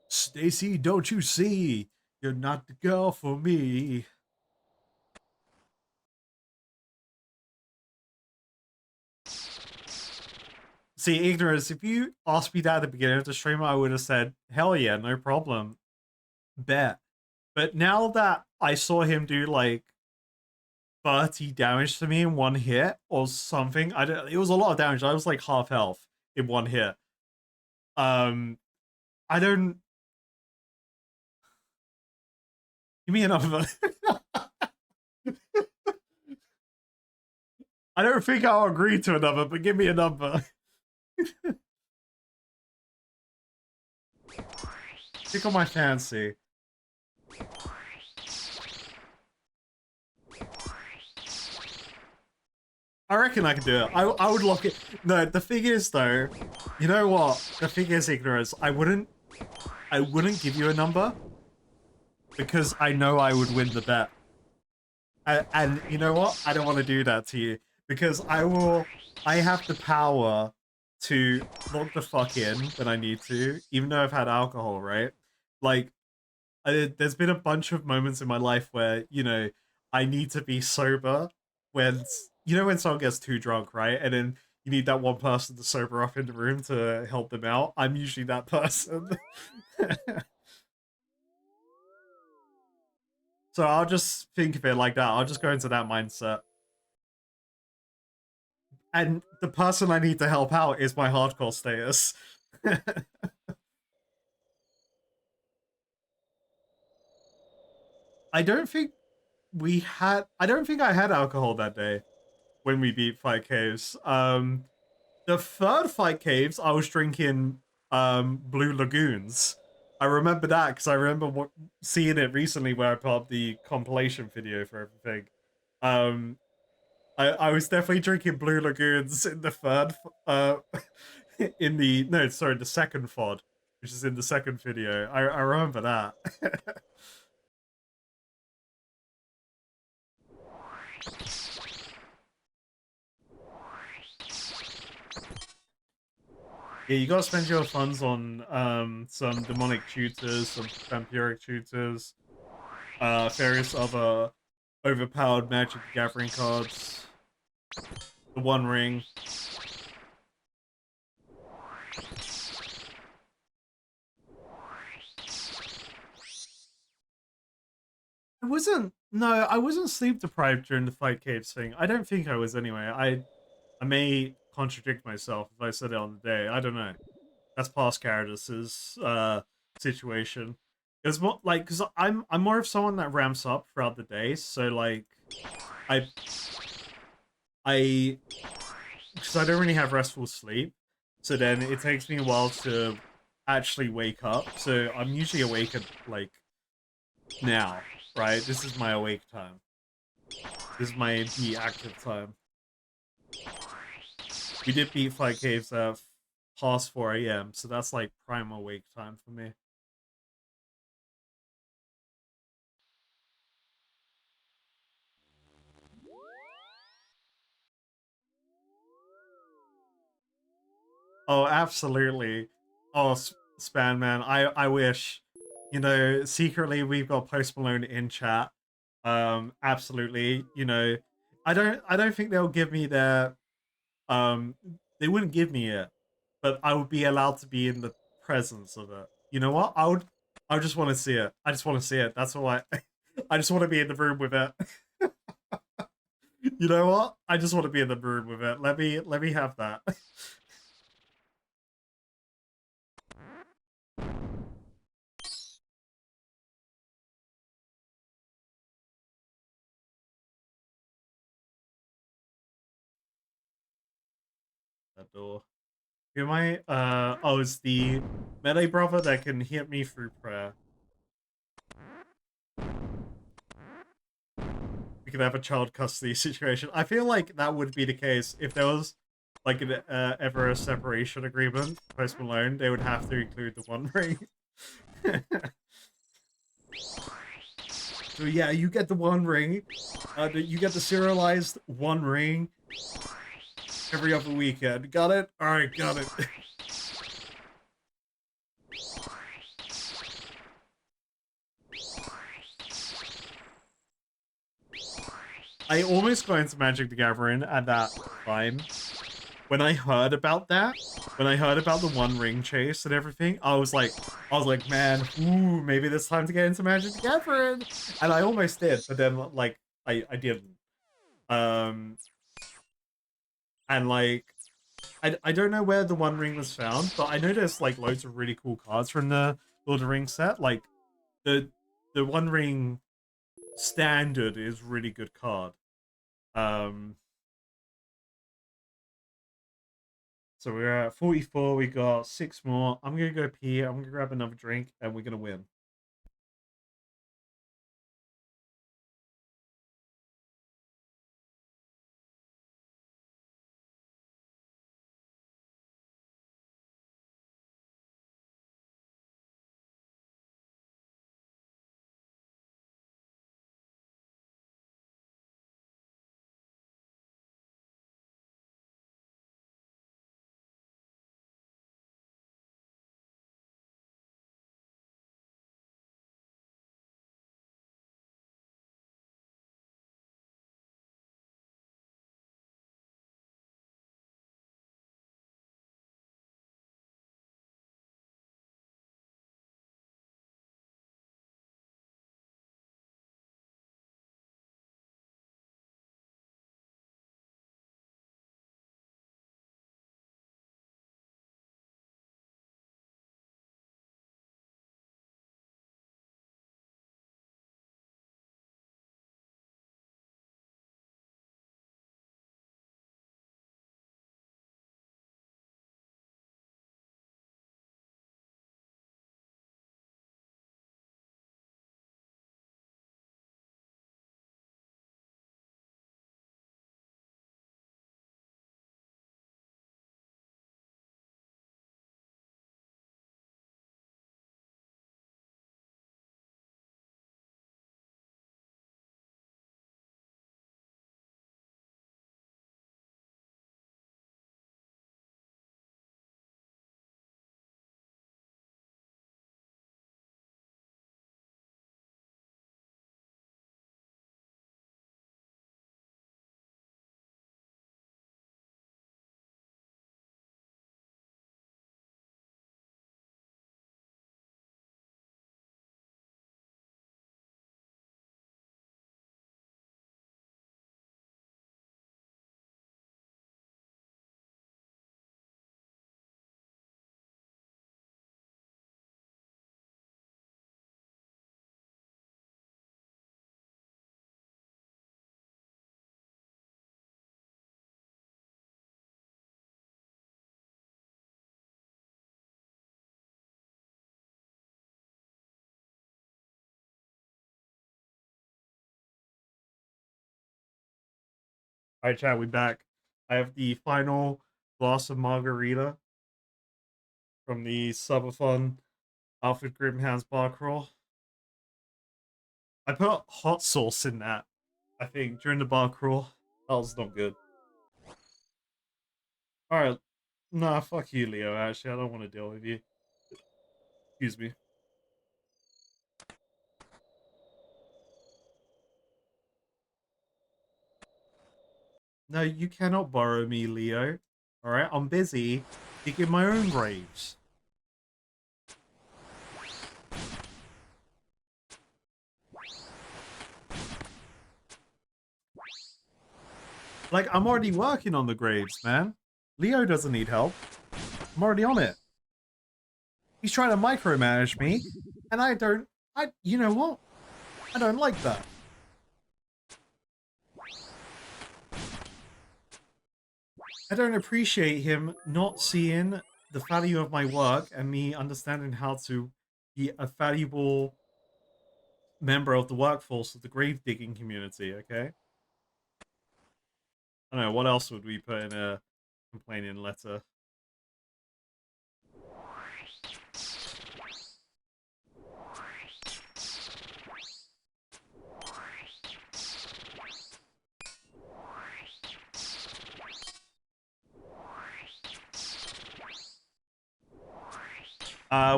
Stacy, don't you see? You're not the girl for me. See, Ignorance, if you asked me that at the beginning of the stream, I would have said, hell yeah, no problem. Bet. But now that I saw him do, like, 30 damage to me in one hit or something, it was a lot of damage. I was, like, half health in one hit. I don't... Give me a number. I don't think I'll agree to a number, but give me a number. Tickle my fancy. I reckon I can do it. I would lock it. No, the thing is though, you know what? The thing is, Ignorance, I wouldn't give you a number because I know I would win the bet. And you know what? I don't want to do that to you because I have the power to lock the fuck in when I need to, even though I've had alcohol, right? Like, there's been a bunch of moments in my life where, you know, I need to be sober when, you know, when someone gets too drunk, right? And then you need that one person to sober up in the room to help them out. I'm usually that person. So I'll just think of it like that. I'll just go into that mindset. And the person I need to help out is my hardcore status. I don't think I had alcohol that day when we beat Fight Caves. The third Fight Caves, I was drinking Blue Lagoons. I remember that because I remember seeing it recently where I put up the compilation video for everything. I was definitely drinking Blue Lagoons in the third, the second VOD, which is in the second video. I remember that. Yeah, you gotta spend your funds on some demonic tutors, some vampiric tutors, various other overpowered Magic the Gathering cards, the One Ring. I wasn't sleep deprived during the Fight Caves thing. I don't think I was anyway. I may contradict myself if I said it on the day. I don't know. That's past Gyarados' situation. It's more like because I'm more of someone that ramps up throughout the day, so like I I because I don't really have restful sleep, so then it takes me a while to actually wake up. So I'm usually awake at like now, right? This is my awake time. This is my be active time. We did beat 5 caves at past 4 a.m., so that's like prime awake time for me. Oh, absolutely. Oh, Span Man, I wish. You know, secretly we've got Post Malone in chat. Absolutely. You know, I don't think they'll give me their um they wouldn't give me it, but I would be allowed to be in the presence of it. You know what? I just want to see it. I just want to see it. That's all I just want to be in the room with it. You know what? I just want to be in the room with it. Let me have that. That door. Who am I? Oh, it's the melee brother that can hit me through prayer. We could have a child custody situation. I feel like that would be the case if there was like an ever a separation agreement. Post Malone, they would have to include the One Ring. So yeah, you get the One Ring. You get the serialized One Ring every other weekend. Got it? All right, got it. I almost got into Magic the Gathering at that time. When I heard about that, when I heard about the One Ring chase and everything, I was like, man, ooh, maybe it's time to get into Magic the Gathering. And I almost did, but then like I didn't. Um, and like I don't know where the One Ring was found, but I know there's like loads of really cool cards from the Lord of the Rings set. Like the One Ring standard is really good card. Um, so we're at 44. We got 6 more. I'm gonna go pee. I'm gonna grab another drink, and we're gonna win. Alright, chat, we back. I have the final glass of margarita from the Subathon Alfred Grimhound's bar crawl. I put hot sauce in that, I think, during the bar crawl. That was not good. Alright. Nah, fuck you, Leo, actually. I don't want to deal with you. Excuse me. No, you cannot borrow me, Leo. Alright, I'm busy digging my own graves. Like, I'm already working on the graves, man. Leo doesn't need help. I'm already on it. He's trying to micromanage me, and you know what? I don't like that. I don't appreciate him not seeing the value of my work and me understanding how to be a valuable member of the workforce of the grave digging community, okay? I don't know, what else would we put in a complaining letter?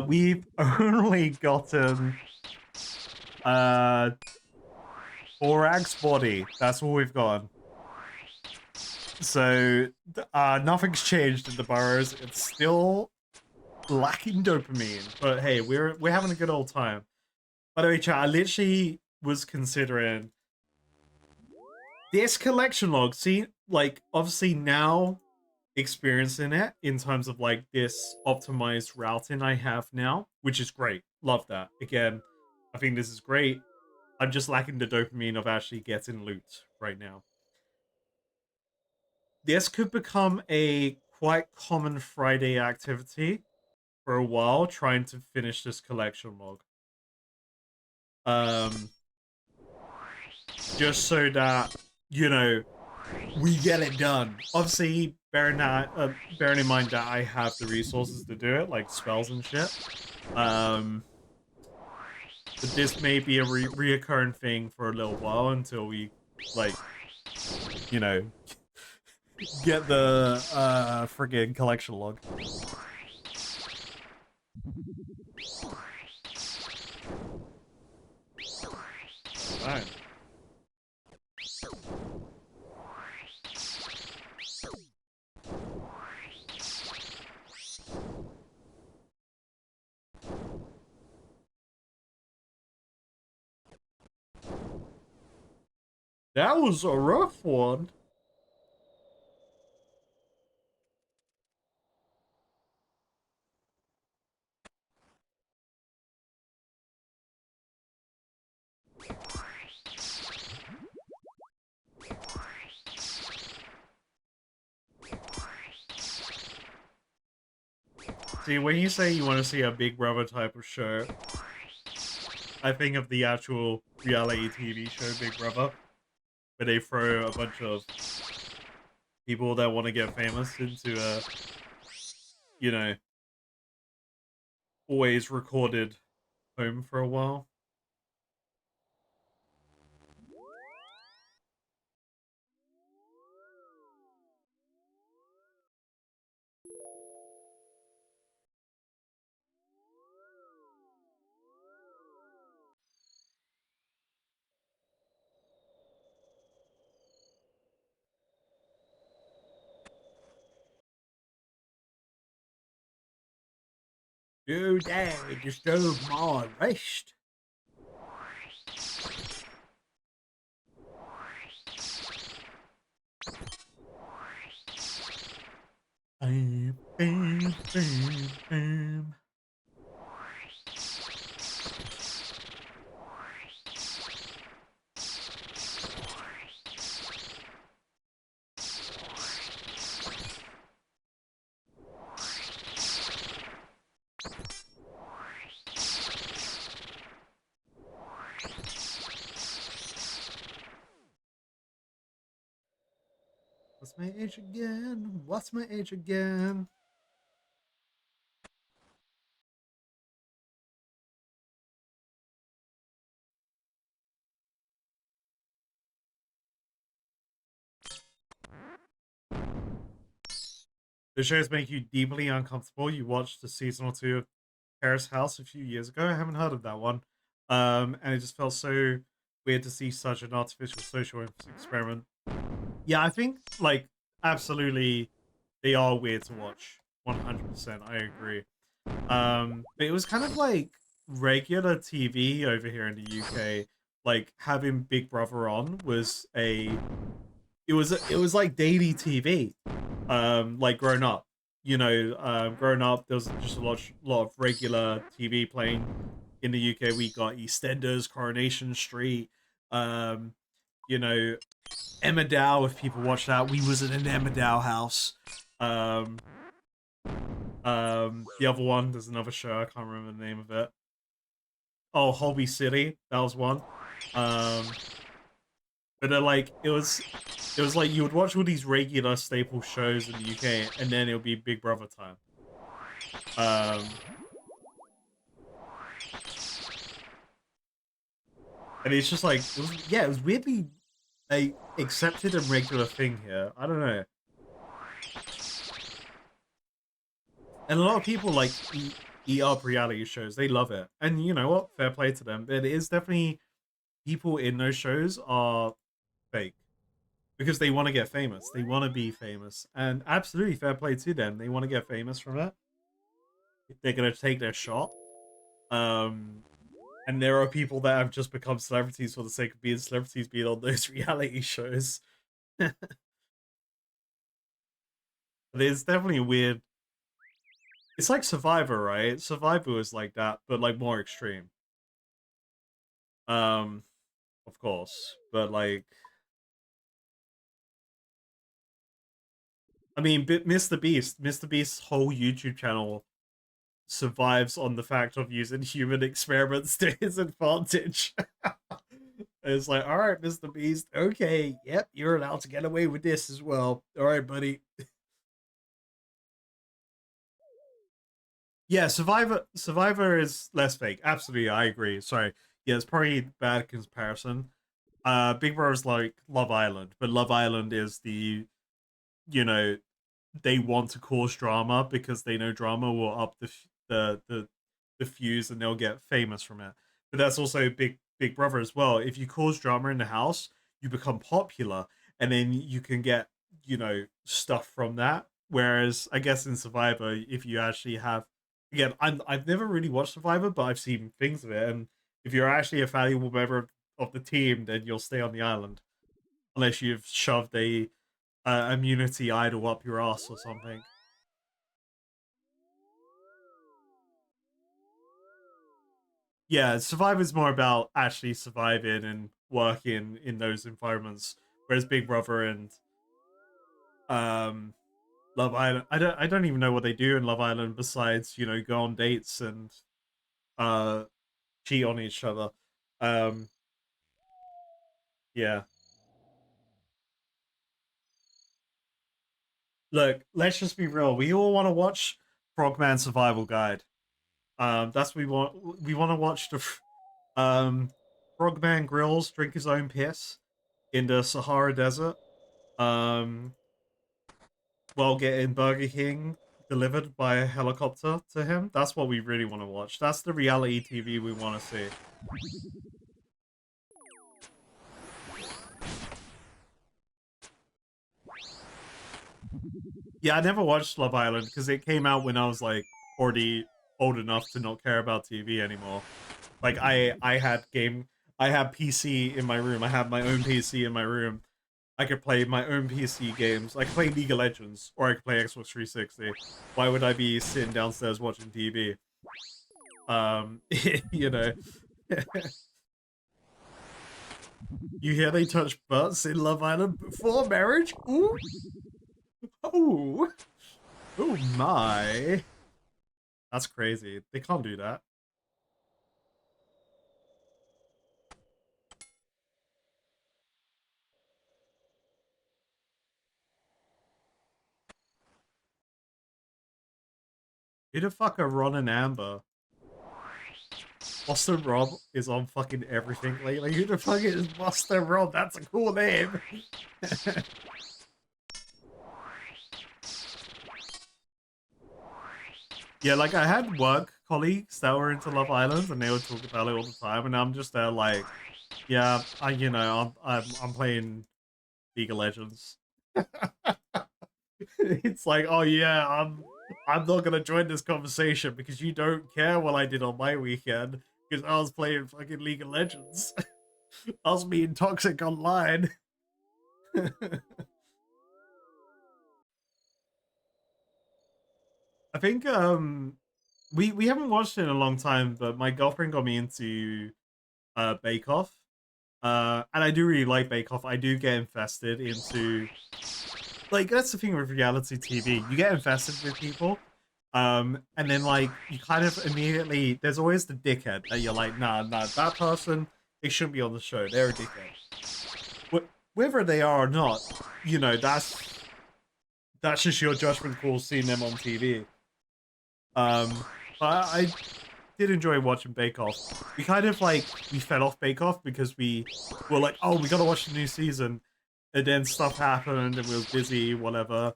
We've only gotten Borag's body. That's all we've gotten. So nothing's changed in the Barrows. It's still lacking dopamine, but hey, we're having a good old time. By the way, chat, I literally was considering this collection log. See, like, obviously now experiencing it in terms of like this optimized routing I have now, which is great. Love that. Again, I think this is great. I'm just lacking the dopamine of actually getting loot right now. This could become a quite common Friday activity for a while, trying to finish this collection log. Just so that, you know, we get it done. Obviously, bearing in mind that I have the resources to do it, like spells and shit. But this may be a reoccurring thing for a little while until we, like, you know, get the friggin' collection log. Fine. That was a rough one. See, when you say you want to see a Big Brother type of show, I think of the actual reality TV show Big Brother, where they throw a bunch of people that want to get famous into a, you know, always recorded home for a while. You dare disturb my rest. Bam. What's my age again? What's my age again? The shows make you deeply uncomfortable. You watched the season or two of Paris House a few years ago. I haven't heard of that one. And it just felt so weird to see such an artificial social experiment. Yeah, I think like absolutely they are weird to watch. 100%, I agree. But it was kind of like regular TV over here in the UK. Like having Big Brother on was it was like daily TV. Like growing up, growing up, there was just a lot of regular TV playing in the UK. We got EastEnders, Coronation Street, um, you know, Emmerdale. If people watch that, we was in an Emmerdale house. Um, the other one, there's another show I can't remember the name of it. Oh, Holby City, that was one. Um, but then like it was like you would watch all these regular staple shows in the UK, and then it would be Big Brother time. Um, and it's just like it was weirdly a accepted and regular thing here. I don't know, and a lot of people like eat up reality shows. They love it, and you know what? Fair play to them. But it is definitely people in those shows are fake because they want to get famous. They want to be famous, and absolutely fair play to them. They want to get famous from it. They're gonna take their shot. Um, and there are people that have just become celebrities for the sake of being celebrities, being on those reality shows. But it's definitely a weird. It's like Survivor, right? Survivor is like that, but like more extreme. Um, of course, but like, I mean, Mr. Beast's whole YouTube channel survives on the fact of using human experiments to his advantage. It's like, all right, Mr. Beast, okay, yep, you're allowed to get away with this as well. All right, buddy. Yeah, Survivor is less fake. Absolutely, I agree. Sorry. Yeah, it's probably bad comparison. Big Brother's like Love Island, but Love Island is you know, they want to cause drama because they know drama will up the fuse and they'll get famous from it. But that's also Big Brother as well. If you cause drama in the house, you become popular, and then you can get stuff from that. Whereas I guess in Survivor, if you actually have again, I've never really watched Survivor, but I've seen things of it, and if you're actually a valuable member of the team, then you'll stay on the island unless you've shoved a immunity idol up your ass or something. Yeah, Survivor's more about actually surviving and working in those environments, whereas Big Brother and um, Love Island, I don't even know what they do in Love Island besides go on dates and uh cheat on each other. Um, yeah. Look, let's just be real. We all want to watch Frogman Survival Guide. That's what we want. We want to watch the Frogman grills, drink his own piss in the Sahara Desert. Um, while getting Burger King delivered by a helicopter to him. That's what we really want to watch. That's the reality TV we want to see. Yeah, I never watched Love Island because it came out when I was like already old enough to not care about TV anymore. Like I had PC in my room. I have my own PC in my room. I could play my own PC games. I could play League of Legends or I could play Xbox 360. Why would I be sitting downstairs watching TV? You know. You hear they touch butts in Love Island before marriage? Ooh. Oh. Oh my. That's crazy. They can't do that. Who the fuck are Ron and Amber? Boston Rob is on fucking everything lately. Who the fuck is Boston Rob? That's a cool name. Yeah, like I had work colleagues that were into Love Island, and they would talk about it all the time, and I'm just there like, yeah, I'm playing League of Legends. It's like, oh yeah, I'm not gonna join this conversation because you don't care what I did on my weekend because I was playing fucking League of Legends. I was being toxic online. I think we haven't watched it in a long time, but my girlfriend got me into Bake Off. And I do really like Bake Off. I do get invested into, like, that's the thing with reality TV. You get invested with people, and then like you kind of immediately there's always the dickhead that you're like, nah, that person, they shouldn't be on the show. They're a dickhead. Whether they are or not, you know, that's just your judgment call seeing them on TV. But I did enjoy watching Bake Off. We kind of like we fell off Bake Off because we were like, oh, we gotta watch the new season, and then stuff happened and we were busy, whatever,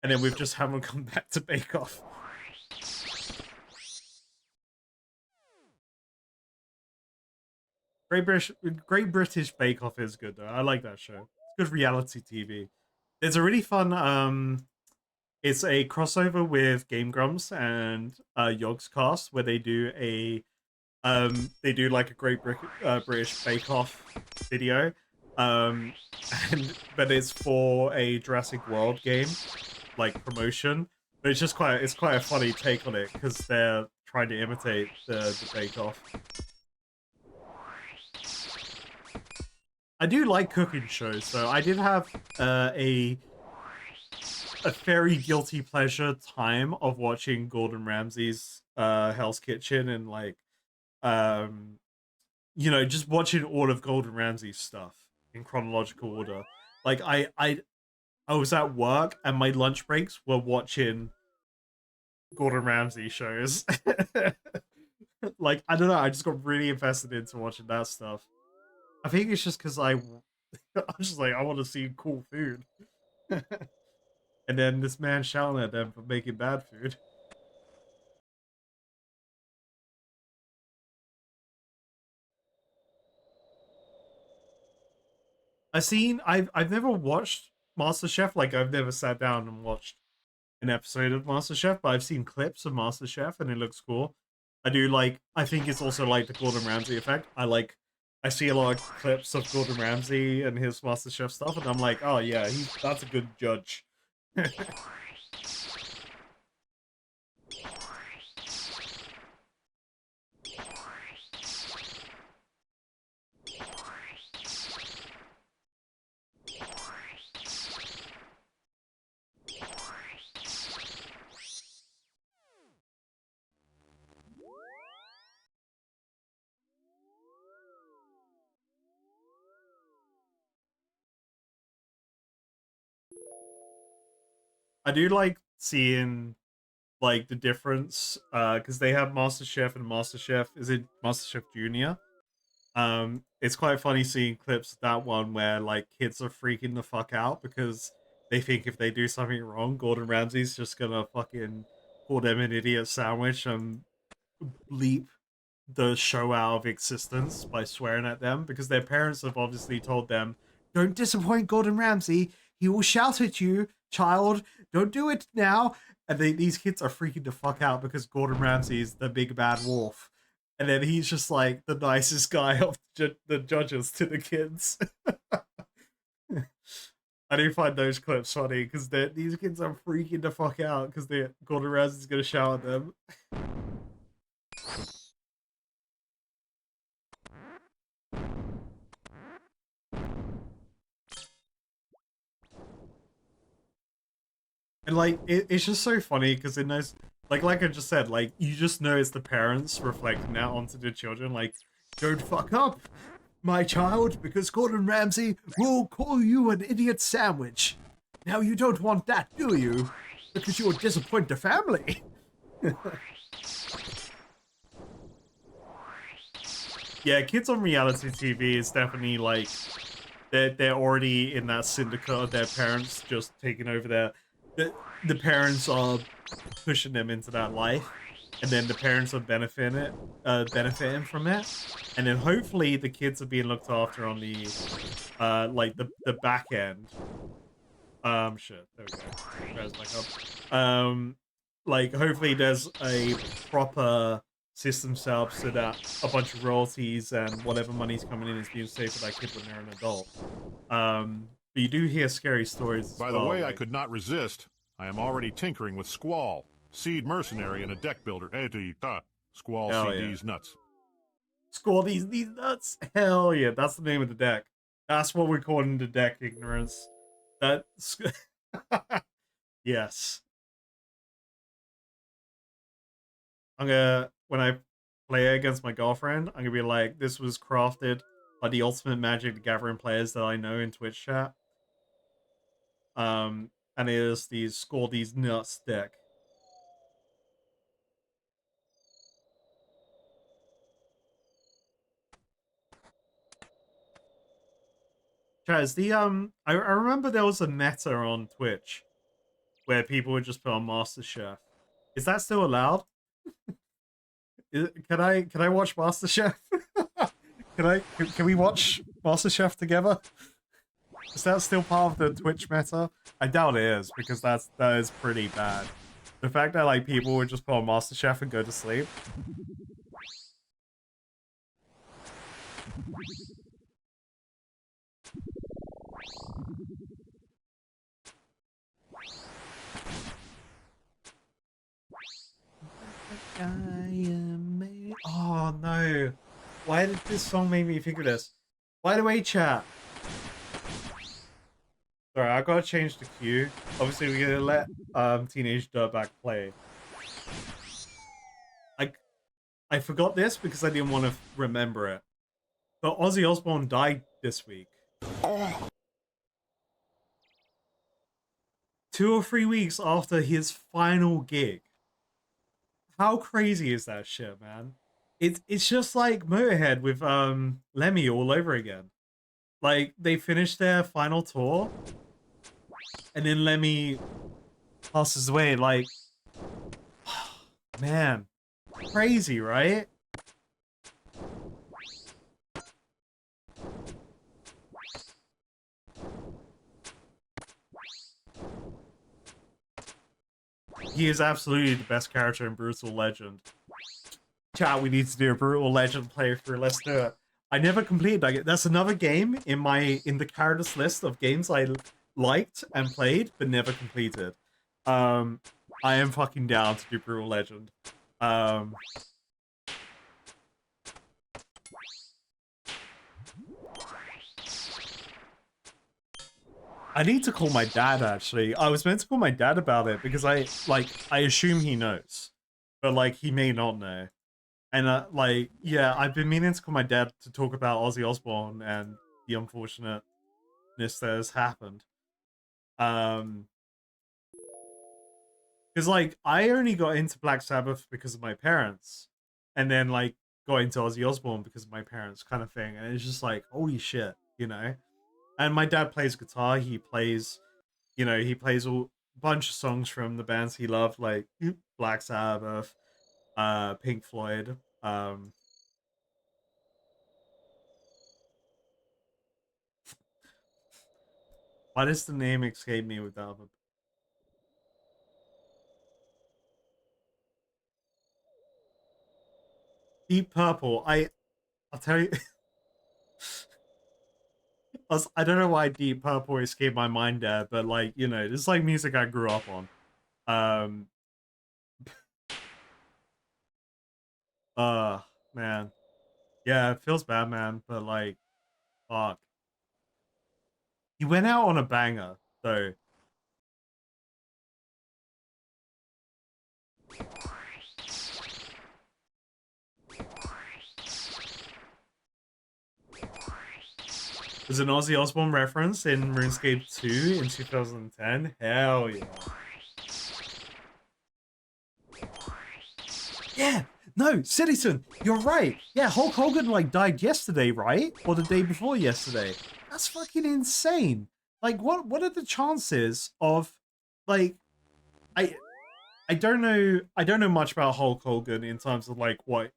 and then we've just haven't come back to Bake Off. Great British Bake Off is good though. I like that show. It's good reality TV. There's a really fun it's a crossover with Game Grumps and Yogg's Cast where they do like a British Bake Off video, and but it's for a Jurassic World game, like promotion. But it's quite a funny take on it because they're trying to imitate the Bake Off. I do like cooking shows, so I did have a very guilty pleasure time of watching Gordon Ramsay's Hell's Kitchen and like you know, just watching all of Gordon Ramsay's stuff in chronological order. Like I was at work and my lunch breaks were watching Gordon Ramsay shows. Like I don't know, I just got really invested into watching that stuff. I think it's just because I'm just like I want to see cool food. And then this man shouting at them for making bad food. I've never watched MasterChef, like I've never sat down and watched an episode of MasterChef, but I've seen clips of MasterChef and it looks cool. I think it's also like the Gordon Ramsay effect. I see a lot of clips of Gordon Ramsay and his MasterChef stuff, and I'm like, oh yeah, that's a good judge. I do like seeing like the difference because they have MasterChef and MasterChef, is it MasterChef Junior? It's quite funny seeing clips of that one where like kids are freaking the fuck out because they think if they do something wrong, Gordon Ramsay's just gonna fucking call them an idiot sandwich and bleep the show out of existence by swearing at them because their parents have obviously told them, don't disappoint Gordon Ramsay, he will shout at you, child, don't do it now. And these kids are freaking the fuck out because Gordon Ramsay is the big bad wolf. And then he's just like the nicest guy of the judges to the kids. I do find those clips funny because these kids are freaking the fuck out because Gordon Ramsay's gonna shout at them. And like it's just so funny because in those like I just said, like you just know it's the parents reflecting that onto the children, like, don't fuck up, my child, because Gordon Ramsay will call you an idiot sandwich. Now you don't want that, do you? Because you'll disappoint the family. Yeah, kids on reality TV is definitely like they're already in that syndicate of their parents just taking over the parents are pushing them into that life, and then the parents are benefiting from it, and then hopefully the kids are being looked after on the like the back end. Shit, there we go. There's back up. Like hopefully there's a proper system set up so that a bunch of royalties and whatever money's coming in is being saved for that kid when they're an adult. But you do hear scary stories as By the way, I could not resist. I am already tinkering with Squall, Seed Mercenary and a deck builder. Squall CD's nuts. Squall these nuts. Hell yeah, that's the name of the deck. That's what we're calling the deck, ignorance. That's yes. When I play against my girlfriend, I'm gonna be like, this was crafted by the ultimate Magic the Gathering players that I know in Twitch chat. And it is the Score These Nuts deck. Chaz, I remember there was a meta on Twitch where people would just put on MasterChef. Is that still allowed? Can I watch MasterChef? Can we watch MasterChef together? Is that still part of the Twitch meta? I doubt it is, because that is pretty bad. The fact that like people would just put on MasterChef and go to sleep. Oh no. Why did this song make me think of this? By the way, chat. Sorry, I gotta change the queue. Obviously, we're gonna let Teenage Dirtbag play. I forgot this because I didn't want to remember it. But Ozzy Osbourne died this week. 2 or 3 weeks after his final gig. How crazy is that shit, man? It's just like Motorhead with Lemmy all over again. Like they finished their final tour, and then Lemmy passes away. Like, man, crazy, right? He is absolutely the best character in Brutal Legend. Chat, we need to do a Brutal Legend playthrough. Let's do it. I never completed that. That's another game in the characters list of games I liked and played but never completed. I am fucking down to do Brutal Legend. I need to call my dad, actually. I was meant to call my dad about it because I assume he knows. But, like, he may not know. And, like, yeah, I've been meaning to call my dad to talk about Ozzy Osbourne and the unfortunateness that has happened. Because, like, I only got into Black Sabbath because of my parents. And then, like, got into Ozzy Osbourne because of my parents, kind of thing. And it's just like, holy shit, you know? And my dad plays guitar. He plays, you know, he plays a bunch of songs from the bands he loved, like Black Sabbath, Pink Floyd. Why does the name escape me with that other? Deep Purple. I'll tell you. I don't know why Deep Purple escaped my mind there, but like, you know, this is like music I grew up on. Man. Yeah, it feels bad, man, but like, fuck. He went out on a banger, though. There's an Ozzy Osbourne reference in RuneScape 2 in 2010. Hell yeah. Yeah, no, Citizen, you're right. Yeah, Hulk Hogan like died yesterday, right? Or the day before yesterday. That's fucking insane. Like, what are the chances of, like, I I don't know much about Hulk Hogan in terms of like what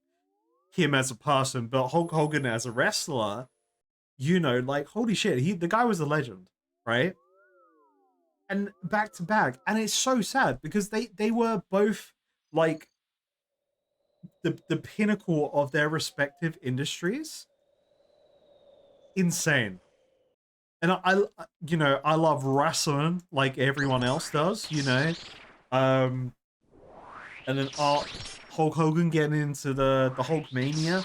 him as a person, but Hulk Hogan as a wrestler, you know, like holy shit, the guy was a legend, right? And back to back, and it's so sad because they were both like the pinnacle of their respective industries. Insane. And you know, I love wrestling like everyone else does, you know. Um, and then Hulk Hogan getting into the Hulk Mania,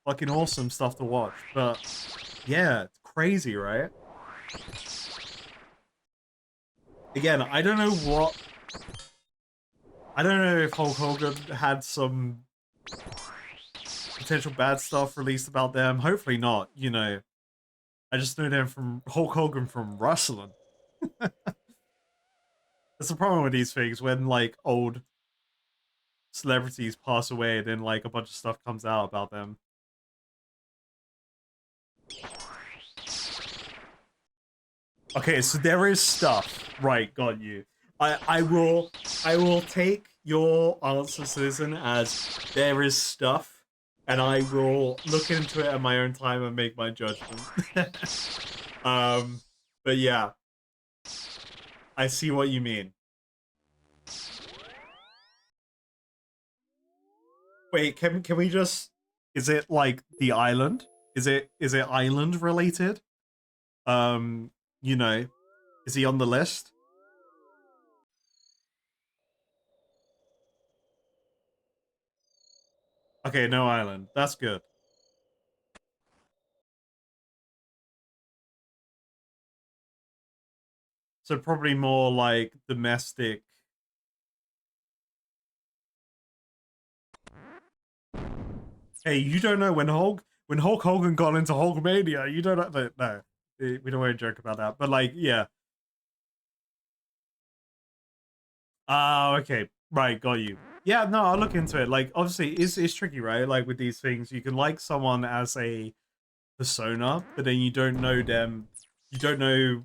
fucking awesome stuff to watch. But yeah, it's crazy, right? Again, I don't know if Hulk Hogan had some potential bad stuff released about them. Hopefully not, you know. I just know them from Hulk Hogan from wrestling. That's the problem with these things when like old celebrities pass away, then like a bunch of stuff comes out about them. Okay, so there is stuff. Right, got you. I will take your answer, Susan, as there is stuff, and I will look into it at my own time and make my judgment. But yeah, I see what you mean. Wait, can we just? Is it like the island? Is it island related? You know, is he on the list? Okay, no island. That's good. So probably more like domestic. Hey, you don't know when Hulk Hogan got into Hulkmania. You don't know. No, we don't want to joke about that. But like, yeah. Ah, okay, right, got you. Yeah, no, I'll look into it. Like, obviously, it's tricky, right? Like with these things, you can like someone as a persona, but then you don't know them. You don't know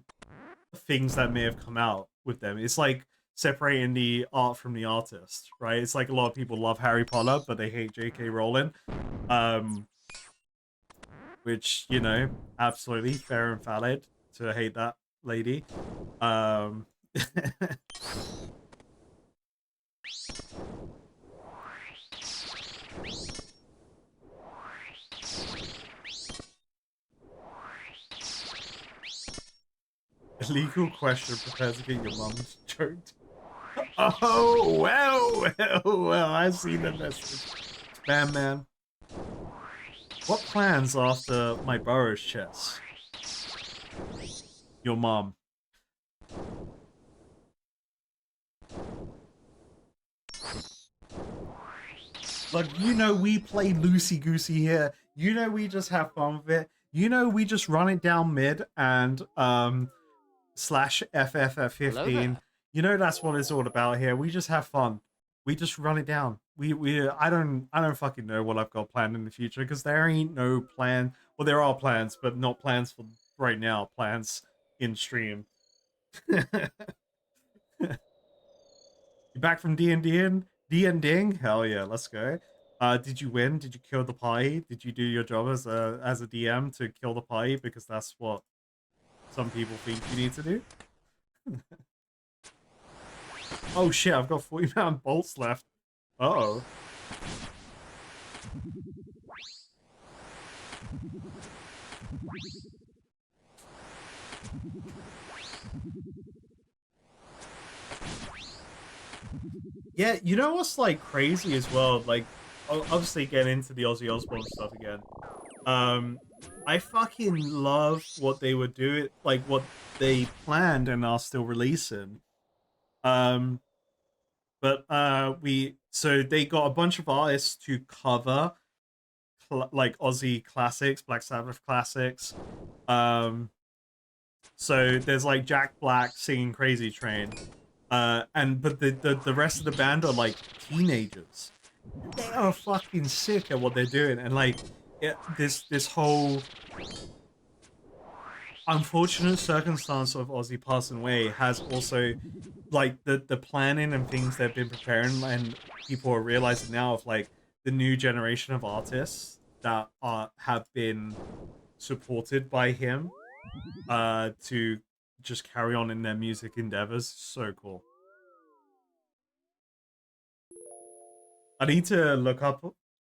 things that may have come out with them. It's like separating the art from the artist, right? It's like a lot of people love Harry Potter, but they hate J.K. Rowling. Which, you know, absolutely fair and valid to hate that lady. Illegal question, prepared to get your mum choked. Oh, well, I see the message. Spam man. What plans after my Barrows chess? Your mom. Look, you know we play loosey-goosey here. You know we just have fun with it. You know we just run it down mid and slash FF at 15. You know that's what it's all about here. We just have fun. We just run it down. I don't fucking know what I've got planned in the future because there ain't no plan. Well, there are plans, but not plans for right now. Plans in stream. You back from D&Ding? Hell yeah, let's go. Did you win? Did you kill the party? Did you do your job as a DM to kill the party? Because that's what some people think you need to do. Oh shit, I've got 40-pound bolts left. Uh-oh. Yeah, you know what's like crazy as well? Like, obviously getting into the Ozzy Osbourne stuff again. I fucking love what they were doing, like what they planned and are still releasing. But so they got a bunch of artists to cover like Ozzy classics, Black Sabbath classics. So there's like Jack Black singing Crazy Train. But the rest of the band are like teenagers. they are fucking sick at what they're doing, and like this whole unfortunate circumstance of Ozzy passing away has also like the planning and things they've been preparing, and people are realizing now of like the new generation of artists that are have been supported by him to just carry on in their music endeavors. So cool. I need to look up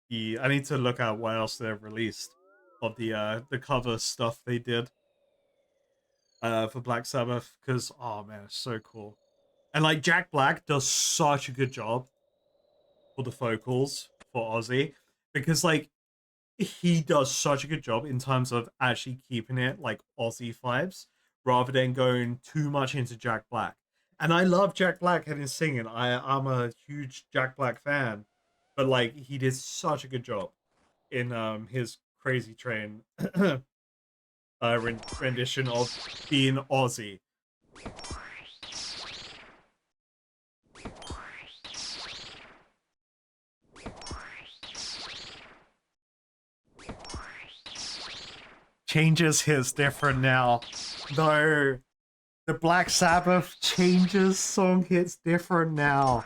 I need to look at what else they've released of the cover stuff they did for Black Sabbath, because oh man, it's so cool. And like Jack Black does such a good job for the vocals for Ozzy, because like he does such a good job in terms of actually keeping it like Ozzy vibes rather than going too much into Jack Black. And I love Jack Black and his singing. I'm a huge Jack Black fan, but like he did such a good job in his Crazy Train rendition of being Ozzy. Changes his different now. No, the Black Sabbath Changes song hits different now.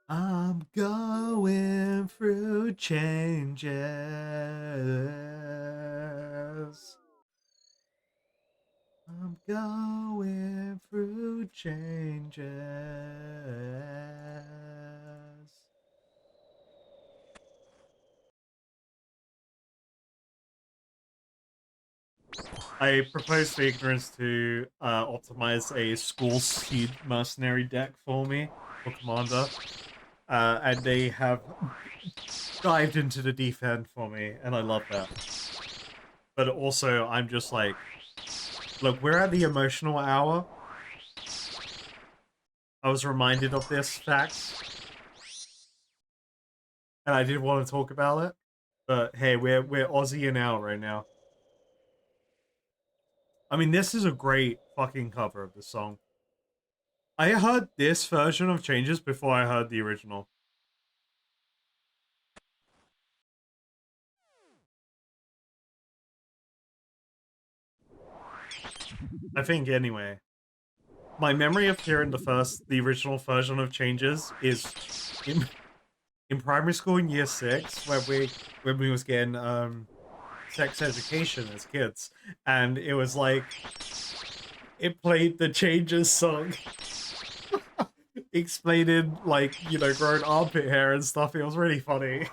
I'm going through changes. I'm going through changes. I propose to ignorance to optimize a school seed mercenary deck for me for commander, and they have dived into the deep end for me, and I love that. But also, I'm just like, look, we're at the emotional hour. I was reminded of this fact, and I didn't want to talk about it. But hey, we're Aussie and out right now. I mean, this is a great fucking cover of the song. I heard this version of Changes before I heard the original. I think anyway. My memory of hearing the original version of Changes is in primary school in year 6, when we was getting sex education as kids, and it was like it played the Changes song, explaining like, you know, growing armpit hair and stuff. It was really funny.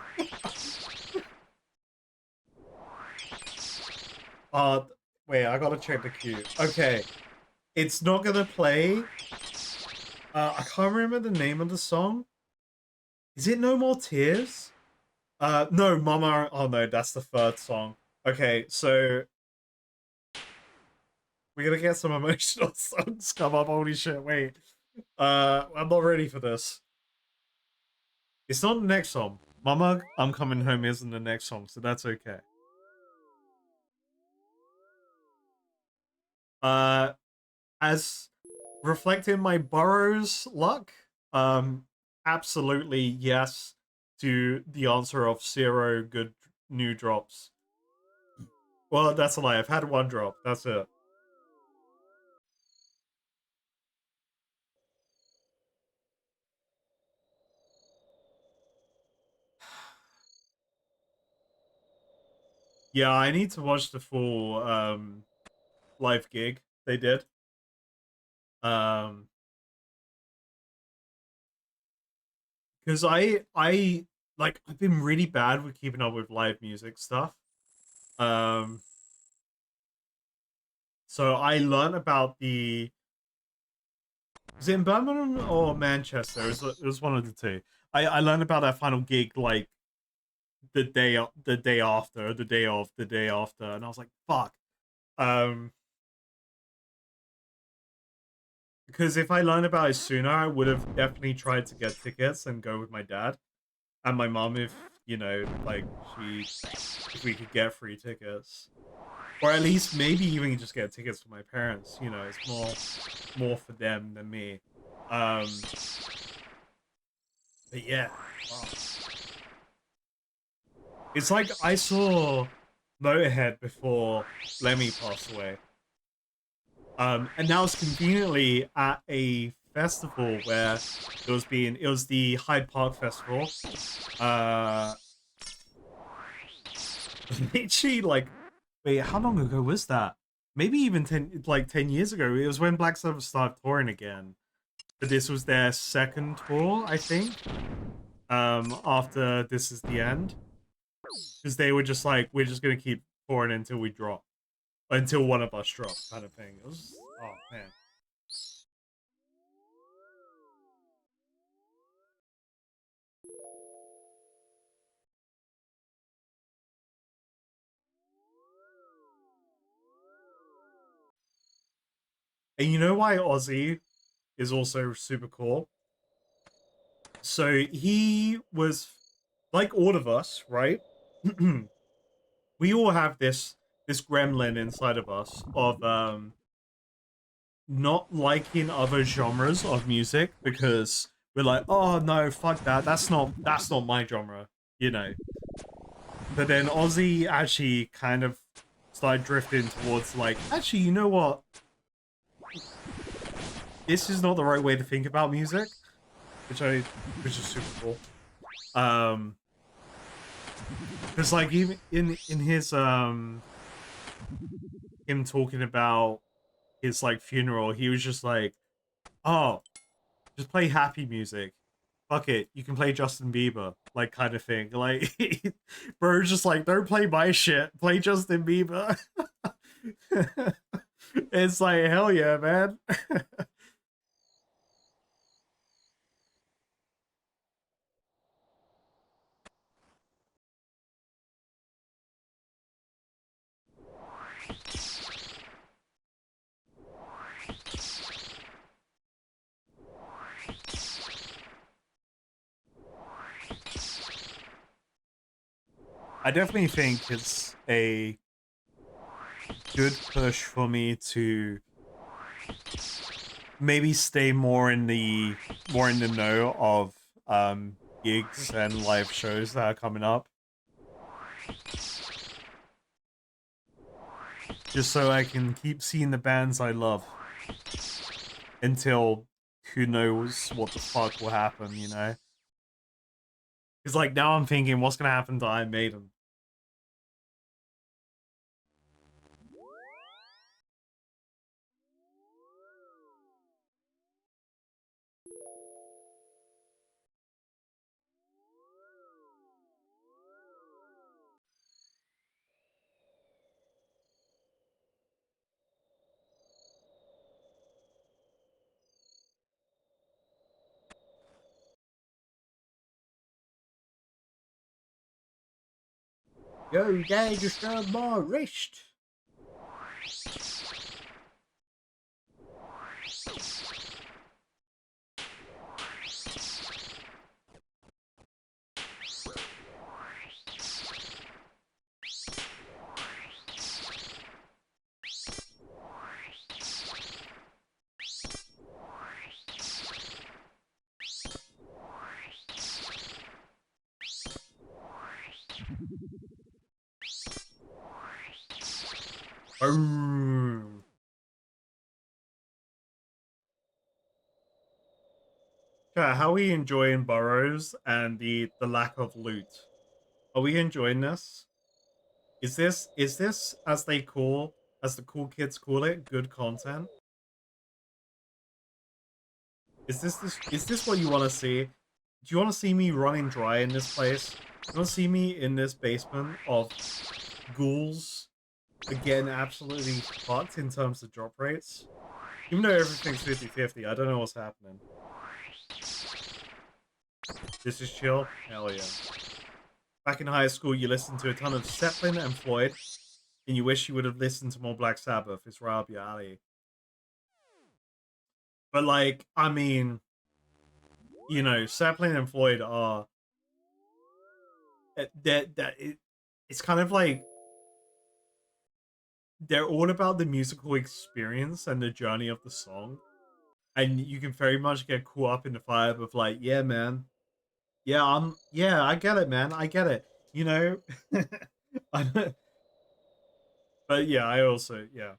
Wait, I gotta check the queue. Okay, it's not gonna play. I can't remember the name of the song. Is it No More Tears? No, Mama. Oh no, that's the third song. Okay, so we're gonna get some emotional songs come up. Holy shit! Wait, I'm not ready for this. It's not the next song. Mama, I'm Coming Home isn't the next song, so that's okay. As reflecting my Barrows luck, absolutely yes to the answer of 0 good new drops. Well, that's a lie. I've had 1 drop. That's it. Yeah, I need to watch the full live gig they did. Because I like, I've been really bad with keeping up with live music stuff. So I learned about the, was it in Birmingham or Manchester? It was one of the two. I learned about that final gig like the day after, the day of, the day after, and I was like, fuck. Because if I learned about it sooner, I would have definitely tried to get tickets and go with my dad. and my mom if, you know, like if we could get free tickets. Or at least maybe even just get tickets for my parents, you know, it's more for them than me. But yeah. Wow. It's like I saw Motorhead before Lemmy passed away. And now it's conveniently at a festival where it was the Hyde Park Festival. Literally like, wait, how long ago was that? Maybe even 10 years ago. It was when Black Sabbath started touring again. But this was their second tour, I think. After This Is the End. Because they were just like, we're just gonna keep touring until we drop. Until one of us drop, kind of thing. It was, oh man. And you know why Ozzy is also super cool? So he was like all of us, right? We all have this gremlin inside of us of not liking other genres of music because we're like, oh no, fuck that. That's not my genre, you know. But then Ozzy actually kind of started drifting towards like, actually, you know what? This is not the right way to think about music, which is super cool. Because like even in his him talking about his like funeral, he was just like, oh, just play happy music. Fuck it, you can play Justin Bieber, like kind of thing. Like, bro, just like don't play my shit, play Justin Bieber. It's like hell yeah, man. I definitely think it's a good push for me to maybe stay more in the know of gigs and live shows that are coming up. Just so I can keep seeing the bands I love until who knows what the fuck will happen, you know? Because like now I'm thinking what's gonna happen to Iron Maiden? Yo, guy, just grabbed my wrist. Boom. Chat, how are we enjoying Burrows and the lack of loot? Are we enjoying this? Is this as the cool kids call it, good content? Is this what you want to see? Do you want to see me running dry in this place? You want to see me in this basement of ghouls again absolutely fucked in terms of drop rates? Even though everything's 50-50, I don't know what's happening. This is chill? Hell yeah. Back in high school, you listened to a ton of Zeppelin and Floyd, and you wish you would have listened to more Black Sabbath. It's right up your alley. But like, I mean, you know, Zeppelin and Floyd are it's kind of like they're all about the musical experience and the journey of the song, and you can very much get caught up in the vibe of like, yeah, man, yeah, yeah, I get it, man, I get it, you know. I don't, but yeah, I also, yeah,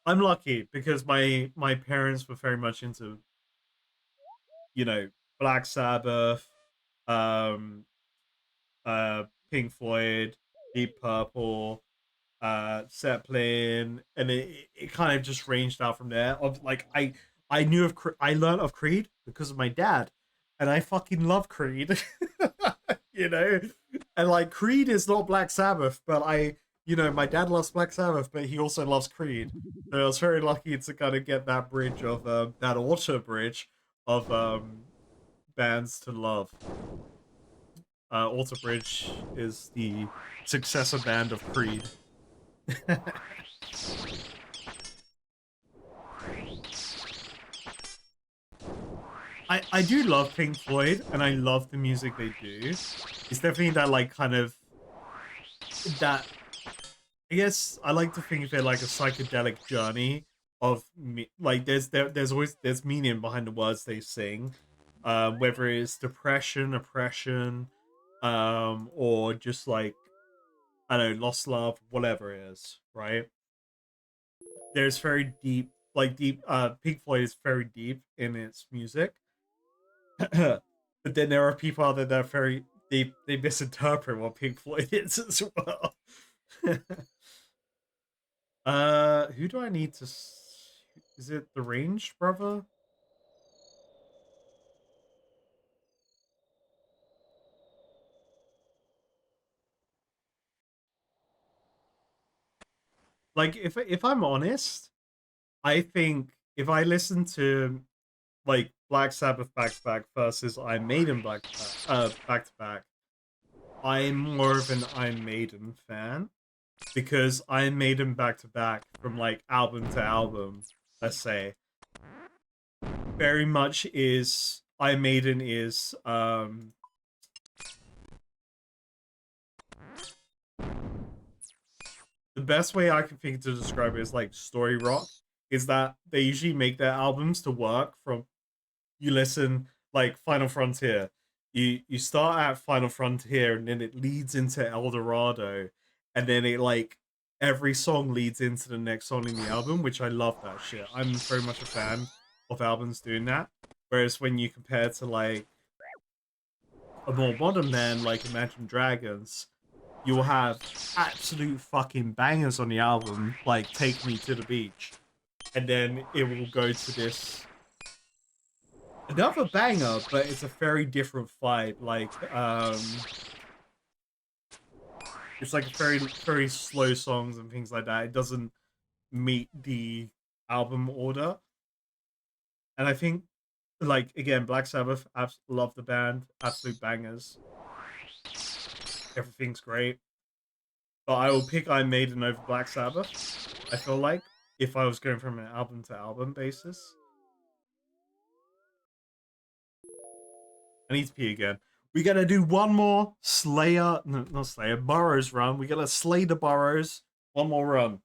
I'm lucky because my parents were very much into, you know, Black Sabbath, um, Pink Floyd, Deep Purple, Zeppelin, and it kind of just ranged out from there. Of like I knew of I learned of Creed because of my dad, and I fucking love Creed, you know, and like Creed is not Black Sabbath, but my dad loves Black Sabbath, but he also loves Creed. So I was very lucky to kind of get that bridge of that auto bridge of bands to love. Alter Bridge is the successor band of Creed. I do love Pink Floyd, and I love the music they do. It's definitely that like kind of that. I guess I like to think of it like a psychedelic journey of me. Like there's always there's meaning behind the words they sing, whether it's depression, oppression, or just like I don't know, lost love, whatever it is, right? There's very deep, like deep. Pink Floyd is very deep in its music, but then there are people out there that are very they misinterpret what Pink Floyd is as well. Who do I need to? Is it the Range Brother? Like, if I'm honest, I think if I listen to like Black Sabbath back to back versus Iron Maiden back to back, I'm more of an Iron Maiden fan because Iron Maiden back to back from like album to album, let's say, very much is Iron Maiden is the best way I can think to describe it is like story rock. Is that they usually make their albums to work from you listen like Final Frontier. You start at Final Frontier and then it leads into El Dorado, and then it like every song leads into the next song in the album, which I love that shit. I'm very much a fan of albums doing that. Whereas when you compare to like a more modern band like Imagine Dragons, you'll have absolute fucking bangers on the album, like Take Me to the Beach. And then it will go to this another banger, but it's a very different vibe. Like, it's like very, very slow songs and things like that. It doesn't meet the album order. And I think, like, again, Black Sabbath, love the band, absolute bangers. Everything's great. But I will pick Iron Maiden over Black Sabbath, I feel like, if I was going from an album to album basis. I need to pee again. We gotta do one more Slayer, no, not Slayer, Barrows run. We gotta slay the Barrows. One more run.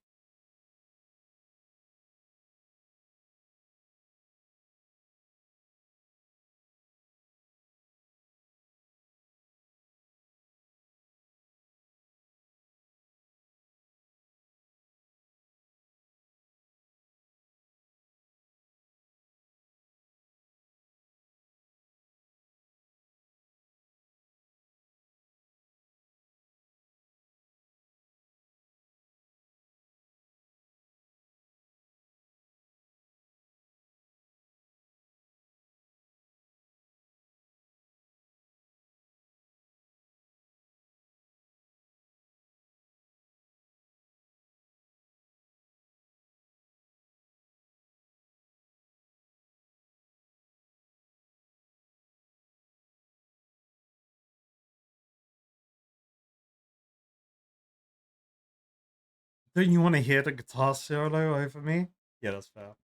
Don't you want to hear the guitar solo over me? Yeah, that's fair.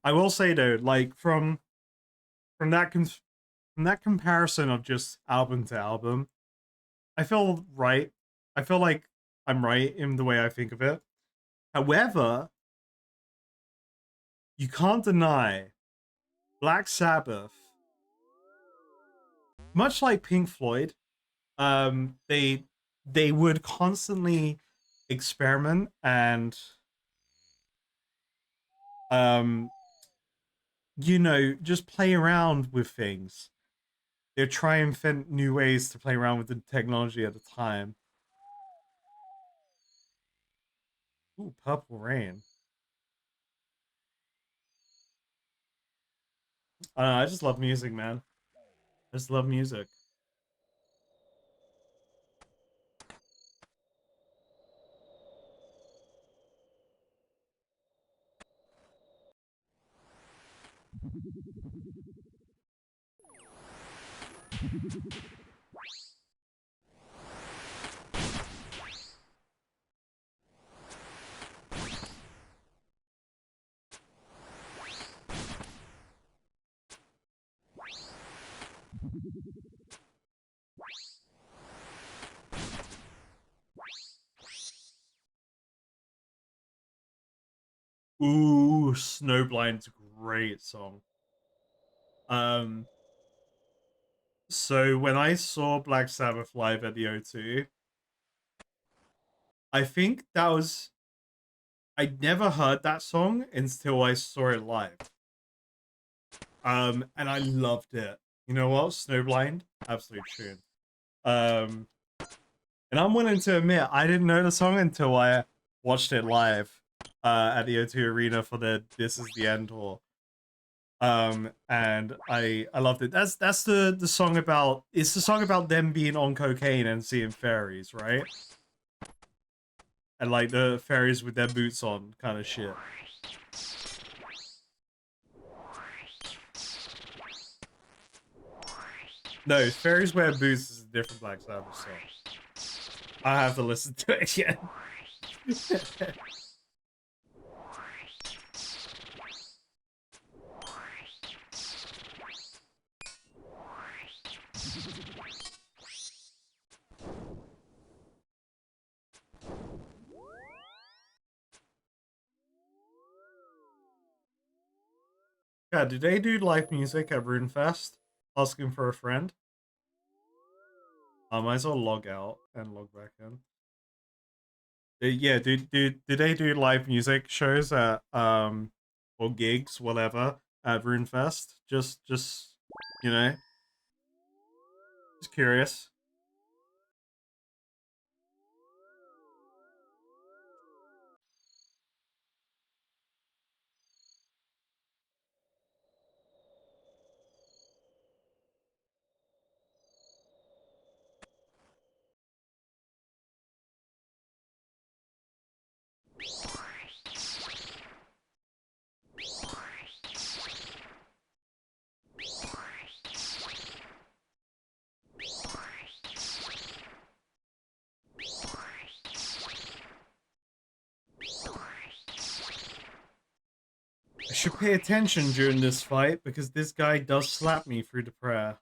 I will say though, like from that from that comparison of just album to album, I feel right. I feel like I'm right in the way I think of it. However, you can't deny Black Sabbath, much like Pink Floyd, they would constantly experiment and um just play around with things. They're trying to invent new ways to play around with the technology at the time. Ooh, Purple Rain. I don't know, I just love music, man. I just love music. Ooh, Snowblind's a great song. Um, so when I saw Black Sabbath live at the O2, I think that was I'd never heard that song until I saw it live. And I loved it. You know what? Snowblind, absolute tune. Um, and I'm willing to admit I didn't know the song until I watched it live at the O2 Arena for the This Is the End tour. And I loved it. That's the song about, it's the song about them being on cocaine and seeing fairies, right? And like the fairies with their boots on kind of shit. No, fairies wear boots is a different Black Sabbath song. I have to listen to it again. Yeah, did they do live music at RuneFest? Asking for a friend? I might as well log out and log back in. Yeah, did they do live music shows at or gigs, whatever, at RuneFest? Just you know, just curious. I should pay attention during this fight because this guy does slap me through the prayer.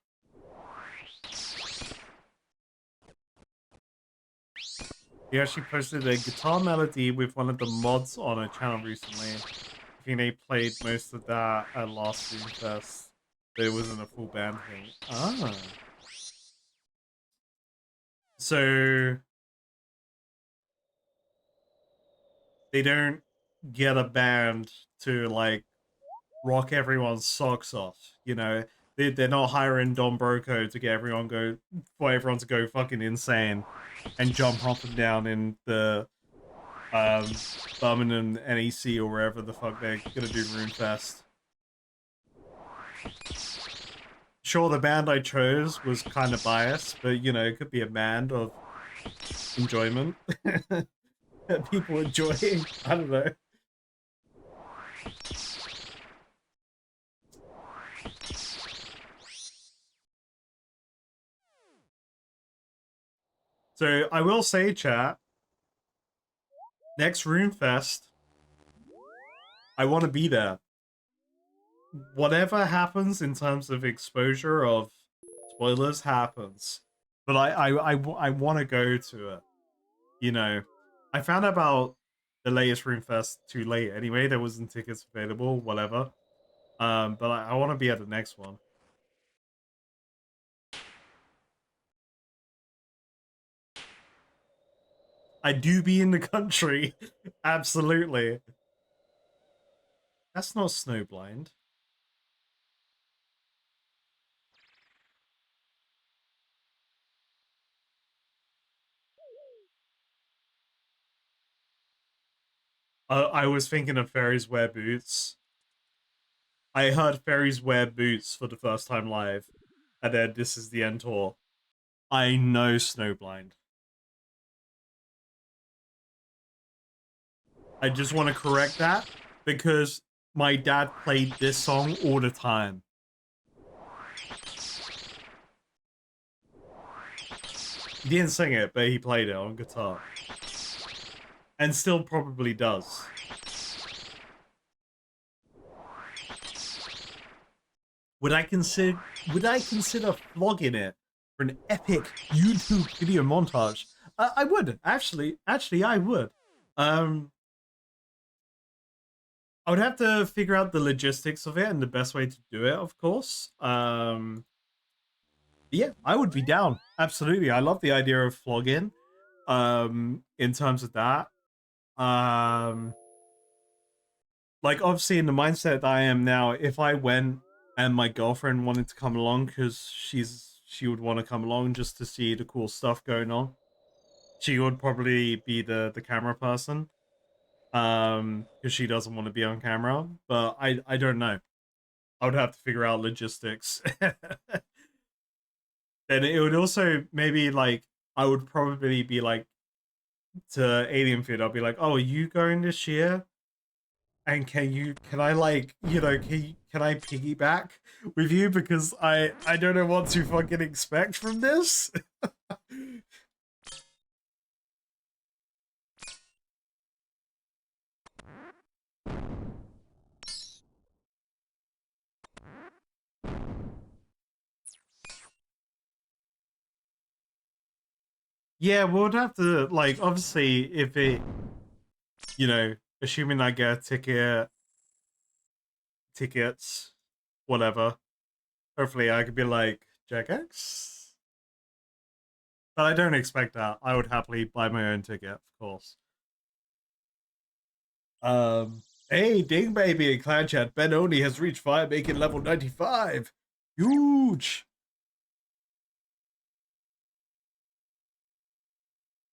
He actually posted a guitar melody with one of the mods on a channel recently. I think they played most of that at last Dreamfest, but it wasn't a full band thing. Ah. So they don't get a band to like rock everyone's socks off, you know? They're not hiring Don Broco to get everyone for everyone to go fucking insane and jump up and down in the Birmingham NEC or wherever the fuck they're gonna do RuneFest. Sure, the band I chose was kind of biased, but you know, it could be a band of enjoyment that people enjoying. I don't know. So I will say, chat, next RuneFest, I want to be there. Whatever happens in terms of exposure of Spoilers happens. But I want to go to it. You know, I found out about the latest Room Fest too late anyway. There wasn't tickets available, whatever. But I want to be at the next one. I do be in the country. Absolutely. That's not Snowblind. I was thinking of fairies wear boots. I heard fairies wear boots for the first time live. And then this is the end tour. I know Snowblind. I just want to correct that because my dad played this song all the time. He didn't sing it, but he played it on guitar. And still probably does. Would I consider vlogging it for an epic YouTube video montage? I would, actually I would. I would have to figure out the logistics of it and the best way to do it, of course. Yeah, I would be down. Absolutely. I love the idea of vlogging. In terms of that. Like obviously in the mindset that I am now, if I went and my girlfriend wanted to come along because she would want to come along just to see the cool stuff going on, she would probably be the camera person. Because she doesn't want to be on camera. But I don't know. I would have to figure out logistics. And it would also maybe like I would probably be like to Alien Food, I'll be like, oh, are you going this year? And can I like, you know, can I piggyback with you? Because I don't know what to fucking expect from this. Yeah, we'll have to, like, obviously, if it, you know, assuming I get a tickets, whatever, hopefully I could be like, Jagex? But I don't expect that. I would happily buy my own ticket, of course. Hey, Ding Baby in Clan Chat, Ben Oni has reached fire making level 95. Huge!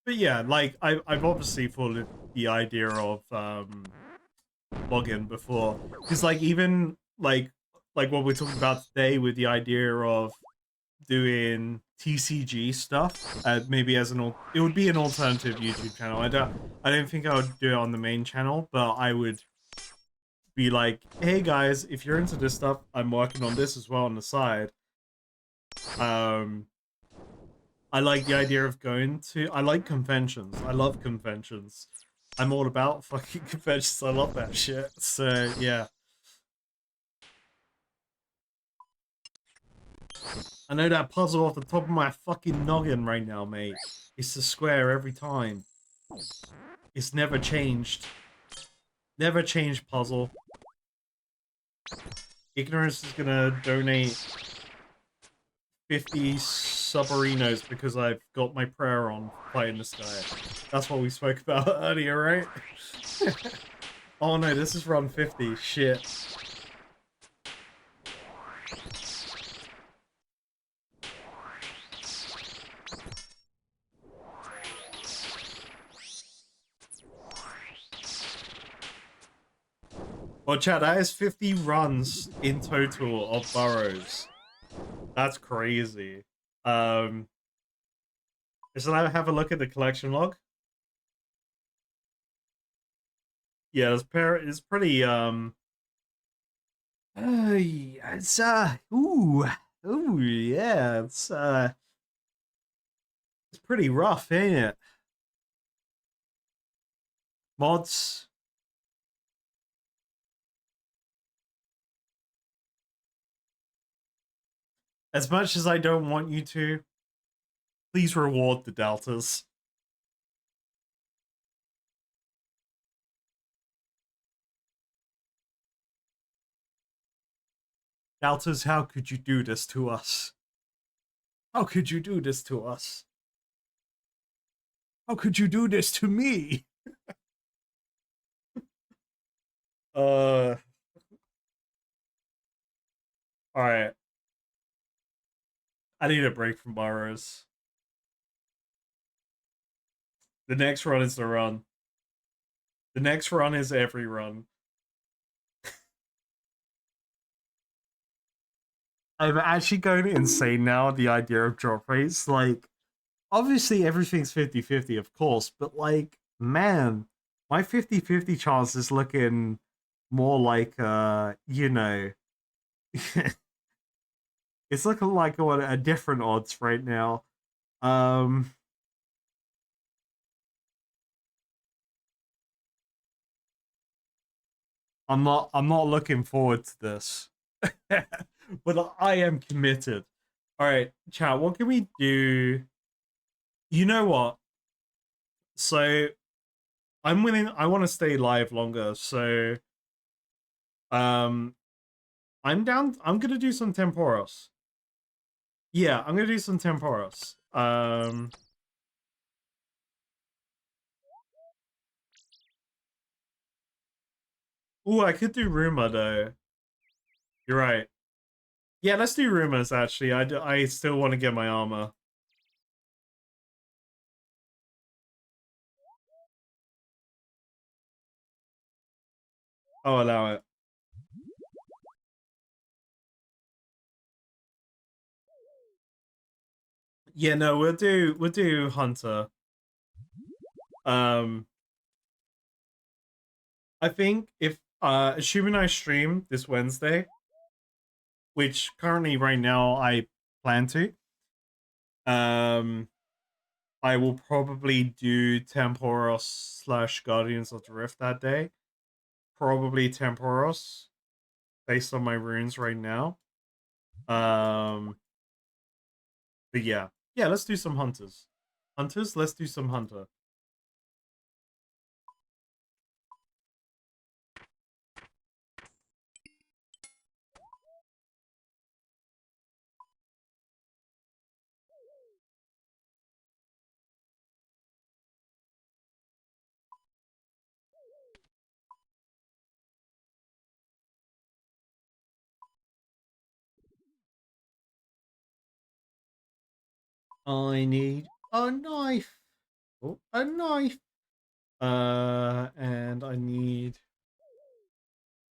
But yeah, like I've obviously thought of the idea of login before, because like even like what we're talking about today with the idea of doing TCG stuff, maybe as it would be an alternative YouTube channel. I don't think I would do it on the main channel, but I would be like, hey guys, if you're into this stuff, I'm working on this as well on the side. I like the idea of I like conventions. I love conventions. I'm all about fucking conventions. I love that shit. So, yeah. I know that puzzle off the top of my fucking noggin right now, mate. It's the square every time. It's never changed. Never changed puzzle. Ignorance is gonna donate 50 submarinos because I've got my prayer on fighting this guy. That's what we spoke about earlier, right? Oh no, this is run 50. Shit. Well, chat, that is 50 runs in total of Barrows. That's crazy. Should I have a look at the collection log? Yeah, it's pretty it's ooh yeah, it's pretty rough, ain't it? Mods. As much as I don't want you to, please reward the deltas. Deltas, how could you do this to us? How could you do this to us? How could you do this to me? All right. I need a break from Barrows. The next run is the run. The next run is every run. I'm actually going insane now at the idea of drop rates. Like, obviously everything's 50-50, of course, but like, man, my 50-50 chance is looking more like you know, it's looking like a different odds right now. Um I'm not looking forward to this. But I am committed. All right, chat, what can we do? You know what? So I'm willing. I want to stay live longer. So um, I'm down. I'm gonna do some temporos. Yeah, I'm gonna do some temporos. Oh, I could do rumor though. You're right. Yeah, let's do rumors. Actually, I still want to get my armor. I'll allow it. Yeah, no, we'll do hunter. Um, I think if assuming I stream this Wednesday, which currently right now I plan to, um, I will probably do Temporos / Guardians of the Rift that day. Probably Temporos, based on my runes right now. Um, but yeah, let's do some hunters. Hunters, let's do some hunter. I need a knife. Oh, a knife. And I need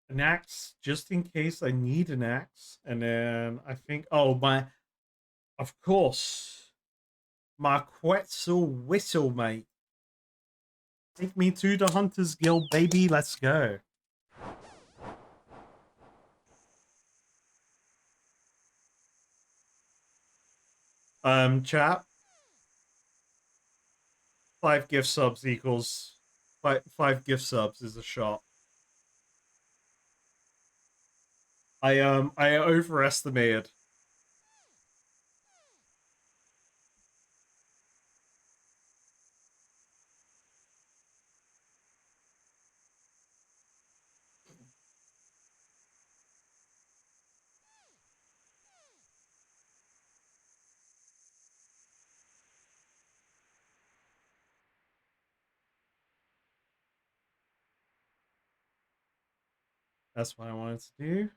an axe just in case I need an axe. And then I think, oh, of course, my Quetzal whistle, mate. Take me to the Hunters Guild, baby. Let's go. Chat. 5 gift subs equals five gift subs is a shot. I overestimated. That's what I wanted to do.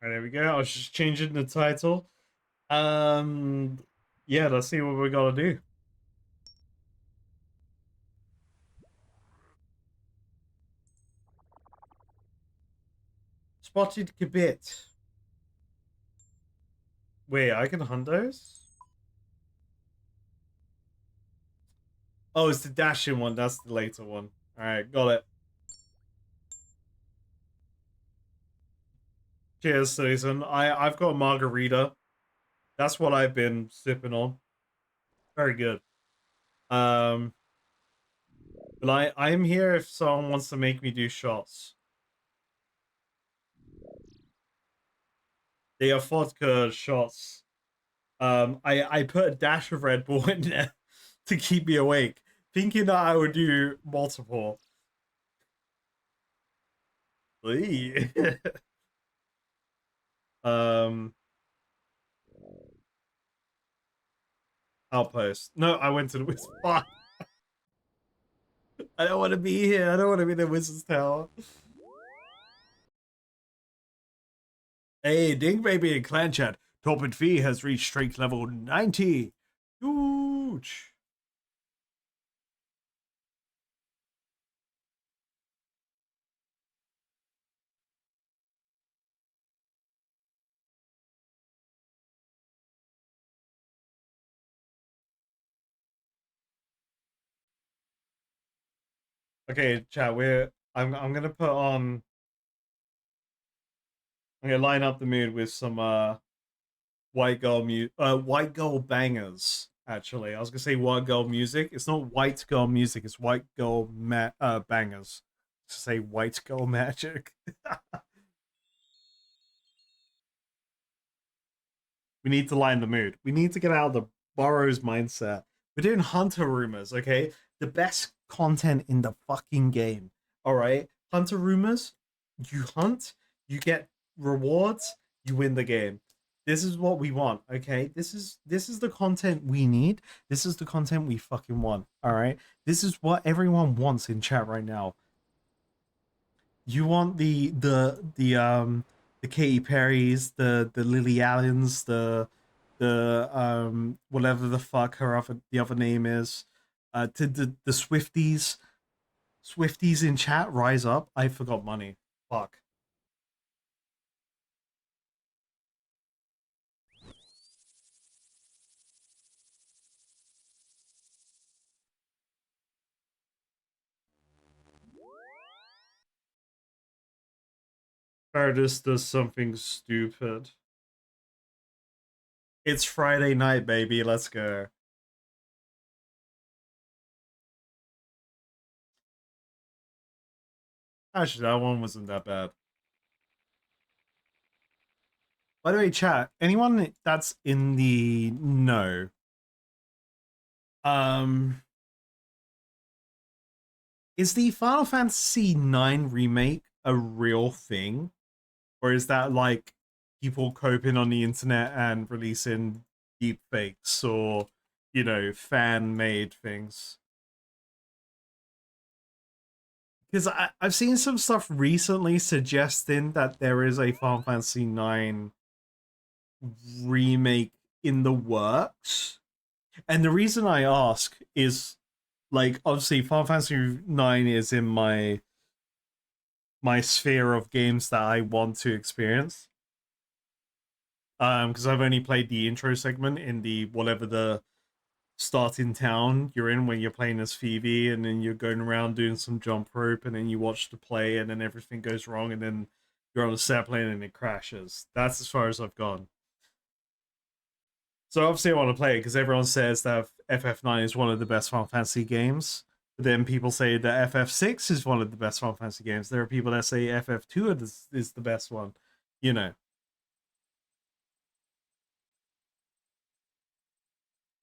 All right, there we go. I was just changing the title. Yeah, let's see what we gotta do. Spotted Kibit. Wait, I can hunt those? Oh, it's the dashing one. That's the later one. Alright, got it. Cheers, Susan. I've got a margarita. That's what I've been sipping on. Very good. But I'm here if someone wants to make me do shots. They are vodka shots. I put a dash of Red Bull in there to keep me awake, thinking that I would do multiple. um, Outpost. No, I went to the Wizard's Bar. I don't want to be here. I don't want to be in the Wizard's Tower. Hey, Ding Baby and Clan Chat. Torpid Fee has reached strength level 90. Huge. Okay, chat. I'm gonna put on. I'm gonna line up the mood with some white girl bangers. Actually, I was gonna say white girl music. It's not white girl music. It's white girl bangers. To say white girl magic. We need to line the mood. We need to get out of the Barrows mindset. We're doing hunter rumors, okay? The best content in the fucking game. All right, hunter rumors. You hunt, you get rewards, you win the game. This is what we want, okay? This is the content we need. This is the content we fucking want. All right, this is what everyone wants in chat right now. You want the Katy Perrys, the Lily Allens, the whatever the fuck the other name is, to the Swifties in chat, rise up. I forgot money. Fuck. Paradis does something stupid. It's Friday night, baby. Let's go. Actually, that one wasn't that bad. By the way, chat, anyone that's in the know, is the Final Fantasy IX remake a real thing? Or is that like people coping on the internet and releasing deep fakes or, you know, fan made things? Because I've seen some stuff recently suggesting that there is a Final Fantasy IX remake in the works. And the reason I ask is, like, obviously Final Fantasy IX is in my sphere of games that I want to experience. Because I've only played the intro segment in the whatever the starting town you're in when you're playing as Phoebe, and then you're going around doing some jump rope, and then you watch the play, and then everything goes wrong, and then you're on a set plane and it crashes. That's as far as I've gone. So obviously I want to play it because everyone says that FF9 is one of the best Final Fantasy games. But then people say that FF6 is one of the best Final Fantasy games. There are people that say FF2 is the best one. You know.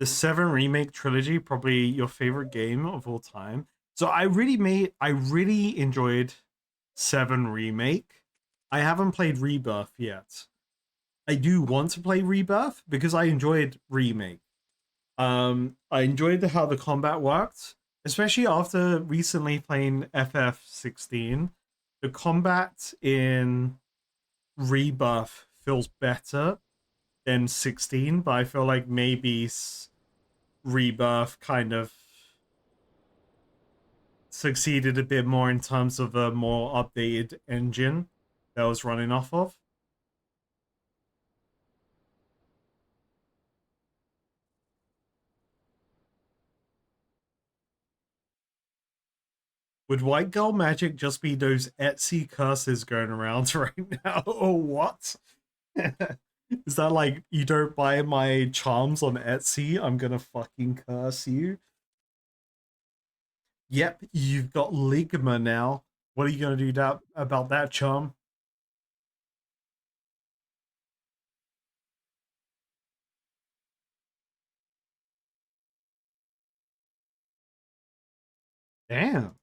The 7 remake trilogy, probably your favorite game of all time. So I really enjoyed 7 remake. I haven't played Rebirth yet. I do want to play Rebirth because I enjoyed remake. I enjoyed how the combat worked, especially after recently playing FF16. The combat in Rebirth feels better than 16, but I feel like maybe Rebirth kind of succeeded a bit more in terms of a more updated engine that was running off of. Would white girl magic just be those Etsy curses going around right now, or what? Is that like, you don't buy my charms on Etsy, I'm gonna fucking curse you? Yep, you've got Ligma now. What are you gonna do about that, charm? Damn.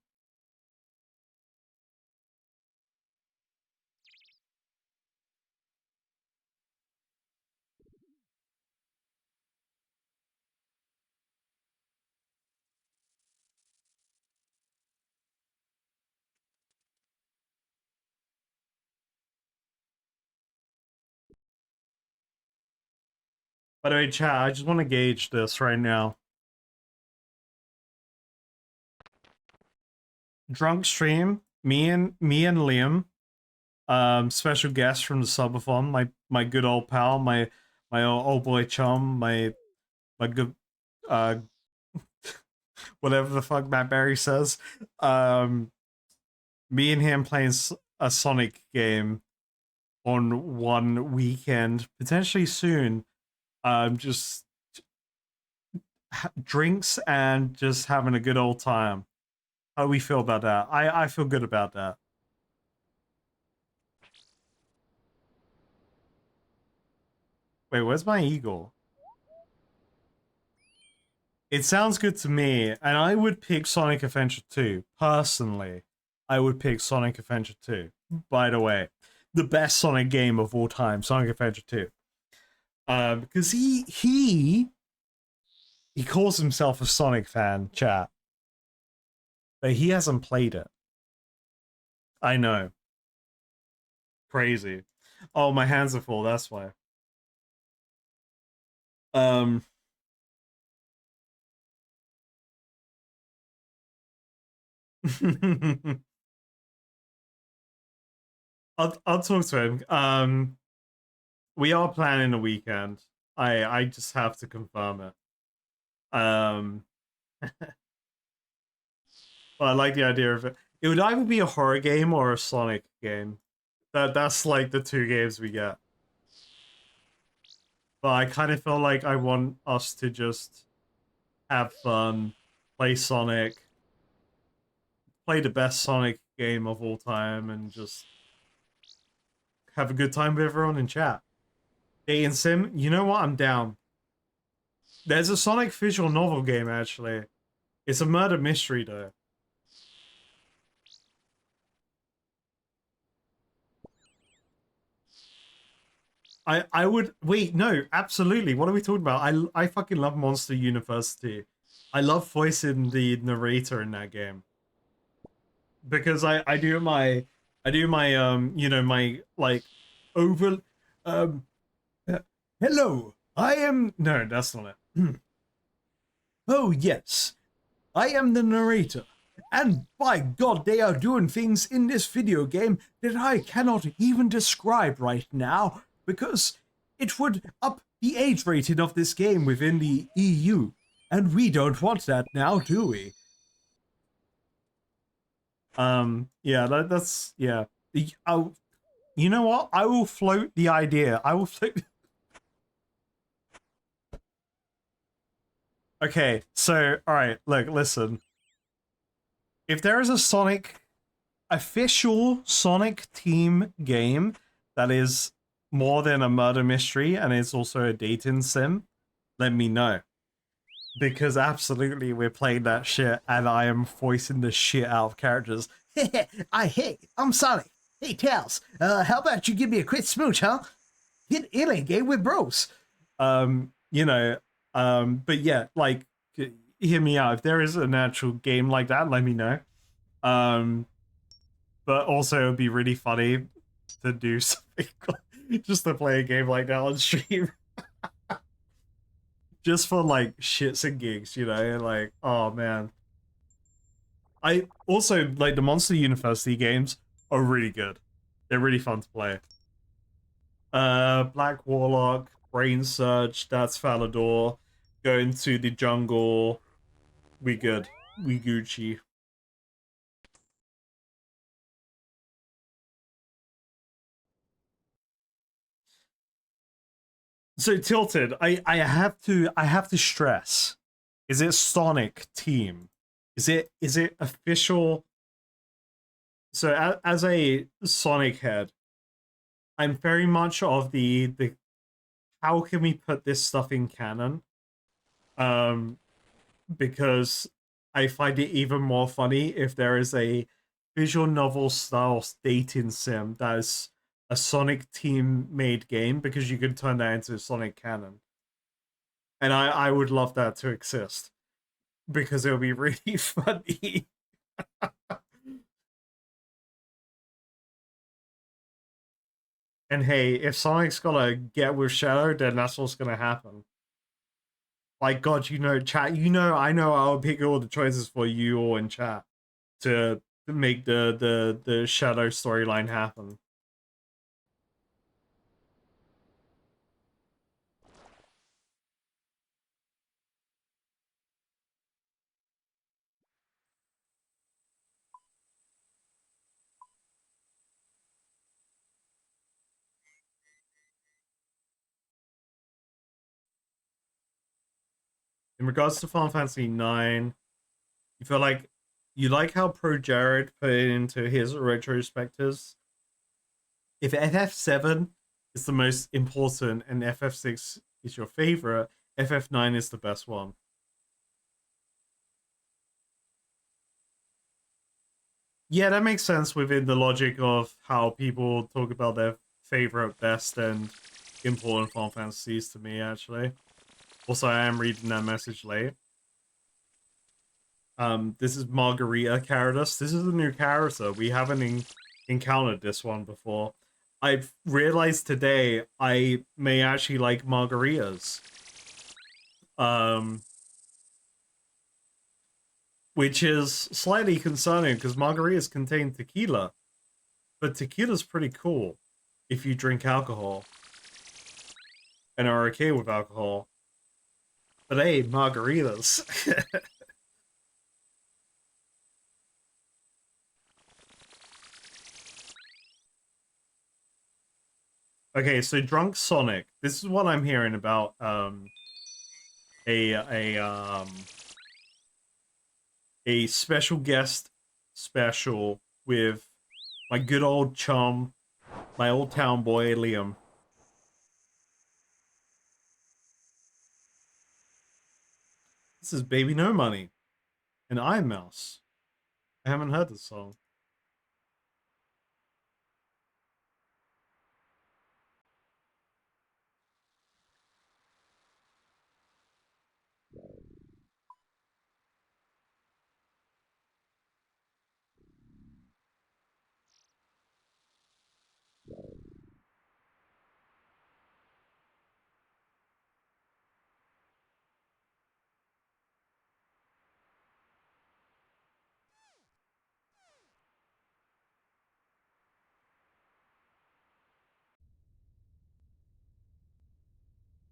By the way, chat, I just want to gauge this right now. Drunk stream, me and Liam, special guest from the subathon, my good old pal, my old boy chum, my good whatever the fuck Matt Berry says. Me and him playing a Sonic game on one weekend, potentially soon. Just drinks and just having a good old time. How do we feel about that? I feel good about that. Wait, where's my eagle? It sounds good to me, and I would pick Sonic Adventure 2. Personally, I would pick Sonic Adventure 2. By the way, the best Sonic game of all time, Sonic Adventure 2. Because he calls himself a Sonic fan, chat. But he hasn't played it. I know. Crazy. Oh, my hands are full, that's why. I'll talk to him. We are planning a weekend. I just have to confirm it. But I like the idea of it. It would either be a horror game or a Sonic game. That's like the two games we get. But I kind of feel like I want us to just have fun, play Sonic, play the best Sonic game of all time, and just have a good time with everyone in chat. Dating Sim, you know what? I'm down. There's a Sonic visual novel game, actually. It's a murder mystery, though. I would... Wait, no, absolutely. What are we talking about? I fucking love Monster University. I love voicing the narrator in that game. Because I do my... you know, my, like, over... hello, I am... No, that's not it. Oh, yes. I am the narrator. And by God, they are doing things in this video game that I cannot even describe right now, because it would up the age rating of this game within the EU. And we don't want that now, do we? Yeah, that's... Yeah. You know what? I will float the idea. I will float... Okay, so, alright, look, listen. If there is a official Sonic team game that is more than a murder mystery and it's also a dating sim, let me know. Because absolutely we're playing that shit and I am voicing the shit out of characters. Hey, I'm Sonic. Hey, Tails, how about you give me a quick smooch, huh? It ain't game with bros. You know, but yeah, like, hear me out. If there is an actual game like that, let me know. But also it would be really funny to do something, just to play a game like that on stream. Just for, like, shits and gigs, you know? Like, oh, man. I also, like, the Monster University games are really good. They're really fun to play. Black Warlock, Brain Surge, that's Falador. Go into the jungle. We good. We Gucci. So Tilted, I have to stress. Is it Sonic team? Is it official? So as a Sonic head, I'm very much of the how can we put this stuff in canon? Because I find it even more funny if there is a visual novel style dating sim that is a Sonic team made game, because you can turn that into Sonic canon. And I would love that to exist, because it would be really funny. And hey, if Sonic's gonna get with Shadow, then that's what's gonna happen. Like, God, chat, I know I'll pick all the choices for you all in chat to make the Shadow storyline happen. In regards to Final Fantasy 9, you feel like you like how Pro Jared put it into his retrospectives. If FF7 is the most important and FF6 is your favorite, FF9 is the best one. Yeah, that makes sense within the logic of how people talk about their favorite, best, and important Final Fantasies to me, actually. Also, I am reading that message late. This is Margarita Carados. This is a new character. We haven't encountered this one before. I've realized today I may actually like margaritas. Which is slightly concerning because margaritas contain tequila. But tequila's pretty cool if you drink alcohol and are okay with alcohol. But hey, margaritas. Okay, so Drunk Sonic. This is what I'm hearing about a special guest special with my good old chum, my old town boy Liam. This is Baby No Money and Iron Mouse. I haven't heard this song.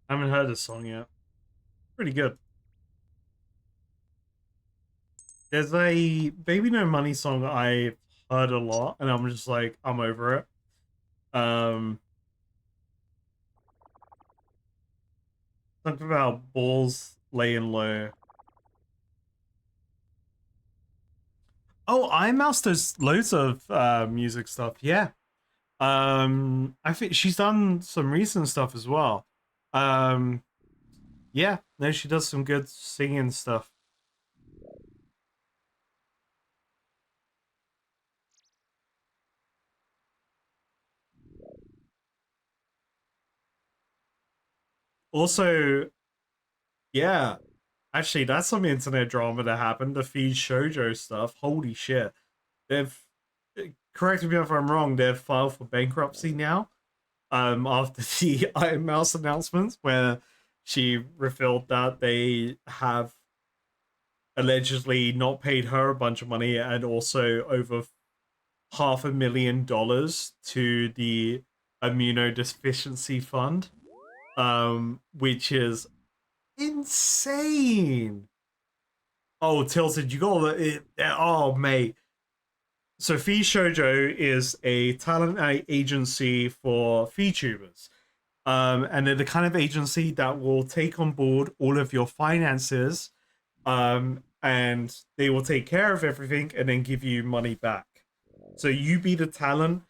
I haven't heard this song yet. Pretty good. There's a Baby No Money song I've heard a lot, and I'm just like, I'm over it. Something about balls laying low. Oh, Iron Mouse does loads of music stuff. Yeah. I think she's done some recent stuff as well. Yeah, no, she does some good singing stuff. Also, yeah, actually, that's some internet drama that happened. The Feed Shoujo stuff. Holy shit. They've, correct me if I'm wrong, they've filed for bankruptcy now. After the Iron Mouse announcements, where she revealed that they have allegedly not paid her a bunch of money and also over $500,000 to the immunodeficiency fund, which is insane. Oh, Tilted, you got it. Oh, mate. So Fee Shoujo is a talent agency for VTubers. And they're the kind of agency that will take on board all of your finances, and they will take care of everything and then give you money back. So you be the talent,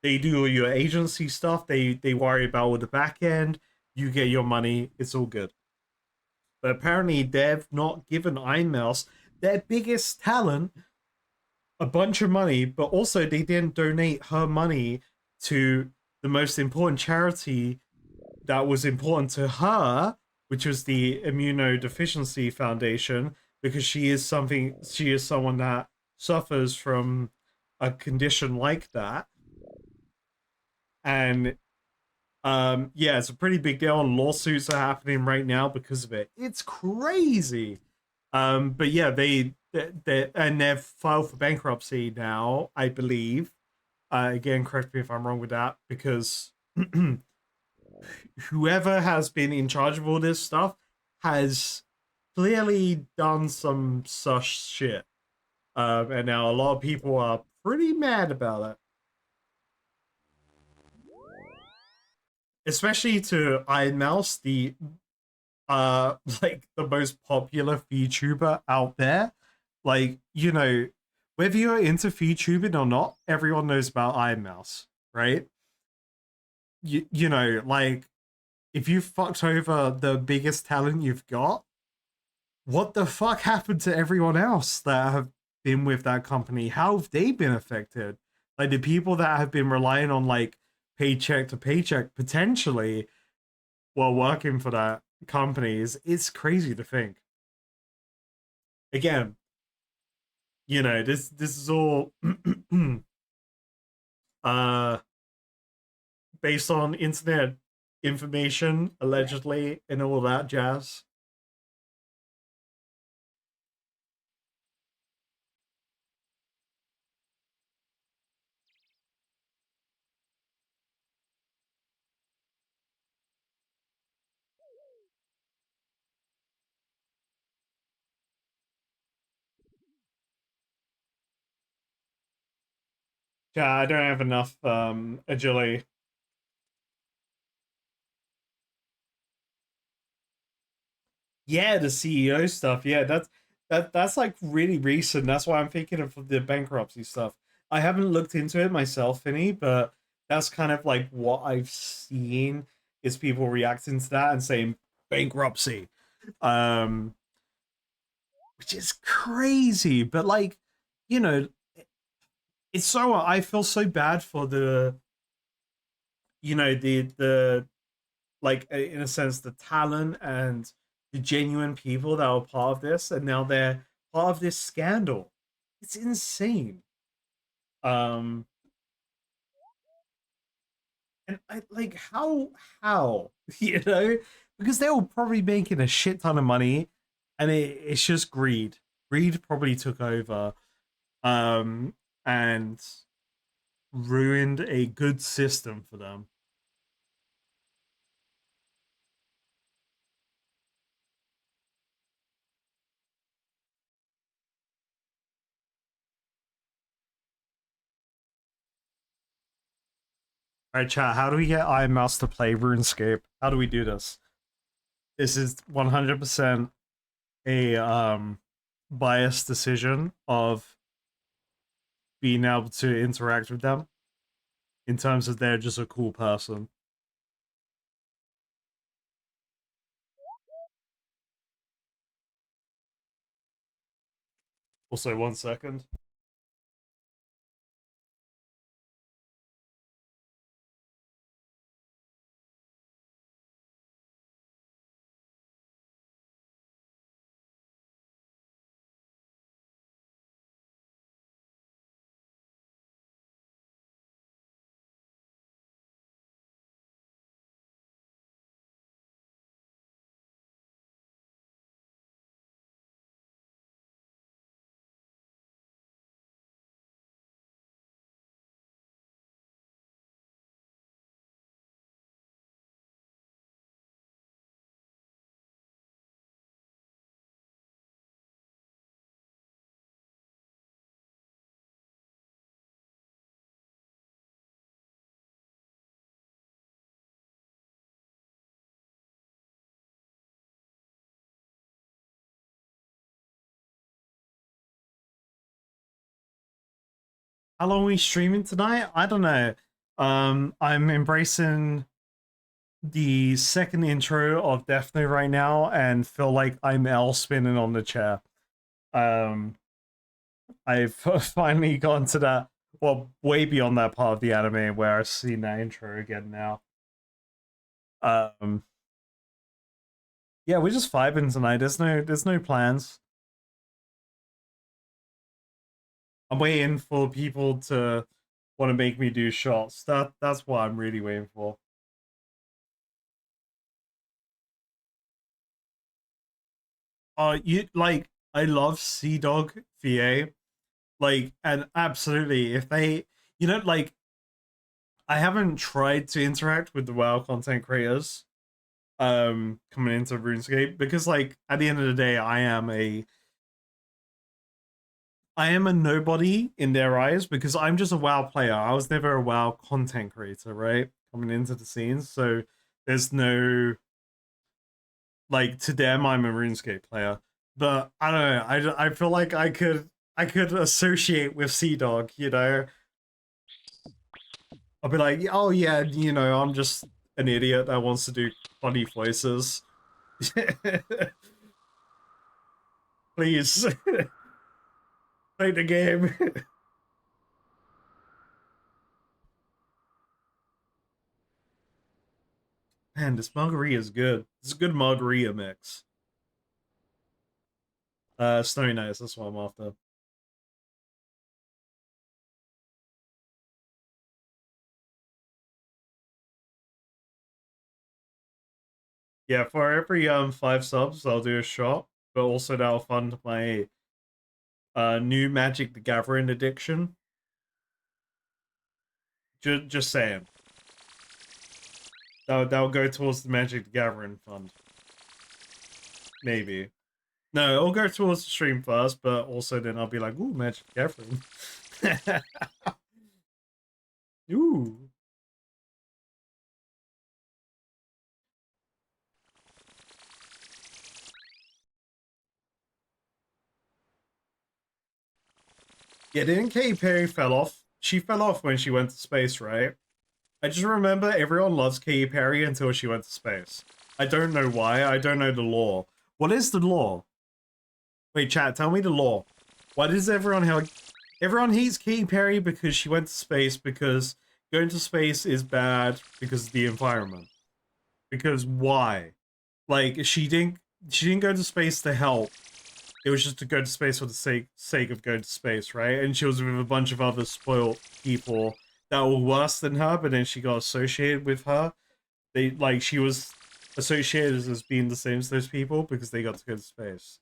they do all your agency stuff, they worry about all the back end, you get your money, it's all good. But apparently they've not given Iron Mouse, their biggest talent, a bunch of money, but also they didn't donate her money to the most important charity that was important to her, which was the Immunodeficiency Foundation, because she is someone that suffers from a condition like that. And yeah, it's a pretty big deal, and lawsuits are happening right now because of it. It's crazy. But yeah, they've filed for bankruptcy now, I believe. Again, correct me if I'm wrong with that, because whoever has been in charge of all this stuff has clearly done some such shit. And now a lot of people are pretty mad about it. Especially to Iron Mouse, the like the most popular VTuber out there. Like, you know, whether you're into VTubing or not, everyone knows about Iron Mouse, right? You know, like, if you fucked over the biggest talent you've got, what the fuck happened to everyone else that have been with that company? How have they been affected? Like, the people that have been relying on like paycheck to paycheck potentially while working for that company it's crazy to think. Again, you know, this is all uh based on internet information, allegedly, and all that jazz. Yeah, I don't have enough agility. Yeah, the CEO stuff. Yeah, that's like really recent. That's why I'm thinking of the bankruptcy stuff. I haven't looked into it myself, Finny, but that's kind of like what I've seen is people reacting to that and saying bankruptcy. Um, which is crazy, but like, you know, it's so I feel so bad for the the like in a sense the talent and the genuine people that were part of this, and now they're part of this scandal. It's insane. um and I like how you know, because they were probably making a shit ton of money, and it's just greed probably took over, um and ruined a good system for them. All right, chat. How do we get Iron Mouse to play RuneScape? How do we do this? This is 100% a biased decision of being able to interact with them in terms of they're just a cool person. Also, 1 second. How long are we streaming tonight? I don't know. I'm embracing the second intro of Death Note right now and feel like I'm L spinning on the chair. I've finally gotten to that, well, way beyond that part of the anime where I've seen that intro again now. Yeah, we're just vibing tonight. There's no plans. I'm waiting for people to want to make me do shots. That's what I'm really waiting for. You like I love Sea Dog VA. Like, and absolutely, if they, like, I haven't tried to interact with the WoW content creators coming into RuneScape because, like, at the end of the day, I am a nobody in their eyes because I'm just a WoW player. I was never a WoW content creator, right? Coming into the scenes, so there's no, like, to them I'm a RuneScape player. But I don't know. I feel like I could associate with Sea Dog, I'll be like, oh yeah, I'm just an idiot that wants to do funny voices. Please play the game. Man, this margarita is good. It's a good margarita mix. Snowy Nights, that's what I'm after. Yeah, for every 5 subs, I'll do a shot, but also that'll fund my new Magic the Gathering addiction. Just saying. That'll go towards the Magic the Gathering fund. Maybe. No, I'll go towards the stream first, but also then I'll be like, ooh, Magic the Gathering. Ooh. Yeah, didn't Katy Perry fell off? She fell off when she went to space, right? I just remember everyone loves Katy Perry until she went to space. I don't know why. I don't know the law. What is the law? Wait, chat, tell me the law. Why does everyone hates Katy Perry because she went to space because going to space is bad because of the environment. Because why? Like she didn't go to space to help. It was just to go to space for the sake of going to space, right? And she was with a bunch of other spoiled people that were worse than her, but then she got associated with her. She was associated as being the same as those people because they got to go to space.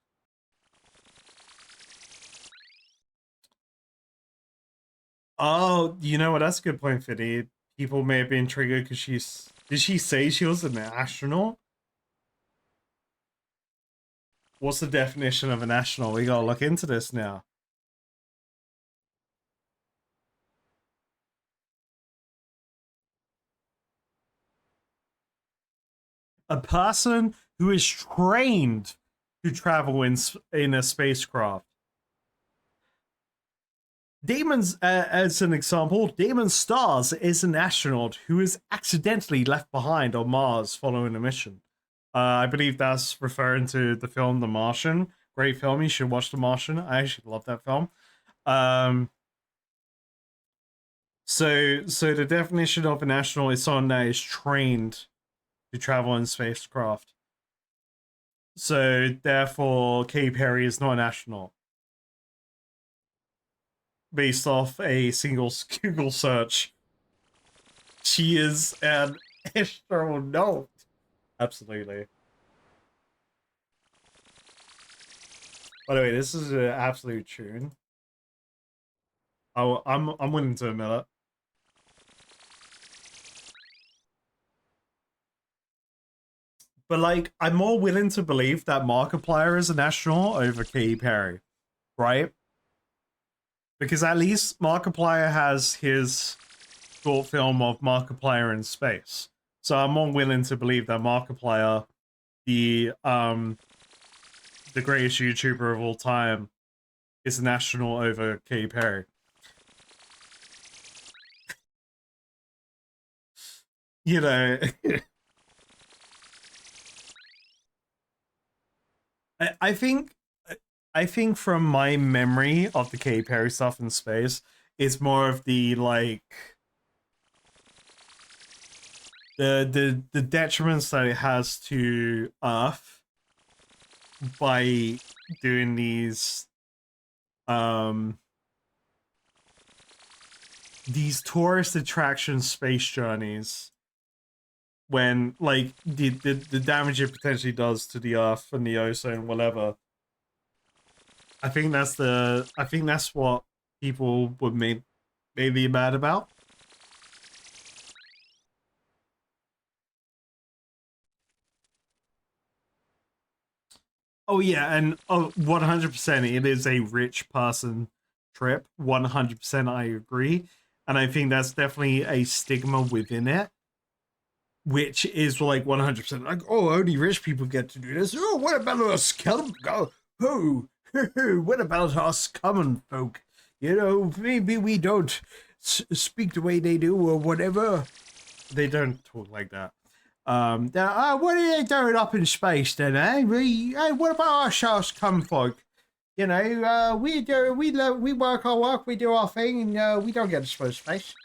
Oh, you know what? That's a good point, Fiddy. People may have been triggered because did she say she was an astronaut? What's the definition of an astronaut? We gotta look into this now. A person who is trained to travel in a spacecraft. Damon's, as an example, Damon Stars is an astronaut who is accidentally left behind on Mars following a mission. I believe that's referring to the film The Martian. Great film. You should watch The Martian. I actually love that film. So the definition of an astronaut is someone that is trained to travel in spacecraft. So therefore, Katy Perry is not an astronaut. Based off a single Google search, she is an astronaut. Absolutely. By the way, this is an absolute tune. I'm willing to admit it. But like, I'm more willing to believe that Markiplier is an astronaut over Katy Perry, right? Because at least Markiplier has his short film of Markiplier in space. So I'm more willing to believe that Markiplier, the greatest YouTuber of all time, is an astronaut over Katy Perry. you know, I think from my memory of the Katy Perry stuff in space, it's more of the like the detriments that it has to Earth by doing these tourist attraction space journeys, when like the damage it potentially does to the Earth and the ozone, whatever. I think that's what people would maybe mad about. Oh yeah, and 100% it is a rich person trip. 100% I agree. And I think that's definitely a stigma within it, which is like 100% like, oh, only rich people get to do this. Oh, what about us what about us common folk? You know, maybe we don't speak the way they do or whatever. They don't talk like that. What are they doing up in space then, eh? What about us common folk? You know, we work our work, we do our thing, and we don't get to space.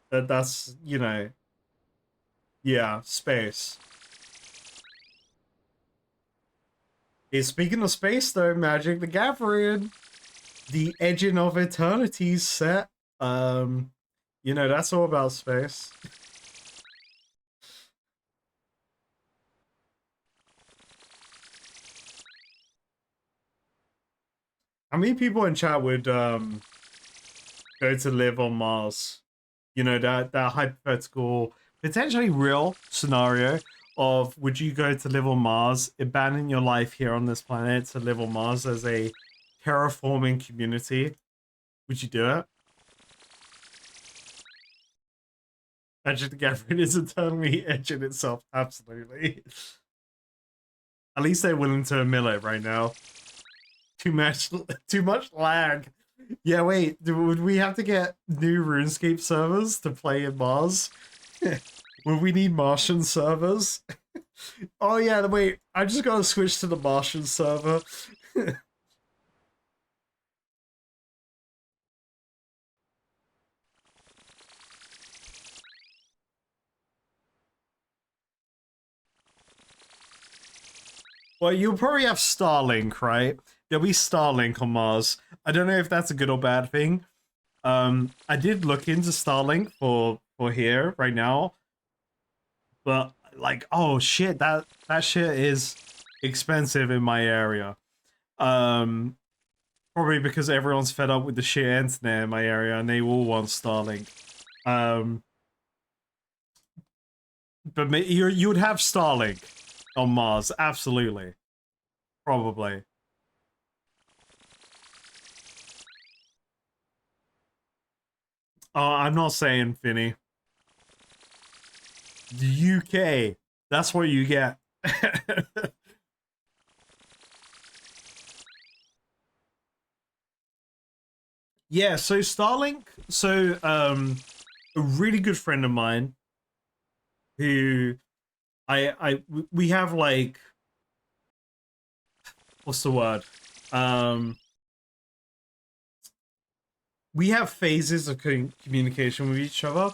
That's, you know, yeah, space. Speaking of space, though, Magic the Gathering, the Edging of Eternity set, you know, that's all about space. How many people in chat would go to live on Mars? You know, that hypothetical, potentially real scenario of, would you go to live on Mars, abandon your life here on this planet to live on Mars as a terraforming community? Would you do it? Magic the Gathering is eternally edging itself. Absolutely. At least they're willing to admit it right now. Too much lag. Yeah, wait. Would we have to get new RuneScape servers to play in Mars? Would we need Martian servers? Oh yeah, wait. I just gotta switch to the Martian server. Well, you'll probably have Starlink, right? There'll be Starlink on Mars. I don't know if that's a good or bad thing. I did look into Starlink for here right now, but like, oh shit, that shit is expensive in my area. Probably because everyone's fed up with the shit internet in my area and they all want Starlink. But you would have Starlink on Mars, absolutely, probably. I'm not saying, Finny. The UK, that's what you get. Yeah, so Starlink, a really good friend of mine who we have like, what's the word? We have phases of communication with each other,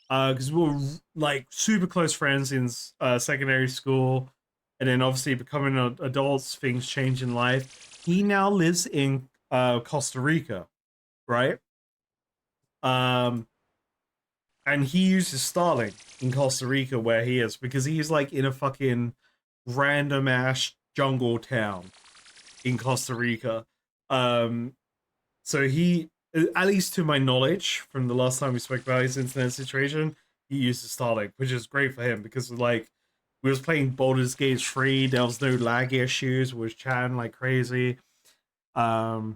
because we were like super close friends in secondary school, and then obviously becoming adults, things change in life. He now lives in Costa Rica, right? And he uses Starlink in Costa Rica where he is, because he's like in a fucking random ass jungle town in Costa Rica. So he, at least to my knowledge, from the last time we spoke about his internet situation, he uses Starlink, which is great for him because like we was playing Baldur's Gate 3, there was no lag issues, we was chatting like crazy. I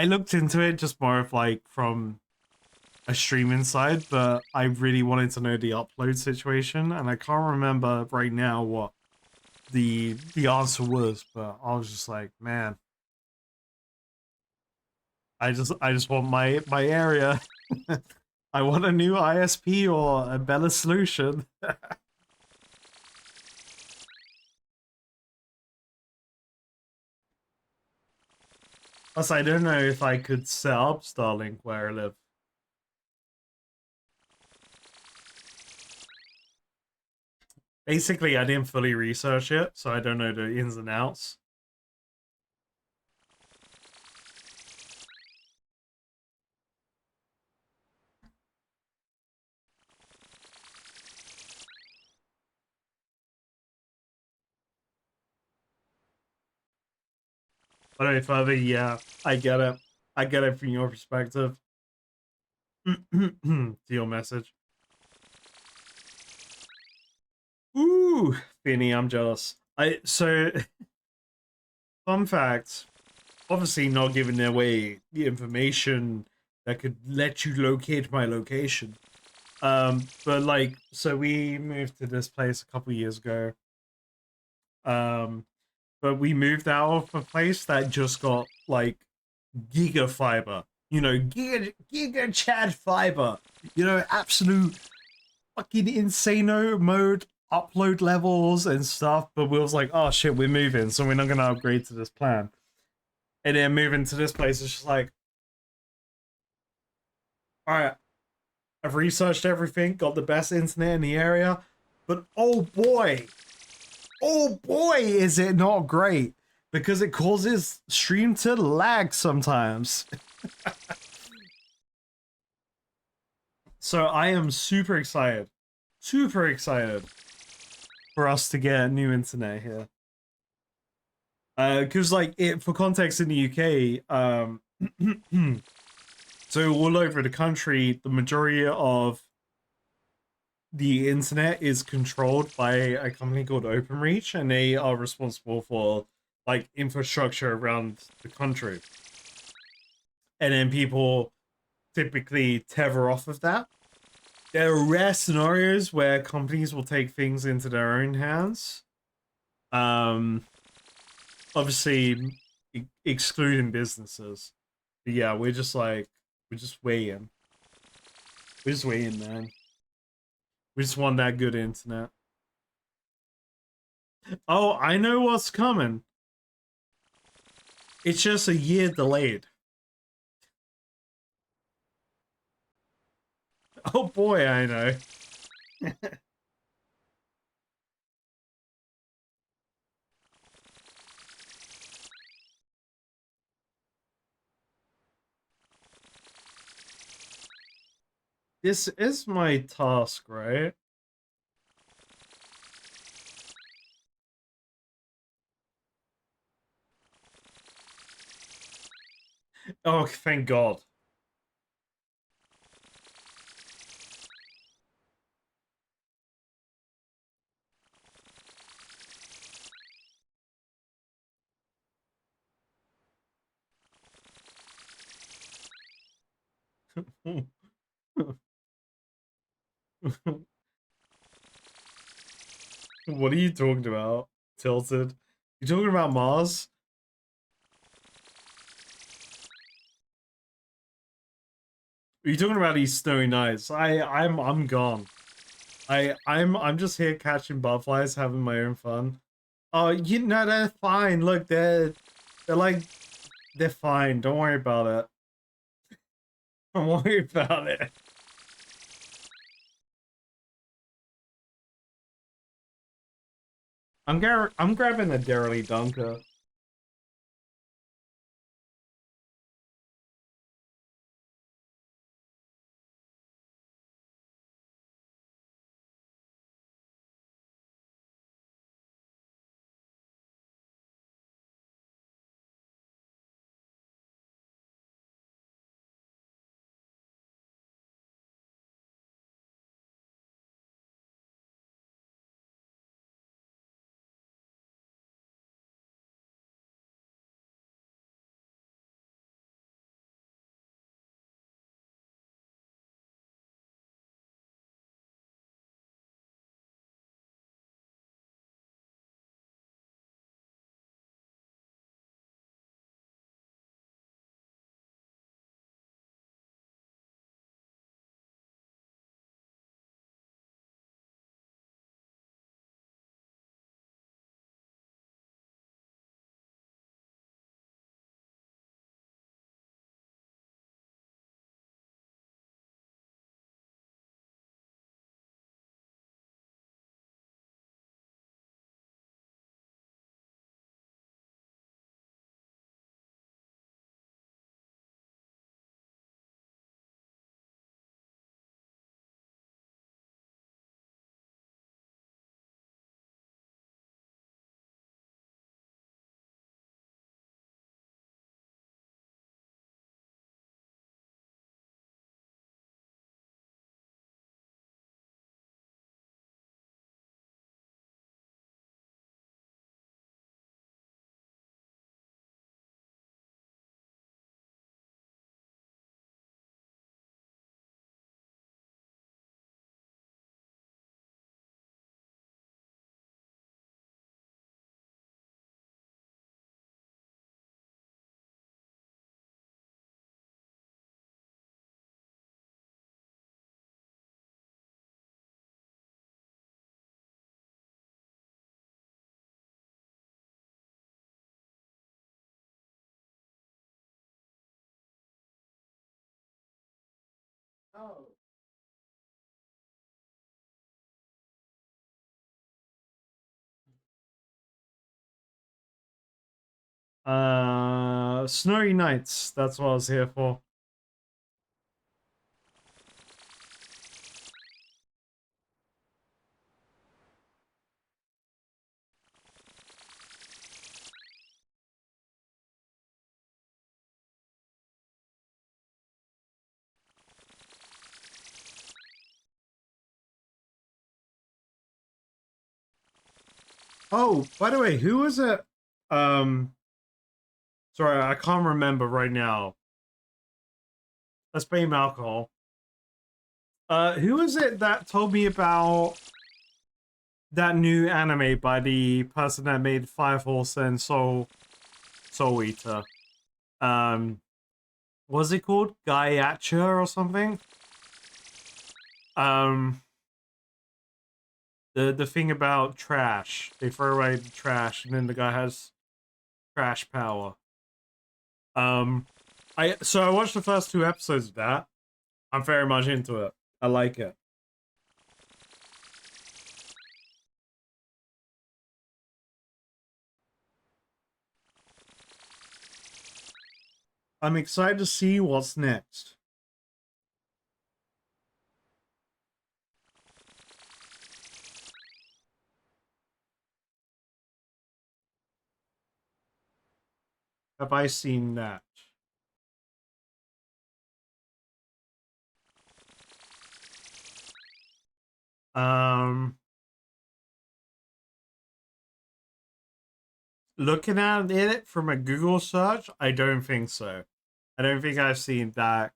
looked into it just more of like from a streaming side, but I really wanted to know the upload situation, and I can't remember right now what the answer was, but I was just like, man. I just want my area. I want a new ISP or a better solution. Plus, I don't know if I could set up Starlink where I live. Basically, I didn't fully research it, so I don't know the ins and outs. But if other, yeah, I get it. I get it from your perspective. To your message. Ooh, Finny, I'm jealous. So fun fact, obviously not giving away the information that could let you locate my location. But like, so we moved to this place a couple years ago. But we moved out of a place that just got like giga fiber. You know, giga Chad fiber. You know, absolute fucking insano mode upload levels and stuff. But we was like, oh shit, we're moving, so we're not gonna upgrade to this plan. And then moving to this place is just like, all right, I've researched everything, got the best internet in the area, but oh boy, is it not great because it causes stream to lag sometimes. So I am super excited for us to get new internet here. Because like it, for context, in the UK, so all over the country, the majority of the internet is controlled by a company called OpenReach, and they are responsible for like infrastructure around the country. And then people typically tether off of that. There are rare scenarios where companies will take things into their own hands. Obviously excluding businesses. But yeah, we're just waiting. We're just waiting, man. We just want that good internet. Oh, I know what's coming. It's just a year delayed. Oh boy, I know. This is my task, right? Oh, thank God. What are you talking about? Tilted? You talking about Mars? Are you talking about these snowy nights? I'm gone. I'm just here catching butterflies, having my own fun. Oh, you know they're fine. Look, they're fine. Don't worry about it. Don't worry about it. I'm grabbing a Dairy Dunker. Snowy Nights. That's what I was here for. Oh, by the way, who was it? Sorry, I can't remember right now. Let's blame alcohol. Who was it that told me about that new anime by the person that made Fire Force and Soul Eater? What's it called? Gaiacha or something? The thing about trash. They throw away the trash and then the guy has trash power. I watched the first 2 episodes of that. I'm very much into it. I like it. I'm excited to see what's next. Have I seen that? Looking at it from a Google search, I don't think so. I don't think I've seen that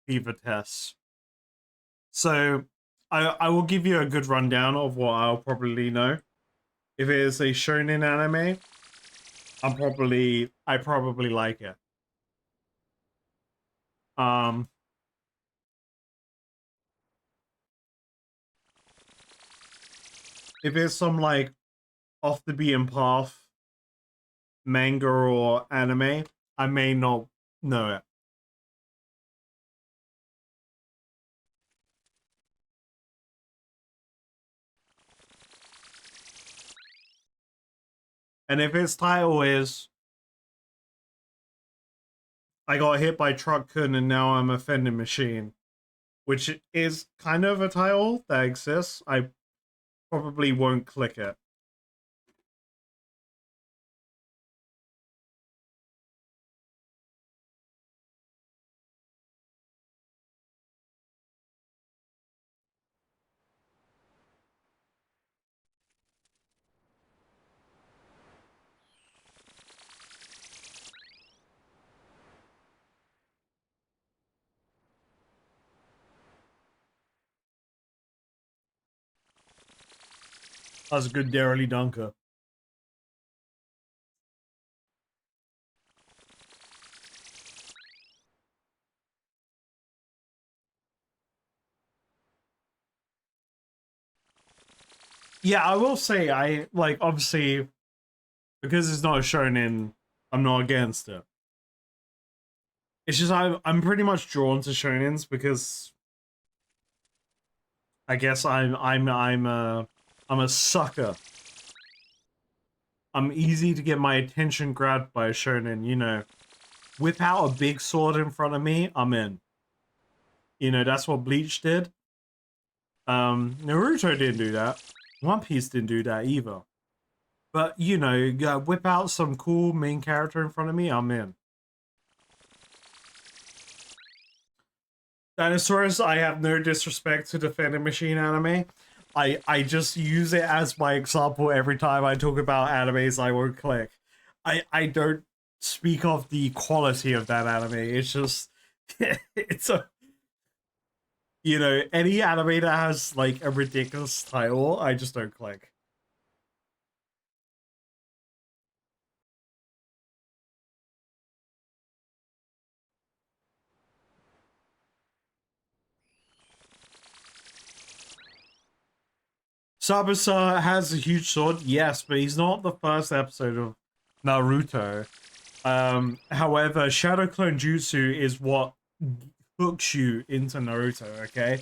fever test. So I will give you a good rundown of what I'll probably know. If it is a shonen anime, I probably like it. If it's some like off the beaten path manga or anime, I may not know it. And if its title is I got hit by truck kun and now I'm a vending machine, which is kind of a title that exists, I probably won't click it. That's a good Darely Dunker. Yeah, I will say, I like, obviously, because it's not a shonen, I'm not against it. It's just I'm pretty much drawn to shonens because I guess I'm a sucker. I'm easy to get my attention grabbed by a shonen, you know. Whip out a big sword in front of me, I'm in. You know, that's what Bleach did. Naruto didn't do that. One Piece didn't do that either. But, you know, whip out some cool main character in front of me, I'm in. Dinosaurs, I have no disrespect to the Vending Machine anime. I just use it as my example every time I talk about animes I won't click. I don't speak of the quality of that anime. It's just, it's a, you know, any anime that has like a ridiculous title, I just don't click. Sabusa has a huge sword, yes, but he's not the first episode of Naruto. However, Shadow Clone Jutsu is what hooks you into Naruto, okay?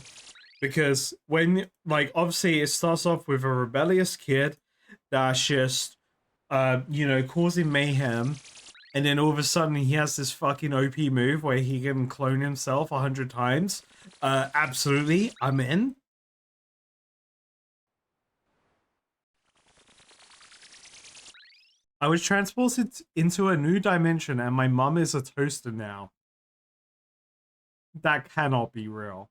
Because when, like, obviously it starts off with a rebellious kid that's just, you know, causing mayhem. And then all of a sudden he has this fucking OP move where he can clone himself 100 times. Absolutely, I'm in. I was transported into a new dimension and my mum is a toaster now. That cannot be real.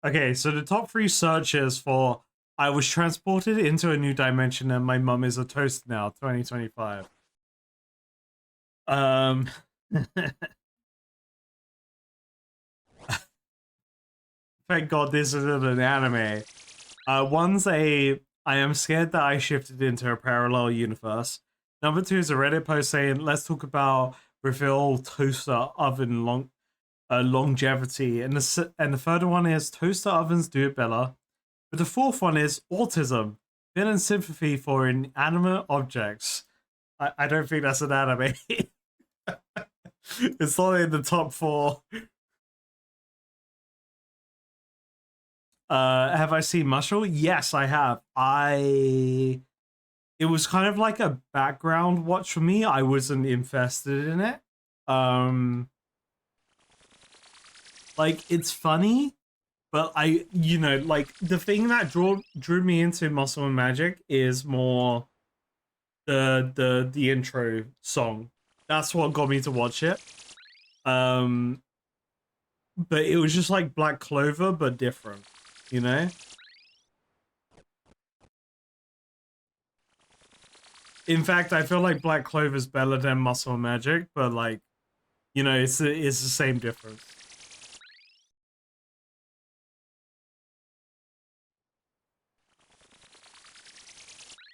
Okay, so the top 3 searches for I was transported into a new dimension and my mum is a toaster now, 2025. Thank God this isn't an anime. One's I am scared that I shifted into a parallel universe. Number 2 is a Reddit post saying, let's talk about reveal toaster oven longevity. And the third one is toaster ovens do it better. But the fourth one is autism, feeling sympathy for inanimate objects. I don't think that's an anime. It's not in the top 4. Have I seen Muscle? Yes, I have. It was kind of like a background watch for me. I wasn't invested in it. Like, it's funny, but you know, like, the thing that drew me into Muscle and Magic is more the intro song. That's what got me to watch it. But it was just like Black Clover, but different, you know? In fact, I feel like Black Clover's better than Muscle and Magic, but like, you know, it's the same difference.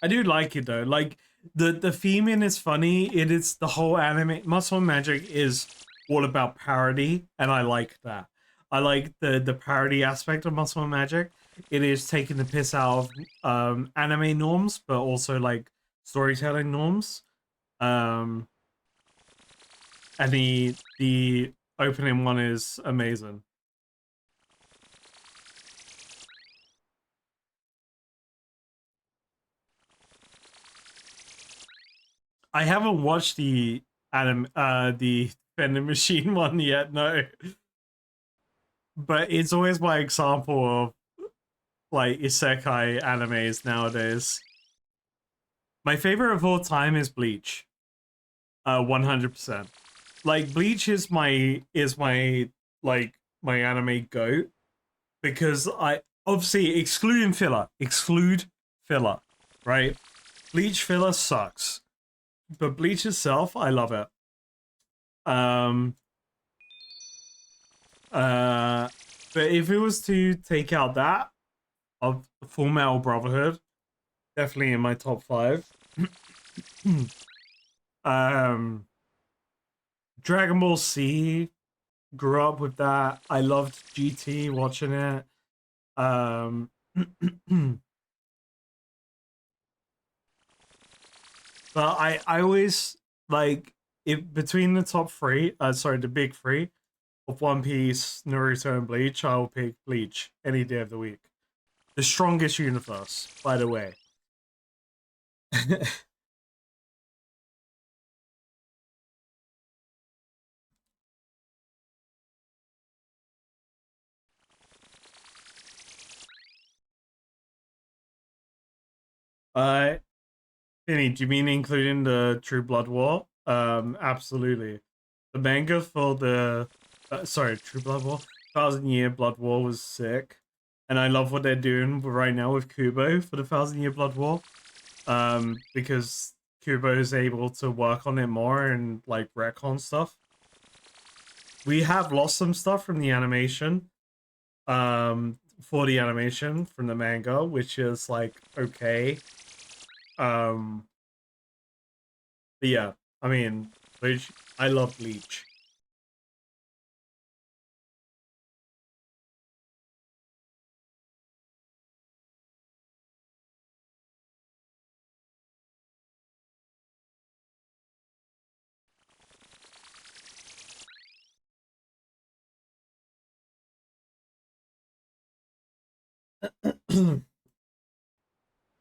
I do like it though. Like the theming is funny. It is the whole anime. Muscle and Magic is all about parody, and I like that. I like the parody aspect of Muscle and Magic. It is taking the piss out of anime norms, but also like storytelling norms. And the opening one is amazing. I haven't watched the the vending machine one yet, no. But it's always my example of like isekai animes nowadays. My favorite of all time is Bleach. 100%. Like Bleach is my like my anime goat because I obviously exclude filler, right? Bleach filler sucks. But Bleach itself, I love it. But if it was to take out that of Full Metal Brotherhood, definitely in my top 5. Dragon Ball C, grew up with that. I loved GT watching it. But I always like it between the top 3, sorry, the big 3 of One Piece, Naruto, and Bleach. I'll pick Bleach any day of the week. The strongest universe, by the way. Finny, do you mean including the True Blood War? Absolutely. The manga for the sorry, True Blood War, 1,000 Year Blood War was sick, and I love what they're doing right now with Kubo for the 1,000 Year Blood War. Because Kubo is able to work on it more and like retcon stuff. We have lost some stuff from the animation, for the animation from the manga, which is like okay. But yeah, I mean, Bleach. I love Bleach.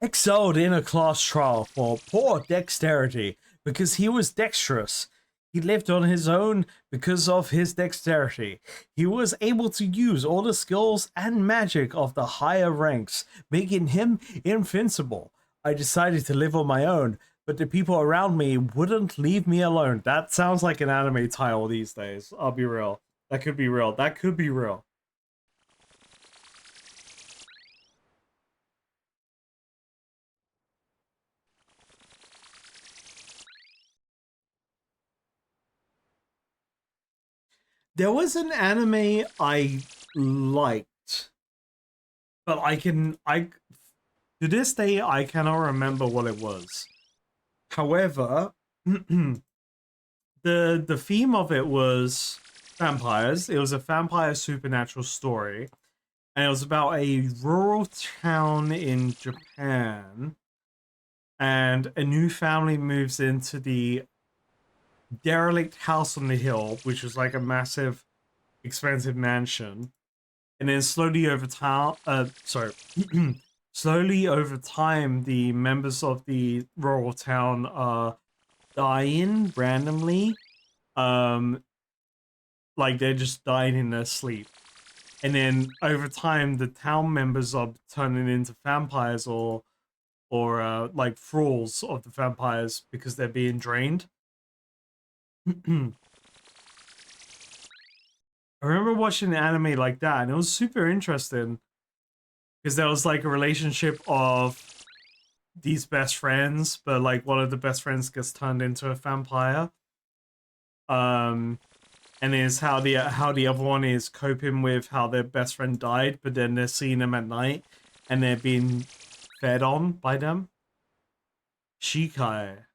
excelled in a class trial for poor dexterity because he was dexterous. He lived on his own because of his dexterity. He was able to use all the skills and magic of the higher ranks, making him invincible. I decided to live on my own, but the people around me wouldn't leave me alone. That sounds like an anime title these days. I'll be real. That could be real. That could be real. There was an anime I liked, but to this day, I cannot remember what it was. However, the theme of it was vampires. It was a vampire supernatural story, and it was about a rural town in Japan, and a new family moves into the derelict house on the hill, which was like a massive, expensive mansion. And then slowly over time, slowly over time, the members of the rural town are dying randomly. Like they're just dying in their sleep. And then over time, the town members are turning into vampires or like thralls of the vampires because they're being drained. I remember watching an anime like that, and it was super interesting because there was like a relationship of these best friends, but like one of the best friends gets turned into a vampire. And is how the other one is coping with how their best friend died, but then they're seeing them at night, and they're being fed on by them. Shikai,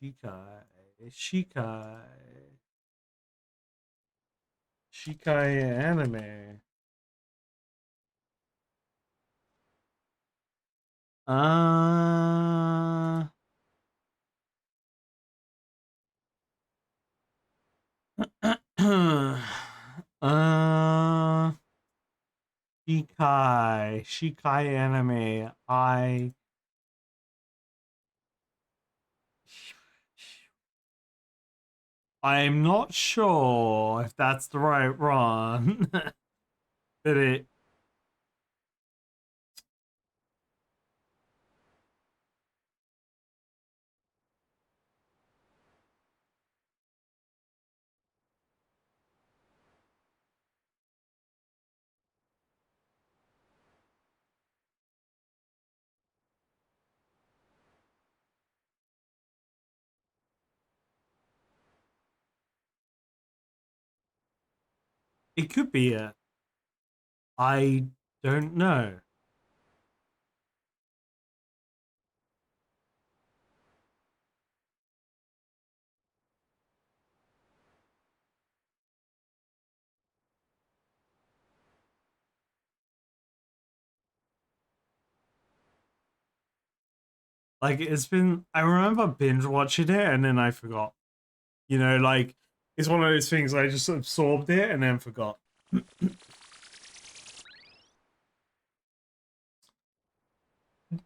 Shikai, Shikai, Shikai anime. Uh, uh, Shikai anime. I'm not sure if that's the right one. But it could be it. I don't know. Like I remember binge watching it and then I forgot. You know, like it's one of those things I just absorbed it and then forgot.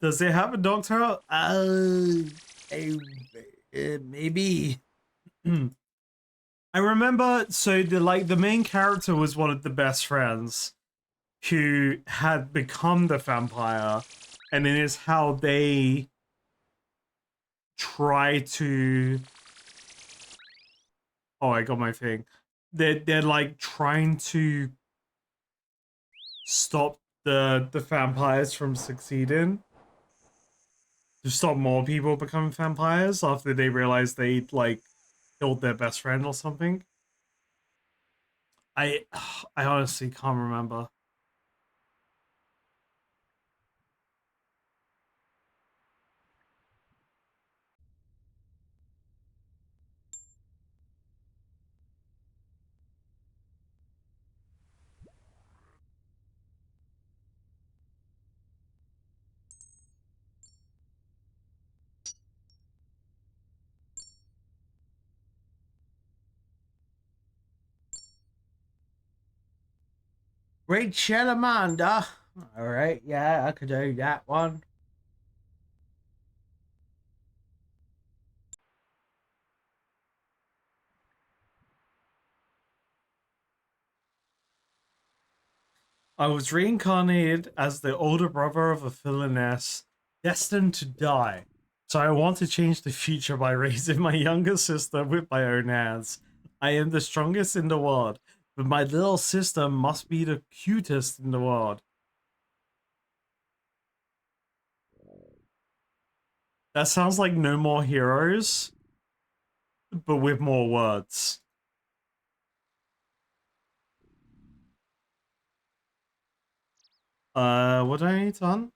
Does it have a doctor? Maybe. I remember. So the main character was one of the best friends who had become the vampire, and it is how they try to. Oh, I got my thing. They're like trying to stop the vampires from succeeding. To stop more people becoming vampires after they realize they like killed their best friend or something. I I honestly can't remember. Great chat, Amanda. Alright, yeah, I could do that one. I was reincarnated as the older brother of a villainess destined to die. So I want to change the future by raising my younger sister with my own hands. I am the strongest in the world, but my little sister must be the cutest in the world. That sounds like No More Heroes, but with more words. What do I need on?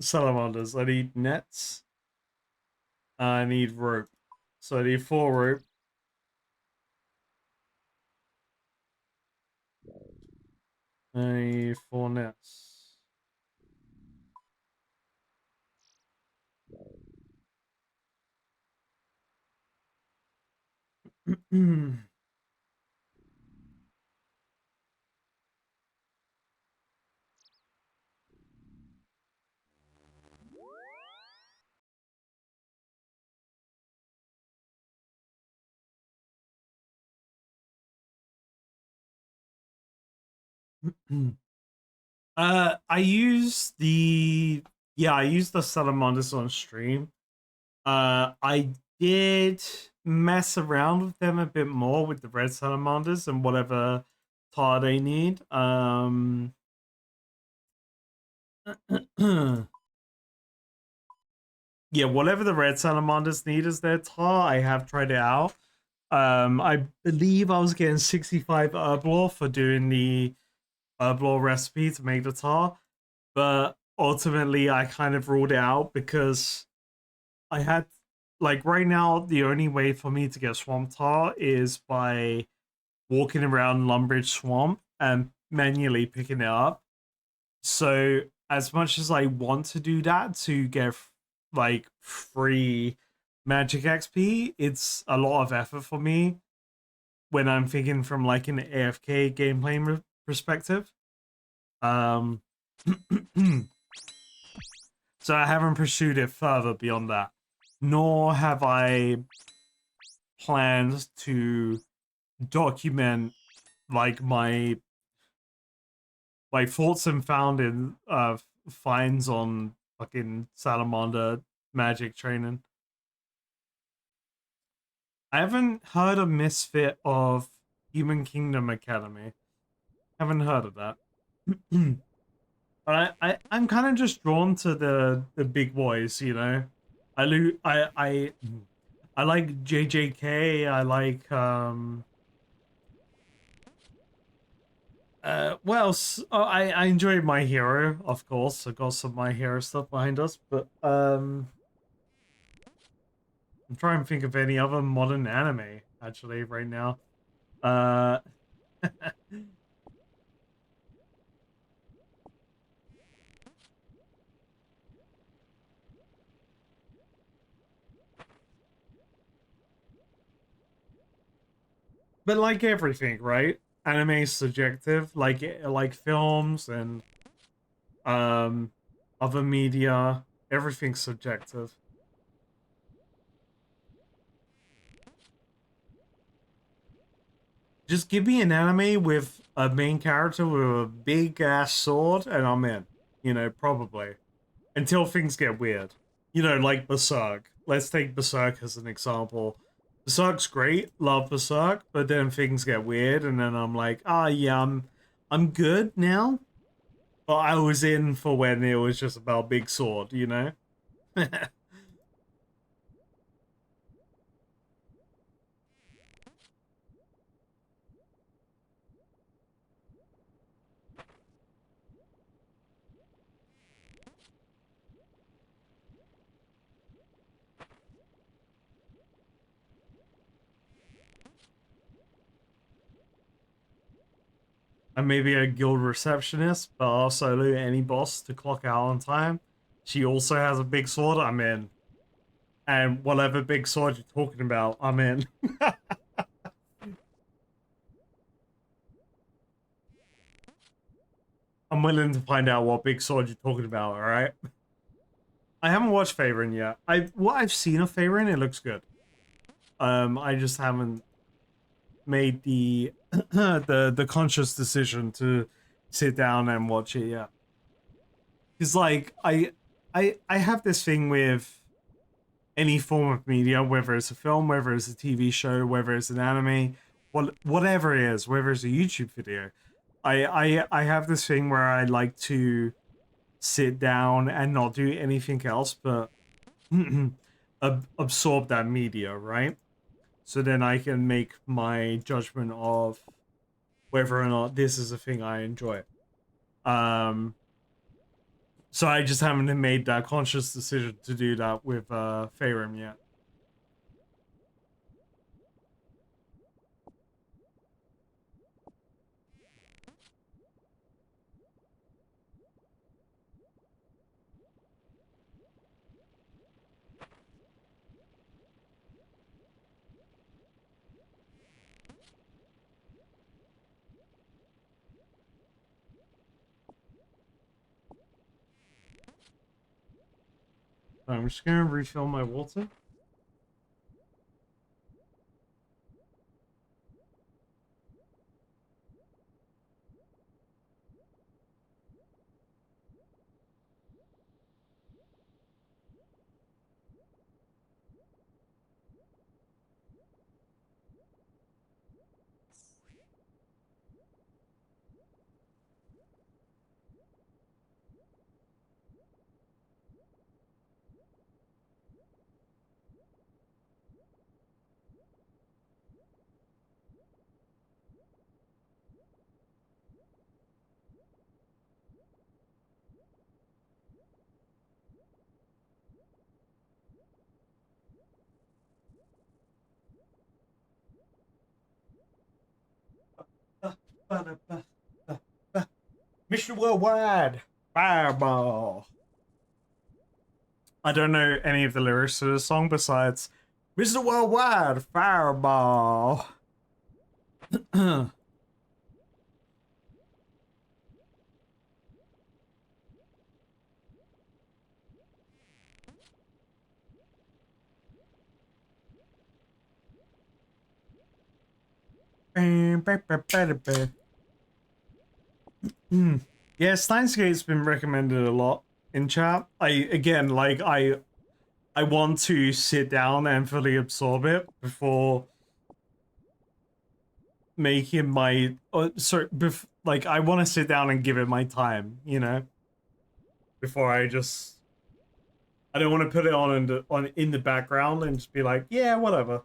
Salamanders. I need nets. I need rope. So I need 4 rope. I need 4 nets. I use the I use the salamanders on stream. I did mess around with them a bit more with the red salamanders and whatever tar they need. Yeah, whatever the red salamanders need as their tar, I have tried it out. I believe I was getting 65 herblore for doing the herblore recipe to make the tar, but ultimately I kind of ruled it out because I had, like, right now the only way for me to get swamp tar is by walking around Lumbridge Swamp and manually picking it up. So as much as I want to do that to get like free magic XP, it's a lot of effort for me when I'm thinking from like an AFK gameplay perspective. So I haven't pursued it further beyond that, nor have I planned to document like my thoughts and found in finds on fucking salamander magic training. I haven't heard a misfit of Human Kingdom Academy. Haven't heard of that. But I'm kind of just drawn to the big boys, you know. I like JJK. I like what else? Oh, I enjoy My Hero, of course. I got some My Hero stuff behind us, but I'm trying to think of any other modern anime actually right now. Uh but like everything, right? Anime is subjective, like films and um other media, everything's subjective. Just give me an anime with a main character with a big ass sword and I'm in. You know, probably. Until things get weird. You know, like Berserk. Let's take Berserk as an example. Berserk's great, love Berserk, but then things get weird and then I'm like, yeah, I'm good now. But I was in for when it was just about big sword, you know? I may be a guild receptionist, but I'll solo any boss to clock out on time. She also has a big sword, I'm in. And whatever big sword you're talking about, I'm in. I'm willing to find out what big sword you're talking about, alright? I haven't watched Favorite yet. What I've seen of Favorite, it looks good. I just haven't made the the conscious decision to sit down and watch it yet. Because like I have this thing with any form of media, whether it's a film, whether it's a TV show, whether it's an anime, whatever it is, whether it's a YouTube video. I have this thing where I like to sit down and not do anything else but absorb that media, right? So then I can make my judgment of whether or not this is a thing I enjoy. So I just haven't made that conscious decision to do that with Faerun yet. I'm just gonna refill my water. Mr. Worldwide, Fireball. I don't know any of the lyrics to the song besides Mr. Worldwide, Fireball. Yeah, Steins Gate's been recommended a lot in chat. I want to sit down and fully absorb it before making my like I want to sit down and give it my time, you know, before I don't want to put it on in the background and just be like, yeah, whatever.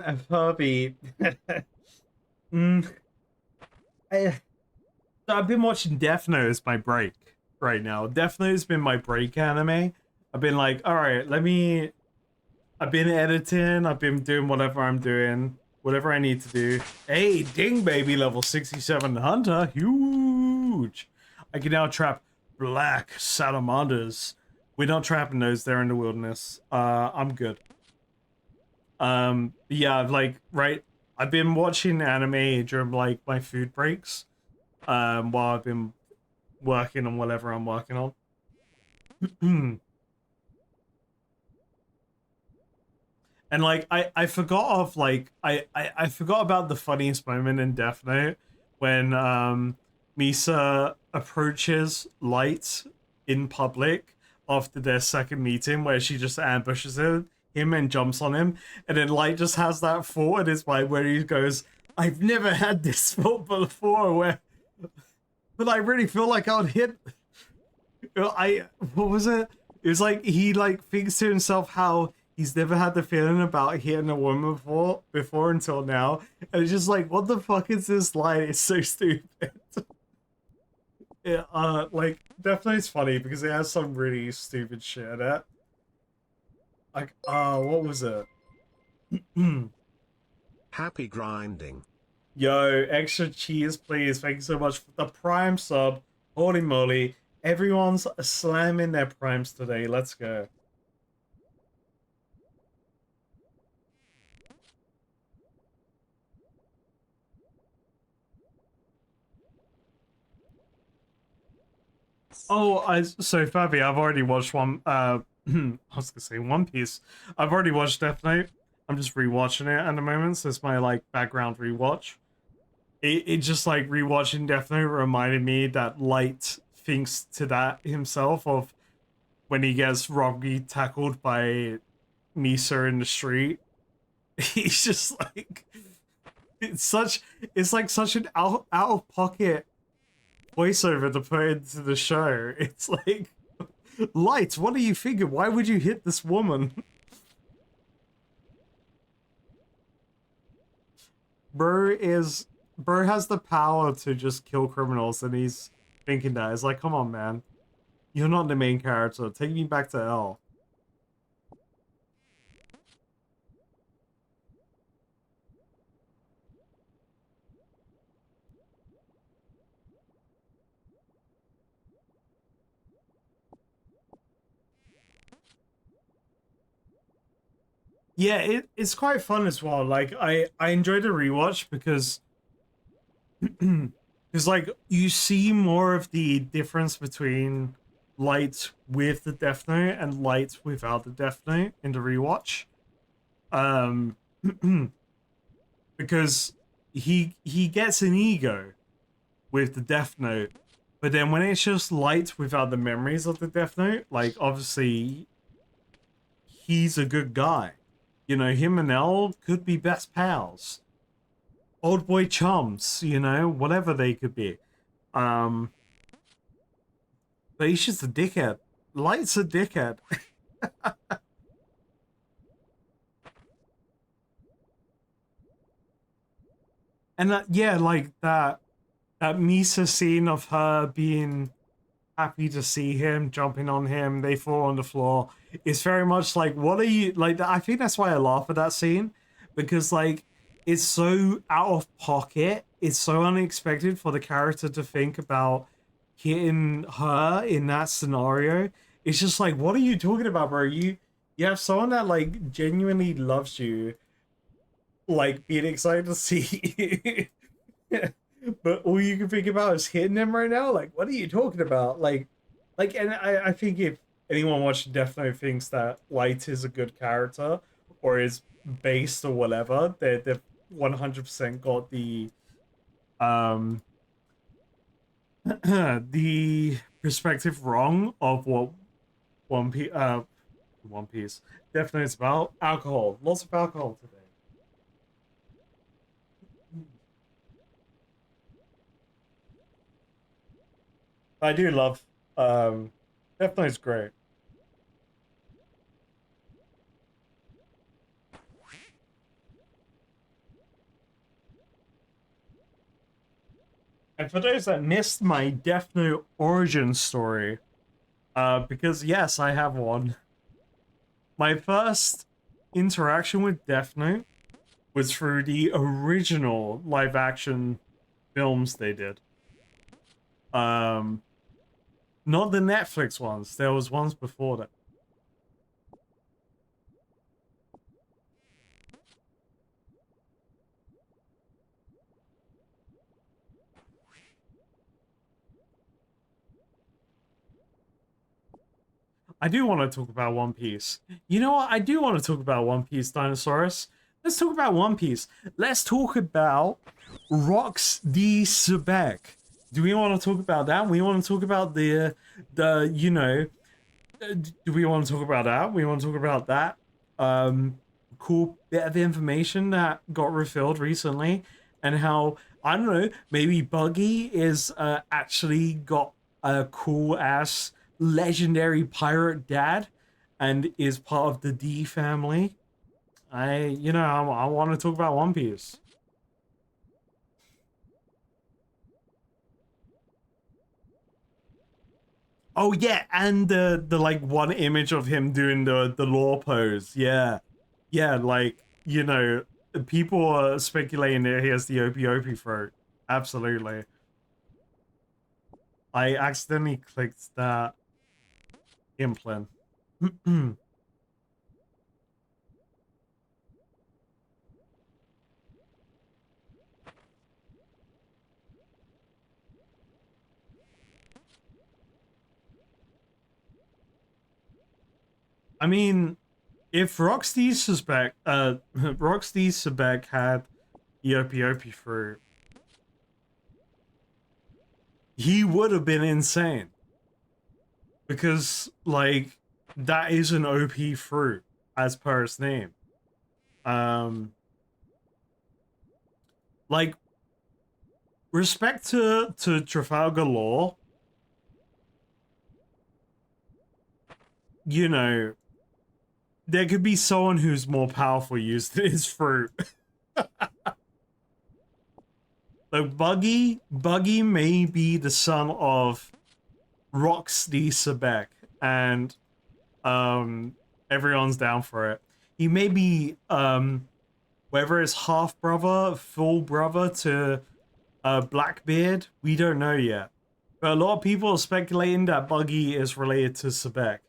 A puppy. I've been watching Death Note as my break right now. Death Note has been my break anime. I've been like, all right, I've been editing. I've been doing whatever I'm doing, whatever I need to do. Hey, ding, baby, level 67 hunter, huge. I can now trap black salamanders. We're not trapping those. They're in the wilderness. I'm good. Yeah, I've been watching anime during like my food breaks, while I've been working on whatever I'm working on. And like I forgot of like I forgot about the funniest moment in Death Note when Misa approaches Light in public after their second meeting, where she just ambushes him and jumps on him, and then Light just has that thought in his mind where he goes, I've never had this thought before, but I really feel like I would hit. What was it? It was like he like thinks to himself how he's never had the feeling about hitting a woman before until now, and it's just like, what the fuck is this line? It's so stupid. Yeah, like definitely it's funny because it has some really stupid shit in it. Like, what was it? Happy grinding. Yo, extra cheese, please. Thank you so much for the Prime sub. Holy moly. Everyone's slamming their primes today. Let's go. Oh, so Fabi, I've already watched I was gonna say One Piece. I've already watched Death Note. I'm just rewatching it at the moment, so it's my like background rewatch. It just like rewatching Death Note reminded me that Light thinks to that himself of when he gets wrongly tackled by Misa in the street. He's just like it's like such an out of pocket voiceover to put into the show. It's like, Light, what are you thinking? Why would you hit this woman? Bro has the power to just kill criminals, and he's thinking that. It's like, come on, man. You're not the main character. Take me back to L. Yeah, it's quite fun as well. Like I enjoyed the rewatch because like you see more of the difference between Light with the Death Note and Light without the Death Note in the rewatch. Because he gets an ego with the Death Note, but then when it's just Light without the memories of the Death Note, like obviously he's a good guy. You know, him and Elle could be best pals. Old boy chums, you know, whatever they could be. But he's just a dickhead. Light's a dickhead. And yeah, like that Misa scene of her being happy to see him, jumping on him, they fall on the floor. It's very much like, what are you, like, I think that's why I laugh at that scene, because like, it's so out of pocket, it's so unexpected for the character to think about hitting her in that scenario. It's just like, what are you talking about, bro? You have someone that like genuinely loves you, like being excited to see you. But all you can think about is hitting them right now. Like, what are you talking about? Like, and I think if anyone watching Death Note thinks that Light is a good character or is based or whatever, they've 100% got the the perspective wrong of what One Piece Death Note's about. Alcohol, lots of alcohol today. I do love Death Note's great. And for those that missed my Death Note origin story, because yes, I have one. My first interaction with Death Note was through the original live action films they did. Not the Netflix ones. There was ones before that. I do want to talk about One Piece. You know what? I do want to talk about One Piece, Dinosaurus. Let's talk about One Piece. Let's talk about Rocks D. Sebek. Do we want to talk about that? We want to talk about the you know, do we want to talk about that? We want to talk about that cool bit of information that got revealed recently, and how, I don't know, maybe Buggy is actually got a cool ass legendary pirate dad and is part of the D family. I want to talk about One Piece. Oh yeah, and the like one image of him doing the law pose. Yeah. Yeah, like, you know, people are speculating that he has the Opie throat. Absolutely. I accidentally clicked that implant. I mean, if Rocksteady Sebek had the Opie fruit, he would have been insane. Because, like, that is an OP fruit, as per its name. Like, respect to Trafalgar Law, you know, there could be someone who's more powerful used his fruit. Like, Buggy may be the son of Roxy Sebek, and everyone's down for it. He may be whether it's half brother, full brother to Blackbeard, we don't know yet. But a lot of people are speculating that Buggy is related to Sebek.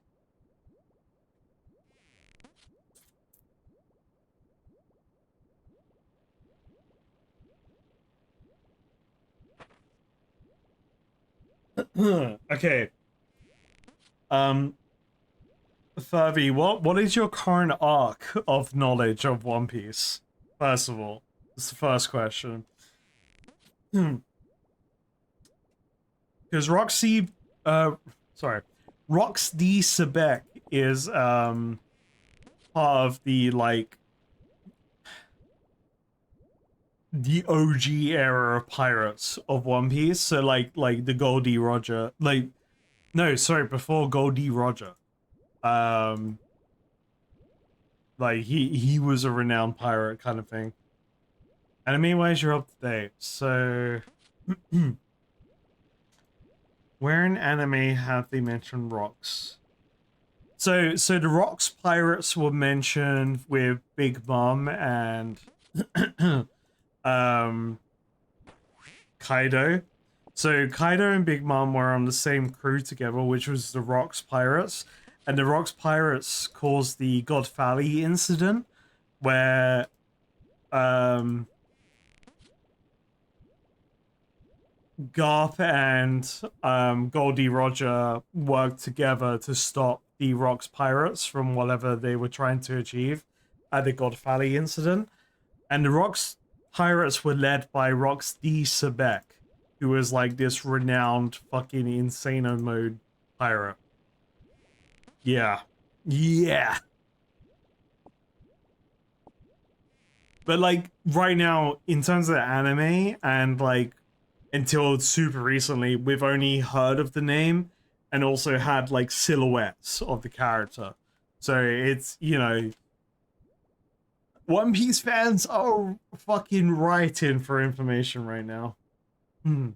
Okay. Furby, what is your current arc of knowledge of One Piece? First of all, it's the first question. Because Roxy Sebek is part of the OG era of pirates of One Piece. So like the Goldie Roger, before Goldie Roger. Like he was a renowned pirate kind of thing. And I mean, where's you're up to date? So where in anime have they mentioned rocks? So the rocks pirates were mentioned with Big Mom and Kaido. So Kaido and Big Mom were on the same crew together, which was the Rocks Pirates. And the Rocks Pirates caused the God Valley incident, where Garp and Goldie Roger worked together to stop the Rocks Pirates from whatever they were trying to achieve at the God Valley incident. And the Rocks Pirates were led by Roxy Sebek, who was like this renowned fucking insano mode pirate. Yeah. Yeah. But like right now, in terms of the anime, and like until super recently, we've only heard of the name and also had like silhouettes of the character. So it's, you know, One Piece fans are fucking writing for information right now. What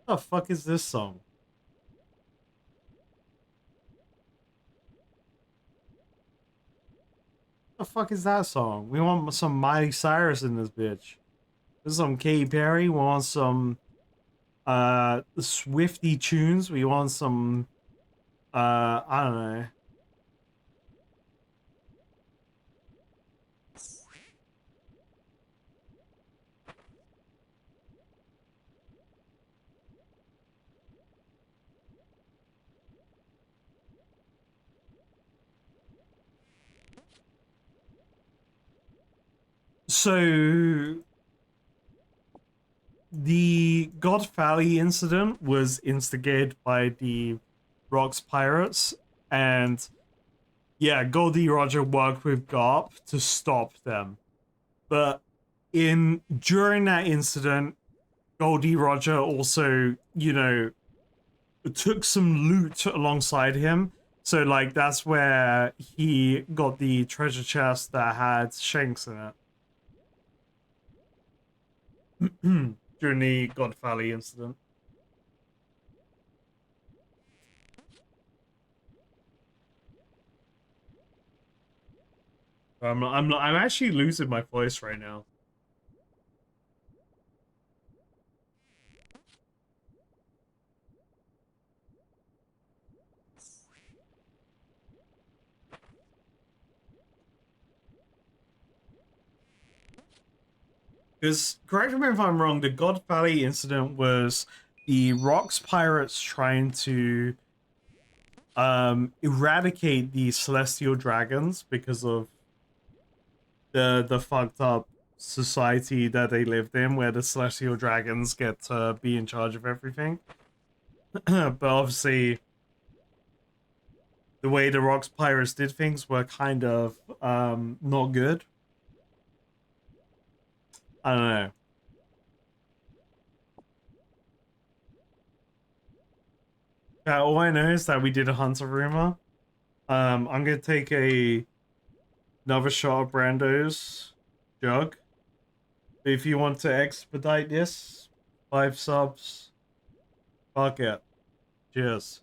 the fuck is this song? What the fuck is that song? We want some Miley Cyrus in this bitch. This is some Katy Perry. We want some Swifty tunes. We want some I don't know. So the God Valley incident was instigated by the Rocks Pirates, and yeah, Goldie Roger worked with Garp to stop them. But during that incident, Goldie Roger also, you know, took some loot alongside him. So like that's where he got the treasure chest that had Shanks in it. During the God Valley incident. I'm actually losing my voice right now. Because, correct me if I'm wrong, the God Valley incident was the Rocks pirates trying to eradicate the celestial dragons because of the fucked up society that they lived in, where the celestial dragons get to be in charge of everything. But obviously, the way the Rocks pirates did things were kind of not good. I don't know. All I know is that we did a Hunter rumor. I'm gonna take another shot of Brando's jug. If you want to expedite this, 5 subs. Fuck it. Cheers.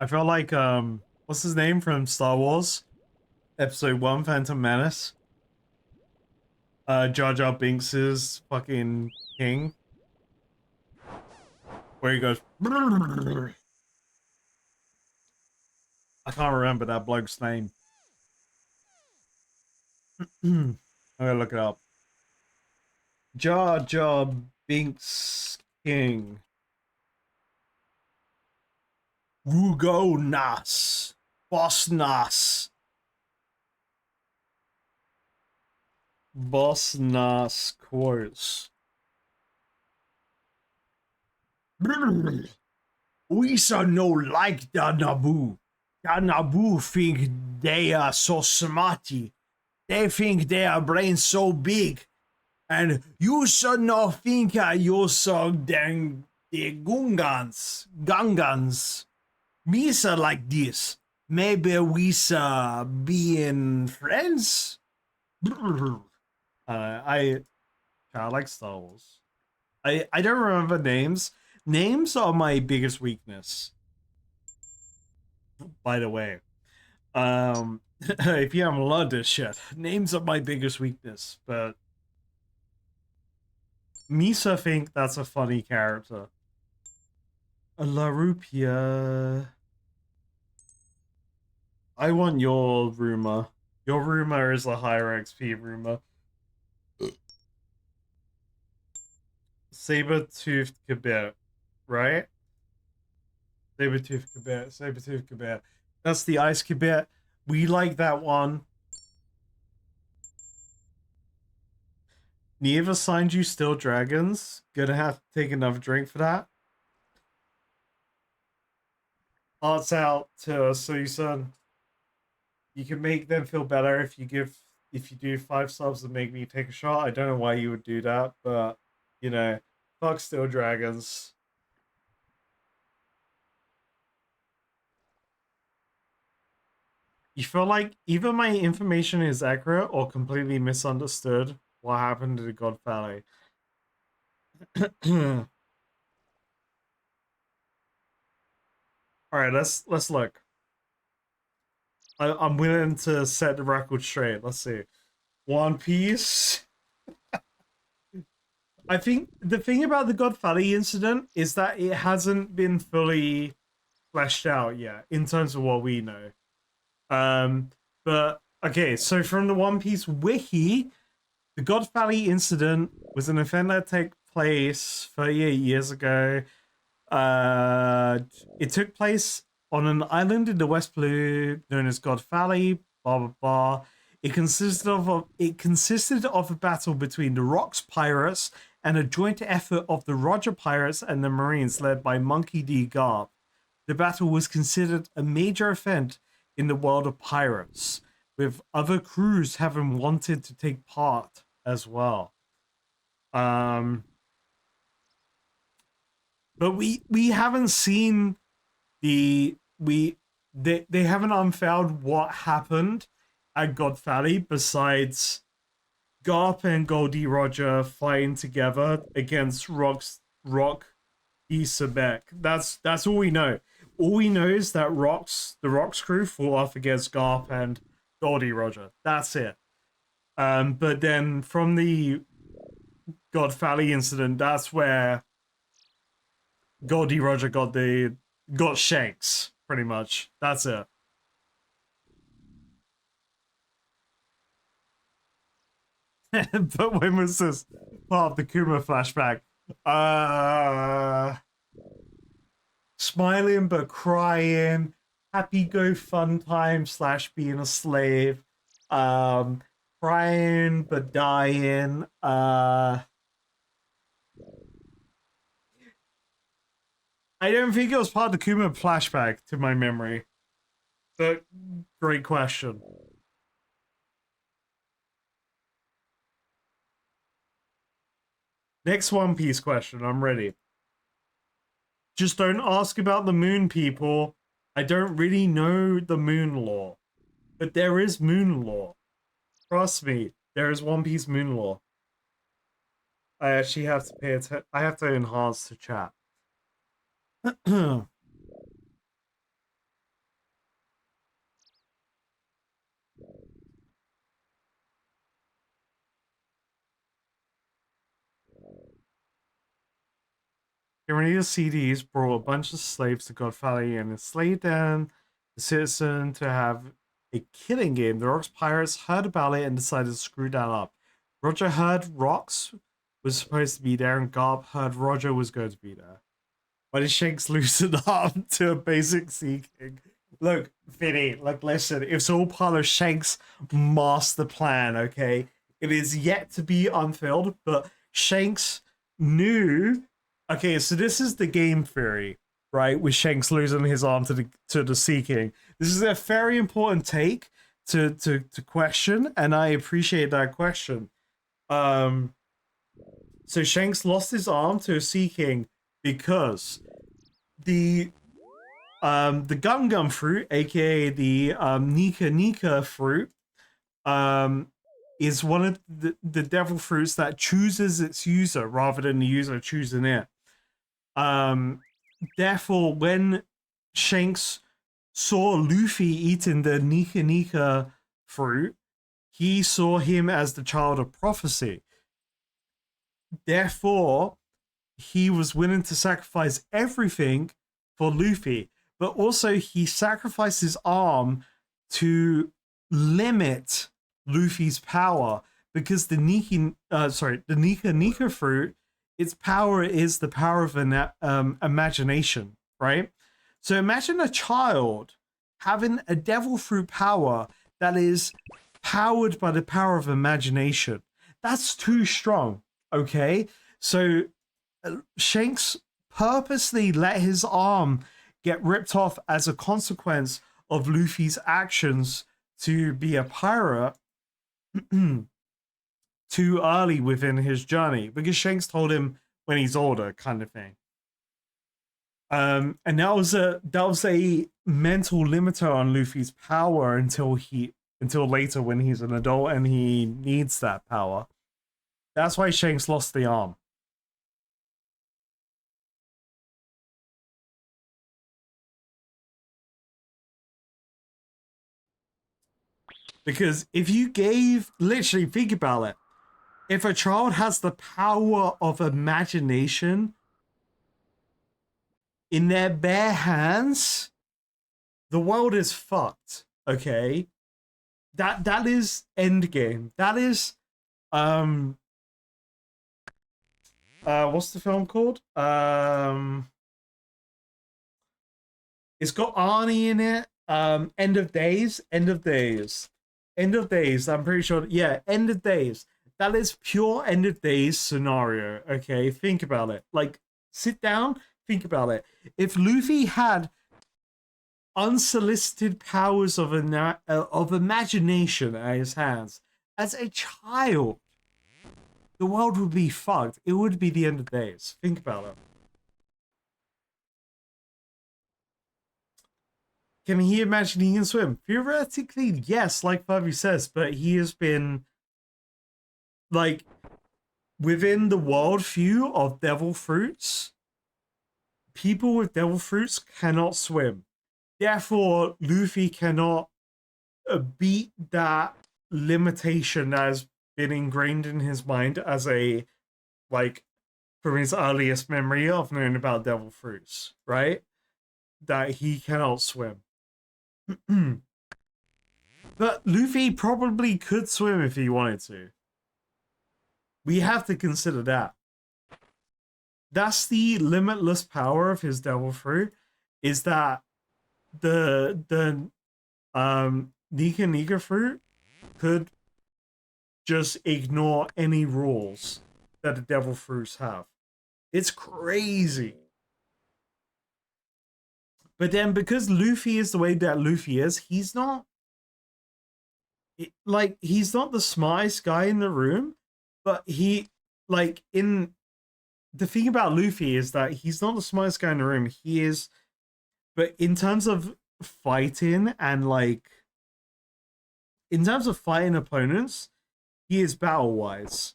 I felt like what's his name from Star Wars? Episode 1, Phantom Menace. Jar Jar Binks' fucking king. Where he goes. I can't remember that bloke's name. I'm gonna look it up. Jar Jar Binks King. Rugo Nas. Boss Nas. Boss Nas quotes. We are no like the Naboo. The Naboo think they are so smarty. They think their brain so big. And you should not think you so dang the Gungans. Me are like this. Maybe we are being friends? I like Star Wars. I don't remember names. Names are my biggest weakness. By the way. If you haven't learned this shit, names are my biggest weakness, but Misa think that's a funny character. La Rupia. I want your rumor. Your rumor is a higher XP rumor. Saber-toothed Kabit, right? Saber-toothed Kabit, Saber-toothed Kabit. That's the Ice Kabit. We like that one. Neve assigned you Still Dragons. Gonna have to take another drink for that. Art's out to Susan. You can make them feel better if you do 5 subs and make me take a shot. I don't know why you would do that, but you know, fuck Still Dragons. You feel like either my information is accurate or completely misunderstood what happened to the God Valley. Alright, let's look. I'm willing to set the record straight. Let's see. One Piece. I think the thing about the God Valley incident is that it hasn't been fully fleshed out yet in terms of what we know. But okay, so from the One Piece wiki, the God Valley incident was an event that took place 38 years ago. It took place on an island in the West Blue known as God Valley. Blah blah blah. It consisted of a battle between the Rocks pirates and a joint effort of the Roger pirates and the Marines led by Monkey D. Garp. The battle was considered a major event in the world of pirates, with other crews having wanted to take part as well. But we haven't seen they haven't unveiled what happened at God Valley besides Garp and Goldie Roger fighting together against Rock D. Sebek. That's all we know. all we know is that the Rocks crew fought off against Garp and Goldie Roger. That's it. But then from the God Valley incident, that's where Goldie Roger got Shanks, pretty much. That's it. But when was this part of the Kuma flashback? Smiling but crying, happy go fun time / being a slave, crying but dying. I don't think it was part of the Kuma flashback to my memory. But great question. Next One Piece question. I'm ready. Just don't ask about the moon, people. I don't really know the moon lore. But there is moon lore. Trust me, there is One Piece moon lore. I actually have to pay attention. I have to enhance the chat. Irania's CDs brought a bunch of slaves to God Valley and enslaved them, the citizen, to have a killing game. The Rocks pirates heard about it and decided to screw that up. Roger heard Rocks was supposed to be there, and Garp heard Roger was going to be there. Why did Shanks lose an arm to a basic Sea King? Look, Vinny, look, listen, it's all part of Shanks' master plan, okay? It is yet to be unfilled, but Shanks knew. Okay, so this is the game theory, right? With Shanks losing his arm to the Sea King. This is a very important take to question, and I appreciate that question. So Shanks lost his arm to a Sea King because the Gum Gum fruit, aka the Nika Nika fruit, is one of the devil fruits that chooses its user rather than the user choosing it. Therefore, when Shanks saw Luffy eating the Nika Nika fruit, he saw him as the child of prophecy. Therefore, he was willing to sacrifice everything for Luffy, but also he sacrificed his arm to limit Luffy's power, because the Nika Nika fruit, its power is the power of imagination, right? So imagine a child having a devil fruit power that is powered by the power of imagination. That's too strong, okay? So Shanks purposely let his arm get ripped off as a consequence of Luffy's actions to be a pirate too early within his journey, because Shanks told him when he's older, kind of thing. And that was a mental limiter on Luffy's power until later when he's an adult and he needs that power. That's why Shanks lost the arm. Because if you literally think about it, if a child has the power of imagination in their bare hands, the world is fucked, okay? That is Endgame. That is what's the film called? It's got Arnie in it. End of Days. I'm pretty sure. Yeah, End of Days. That is pure End of Days scenario. Okay, think about it. Like, sit down, think about it. If Luffy had unsolicited powers of imagination at his hands as a child, the world would be fucked. It would be the End of Days. Think about it. Can he imagine he can swim? Theoretically, yes, like Furby says, but he has been, like, within the world view of devil fruits, people with devil fruits cannot swim. Therefore, Luffy cannot beat that limitation that has been ingrained in his mind as a, like, from his earliest memory of knowing about devil fruits, right? That he cannot swim. But Luffy probably could swim if he wanted to. We have to consider that. That's the limitless power of his devil fruit, is that the Nika Nika fruit could just ignore any rules that the devil fruits have. It's crazy. But then because Luffy is the way that Luffy is, he's not he's not the smartest guy in the room, but he, like, in the thing about Luffy is that he's not the smartest guy in the room. He is, but in terms of fighting and, like, in terms of fighting opponents, he is battle-wise.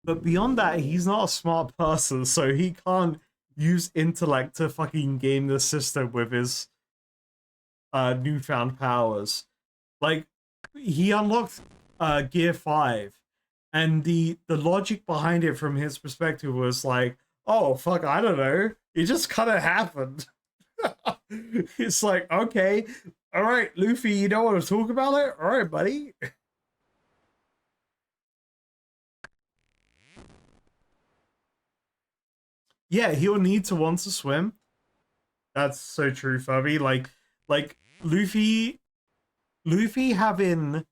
But beyond that, he's not a smart person, so he can't use intellect to fucking game the system with his newfound powers. Like, he unlocked Gear 5, and the logic behind it from his perspective was like, oh, fuck, I don't know. It just kind of happened. It's like, okay, all right, Luffy, you don't want to talk about it? All right, buddy. Yeah, he'll need to want to swim. That's so true, Fubby. Like Luffy having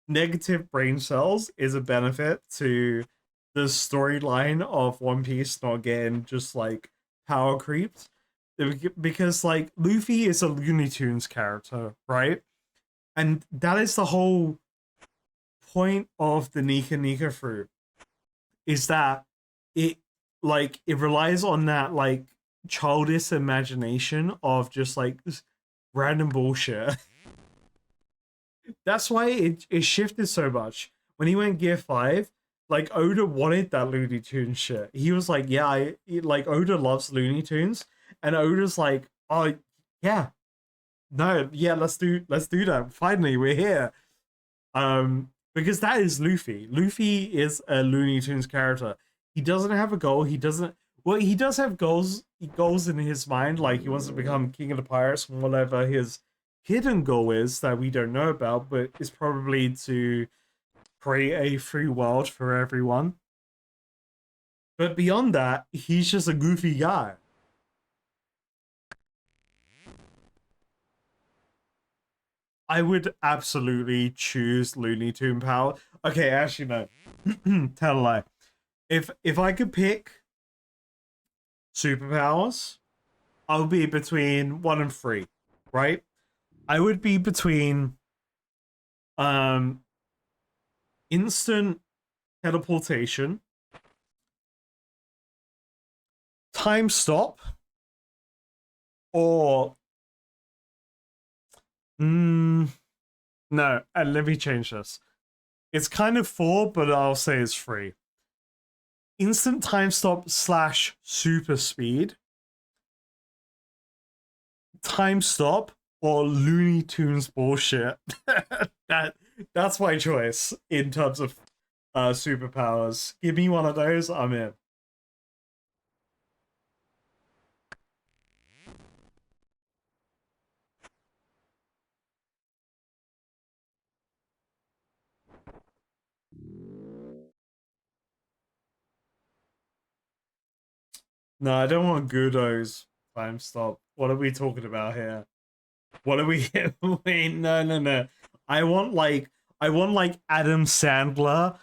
negative brain cells is a benefit to the storyline of One Piece not getting just, like, power creeped. Because, like, Luffy is a Looney Tunes character, right? And that is the whole point of the Nika Nika fruit, is that it relies on that, like, childish imagination of just, like, random bullshit. That's why it shifted so much. When he went Gear 5, like, Oda wanted that Looney Tunes shit. He was like, yeah, Oda loves Looney Tunes. And Oda's like, oh, yeah. No, yeah, let's do that. Finally, we're here. Because that is Luffy. Luffy is a Looney Tunes character. He doesn't have a goal. He does have goals in his mind, like he wants to become king of the pirates, and whatever his hidden goal is that we don't know about, but is probably to create a free world for everyone. But beyond that, he's just a goofy guy. I would absolutely choose Looney Tune power. Okay, actually no. Tell a lie. If I could pick superpowers, I would be between 1 and 3, right? I would be between instant teleportation, time stop, or no, let me change this. It's kind of 4, but I'll say it's 3. Instant time stop / super speed, time stop, or Looney Tunes bullshit. That's my choice in terms of superpowers. Give me one of those, I'm in. No, I don't want Gudo's time stop. What are we talking about here? What are we? Wait, no. I want like Adam Sandler,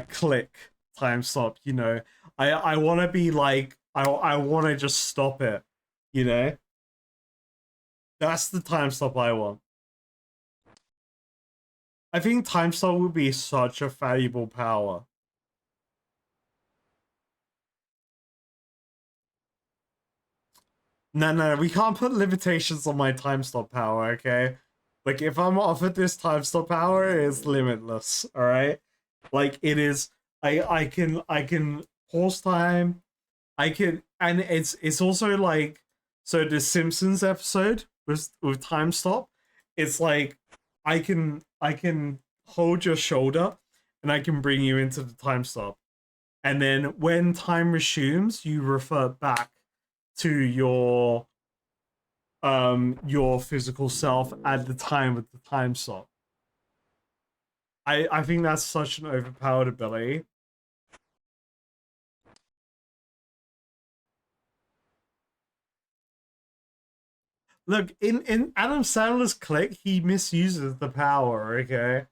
click time stop. You know, I want to be like I want to just stop it. You know, that's the time stop I want. I think time stop would be such a valuable power. No, we can't put limitations on my time stop power, okay? Like, if I'm offered this time stop power, it's limitless, alright? Like, it is, I can pause time, I can, and it's also like, so the Simpsons episode with time stop, it's like I can hold your shoulder and I can bring you into the time stop, and then when time resumes, you revert back to your physical self at the time of the time stop. I think that's such an overpowered ability. Look, in Adam Sandler's Click, he misuses the power, okay?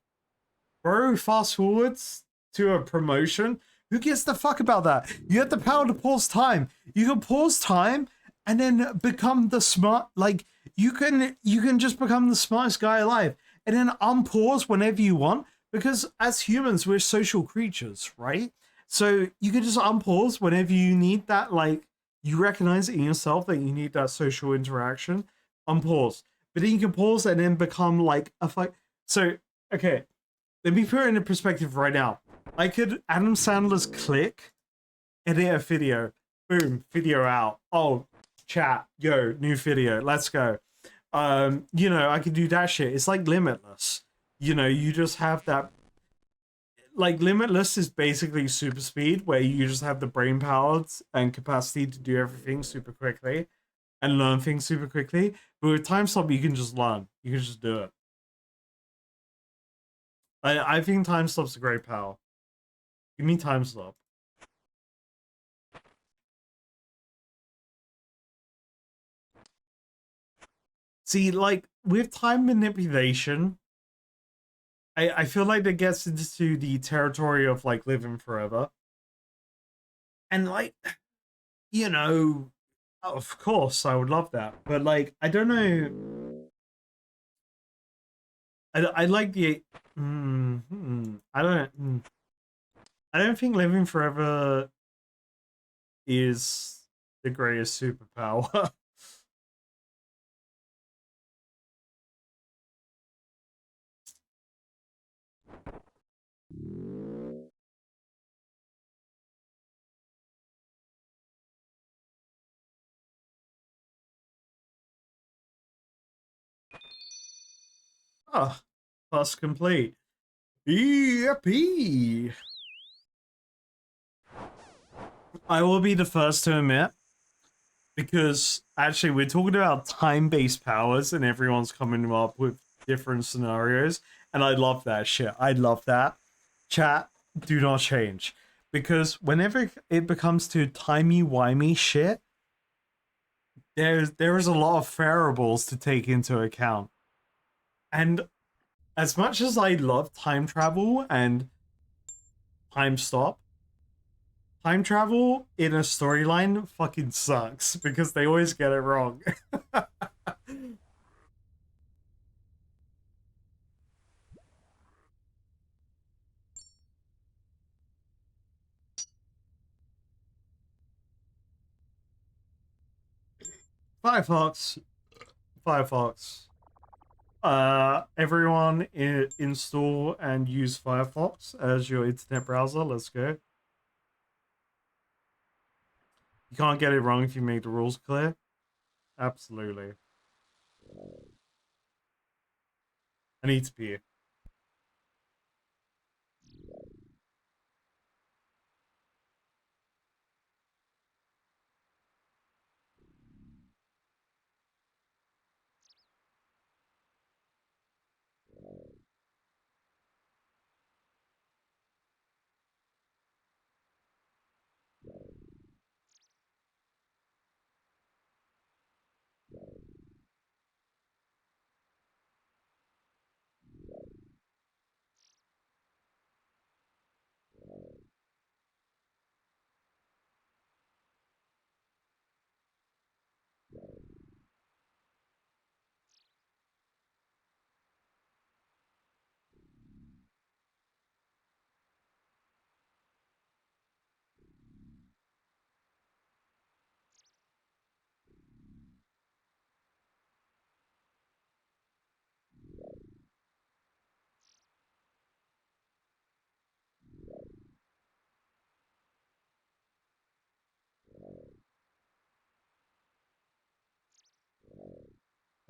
Bro, fast forwards to a promotion. Who gives the fuck about that? You have the power to pause time. You can pause time and then become the smart, like you can just become the smartest guy alive and then unpause whenever you want, because as humans we're social creatures, right? So you can just unpause whenever you need that, like you recognize it in yourself that you need that social interaction. Unpause. But then you can pause and then become like a fuck. So okay, let me put it into perspective right now. I could Adam Sandler's Click, edit a video, boom, video out. Oh, chat, yo, new video, let's go. I could do that shit. It's like Limitless. You just have that. Like Limitless is basically super speed, where you just have the brain power and capacity to do everything super quickly and learn things super quickly. But with time stop, you can just learn. You can just do it. I think time stop's a great power. Give me time stop. See, like with time manipulation, I feel like that gets into the territory of like living forever. And like, you know, of course I would love that. But like, I don't know. I like the I don't think living forever is the greatest superpower. Ah, plus complete. Yippee! I will be the first to admit, because actually we're talking about time-based powers and everyone's coming up with different scenarios, and I love that shit. I love that. Chat, do not change. Because whenever it becomes to timey-wimey shit, there is a lot of variables to take into account. And as much as I love time travel and time stop, time travel in a storyline fucking sucks because they always get it wrong. Firefox, Firefox. Everyone install and use Firefox as your internet browser. Let's go. You can't get it wrong if you make the rules clear. Absolutely. I need to pee.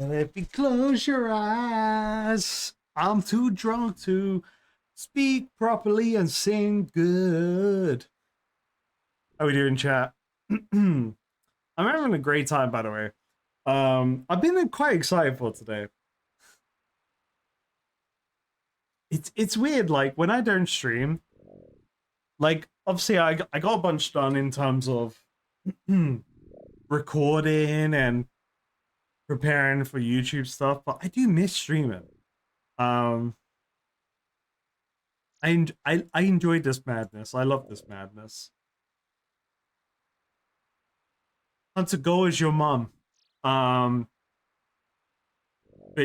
And if you close your eyes, I'm too drunk to speak properly and sing good. How we doing, chat? I'm having a great time, by the way. I've been quite excited for today. It's weird, like when I don't stream, like obviously I got a bunch done in terms of recording and preparing for YouTube stuff, but I do miss streaming. I enjoyed this madness. I love this madness. Hunter, go as your mom. But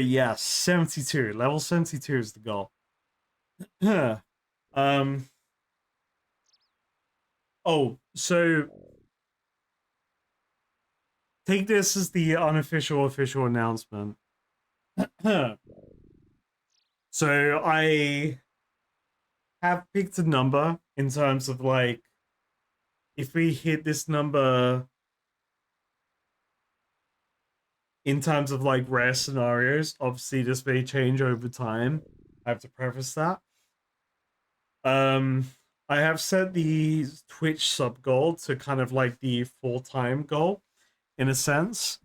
yeah, 72. Level 72 is the goal. Oh, so take this as the unofficial official announcement. So I have picked a number in terms of like if we hit this number in terms of like rare scenarios, obviously this may change over time. I have to preface that. I have set the Twitch sub goal to kind of like the full-time goal in a sense.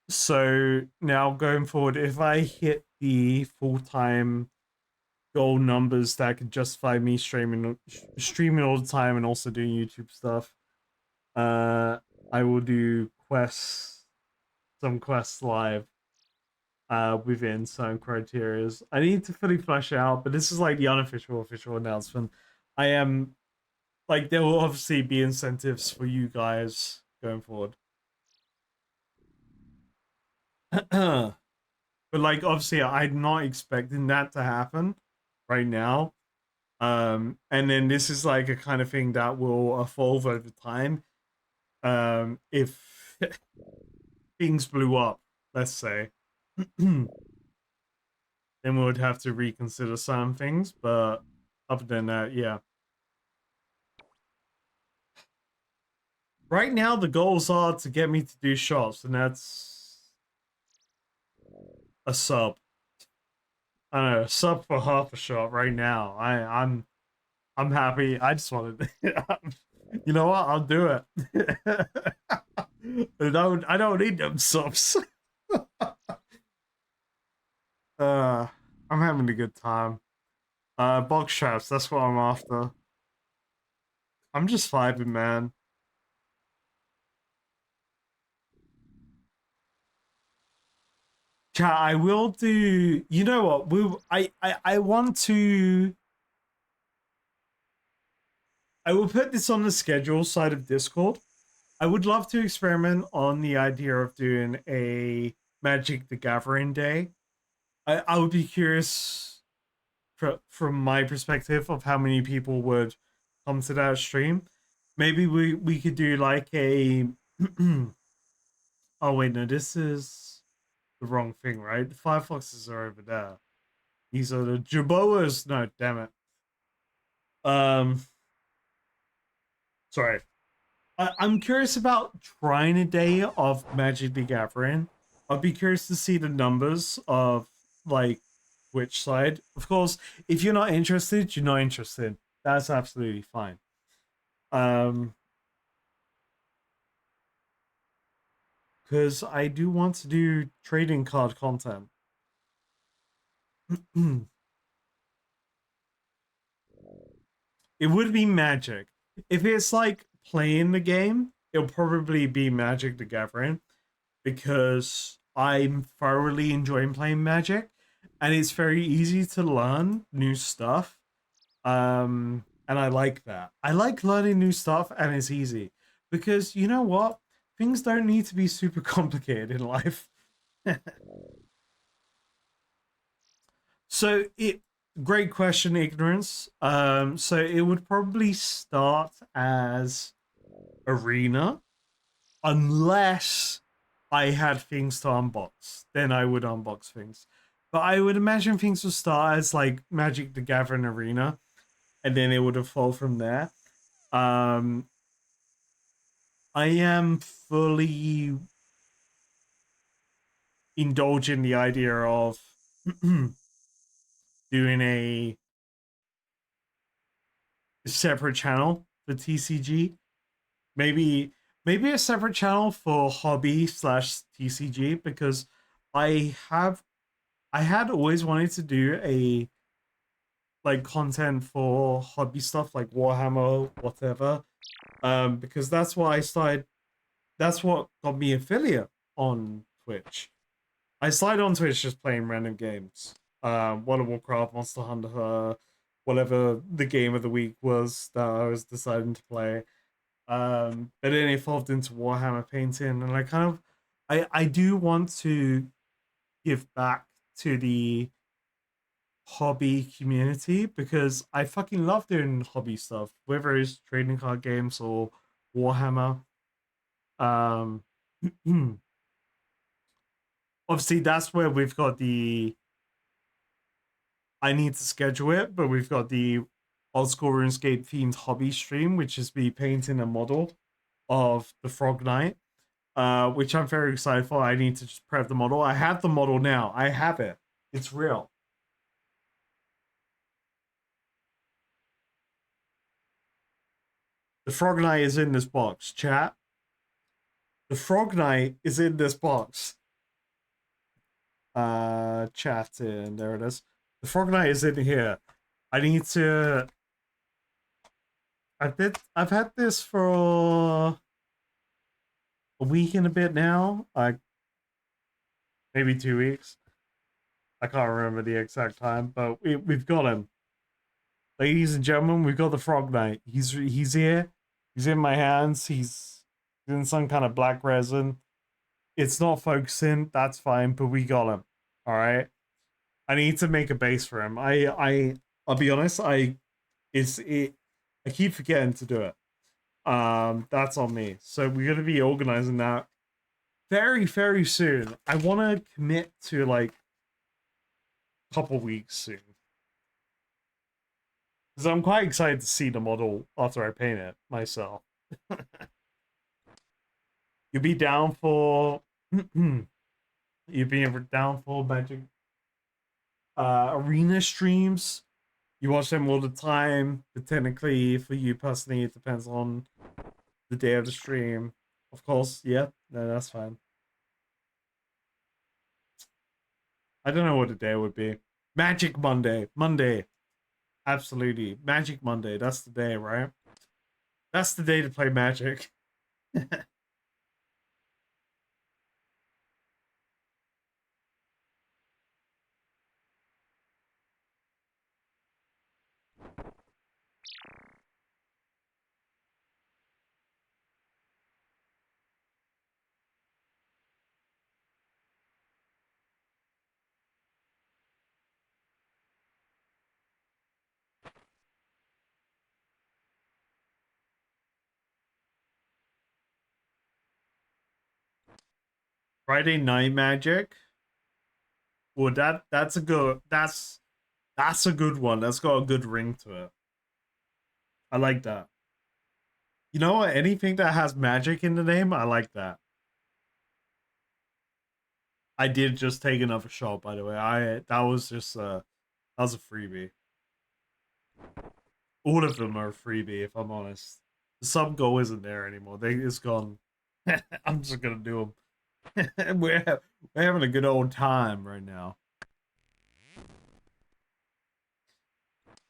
So now going forward, if I hit the full-time goal numbers that could justify me streaming all the time and also doing YouTube stuff, I will do some quests live within certain criteria. I need to fully flesh it out, but this is like the unofficial official announcement. I am like there will obviously be incentives for you guys going forward. But like obviously I'm not expecting that to happen right now. And then this is like a kind of thing that will evolve over time. If things blew up, let's say, then we would have to reconsider some things. But other than that, yeah. Right now, the goals are to get me to do shots, and that's a sub. I don't know, a sub for half a shot right now. I'm happy. I just wanted to, you know what? I'll do it. I don't need them subs. I'm having a good time. Box traps, that's what I'm after. I'm just vibing, man. Chat, I will do. You know what? I want to. I will put this on the schedule side of Discord. I would love to experiment on the idea of doing a Magic the Gathering day. I would be curious from my perspective of how many people would come to that stream. Maybe we could do like a. Oh wait, no, this is the wrong thing, right? The Firefoxes are over there. These are the Jerboas. No, damn it. Sorry. I'm curious about trying a day of Magic the Gathering. I'd be curious to see the numbers of like which side. Of course, if you're not interested, you're not interested. That's absolutely fine. Because I do want to do trading card content. It would be Magic. If it's like playing the game, it'll probably be Magic the Gathering because I'm thoroughly enjoying playing Magic and it's very easy to learn new stuff. And I like that. I like learning new stuff and it's easy because you know what? Things don't need to be super complicated in life. So great question, Ignorance. So it would probably start as Arena unless I had things to unbox. Then I would unbox things. But I would imagine things would start as like Magic the Gathering Arena, and then it would evolve from there. I am fully indulge in the idea of doing a separate channel for TCG. Maybe a separate channel for hobby slash TCG, because I had always wanted to do a like content for hobby stuff like Warhammer, whatever. Because that's what I started. That's what got me affiliate on Twitch. I started on Twitch just playing random games. World of Warcraft, Monster Hunter, whatever the game of the week was that I was deciding to play. But then it evolved into Warhammer painting, and I do want to give back to the hobby community, because I fucking love doing hobby stuff, whether it's trading card games or Warhammer. Um, Obviously that's where we've got the. I need to schedule it, but we've got the old school RuneScape themed hobby stream, which is me painting a model of the Frog Knight, which I'm very excited for. I need to just prep the model. I have the model now. I have it. It's real. The Frog Knight is in this box, chat. The Frog Knight is in this box. Chat in, there it is. The Frog Knight is in here. I need to. I've had this for a week and a bit now. Maybe 2 weeks. I can't remember the exact time, but we've got him. Ladies and gentlemen, we've got the Frog Knight. He's here. He's in my hands. He's in some kind of black resin. It's not focusing. That's fine, but we got him. All right. I need to make a base for him. I'll be honest. I keep forgetting to do it. That's on me. So we're gonna be organizing that very, very soon. I want to commit to like a couple weeks soon, because I'm quite excited to see the model after I paint it myself. You'll be down for you'd be down for Magic arena streams. You watch them all the time, but technically for you personally it depends on the day of the stream. Of course, yeah, no, that's fine. I don't know what the day would be. Magic Monday. Absolutely. Magic Monday. That's the day, right? That's the day to play Magic. Friday Night Magic. Well, that's a good one. That's got a good ring to it. I like that. You know what? Anything that has magic in the name, I like that. I did just take another shot, by the way. That was just that was a freebie. All of them are a freebie, if I'm honest. The sub goal isn't there anymore. It's gone. I'm just gonna do them. we're having a good old time right now.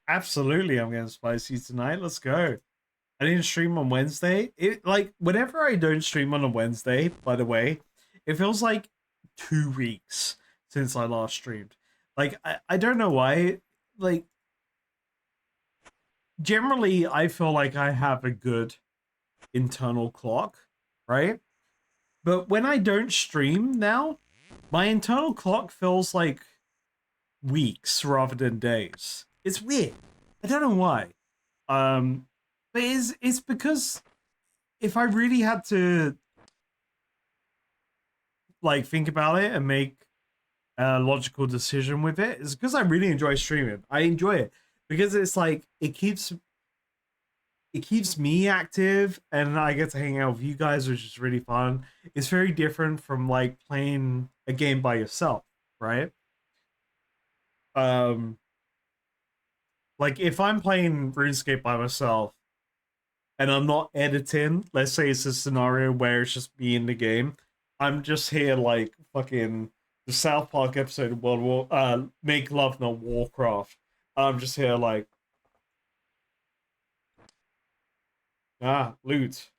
Absolutely, I'm getting spicy tonight. Let's go. I didn't stream on Wednesday. It like whenever I don't stream on a Wednesday, by the way, it feels like 2 weeks since I last streamed. Like I don't know why. Like generally I feel like I have a good internal clock, right? But when I don't stream now, my internal clock feels like weeks rather than days. It's weird. I don't know why. But it's because if I really had to like think about it and make a logical decision with it, it's because I really enjoy streaming. I enjoy it because it's like it keeps me active, and I get to hang out with you guys, which is really fun. It's very different from like playing a game by yourself, right? Um, like if I'm playing RuneScape by myself and I'm not editing, let's say it's a scenario where it's just me in the game, I'm just here like fucking the South Park episode of World War, Make Love Not Warcraft. I'm just here like, loot.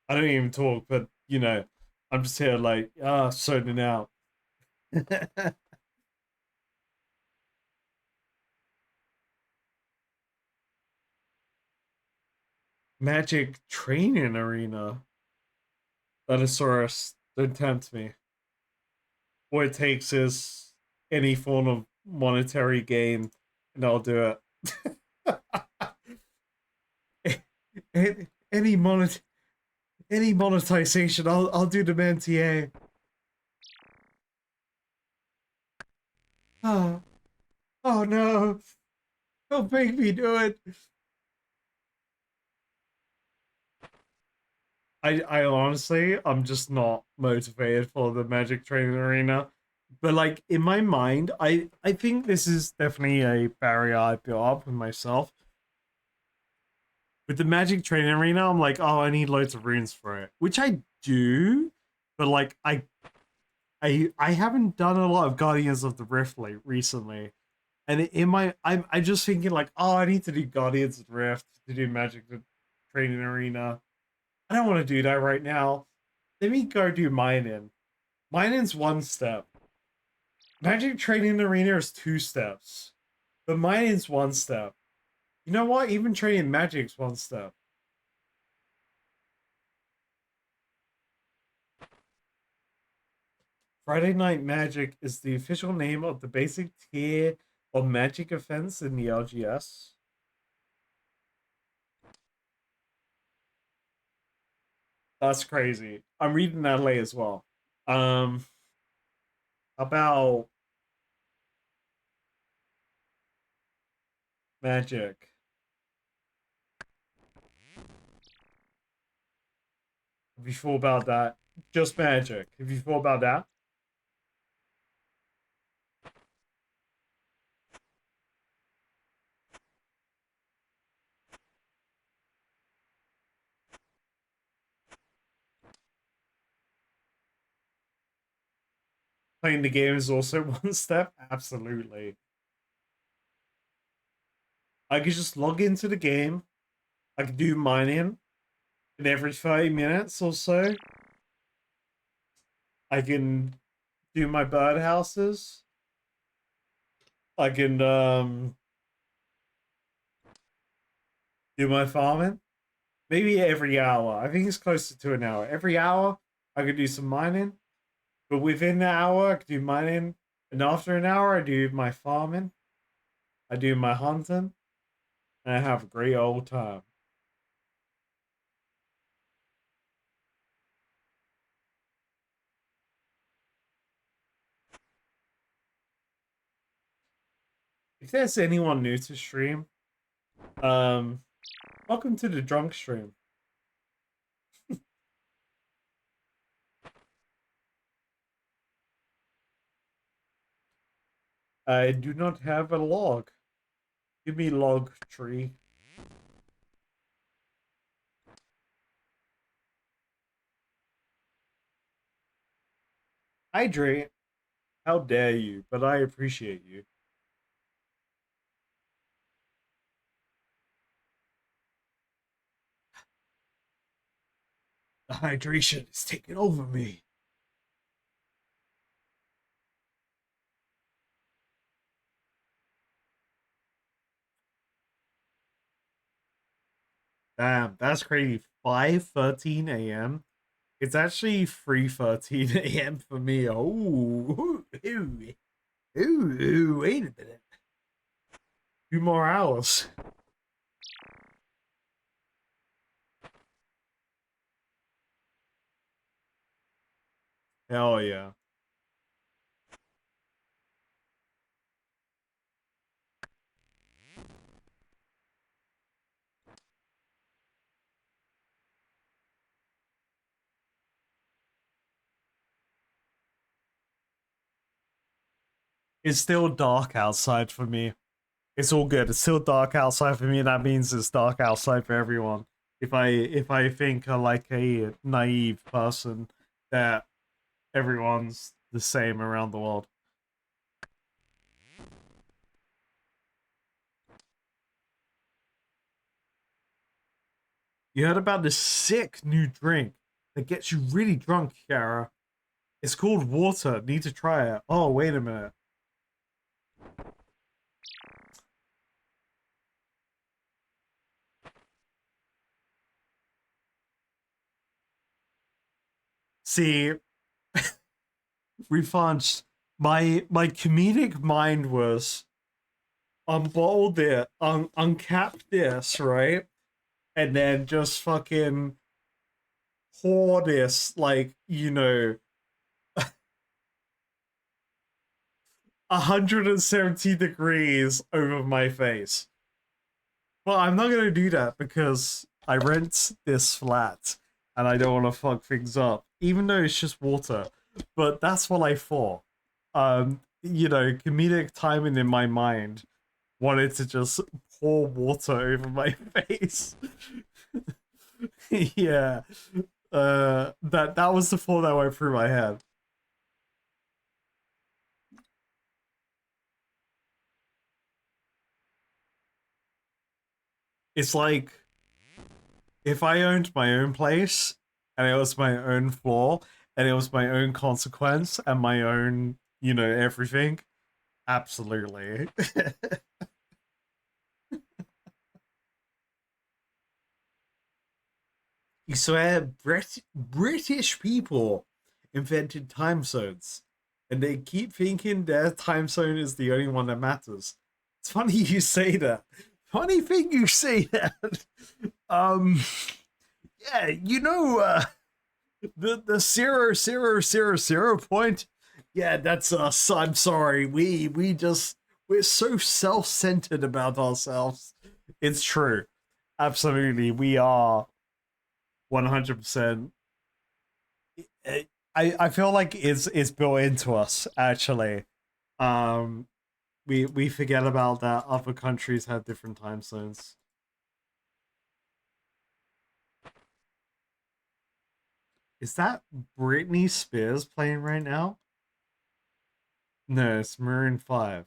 I don't even talk, but you know, I'm just here like, zoning out. Magic training arena. Dinosaurus, don't tempt me. What it takes is any form of monetary gain, and I'll do it. any any monetization, I'll do the MTA. Oh, oh no! Don't make me do it. I honestly, I'm just not motivated for the Magic Training Arena. But like in my mind, I think this is definitely a barrier I built up with myself. With the Magic Training Arena, I'm like, oh, I need loads of runes for it, which I do, but like I haven't done a lot of Guardians of the Rift like recently, and in my I'm just thinking like, oh, I need to do Guardians of the Rift to do Magic Training Arena. I don't want to do that right now. Let me go do mining. Mining's one step. Magic Training Arena is 2 steps, but mining's one step. You know what? Even training Magic's one step. Friday Night Magic is the official name of the basic tier of Magic events in the LGS. That's crazy. I'm reading that late as well. About Magic. Have you thought about that? Just Magic. Have you thought about that? Playing the game is also one step? Absolutely. I could just log into the game. I could do mining. And every 30 minutes or so, I can do my birdhouses. I can do my farming. Maybe every hour. I think it's closer to an hour. Every hour, I could do some mining. But within the hour, I could do mining. And after an hour, I do my farming. I do my hunting. And I have a great old time. If there's anyone new to stream, welcome to the drunk stream. I do not have a log. Give me log tree. Hydrate. How dare you? But I appreciate you. The hydration is taking over me. Damn, that's crazy. 5:13 a.m. It's actually 3:13 a.m. for me. Oh, ooh, wait a minute. 2 more hours. Hell yeah. It's still dark outside for me. It's all good. It's still dark outside for me. That means it's dark outside for everyone. If I think like a naive person that everyone's the same around the world. You heard about this sick new drink that gets you really drunk, Kara? It's called water. Need to try it. Oh, wait a minute. See, refunds. My comedic mind was unbottle this, uncap this, right? And then just fucking pour this, like, 170 degrees over my face. Well, I'm not gonna do that because I rent this flat and I don't want to fuck things up, even though it's just water. But that's what I thought. Comedic timing in my mind wanted to just pour water over my face. Yeah. That was the thought that went through my head. It's like if I owned my own place and it was my own floor and it was my own consequence and my own, everything. Absolutely. You swear British people invented time zones and they keep thinking their time zone is the only one that matters. It's funny you say that. Funny thing you say that. Yeah, the 0, 0, 0, 0 point. Yeah, that's us. I'm sorry. We're so self-centered about ourselves. It's true. Absolutely, we are 100%. I feel like it's built into us actually. We forget about that other countries have different time zones. Is that Britney Spears playing right now? No, it's Maroon 5.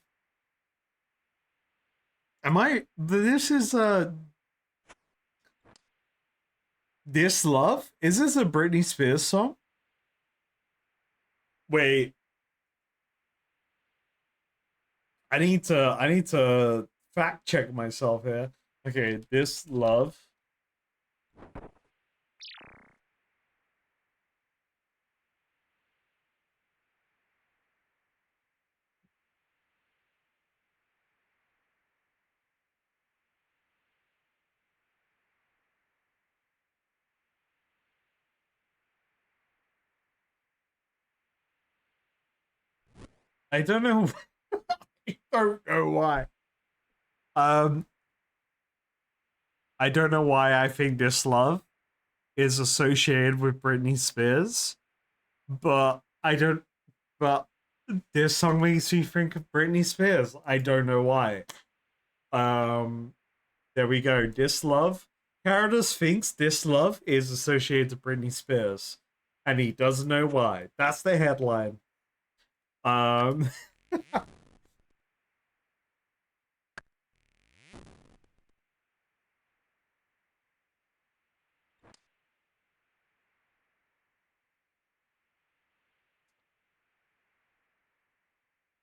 This is This Love? Is this a Britney Spears song? Wait. I need to fact check myself here. Okay, This Love. I don't know. I don't know why. I don't know why I think This Love is associated with Britney Spears, but I don't. But this song makes me think of Britney Spears. I don't know why. There we go. This Love. Paradise thinks This Love is associated to Britney Spears, and he doesn't know why. That's the headline.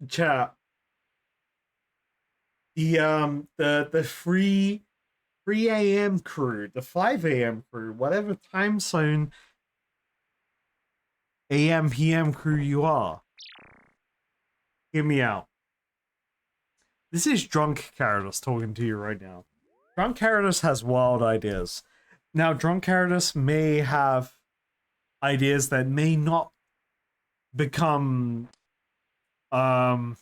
Chat. The 3 a.m. crew, the 5 a.m. crew, whatever time zone AM PM crew you are. Hear me out. This is Drunk Caratus talking to you right now. Drunk Caratus has wild ideas. Now, Drunk Caratus may have ideas that may not become to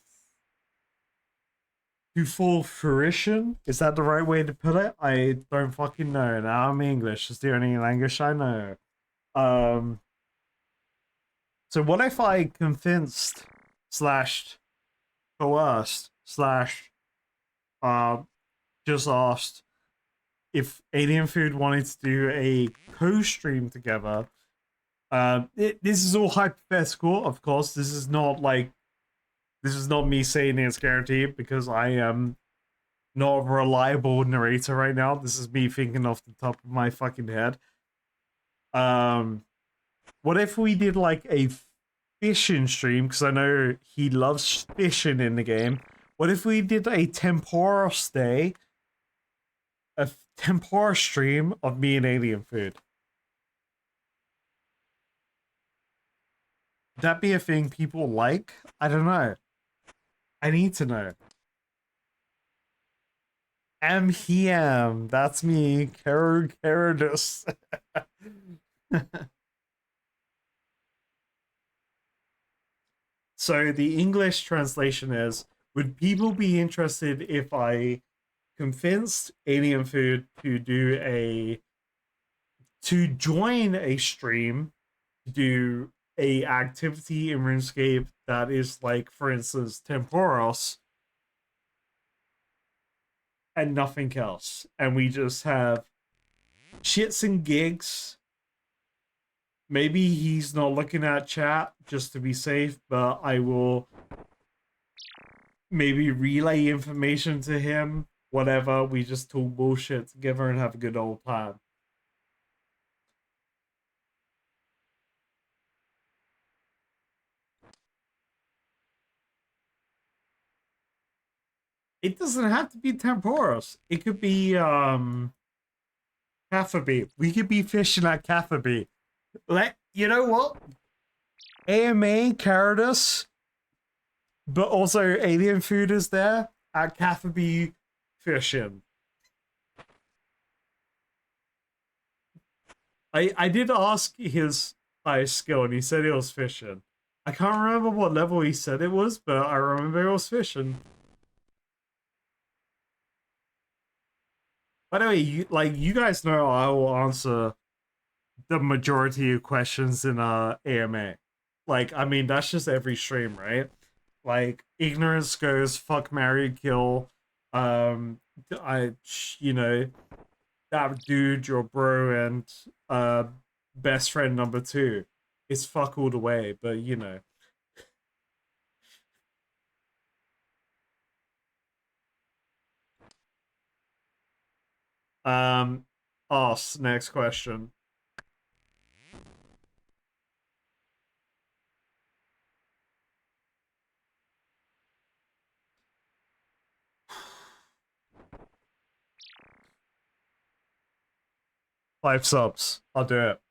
full fruition. Is that the right way to put it? I don't fucking know. Now I'm English. It's the only language I know. So what if I convinced / coerced slash just asked if Alien Food wanted to do a co-stream together. This is all hypothetical, of course. This is not me saying it's guaranteed because I am not a reliable narrator right now. This is me thinking off the top of my fucking head. What if we did like a fishing stream? Because I know he loves fishing in the game. What if we did a tempura stay, a tempura stream of me and Alien Food? Would that be a thing people like? I don't know. I need to know. MPM, that's me, Caradus. So the English translation is, would people be interested if I convinced Alien Food to join a stream, to do a activity in RuneScape that is like, for instance, Temporos, and nothing else, and we just have shits and gigs. Maybe he's not looking at chat just to be safe, but I will maybe relay information to him. Whatever, we just talk bullshit together and have a good old time. It doesn't have to be Temporos. It could be Cafferby. We could be fishing at Cafferby. You know what? AMA Caradus, but also Alien Food is there at Cafferby fishing. I did ask his highest skill and he said it was fishing. I can't remember what level he said it was, but I remember it was fishing. By the way, you guys know I will answer the majority of questions in AMA. Like, I mean, that's just every stream, right? Like, ignorance goes fuck, marry, kill. That dude, your bro, and best friend number 2 is fuck all the way, but you know. Ask next question. Five subs. I'll do it.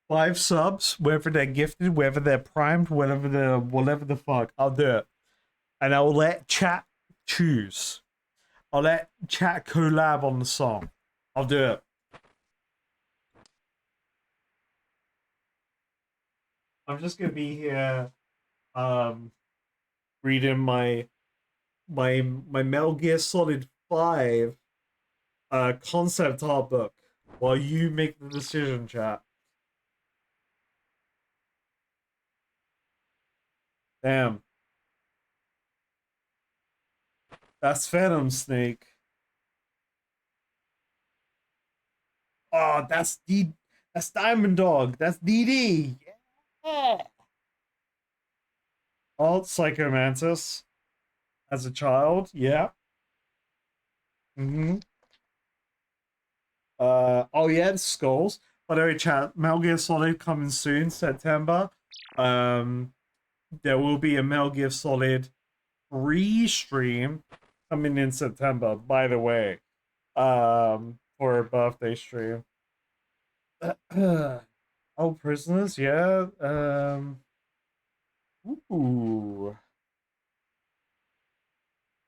5 subs, whether they're gifted, whether they're primed, whatever the fuck, I'll do it. And I'll let chat choose. I'll let chat collab on the song. I'll do it. I'm just gonna be here reading my Metal Gear Solid 5 concept art book while you make the decision, chat. Damn. That's Phantom Snake. Oh, that's Diamond Dog. That's DD. Yeah. Alt Psycho Mantis. As a child, yeah. Oh yeah, the skulls. By the way, chat, Metal Gear Solid coming soon, September. There will be a Metal Gear Solid 3 stream coming in September, by the way. For a birthday stream. Oh, prisoners, yeah. Ooh.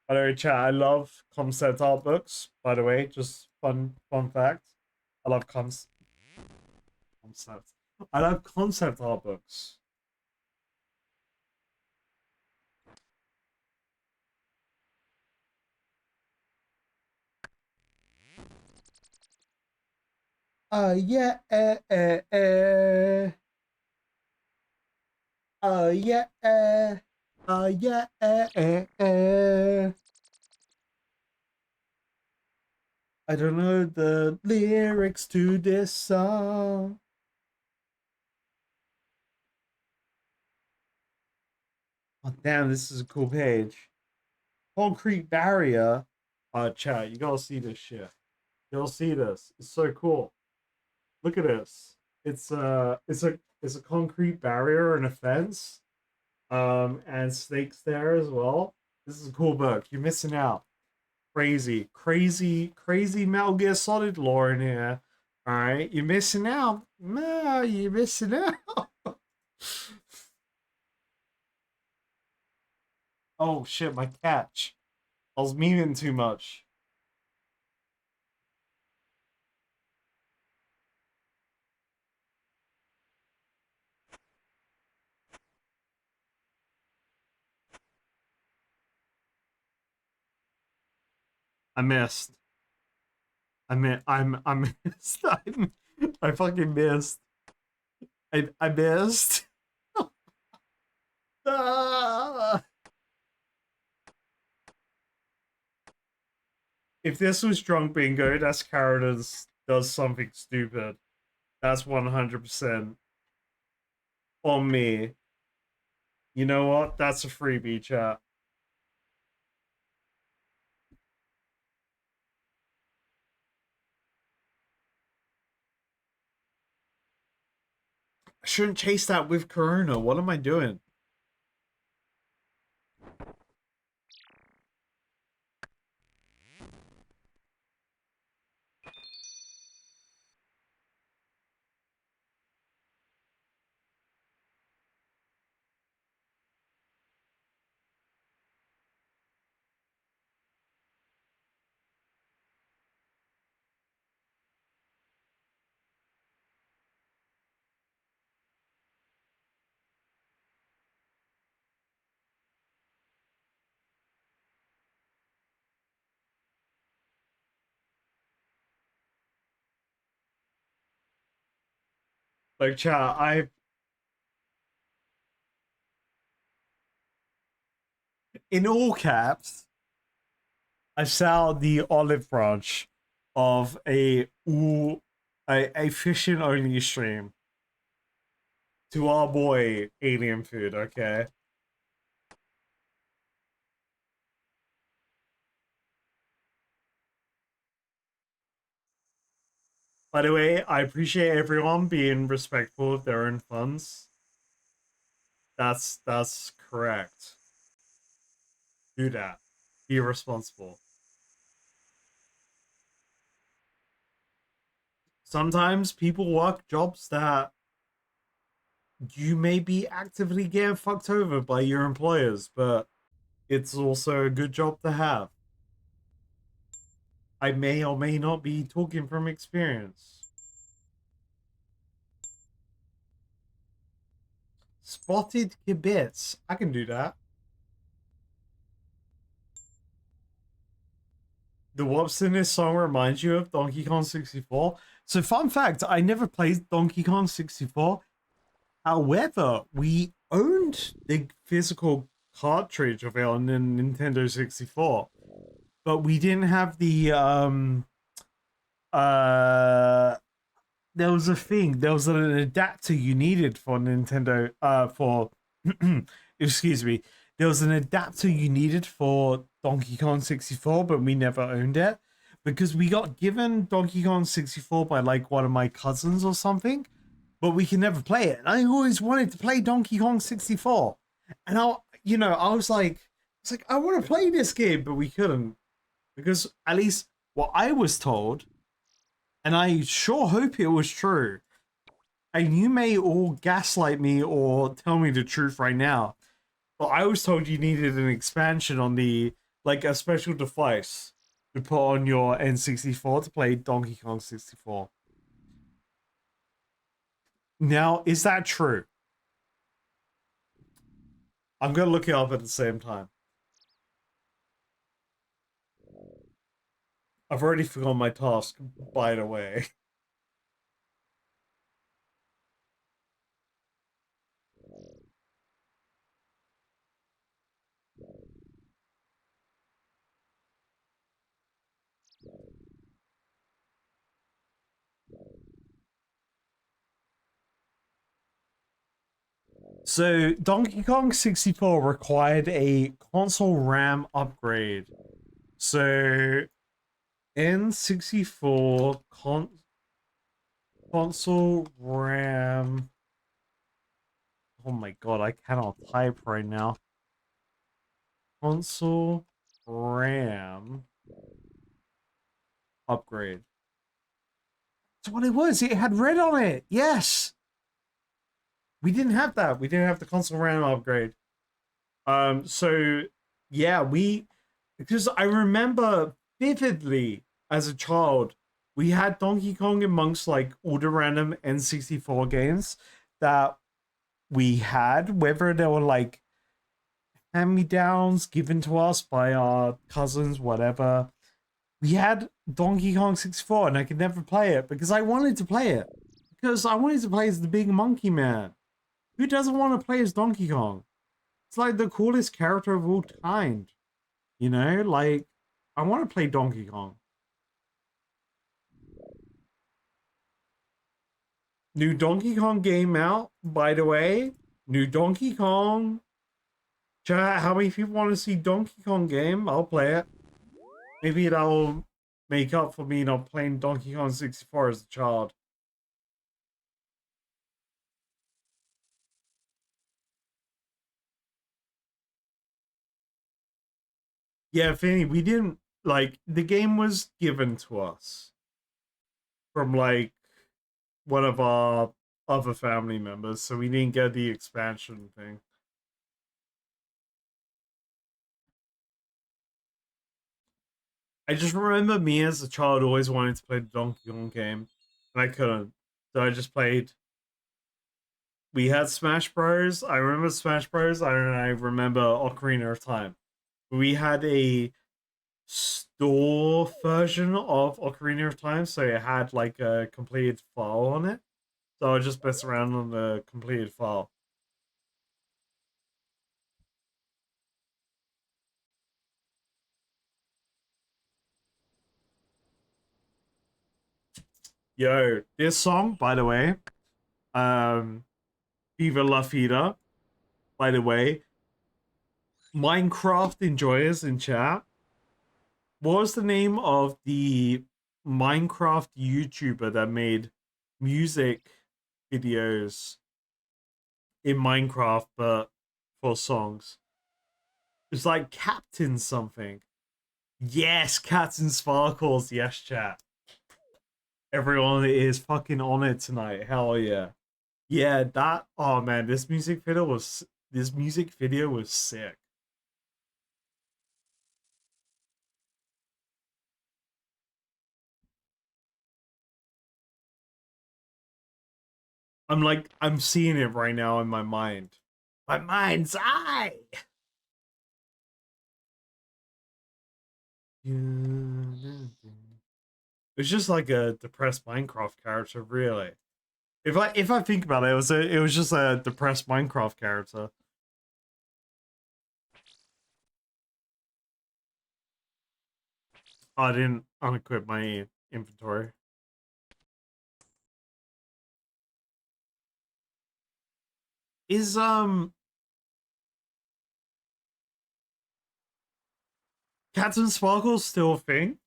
By the way, chat, I love concept art books, by the way, just fun fact. I love concept. I love concept art books. Yeah, yeah, Yeah. I don't know the lyrics to this song. Oh, damn, this is a cool page. Concrete barrier. Chat, you gotta see this shit. You'll see this. It's so cool. Look at this. It's a concrete barrier and a fence. And snakes there as well. This is a cool book. You're missing out. Crazy Metal Gear Solid lore in here. All right, you're missing out. No, you're missing out. Oh shit, my catch. I was memeing too much. I missed. I missed. I fucking missed. I missed. Ah. If this was drunk bingo, that's Carradine does something stupid. That's 100% on me. You know what? That's a freebie, chat. I shouldn't chase that with Corona. What am I doing? Like, chat, in all caps, I saw the olive branch of a fishing only stream to our boy Alien Food, okay? By the way, I appreciate everyone being respectful of their own funds. That's correct. Do that. Be responsible. Sometimes people work jobs that you may be actively getting fucked over by your employers, but it's also a good job to have. I may or may not be talking from experience. Spotted kibitz. I can do that. The what's in this song reminds you of Donkey Kong 64. So, fun fact, I never played Donkey Kong 64. However, we owned the physical cartridge of it on the Nintendo 64. But we didn't have the uh there was a thing, there was an adapter you needed for Nintendo for excuse me. There was an adapter you needed for Donkey Kong 64, but we never owned it because we got given Donkey Kong 64 by like one of my cousins or something, but we can never play it. And I always wanted to play Donkey Kong 64. And I was like, I want to play this game, but we couldn't. Because at least what I was told, and I sure hope it was true, and you may all gaslight me or tell me the truth right now, but I was told you needed an expansion on like a special device to put on your N64 to play Donkey Kong 64. Now, is that true? I'm going to look it up at the same time. I've already forgotten my task, by the way. So Donkey Kong 64 required a console RAM upgrade. So N64 console RAM. Oh my god, I cannot type right now. Console RAM upgrade. That's what it was. It had red on it. Yes. We didn't have that. We didn't have the console RAM upgrade. So yeah, because I remember vividly as a child, we had Donkey Kong amongst like all the random N64 games that we had, whether they were like hand-me-downs given to us by our cousins, whatever. We had Donkey Kong 64 and I could never play it because I wanted to play it. Because I wanted to play as the big monkey man. Who doesn't want to play as Donkey Kong? It's like the coolest character of all time. You know, like, I want to play Donkey Kong. New Donkey Kong game out, by the way. New Donkey Kong. Chat, how many people want to see Donkey Kong game? I'll play it. Maybe that'll make up for me not playing Donkey Kong 64 as a child. Yeah, Finny, we didn't, like, the game was given to us from, like, one of our other family members, so we didn't get the expansion thing. I just remember me as a child always wanting to play the Donkey Kong game, and I couldn't. So I just played. We had Smash Bros. I remember Smash Bros. I remember Ocarina of Time. We had a store version of Ocarina of Time, so it had like a completed file on it. So I just mess around on the completed file. Yo, this song, by the way, Viva La Vida, by the way, Minecraft enjoyers in chat. What was the name of the Minecraft YouTuber that made music videos in Minecraft but for songs? It's like Captain something. Yes, Captain Sparkles. Yes, chat. Everyone is fucking on it tonight. Hell yeah. Yeah, that. Oh man, this music video was sick. I'm seeing it right now in my mind. My mind's eye. It's just like a depressed Minecraft character, really. If I think about it, it was just a depressed Minecraft character. Oh, I didn't unequip my inventory. Is Captain Sparkle still a thing?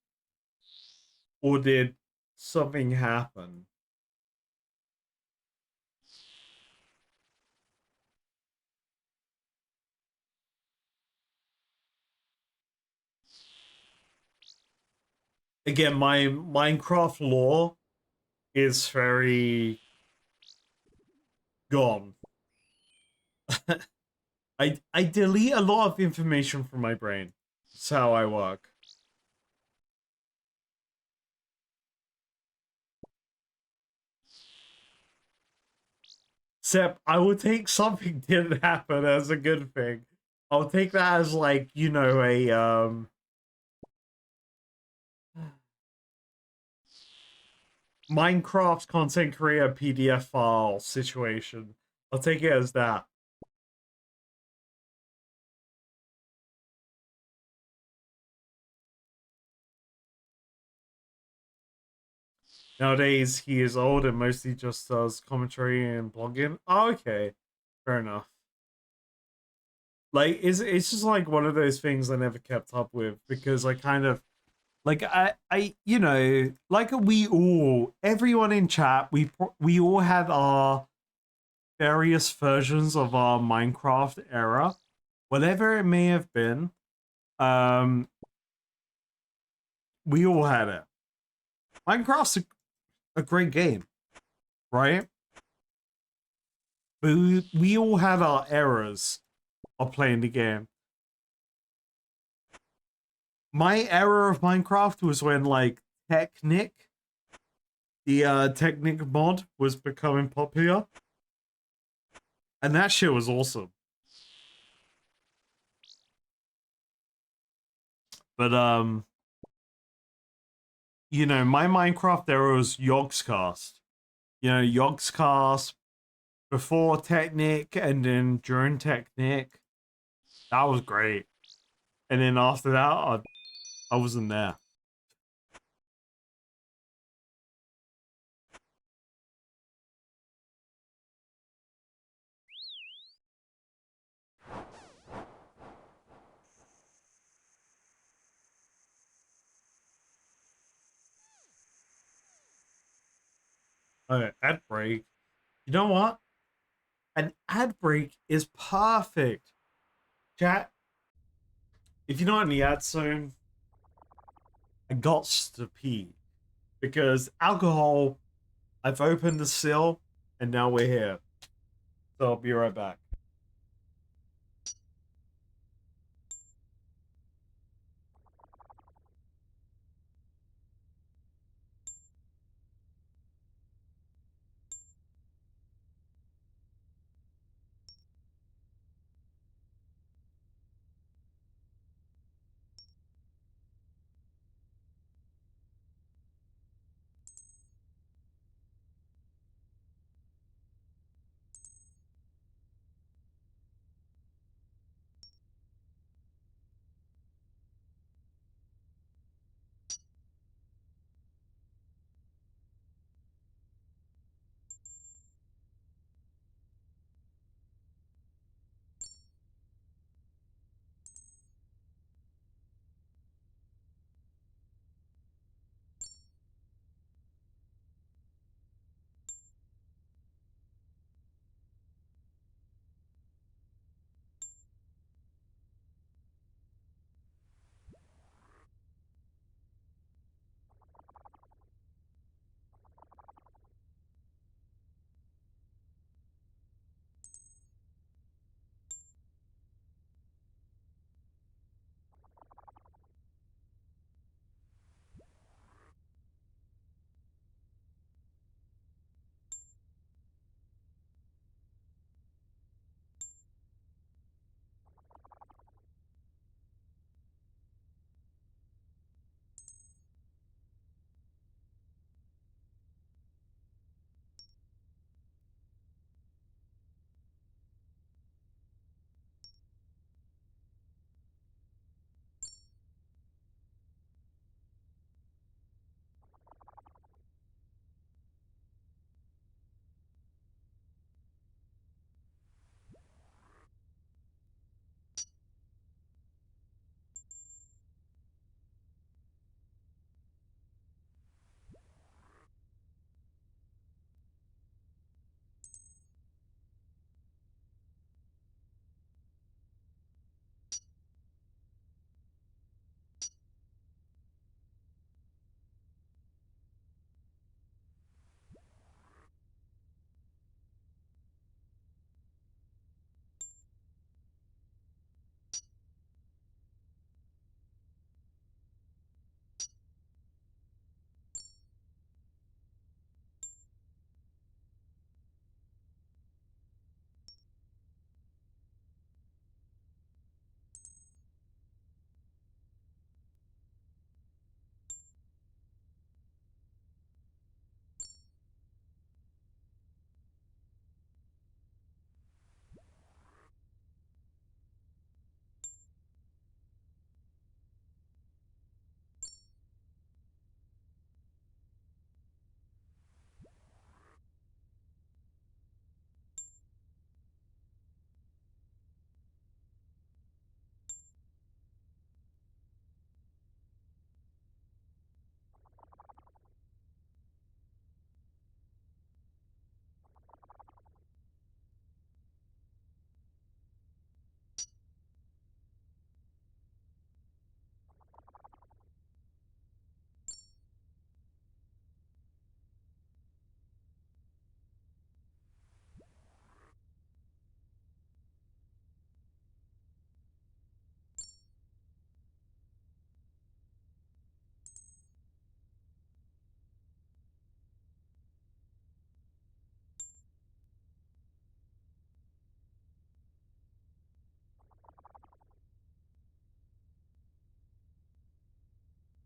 Or did something happen? Again, my Minecraft lore is very gone. I delete a lot of information from my brain. That's how I work. Except I would take something didn't happen as a good thing. I'll take that as like, you know, a Minecraft content creator PDF file situation. I'll take it as that. Nowadays, he is old and mostly just does commentary and blogging. Oh, okay. Fair enough. Like it's just like one of those things I never kept up with because I kind of like I you know like everyone in chat we all had our various versions of our Minecraft era, whatever it may have been. Um, we all had it. Minecraft's a great game, right? But we all had our eras of playing the game. My era of Minecraft was when like Technic, the Technic mod was becoming popular. And that shit was awesome. But you know, my Minecraft era was Yogscast. You know, Yogscast before Technic and then during Technic. That was great. And then after that, I wasn't there. Okay, ad break. You know what? An ad break is perfect. Chat, if you're not in the ad zone, I got to pee. Because alcohol, I've opened the seal, and now we're here. So I'll be right back.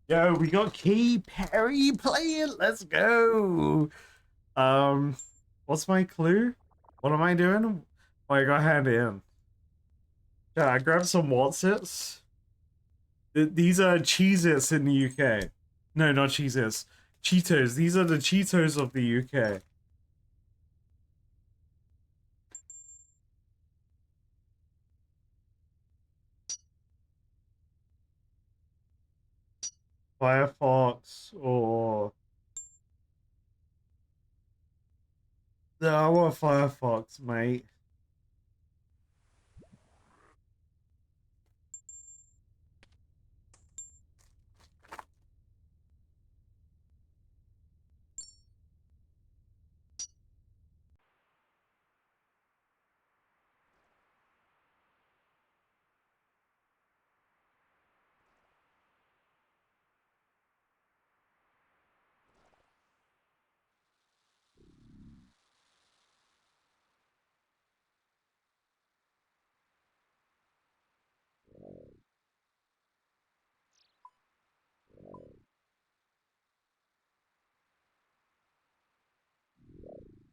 Yo, we got Key Perry playing. Let's go. What's my clue? What am I doing? Oh, I got hand in. Yeah, I grabbed some Watsits. These are Cheez-Its in the UK. No, not Cheez-Its. Cheetos. These are the Cheetos of the UK. Firefox or... No, I want Firefox, mate.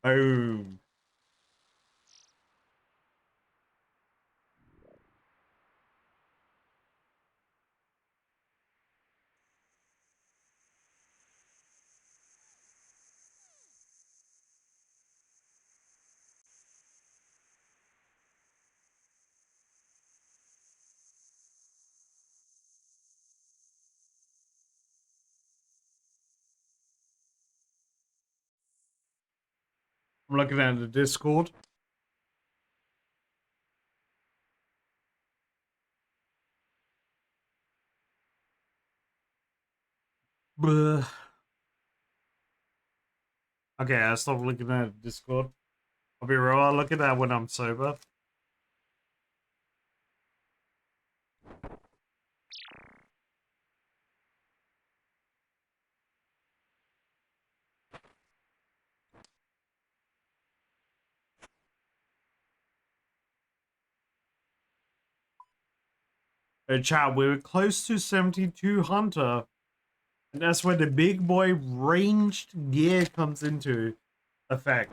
Boom. I'm looking at the Discord. Blah. Okay, I stopped looking at Discord. I'll be real, I'll look at that when I'm sober. Hey, chat, we were close to 72 Hunter. And that's where the big boy ranged gear comes into effect.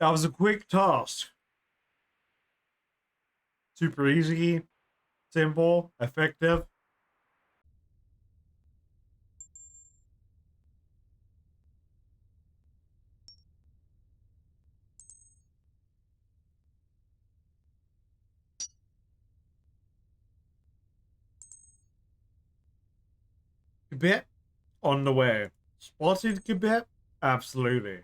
That was a quick task. Super easy, simple, effective. Kibet on the way. Spotted Kibet? Absolutely.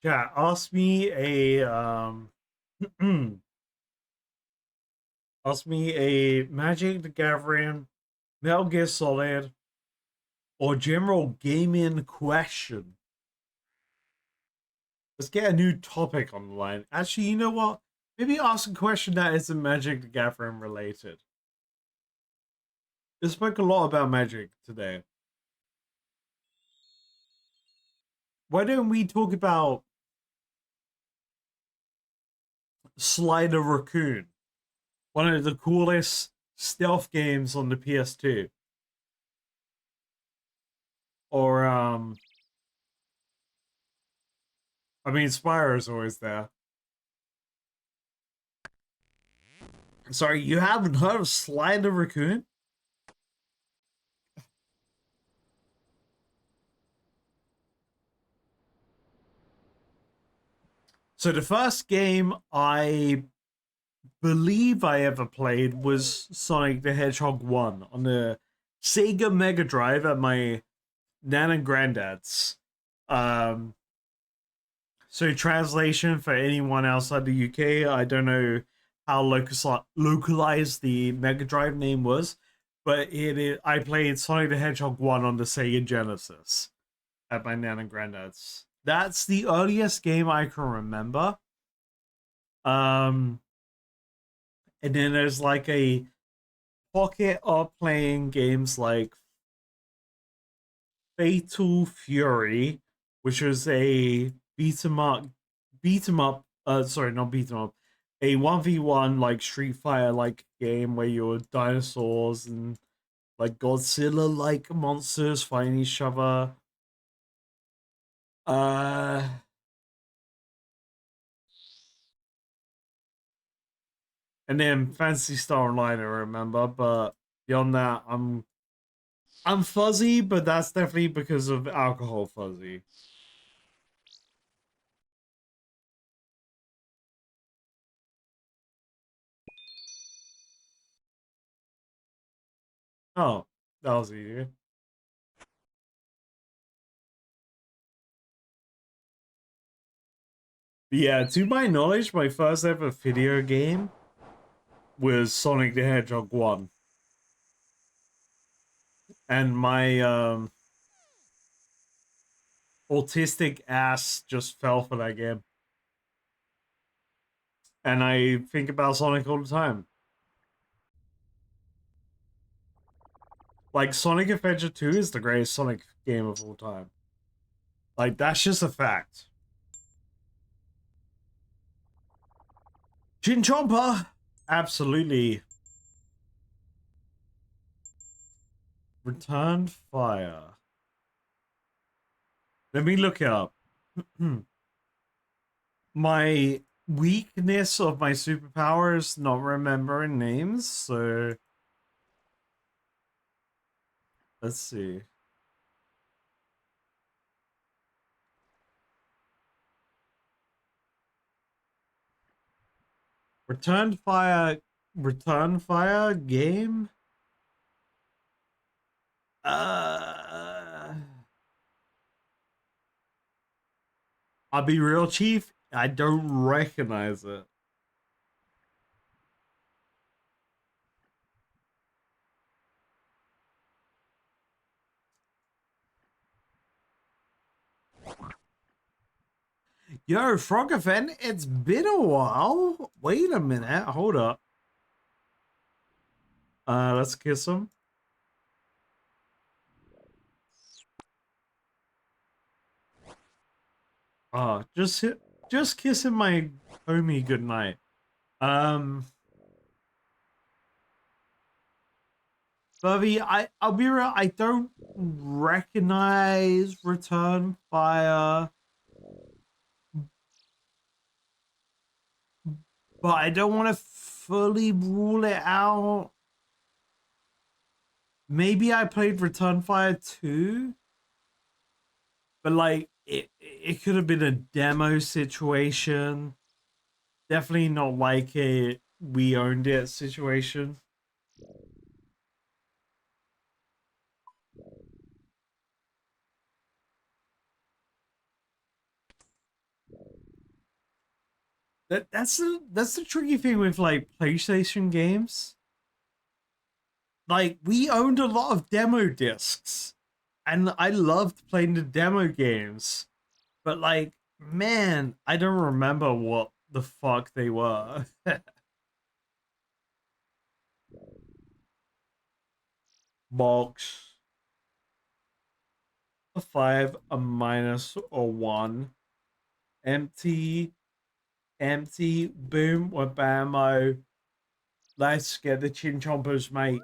Yeah, ask me a ask me a Magic the Gathering, Metal Gear Solid, or general gaming question. Let's get a new topic on the line. Actually, you know what? Maybe ask a question that isn't Magic the Gathering related. We spoke a lot about Magic today. Why don't we talk about Slider Raccoon? One of the coolest stealth games on the PS2. Or I mean Spyro's always there. Sorry, you haven't heard of Slider Raccoon? So the first game I believe I ever played was Sonic the Hedgehog 1 on the Sega Mega Drive at my nan and granddad's. So translation for anyone outside the UK, I don't know how localized the Mega Drive name was, but I played Sonic the Hedgehog 1 on the Sega Genesis at my nan and granddad's. That's the earliest game I can remember. And then there's like a pocket of playing games like Fatal Fury, which was a beat 'em up, sorry, not beat 'em up, a 1v1 like Street Fighter like game where you're dinosaurs and like Godzilla like monsters fighting each other. Uh and then Fantasy Star Online I remember, but beyond that I'm fuzzy, but that's definitely because of alcohol fuzzy. Oh, that was easy. Yeah, to my knowledge, my first ever video game was Sonic the Hedgehog 1. And my autistic ass just fell for that game. And I think about Sonic all the time. Like, Sonic Adventure 2 is the greatest Sonic game of all time. Like, that's just a fact. Chinchompa! Absolutely. Returned Fire. Let me look it up. My weakness of my superpower is not remembering names, so let's see. Return Fire game? Uh I'll be real, Chief. I don't recognize it. Yo, Frogafin, it's been a while. Wait a minute. Hold up. Let's kiss him. Just kissing my homie goodnight. Bubby, I'll be real, I don't recognize Return Fire, but I don't want to fully rule it out. Maybe I played Return Fire 2, but like it could have been a demo situation. Definitely not like a we owned it situation. That's the tricky thing with like PlayStation games. Like we owned a lot of demo discs, and I loved playing the demo games. But like, man, I don't remember what the fuck they were. Box. A 5, a minus, or 1. Empty, empty, boom, or bammo. Let's get the chin chompers, mate.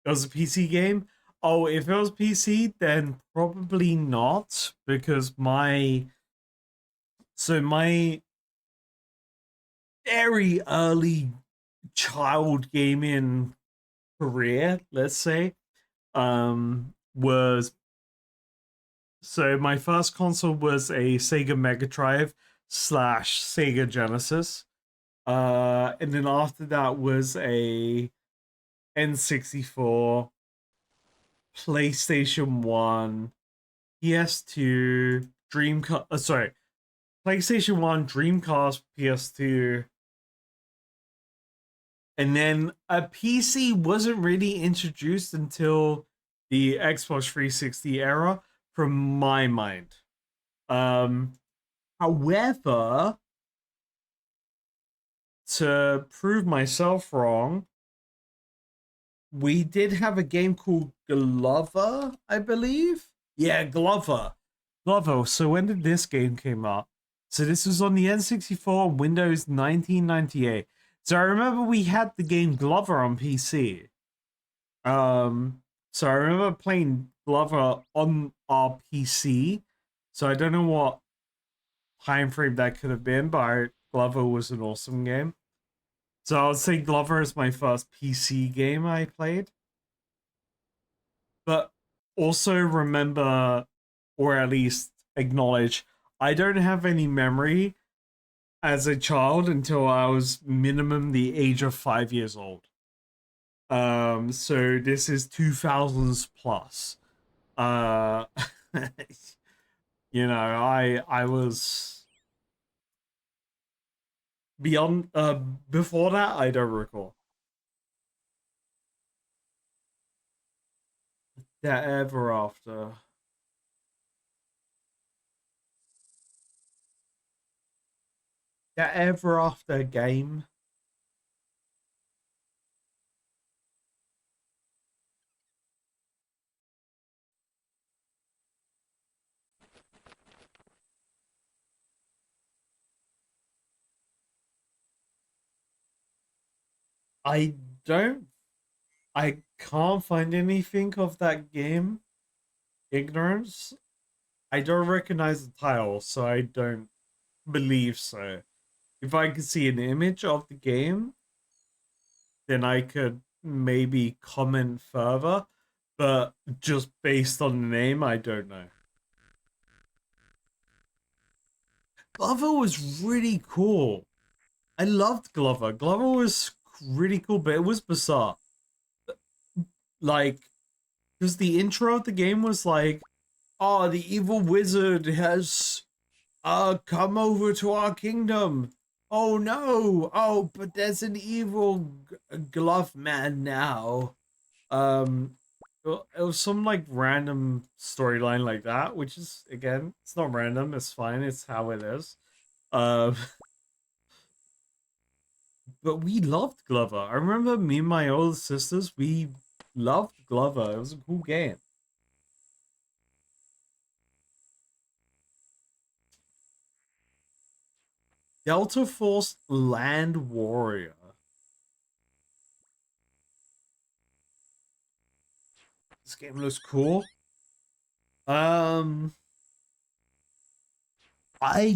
It was a PC game? Oh, if it was PC, then probably not, because my very early child gaming career, let's say, was so my first console was a Sega Mega Drive / Sega Genesis. And then after that was a N64, PlayStation 1, PS2, Dreamcast, sorry, PlayStation 1, Dreamcast, PS2, and then a PC wasn't really introduced until the Xbox 360 era, from my mind. However, to prove myself wrong, we did have a game called Glover, I believe. Yeah, Glover. Glover. So when did this game came out? So this was on the N64, Windows 1998. So I remember we had the game Glover on PC. So I remember playing Glover on our PC. So I don't know what time frame that could have been, but Glover was an awesome game. So I would say Glover is my first PC game I played. But also remember, or at least acknowledge, I don't have any memory as a child until I was minimum the age of 5 years old. So this is 2000s plus. You know, I was beyond before that I don't recall. That ever after. That ever after game. I don't I can't find anything of that game. Ignorance. I don't recognize the title, so I don't believe so. If I could see an image of the game, then I could maybe comment further, but just based on the name, I don't know. Glover was really cool. I loved Glover. Glover was really cool, but it was bizarre. Like, because the intro of the game was like, oh, the evil wizard has come over to our kingdom. Oh no! Oh, but there's an evil glove man now. It was some like random storyline like that, which is again, it's not random. It's fine. It's how it is. Um, but we loved Glover. I remember me and my older sisters. We loved Glover. It was a cool game. Delta Force Land Warrior. This game looks cool. I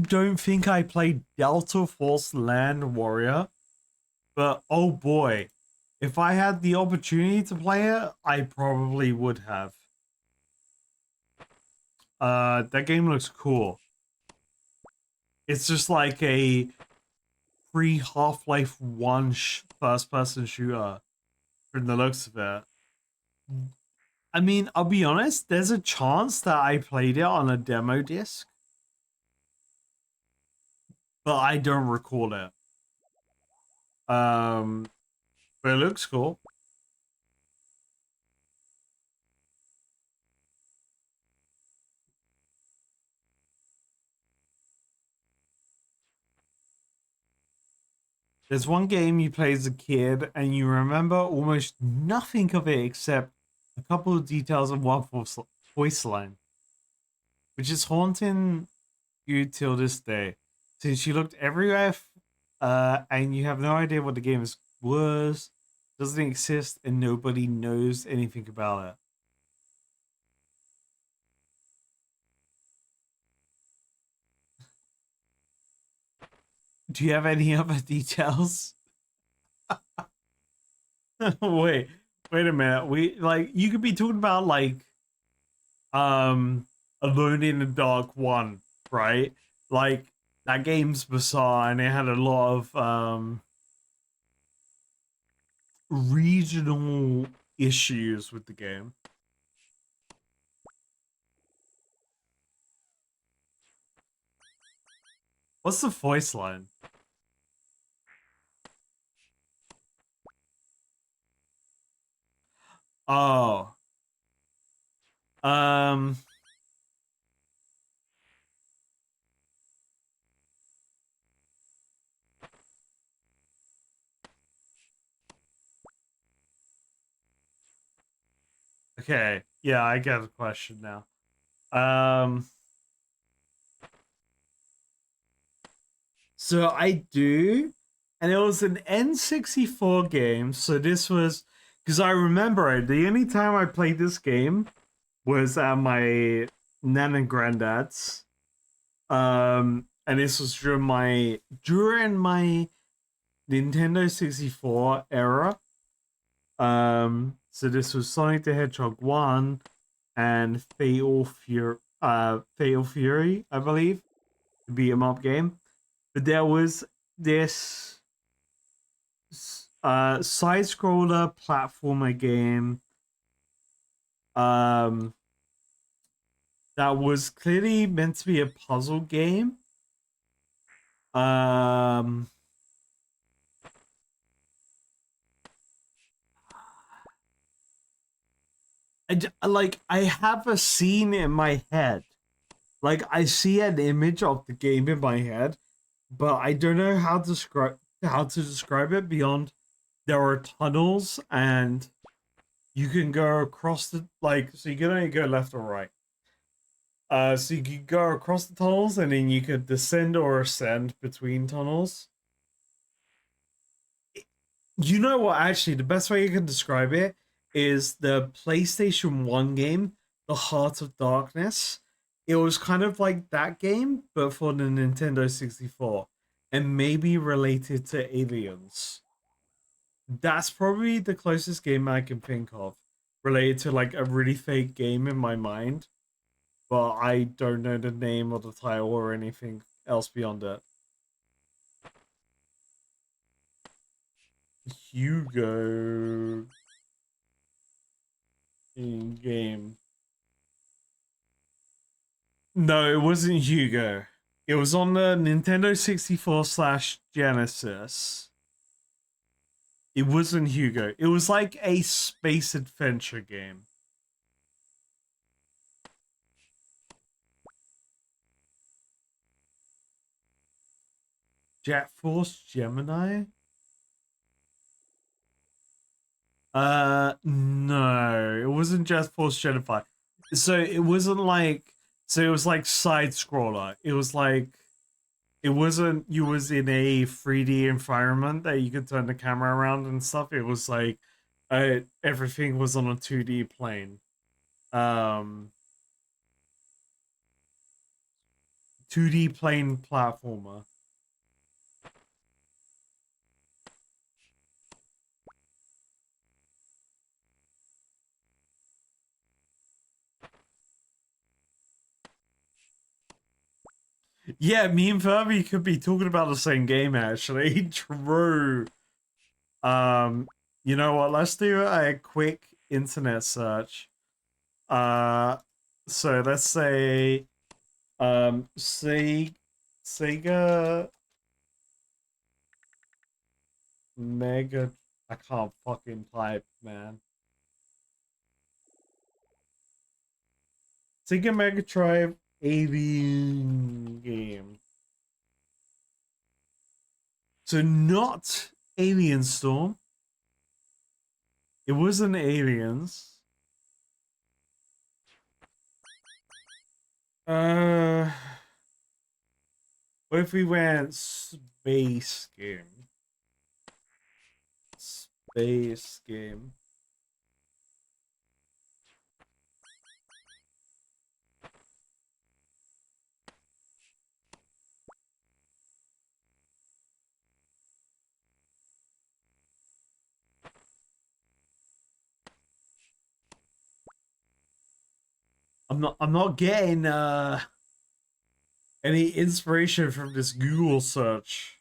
don't think I played Delta Force Land Warrior, but oh boy, if I had the opportunity to play it, I probably would have. That game looks cool. It's just like a pre Half-Life 1 first-person shooter from the looks of it. I mean, I'll be honest, there's a chance that I played it on a demo disc. but I don't recall it. But it looks cool. There's one game you play as a kid and you remember almost nothing of it except a couple of details of one voice line, which is haunting you till this day. Since you looked everywhere and you have no idea what the game was, doesn't exist, and nobody knows anything about it. Do you have any other details? wait a minute. You could be talking about like Alone in the Dark 1, right? Like that game's bizarre and it had a lot of regional issues with the game. What's the voice line? Oh. Okay. Yeah, I get the question now. So I do, and it was an N64 game. So this was because I remember it. The only time I played this game was at my nan and granddad's. And this was during my Nintendo 64 era. So this was Sonic the Hedgehog 1 and Fatal Fury, I believe, the beat 'em up game. But there was this side scroller platformer game that was clearly meant to be a puzzle game. I have a scene in my head. Like I see an image of the game in my head, but I don't know how to describe it beyond there are tunnels and you can go across the so you can only go left or right. So you could go across the tunnels and then you could descend or ascend between tunnels. You know what? Actually, the best way you can describe it is the PlayStation 1 game, The Heart of Darkness. It was kind of like that game, but for the Nintendo 64, and maybe related to aliens. That's probably the closest game I can think of related to like a really fake game in my mind, but I don't know the name or the title or anything else beyond it. Hugo in game. No, it wasn't Hugo. It was on the Nintendo 64/Genesis. It wasn't Hugo. It was like a space adventure game. Jet Force Gemini? No, it wasn't Jet Force Gemini. So it wasn't like, so it was like side scroller. It was like, it wasn't, you was in a 3D environment that you could turn the camera around and stuff. It was like, everything was on a 2D plane. 2D plane platformer. Yeah, me and Furby could be talking about the same game actually. True. You know what? Let's do a quick internet search. So let's say, Sega Mega. I can't fucking type, man. Sega Mega Drive Alien game. So not Alien Storm. It wasn't Aliens. What if we went space game? Space game. I'm not getting any inspiration from this Google search.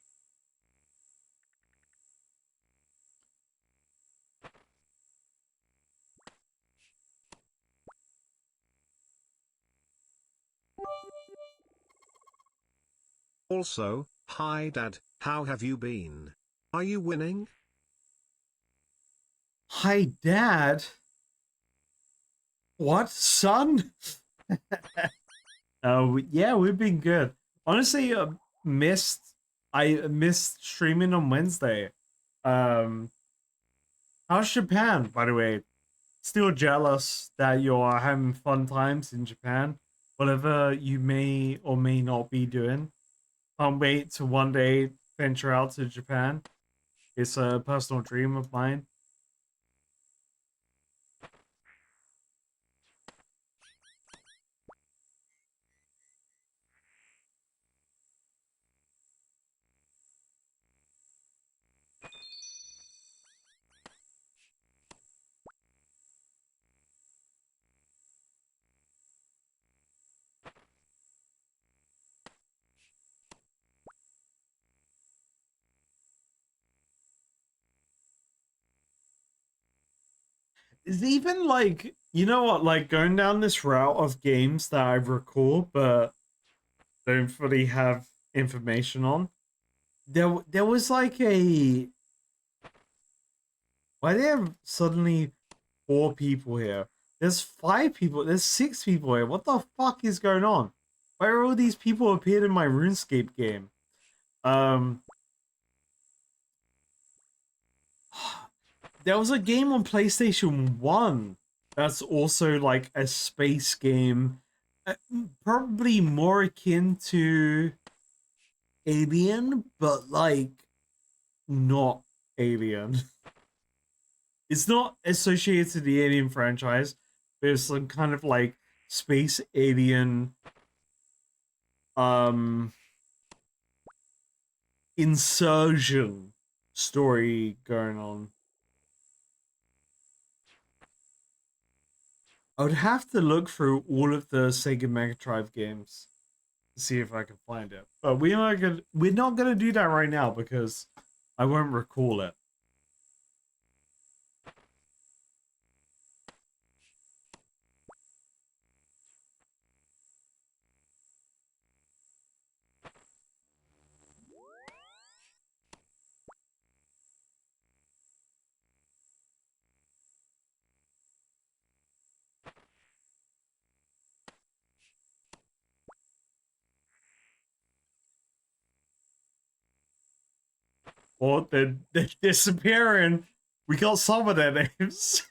Also, hi Dad, how have you been? Are you winning? Hi, Dad. What, son? Yeah, we've been good. Honestly, I missed streaming on Wednesday. Um, how's Japan, by the way? Still jealous that you're having fun times in Japan. Whatever you may or may not be doing. Can't wait to one day venture out to Japan. It's a personal dream of mine. It's even like, you know what, like going down this route of games that I recall but don't fully have information on. There was like a, why do they have suddenly 4 people here? There's 5 people, there's 6 people here. What the fuck is going on? Why are all these people appeared in my RuneScape game? There was a game on PlayStation 1 that's also like a space game, probably more akin to Alien, but like not Alien. It's not associated to the Alien franchise, but it's some kind of like space alien insurgent story going on. I would have to look through all of the Sega Mega Drive games to see if I can find it. But we're not gonna do that right now because I won't recall it. Or they're disappearing. We got some of their names.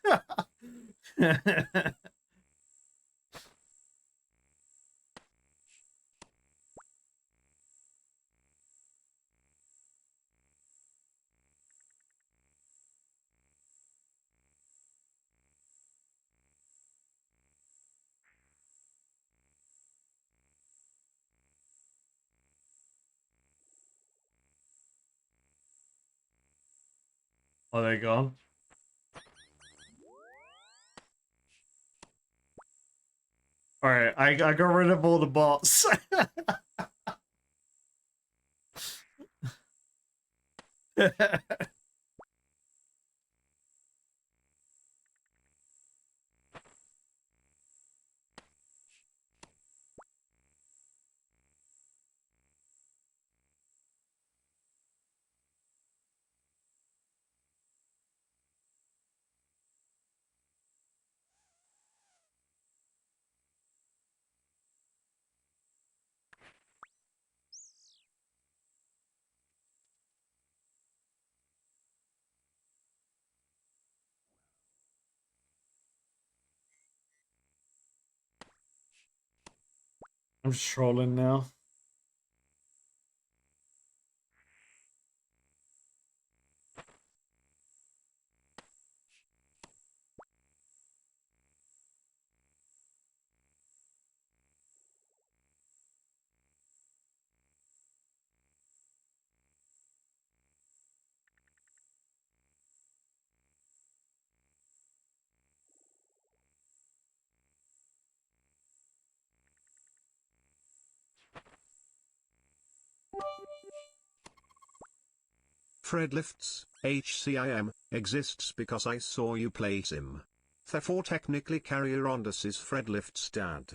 Oh, they're gone. All right, I got rid of all the bots. I'm just trolling now. Fredlifts, HCIM, exists because I saw you play Sim. Therefore technically Carrier Ondas is Fredlift's dad.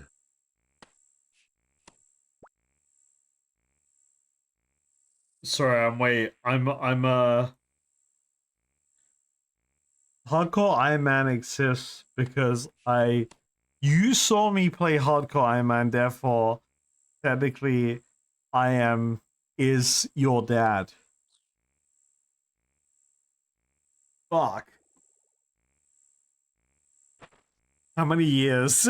Sorry, I'm Hardcore Iron Man exists because you saw me play Hardcore Iron Man, therefore technically I am is your dad. Fuck. How many years?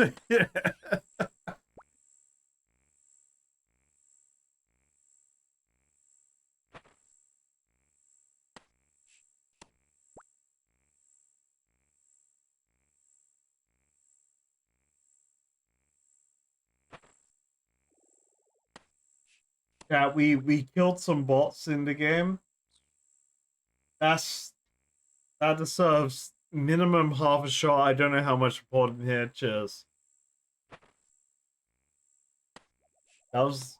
Yeah, we killed some bots in the game. That deserves minimum half a shot. I don't know how much important here. Cheers. That was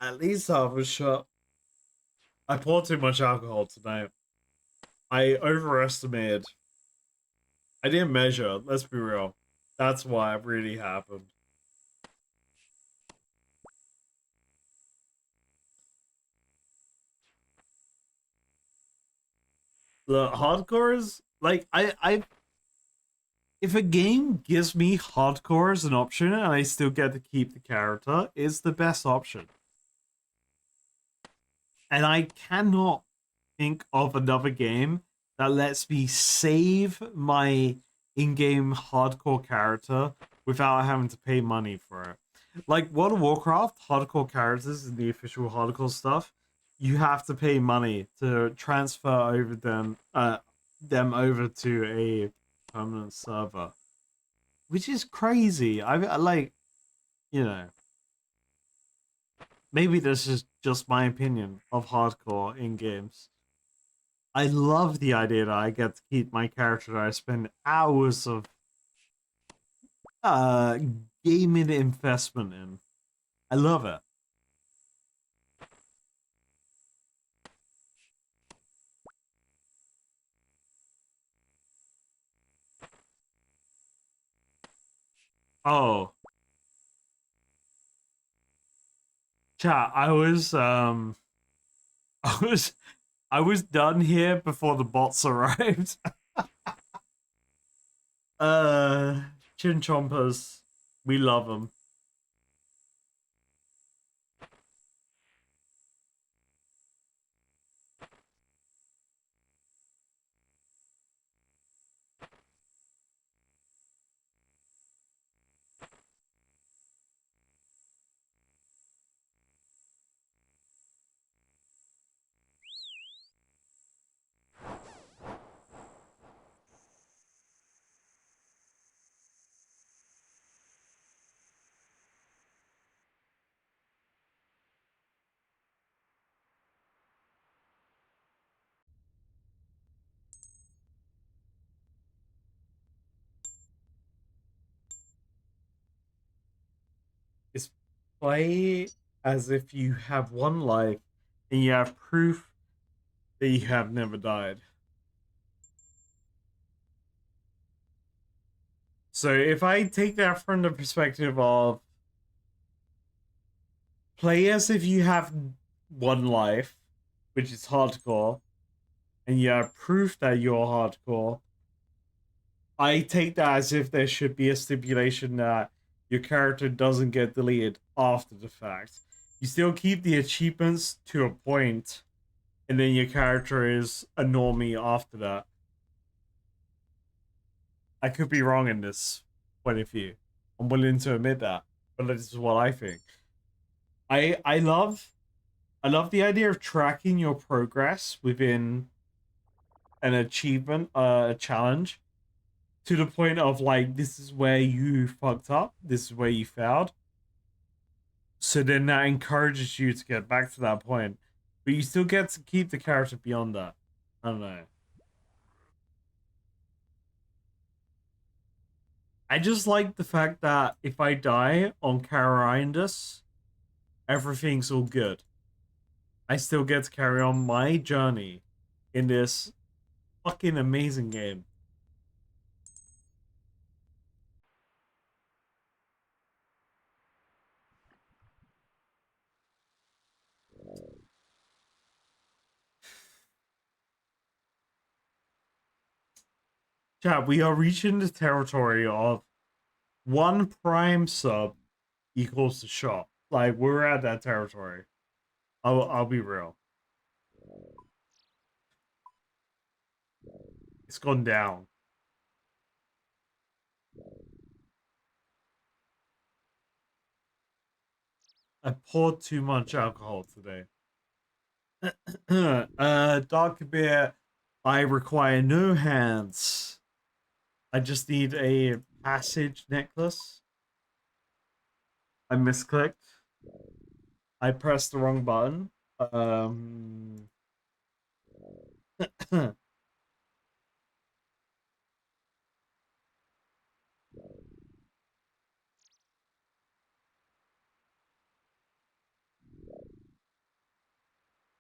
at least half a shot. I poured too much alcohol tonight. I overestimated. I didn't measure. Let's be real. That's why it really happened. The hardcore is like if a game gives me hardcore as an option and I still get to keep the character, it's the best option. And I cannot think of another game that lets me save my in-game hardcore character without having to pay money for it. Like World of Warcraft, hardcore characters and the official hardcore stuff, you have to pay money to transfer over them over to a permanent server, which is crazy. I like, you know, maybe this is just my opinion of hardcore in games. I love the idea that I get to keep my character that I spend hours of gaming investment in. I love it. Oh, chat, I was I was I was done here before the bots arrived. Chin chompers, we love them. It's play as if you have one life and you have proof that you have never died. So if I take that from the perspective of play as if you have one life, which is hardcore, and you have proof that you're hardcore, I take that as if there should be a stipulation that your character doesn't get deleted after the fact. You still keep the achievements to a point, and then your character is a normie after that. I could be wrong in this point of view. I'm willing to admit that, but this is what I think. I love the idea of tracking your progress within an achievement, a challenge, to the point of like, this is where you fucked up, this is where you failed. So then that encourages you to get back to that point, but you still get to keep the character beyond that. I don't know. I just like the fact that if I die on Carindus, everything's all good. I still get to carry on my journey in this fucking amazing game. Chat, we are reaching the territory of one prime sub equals the shop. Like, we're at that territory. I'll be real. It's gone down. I poured too much alcohol today. Dark beer. I require no hands. I just need a passage necklace. I misclicked. I pressed the wrong button.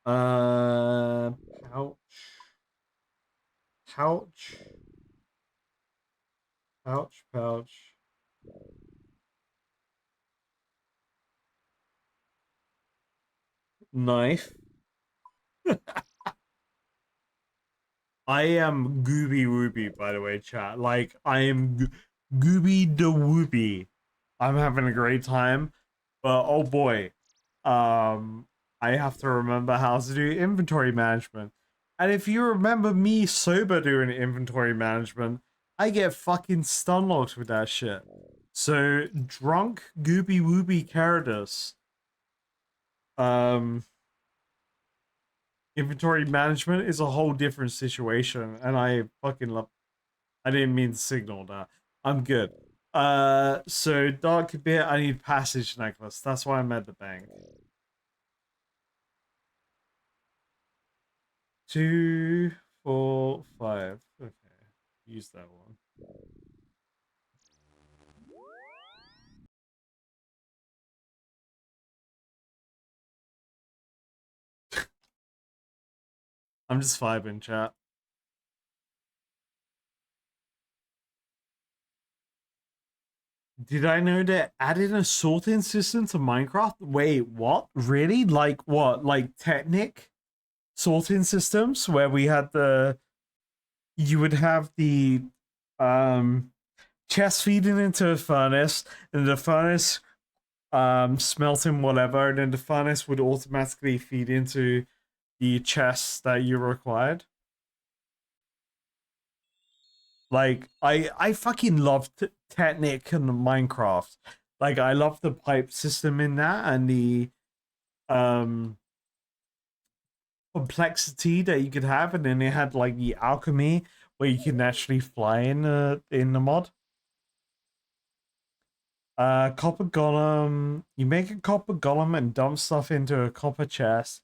Pouch. Pouch. Pouch, pouch. Knife. I am Gooby Wooby, by the way, chat. Like, I am Gooby the Wooby. I'm having a great time, but oh boy, I have to remember how to do inventory management. And if you remember me sober doing inventory management, I get fucking stun locked with that shit. So drunk Gooby Wooby characters, inventory management is a whole different situation, and I fucking love. I didn't mean to signal that. I'm good. So dark bit. I need passage necklace. That's why I'm at the bank. 2, 4, 5. Okay, use that one. I'm just vibing, chat. Did I know that added a sorting system to Minecraft? Wait, what? Really? Like what? Like Technic sorting systems where we had you would have the chest feeding into a furnace, and the furnace smelting whatever, and then the furnace would automatically feed into the chests that you required. Like, I fucking love Technic and Minecraft. Like, I love the pipe system in that, and the complexity that you could have, and then it had like the alchemy where you can actually fly in the mod. Copper golem. You make a copper golem and dump stuff into a copper chest.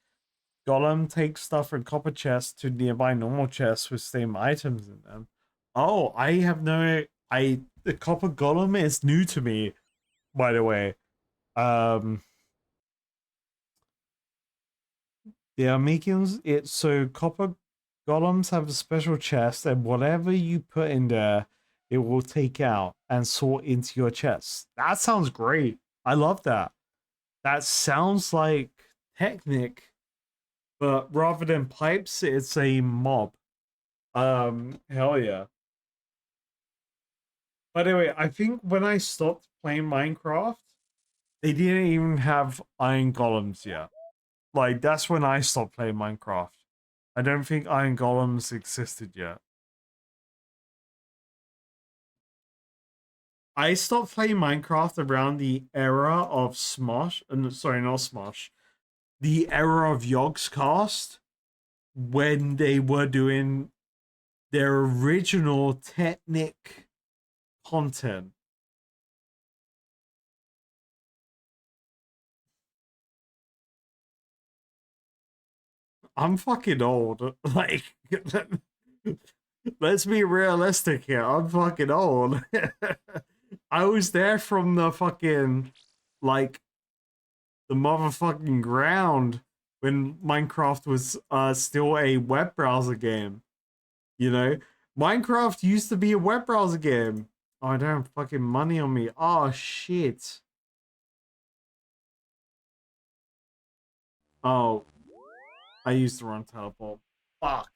Golem takes stuff from copper chests to nearby normal chests with same items in them. Oh, I have no. The copper golem is new to me, by the way. They are making it so copper golems have a special chest, and whatever you put in there, it will take out and sort into your chest. That sounds great. I love that. That sounds like Technic, but rather than pipes, it's a mob. Hell yeah. By the way, I think when I stopped playing Minecraft, they didn't even have iron golems yet. Like, that's when I stopped playing Minecraft. I don't think iron golems existed yet. I stopped playing Minecraft around the era of Smosh. Sorry, not Smosh. The era of Yogscast, when they were doing their original Technic content. I'm fucking old. Like, let's be realistic here. I'm fucking old. I was there from the fucking, like, the motherfucking ground when Minecraft was still a web browser game. You know? Minecraft used to be a web browser game. Oh, I don't have fucking money on me. Oh, shit. Oh, I used to run teleport. Fuck.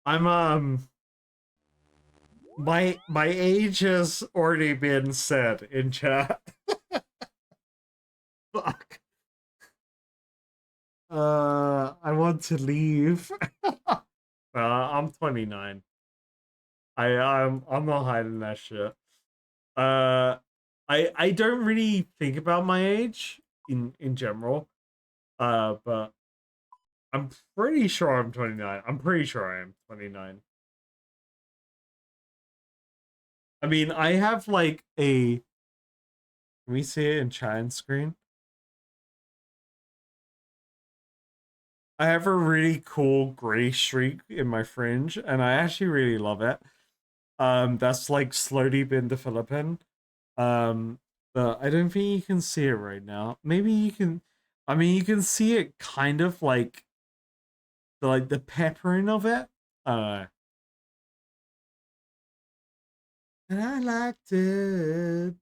I'm my age has already been said in chat. Fuck. I want to leave. I'm 29. I'm not hiding that shit. I don't really think about my age in general. But I'm pretty sure I'm 29. I'm pretty sure I am 29. I mean, I have like a. Can we see it in chat screen? I have a really cool gray streak in my fringe, and I actually really love it. That's like slowly been developing. But I don't think you can see it right now. Maybe you can. I mean, you can see it kind of like the peppering of it. And I liked it.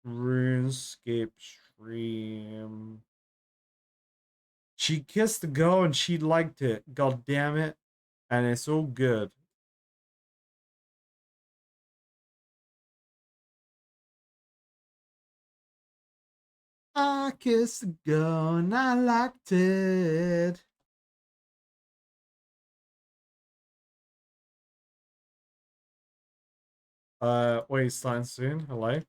RuneScape stream. She kissed the girl and she liked it. God damn it. And it's all good. I kissed the girl and I liked it. Wait, starting soon. Hello?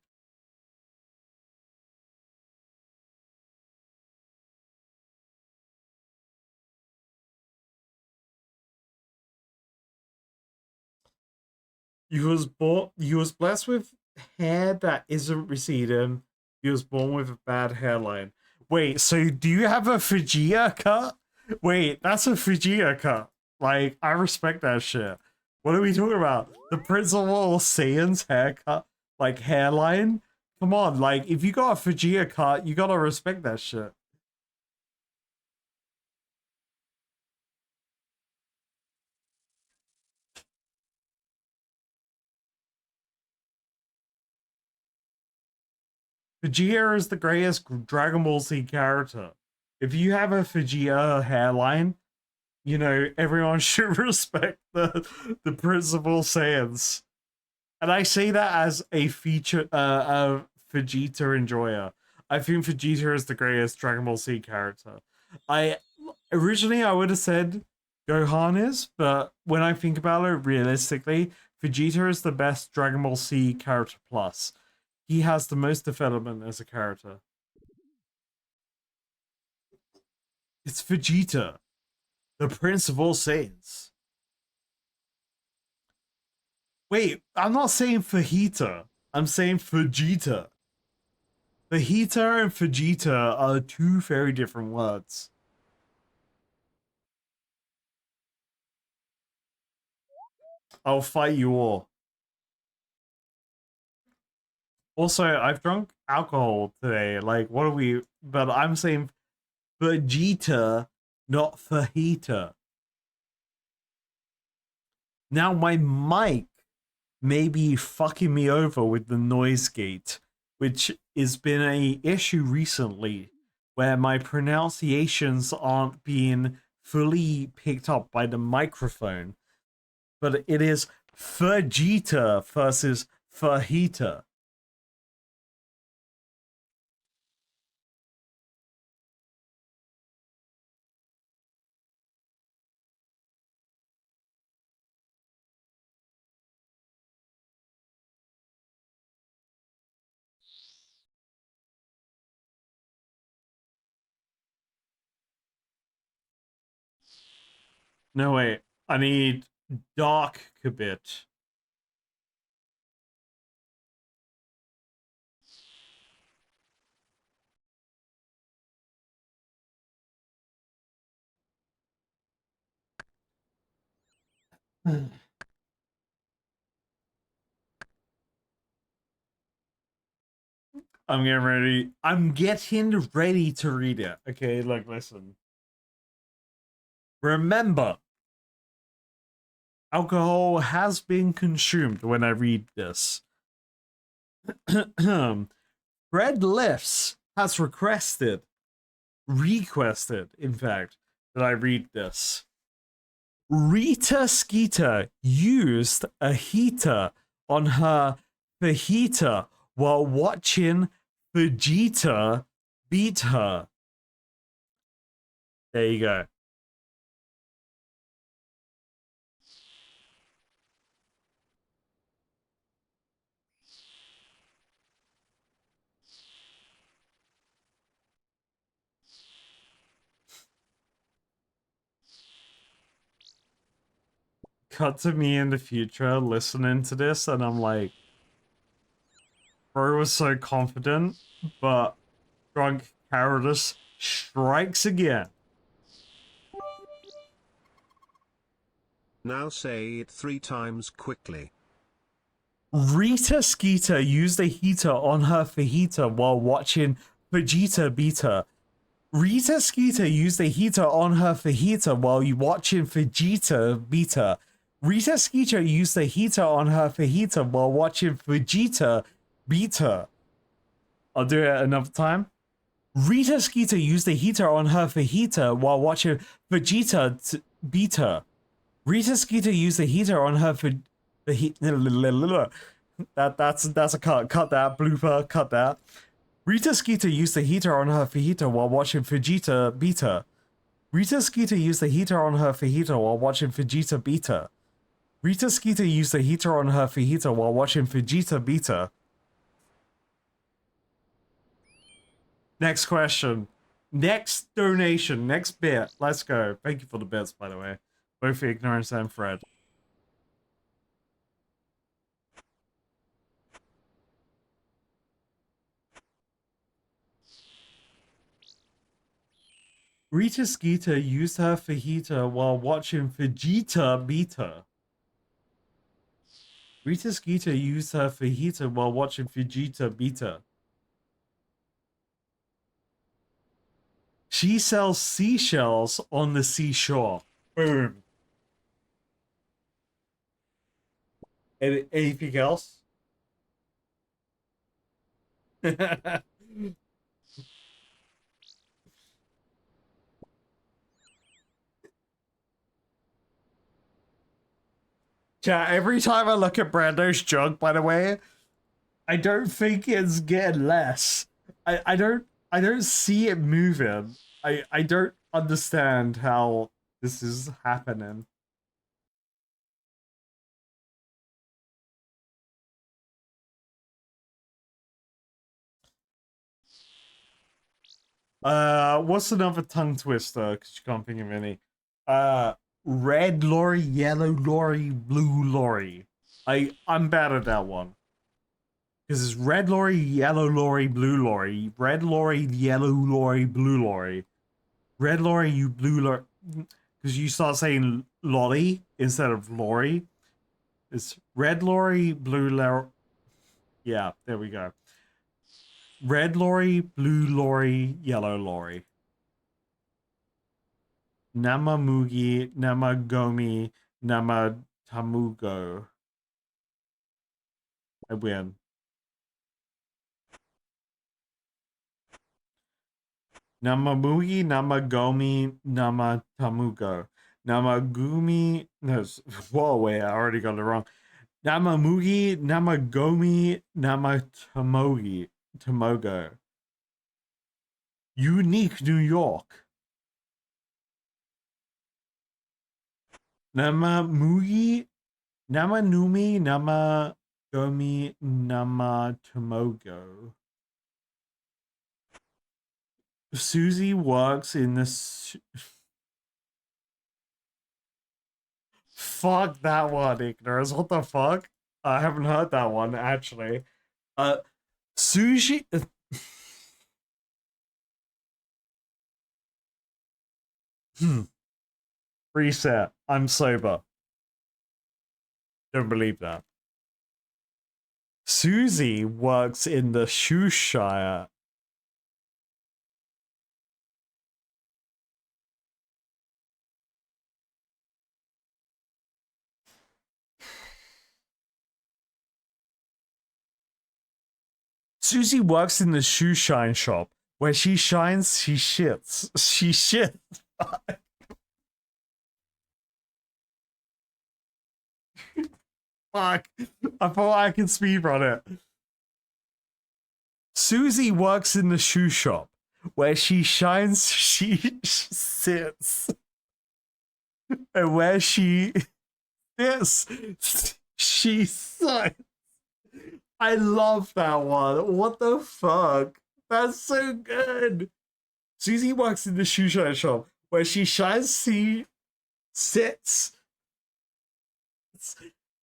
You was blessed with hair that isn't receding. You was born with a bad hairline. Wait, so do you have a Vegeta cut? Wait, that's a Vegeta cut. Like, I respect that shit. What are we talking about? The Principal Saiyan's haircut? Like, hairline? Come on, like, if you got a Vegeta cut, you gotta respect that shit. Vegeta is the greatest Dragon Ball Z character. If you have a Vegeta hairline, you know, everyone should respect the Principal Saiyans. And I say that as a Vegeta enjoyer. I think Vegeta is the greatest Dragon Ball Z character. Originally I would have said Gohan is, but when I think about it realistically, Vegeta is the best Dragon Ball Z character plus. He has the most development as a character. It's Vegeta, the Prince of all Saiyans. Wait, I'm not saying fajita. I'm saying Vegeta. Fajita and Vegeta are two very different words. I'll fight you all. Also, I've drunk alcohol today. Like, what are we? But I'm saying Vegeta, not fajita. Now my mic may be fucking me over with the noise gate, which has been a issue recently, where my pronunciations aren't being fully picked up by the microphone, but it is Vegeta versus Fajita. No, wait. I need Dark Kabit. I'm getting ready to read it. Okay, like, listen. Remember, alcohol has been consumed when I read this. Fred Lifts has requested, in fact, that I read this. Rita Skeeter used a heater on her fajita while watching Vegeta beat her. There you go. Cut to me in the future listening to this, and I'm like, bro was so confident, but drunk cowardice strikes again. Now say it 3 times quickly. Rita Skeeter used a heater on her fajita while watching Vegeta beat her. Rita Skeeter used a heater on her fajita while watching Vegeta beat her. Rita Skeeter used a heater on her fajita while watching Vegeta beat her. I'll do it another time. Rita Skeeter used a heater on her fajita while watching Vegeta beat her. Rita Skeeter used a heater on her fajita. That's a cut. Cut that blooper. Cut that. Rita Skeeter used a heater on her fajita while watching Vegeta beat her. Rita Skeeter used a heater on her fajita while watching Vegeta beat her. Rita Skeeter used a heater on her fajita while watching Vegeta beat her. Next question. Next donation. Next bit. Let's go. Thank you for the bits, by the way. Both Ignorance and Fred. Rita Skeeter used her fajita while watching Vegeta beat her. Rita Skeeter used her fajita while watching Vegeta beat her. She sells seashells on the seashore. Boom. Anything else? Chat, every time I look at Brando's jug, by the way, I don't think it's getting less. I don't see it moving. I don't understand how this is happening. What's another tongue twister? Because you can't think of any. Red lorry, yellow lorry, blue lorry. I'm bad at that one. Because it's red lorry, yellow lorry, blue lorry. Red lorry, yellow lorry, blue lorry. Red lorry, you blue lorry. Because you start saying lorry instead of lorry. It's red lorry, blue lorry. Yeah, there we go. Red lorry, blue lorry, yellow lorry. Namamugi, Namagomi, Namatamugo. I win. Namamugi, Namagomi, Namatamugo. Namagumi. No, whoa, wait, I already got it wrong. Namamugi, Namagomi, Namatamogi. Tomogo. Unique New York. Namamugi, Namanumi, Namagomi, Namatomogo. Susie works in this. Fuck that one, Ignorance. What the fuck? I haven't heard that one, actually. Sushi. Reset. I'm sober. Don't believe that. Susie works in the Shoeshire. Susie works in the shoe shine shop. Where she shines, she shits. She shits. Fuck. I thought I could speedrun it. Susie works in the shoe shop. Where she shines, she sits. And where she sits, she sucks. I love that one. What the fuck? That's so good. Susie works in the shoe shine shop. Where she shines, she sits.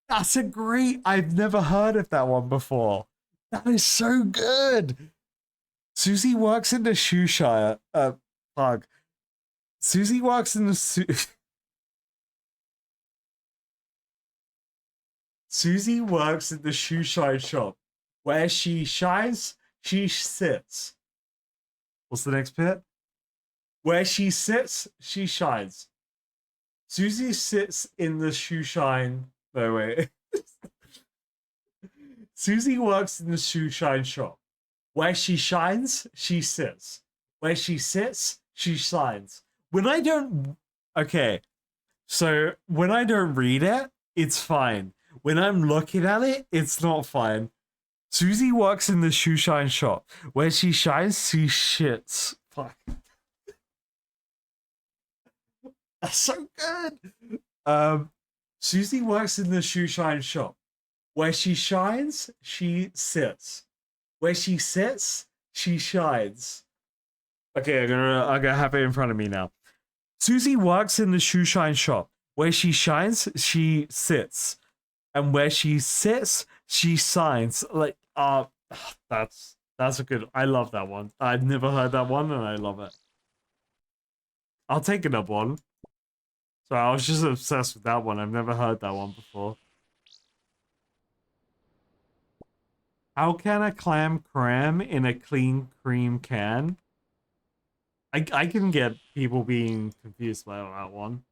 That's a great. I've never heard of that one before. That is so good. Susie works in the Shoeshire. Plug. Susie works in the Susie works in the shoe shine shop. Where she shines, she sits. What's the next bit? Where she sits, she shines. Susie sits in the shoe shine. No, wait. Susie works in the shoe shine shop. Where she shines, she sits. Where she sits, she shines. When I don't. Okay. So when I don't read it, it's fine. When I'm looking at it, it's not fine. Susie works in the shoe shine shop. Where she shines, she shits. Fuck. That's so good. Susie works in the shoe shine shop. Where she shines, she sits. Where she sits, she shines. Okay, I'm gonna have it in front of me now. Susie works in the shoe shine shop. Where she shines, she sits. And where she sits, she signs. Like, that's a good. I love that one. I've never heard that one, and I love it. I'll take another one. So I was just obsessed with that one. I've never heard that one before. How can a clam cram in a clean cream can? I can get people being confused by that one.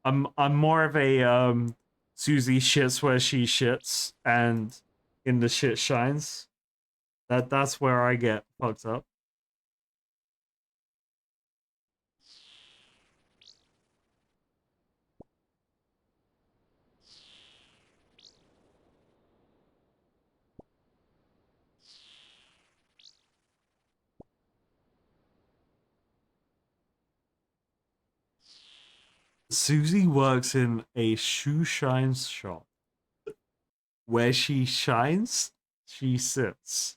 I'm more of a Susie shits where she shits and in the shit shines. That's where I get fucked up. Susie works in a shoe shines shop. Where she shines, she sits.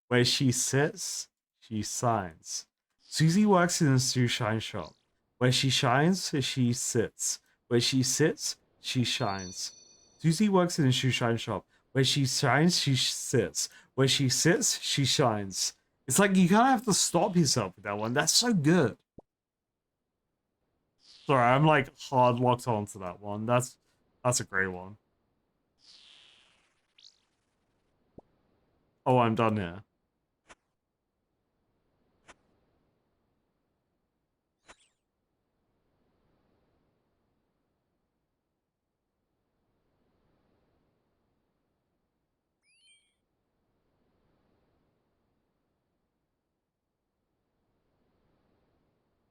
Where she sits, she signs. Susie works in a shoe shine shop. Where she shines, she sits. Where she sits, she shines. Susie works in a shoe shine shop. Where she shines, she sits. Where she sits, she shines. It's like you kind of have to stop yourself with that one. That's so good. Sorry, I'm like hard locked onto that one. That's a great one. Oh, I'm done here.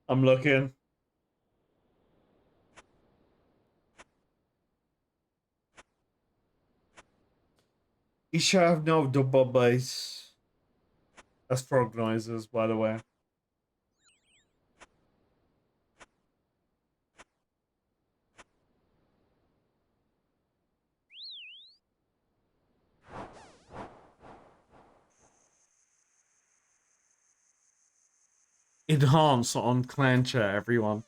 I'm looking. You should have no double bass. That's frog noises, by the way. Enhance on Clancher, everyone.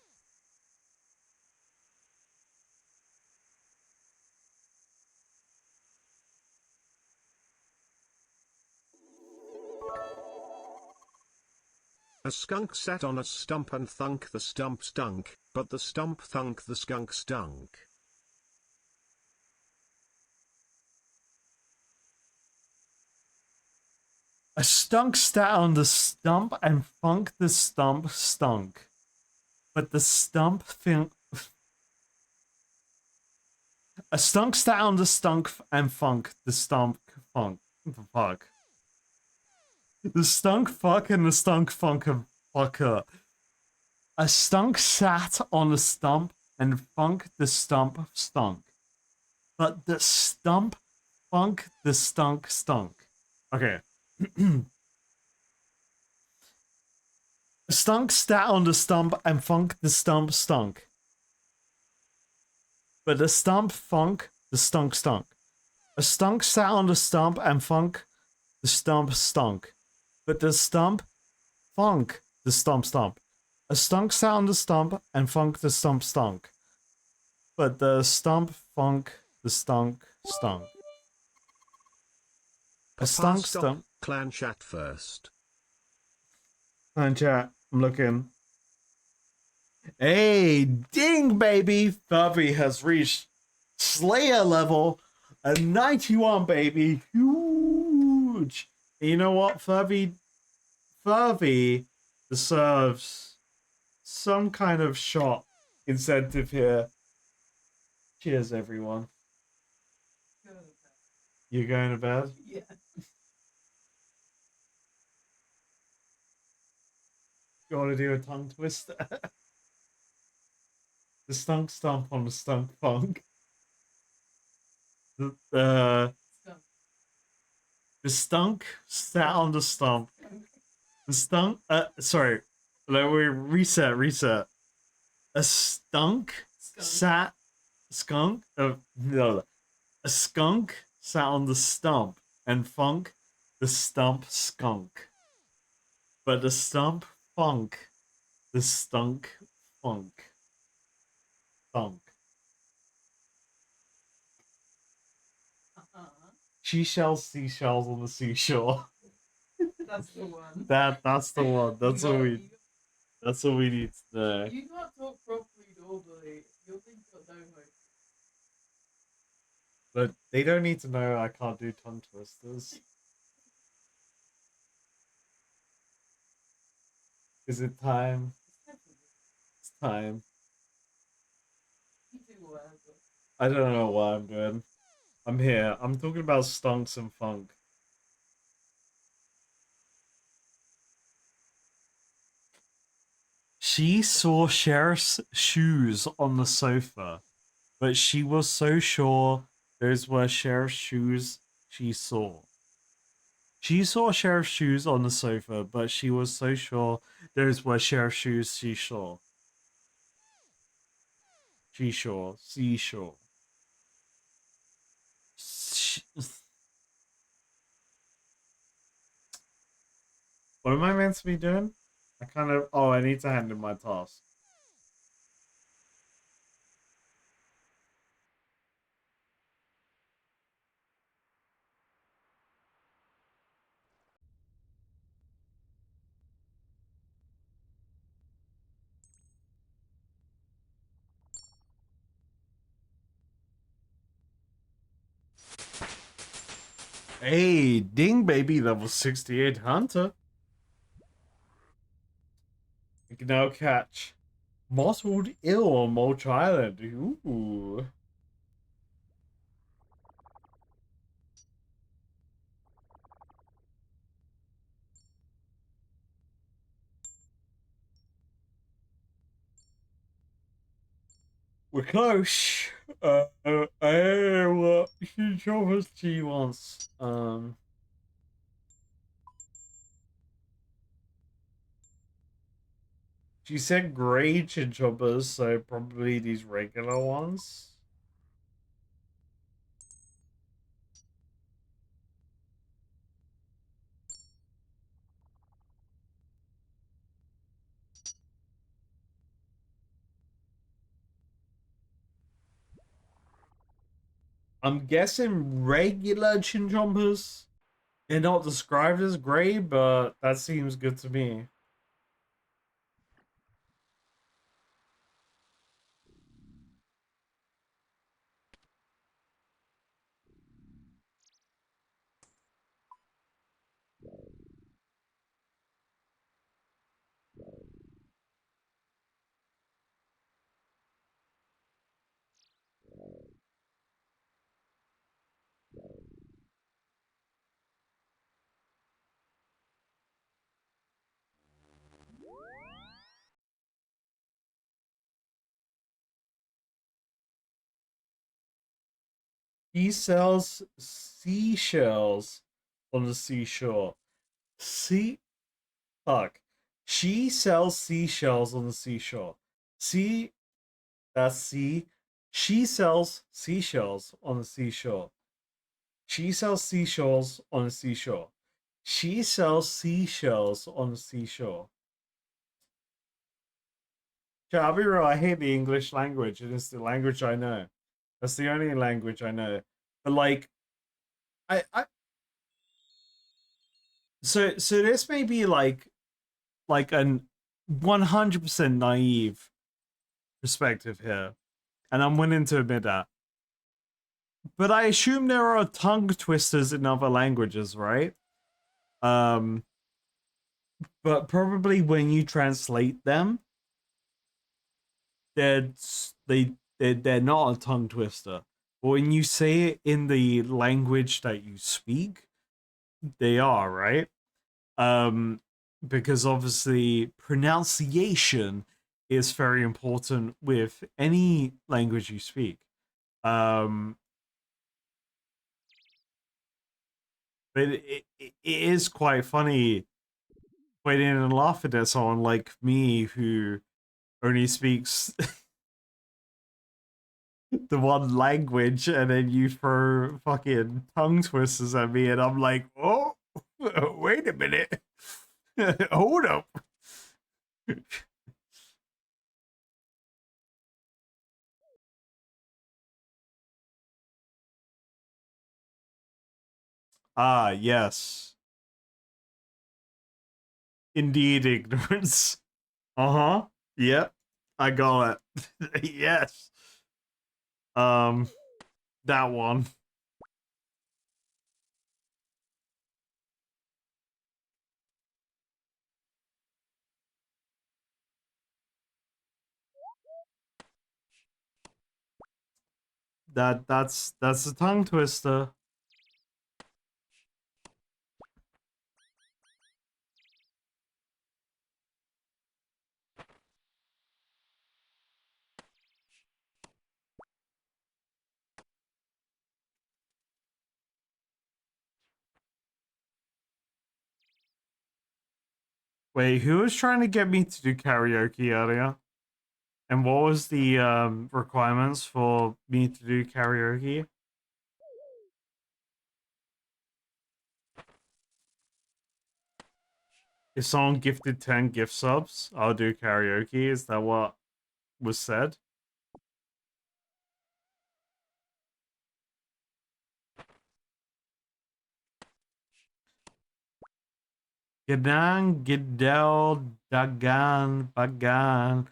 A skunk sat on a stump and thunk the stump stunk, but the stump thunk the skunk stunk. A stunk sat on the stump and funk the stump stunk. But the stump a stunk sat on the stunk and funk the stump funk. Fuck. The stunk fuck and the stunk funk of fucker. A stunk sat on the stump and funk the stump stunk. But the stump funk the stunk stunk. Okay. Stunk sat on the stump and funk the stump stunk. But the stump funk the stunk stunk. A stunk sat on the stump and funk the stump stunk. But the stump funk the stump stump. A stunk sat on the stump and funk the stump stunk. But the stump funk the stunk stunk. A stunk stump. Clan chat first. Clan chat, I'm looking. Hey, ding, baby! Furby has reached Slayer level at 91, baby. Huge. And you know what, Furby deserves some kind of shot incentive here. Cheers, everyone. You're going to bed? Yeah. You want to do a tongue twister? The stunk stomp on the stunk funk. The stunk sat on the stump. The stunk. Sorry. Let me reset. A stunk sat. Skunk. No. A skunk sat on the stump and funk the stump skunk. But the stump funk the stunk funk. Funk. Seashells on the seashore. That's the one. That's the one. That's what we need to know. You can't talk properly normally. You'll think you'll know hope. But they don't need to know I can't do tongue twisters. Is it time? It's time. You do whatever. I don't know what I'm doing. I'm here. I'm talking about stunks and funk. She saw Sheriff's shoes on the sofa, but she was so sure those were Sheriff's shoes she saw. She saw Sheriff's shoes on the sofa, but she was so sure those were Sheriff's shoes she saw. Seashore. What am I meant to be doing? I need to hand in my task. Hey, ding baby, level 68 hunter. You can now catch mottled eel on Mulch Island. Ooh. We're close. I don't know what Chinchompas she wants. She said gray Chinchompas, so probably these regular ones. I'm guessing regular Chinchompas. They're not described as gray, but that seems good to me. He sells seashells on the seashore. Fuck. She sells seashells on the seashore. See, that's C. She sells seashells on the seashore. She sells seashells on the seashore. She sells seashells on the seashore. Yeah, I'll be real, I hate the English language. It is the language I know. That's the only language I know. But like I so this may be like an 100% naive perspective here, and I'm willing to admit that. But I assume there are tongue twisters in other languages, right? Um, but probably when you translate them, they're they're not a tongue twister. But when you say it in the language that you speak, they are, right? Because obviously pronunciation is very important with any language you speak. Um, but it is quite funny waiting and laughing at someone like me who only speaks the one language, and then you throw fucking tongue twisters at me, and I'm like, oh, wait a minute, hold up. Ah, yes. Indeed, ignorance. Uh-huh. Yep. I got it. Yes. Um, that one. That's a tongue twister. Wait, who was trying to get me to do karaoke earlier? And what was the requirements for me to do karaoke? If someone gifted 10 gift subs, I'll do karaoke. Is that what was said? Gadan, Gidel, Dagan, Bagan,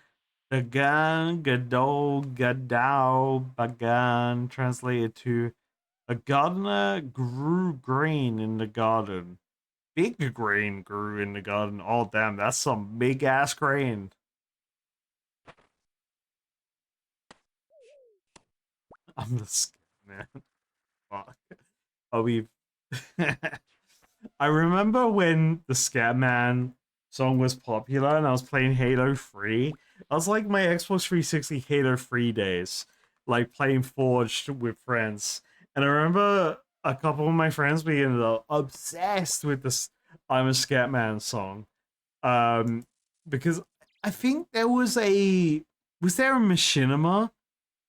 Dagan, Gadol, Gadao, Bagan, translated to a gardener grew grain in the garden. Big grain grew in the garden. Oh, damn, that's some big ass grain. I'm the scared man. Fuck. Oh, we. I remember when the Scatman song was popular and I was playing Halo 3, I was like my Xbox 360 Halo 3 days, like playing Forged with friends. And I remember a couple of my friends being obsessed with this I'm a Scatman song. Um, because I think was there a machinima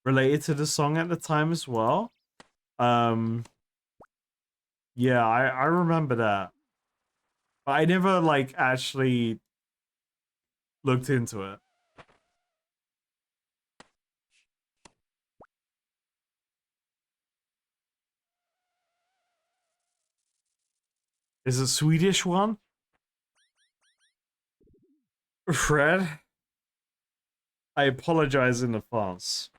related to the song at the time as well? Um, yeah, I remember that. But I never like actually looked into it. Is it a Swedish one? Fred? I apologize in advance.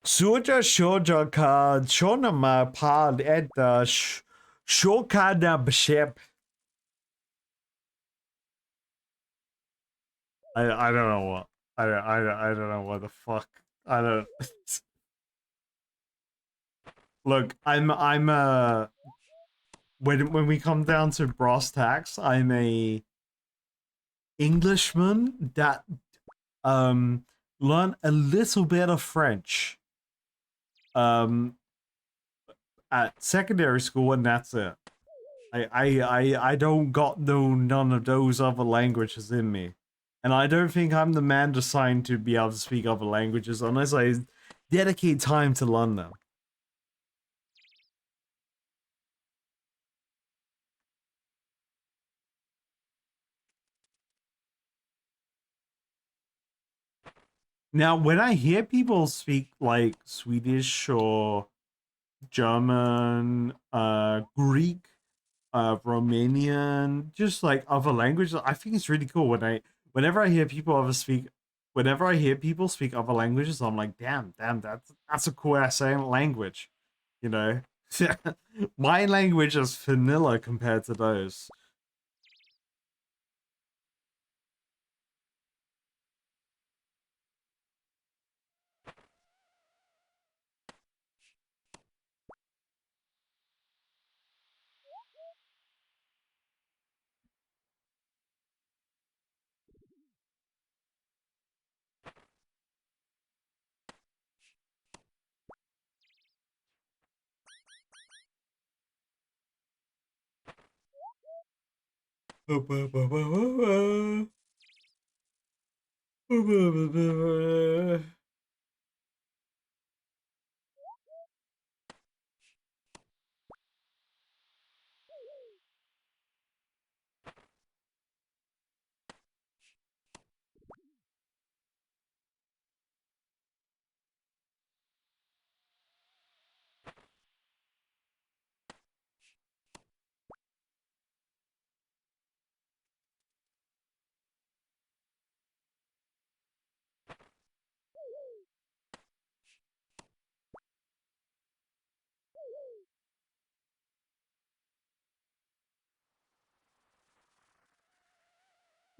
Suja shoja ka shona ma pod et shokada bishep. I don't know what I don't know what the fuck I don't look I'm when we come down to brass tacks I'm a Englishman that learned a little bit of French at secondary school and that's it. I don't got none of those other languages in me. And I don't think I'm the man designed to be able to speak other languages unless I dedicate time to learn them. Now, when I hear people speak like Swedish or German, Greek, Romanian, just like other languages, I think it's really cool whenever I hear people speak other languages, I'm like, damn, that's a cool ass language, you know. My language is vanilla compared to those.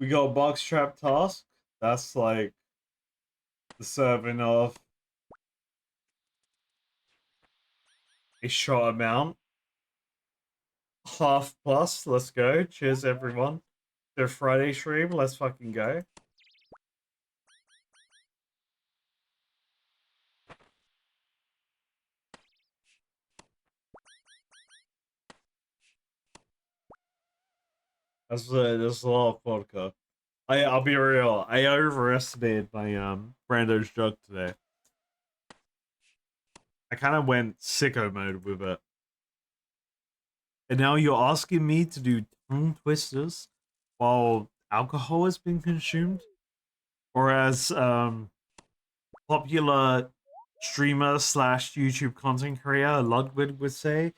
We got a box trap task. That's like the serving of a short amount. Half plus. Let's go. Cheers, everyone. Their Friday stream. Let's fucking go. That's a lot of vodka. I'll be real. I overestimated my Brando's drug today. I kind of went sicko mode with it. And now you're asking me to do tongue twisters while alcohol is being consumed? Or as popular streamer slash YouTube content creator Ludwig would say,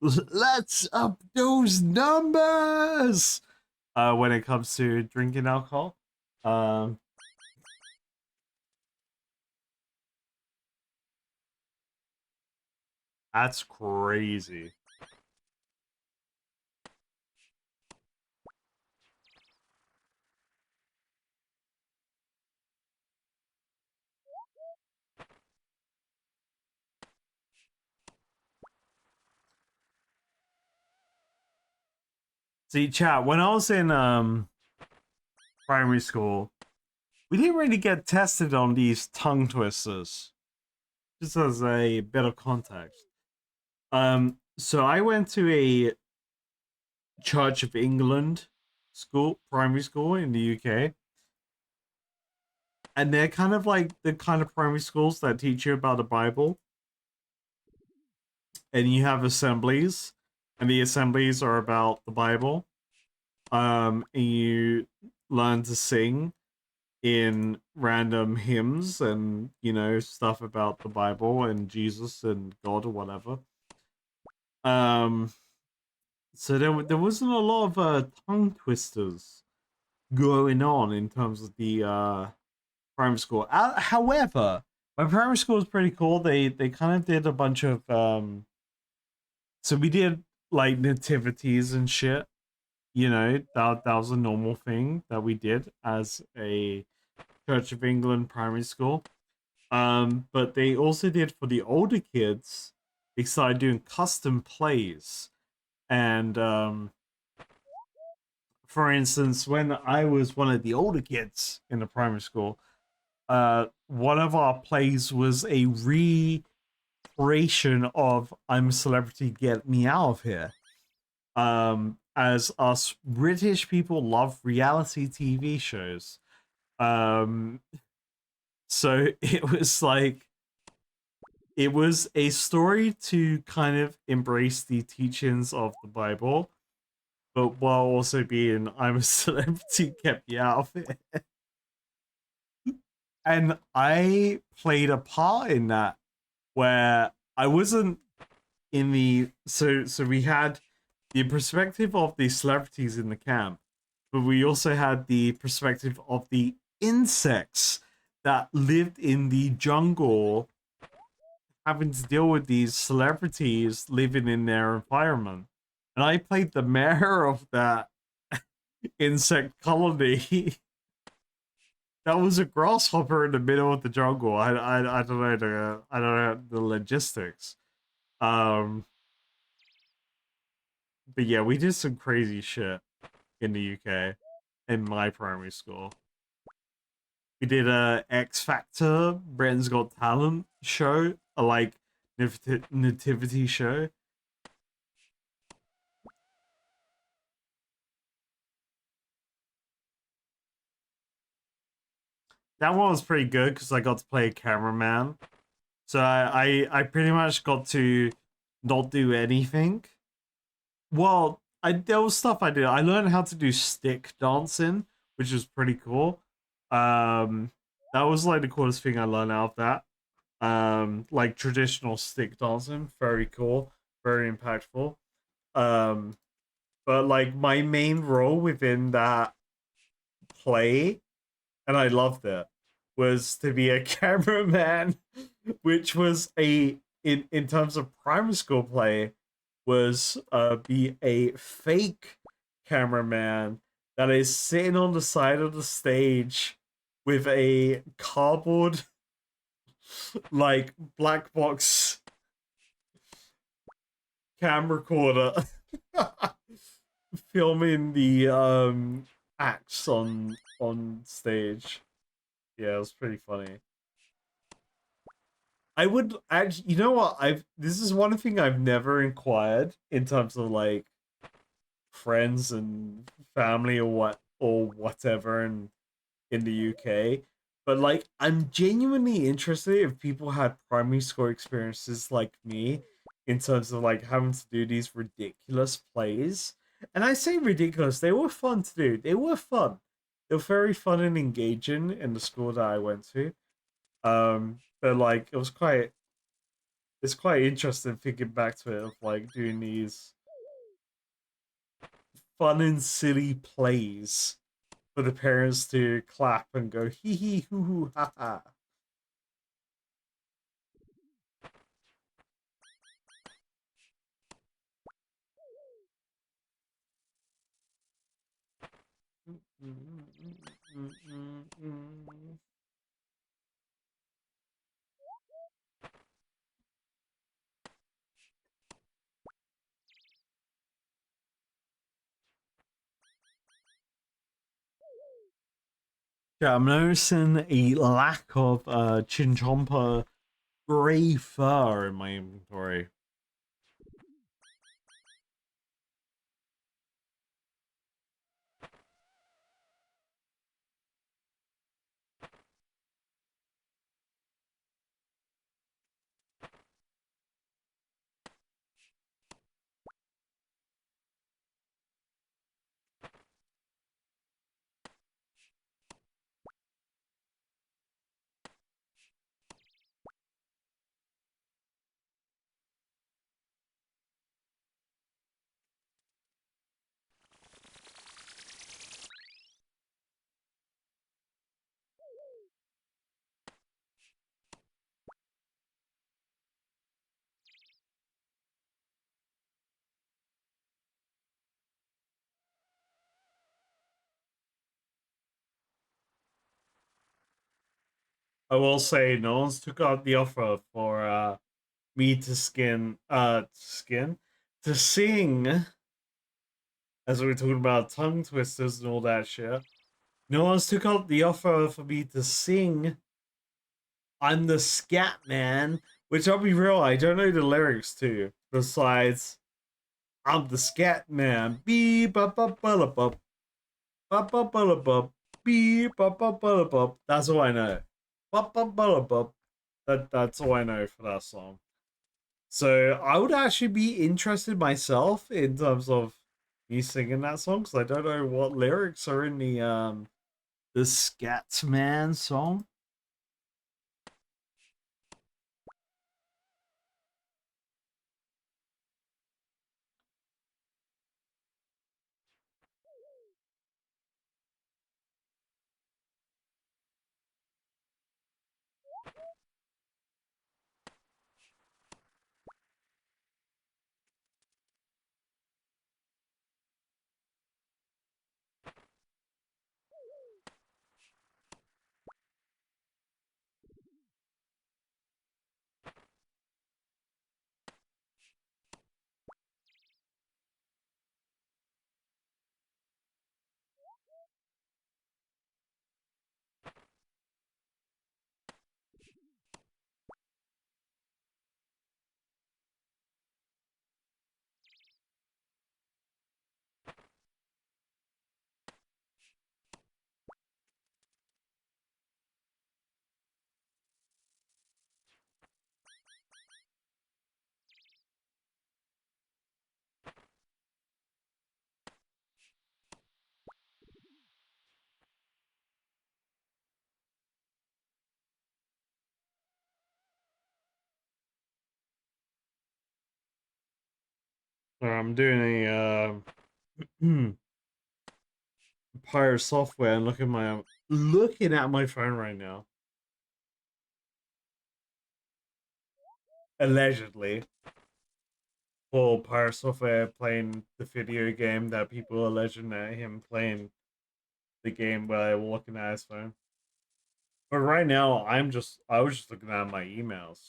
let's up those numbers when it comes to drinking alcohol. That's crazy. See, chat, when I was in primary school, we didn't really get tested on these tongue twisters. Just as a bit of context. So I went to a Church of England school, primary school in the UK. And they're kind of like the kind of primary schools that teach you about the Bible. And you have assemblies, and the assemblies are about the Bible. And you learn to sing in random hymns and, you know, stuff about the Bible and Jesus and God or whatever. So there wasn't a lot of tongue twisters going on in terms of the primary school. However, my primary school was pretty cool. They kind of did a bunch of so we did like nativities and shit. You know, that was a normal thing that we did as a Church of England primary school. But they also did for the older kids. They started doing custom plays, and for instance, when I was one of the older kids in the primary school, one of our plays was a recreation of "I'm a Celebrity, Get Me Out of Here." As us British people love reality TV shows, so it was a story to kind of embrace the teachings of the Bible, but while also being "I'm a Celebrity, Get Me Out of Here." And I played a part in that where I wasn't in the so we had the perspective of the celebrities in the camp, but we also had the perspective of the insects that lived in the jungle having to deal with these celebrities living in their environment. And I played the mayor of that insect colony. That was a grasshopper in the middle of the jungle. I don't know the logistics. Um, but yeah, we did some crazy shit in the UK in my primary school. We did a X Factor, Britain's Got Talent show, a like nativity show. That one was pretty good because I got to play a cameraman. So I pretty much got to not do anything. Well, there was stuff I did. I learned how to do stick dancing, which was pretty cool. That was like the coolest thing I learned out of that. Like traditional stick dancing, very cool, very impactful. Um, but like my main role within that play, and I loved it, was to be a cameraman, which was in terms of primary school play, was be a fake cameraman that is sitting on the side of the stage with a cardboard like black box cam recorder filming the acts on stage. Yeah, it was pretty funny. I would actually, you know what? This is one thing I've never inquired in terms of like friends and family or whatever in the UK. But like I'm genuinely interested if people had primary school experiences like me in terms of like having to do these ridiculous plays. And I say ridiculous, they were fun to do. They were fun. They were very fun and engaging in the school that I went to. But like it's quite interesting thinking back to it of like doing these fun and silly plays for the parents to clap and go hee hee hoo hoo ha ha. Yeah, I'm noticing a lack of Chinchompa gray fur in my inventory. I will say no one's took out the offer for me to to sing, as we were talking about tongue twisters and all that shit. No one's took out the offer for me to sing I'm the Scat Man, which I'll be real, I don't know the lyrics to. Besides, I'm the Scat Man. Beep ba ba ba ba ba ba ba ba beep ba ba ba ba. That's all I know. Ba ba ba ba. That's all I know for that song. So I would actually be interested myself in terms of me singing that song because I don't know what lyrics are in the Scatman song. I'm doing a Pirate software and looking at my phone right now. Allegedly. For Pirate Software playing the video game that people are alleging that him playing the game while looking at his phone. But right now I was just looking at my emails.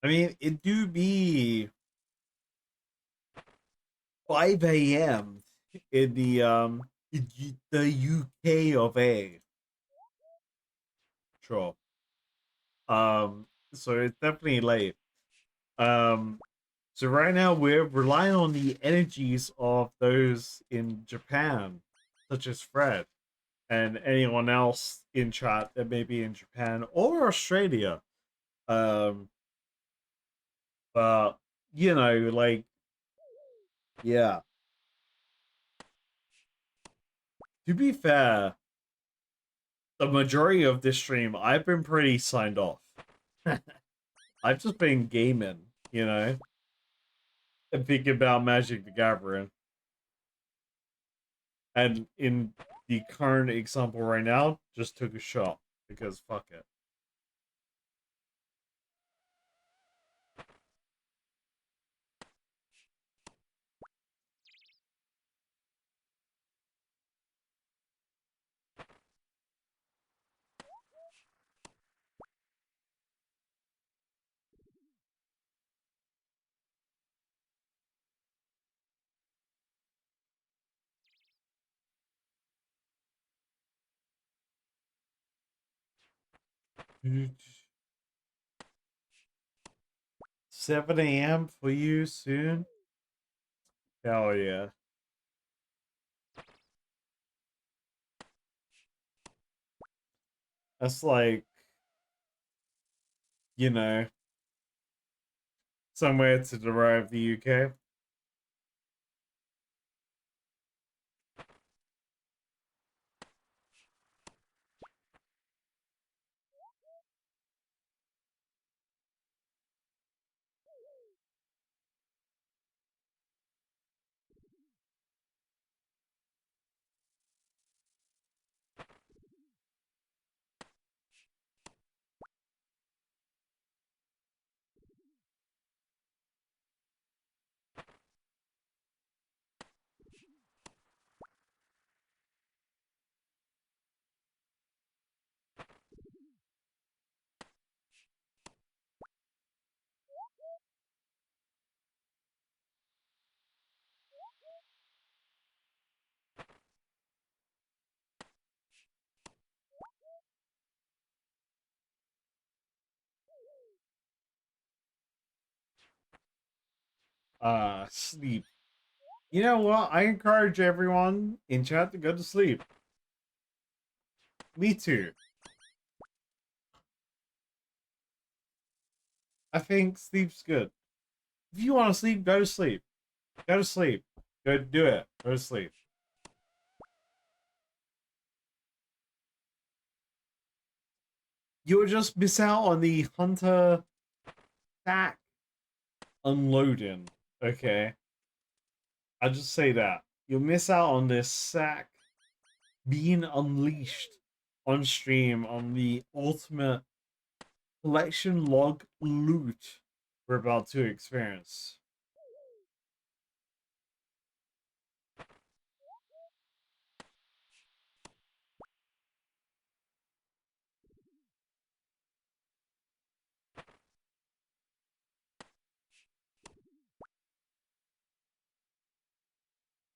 I mean, it do be 5 a.m. in the UK of A. Sure. so it's definitely late. Um, so right now we're relying on the energies of those in Japan, such as Fred and anyone else in chat that may be in Japan or Australia. Um, but you know, like, yeah. To be fair, the majority of this stream, I've been pretty signed off. I've just been gaming, you know, and thinking about Magic the Gathering. And in the current example right now, just took a shot because fuck it. Dude. 7 a.m. for you soon? Hell yeah. That's like, you know, somewhere to derive the UK. Sleep. You know what? I encourage everyone in chat to go to sleep. Me too. I think sleep's good. If you want to sleep, go to sleep. Go to sleep. Go do it. Go to sleep. You'll just miss out on the hunter sack unloading. Okay. I'll just say that. You'll miss out on this sack being unleashed on stream on the ultimate collection log loot we're about to experience.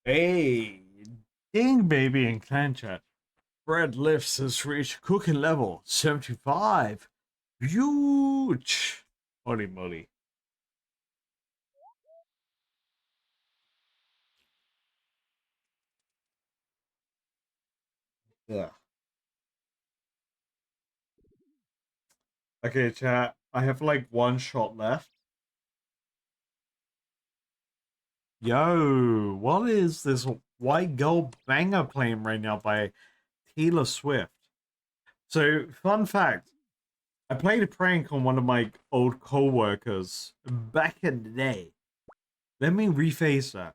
Hey, ding baby in clan chat. Bread lifts has reached cooking level 75. Huge. Holy moly. Yeah. Okay, chat. I have like one shot left. Yo, what is this white girl banger playing right now by Taylor Swift? So, fun fact, I played a prank on one of my old co-workers back in the day. Let me rephrase that.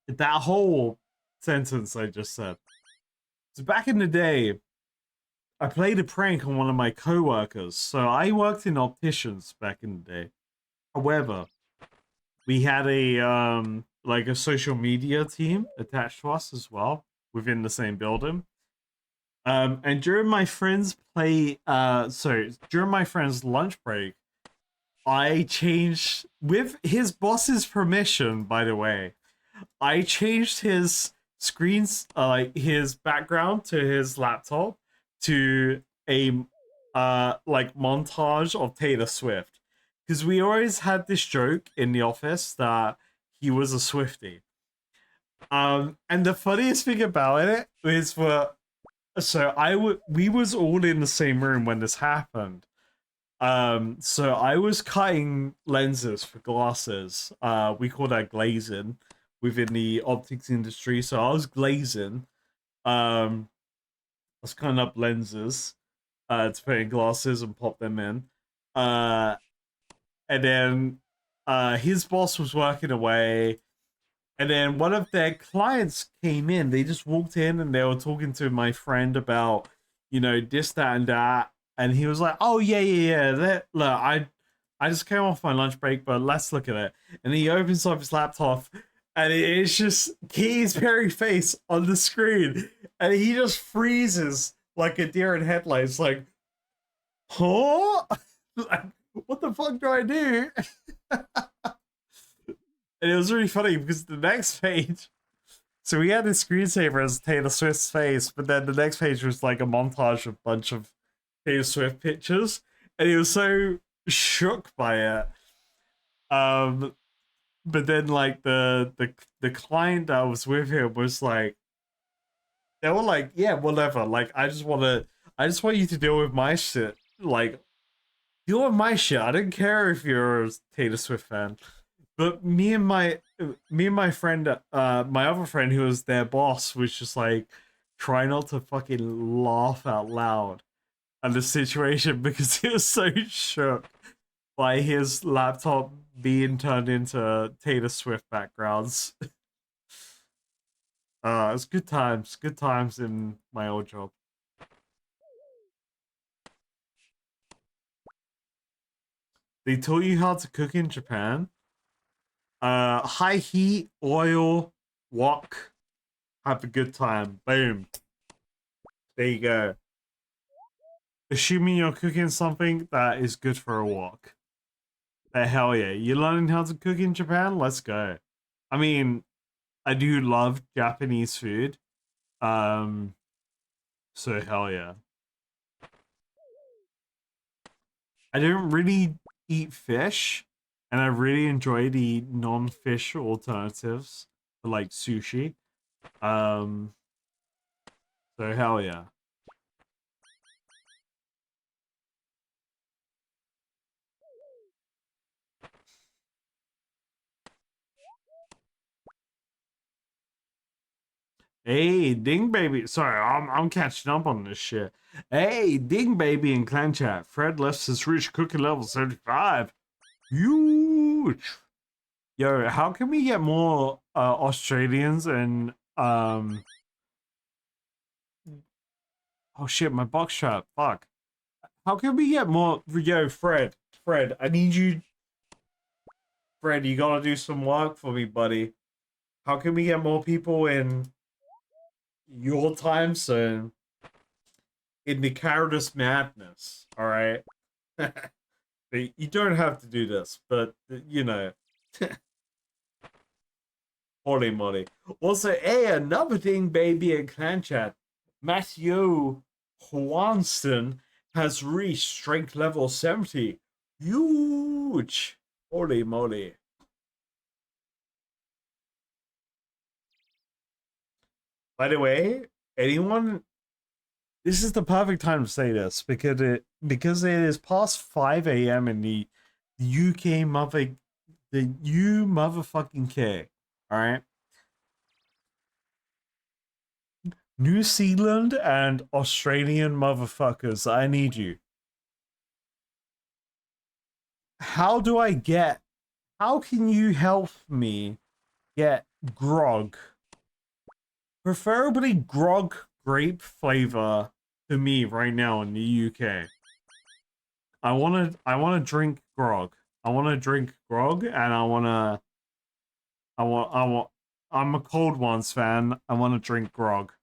That whole sentence I just said. So back in the day, I played a prank on one of my co-workers. So I worked in opticians back in the day. However, we had a like a social media team attached to us as well within the same building. And during my friend's during my friend's lunch break, I changed with his boss's permission, by the way. I changed his screens, like his background to his laptop to a like montage of Taylor Swift, because we always had this joke in the office that he was a Swiftie. And the funniest thing about it is we was all in the same room when this happened. So I was cutting lenses for glasses. We call that glazing within the optics industry. So I was glazing. I was cutting up lenses to put in glasses and pop them in. And then his boss was working away. And then one of their clients came in. They just walked in and they were talking to my friend about, this, that, and that. And he was like, "Oh yeah. Look, I just came off my lunch break, but let's look at it." And he opens up his laptop, and it's just Key's very face on the screen, and he just freezes like a deer in headlights, like, "Huh? Like, what the fuck do I do?" And it was really funny because the next page, so we had a screensaver as Taylor Swift's face, but then the next page was like a montage of a bunch of Taylor Swift pictures, and he was so shook by it. But then like the client that was with him was like, they were like, "Yeah, whatever. Like, I just want you to deal with my shit. Like, deal with my shit. I don't care if you're a Taylor Swift fan." But me and my friend, my other friend who was their boss, was just like, try not to fucking laugh out loud at the situation because he was so shook by his laptop being turned into Taylor Swift backgrounds. It's good times in my old job. They taught you how to cook in Japan. High heat, oil, wok. Have a good time. Boom. There you go. Assuming you're cooking something that is good for a wok. Hell yeah. You're learning how to cook in Japan? Let's go. I mean, I do love Japanese food. So hell yeah. I don't really eat fish, and I really enjoy the non-fish alternatives for like sushi. Um, so hell yeah. Hey, Ding Baby. Sorry, I'm catching up on this shit. Hey, Ding Baby in clan chat. Fred left has reached cooking level 75. Huge. Yo, how can we get more Australians and oh shit, my box trap. Fuck. How can we get more? Yo, Fred, I need you. Fred, you gotta do some work for me, buddy. How can we get more people in your time zone in the Caritas madness? All right. You don't have to do this, but holy moly. Also, hey, another thing, baby, in clan chat. Matthew Juanston has reached strength level 70. Huge. Holy moly. By the way, anyone, this is the perfect time to say this because it is past 5 a.m. in the UK the U motherfucking K. Alright? New Zealand and Australian motherfuckers, I need you. How can you help me get grog? Preferably grog grape flavor to me right now in the UK. I wanna drink grog. I wanna drink grog and I'm a Cold Ones fan. I wanna drink grog.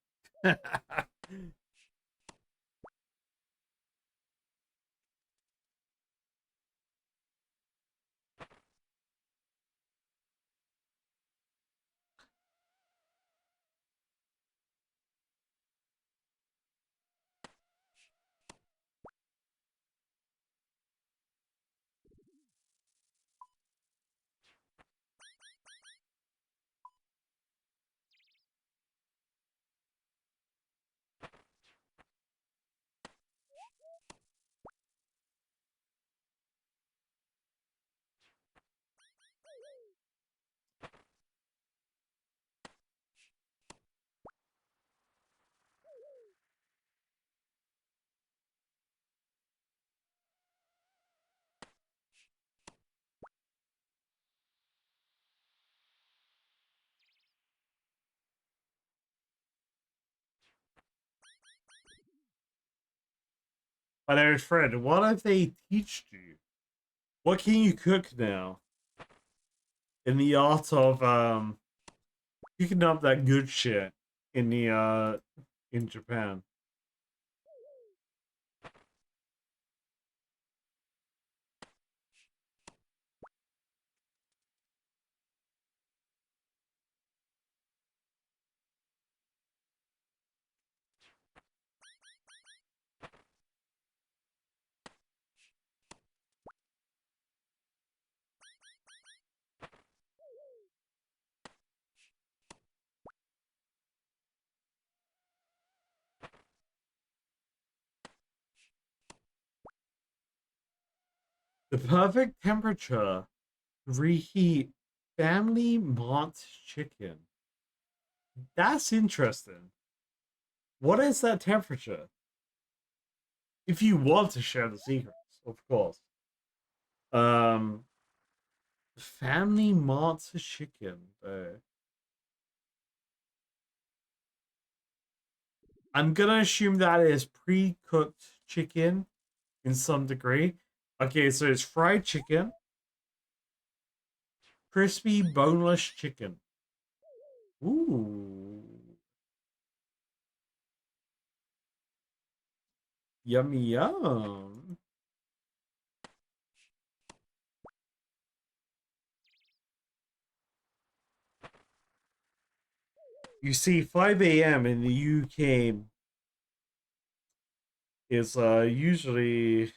My name is Fred. What have they teached you? What can you cook now? In the art of cooking up that good shit in the in Japan. The perfect temperature. Reheat family mott chicken. That's interesting. What is that temperature? If you want to share the secrets, of course. Um, family mott chicken. I'm gonna assume that is pre-cooked chicken in some degree. Okay, so it's fried chicken, crispy boneless chicken. Ooh, yummy yum. You see, 5 a.m. in the UK is usually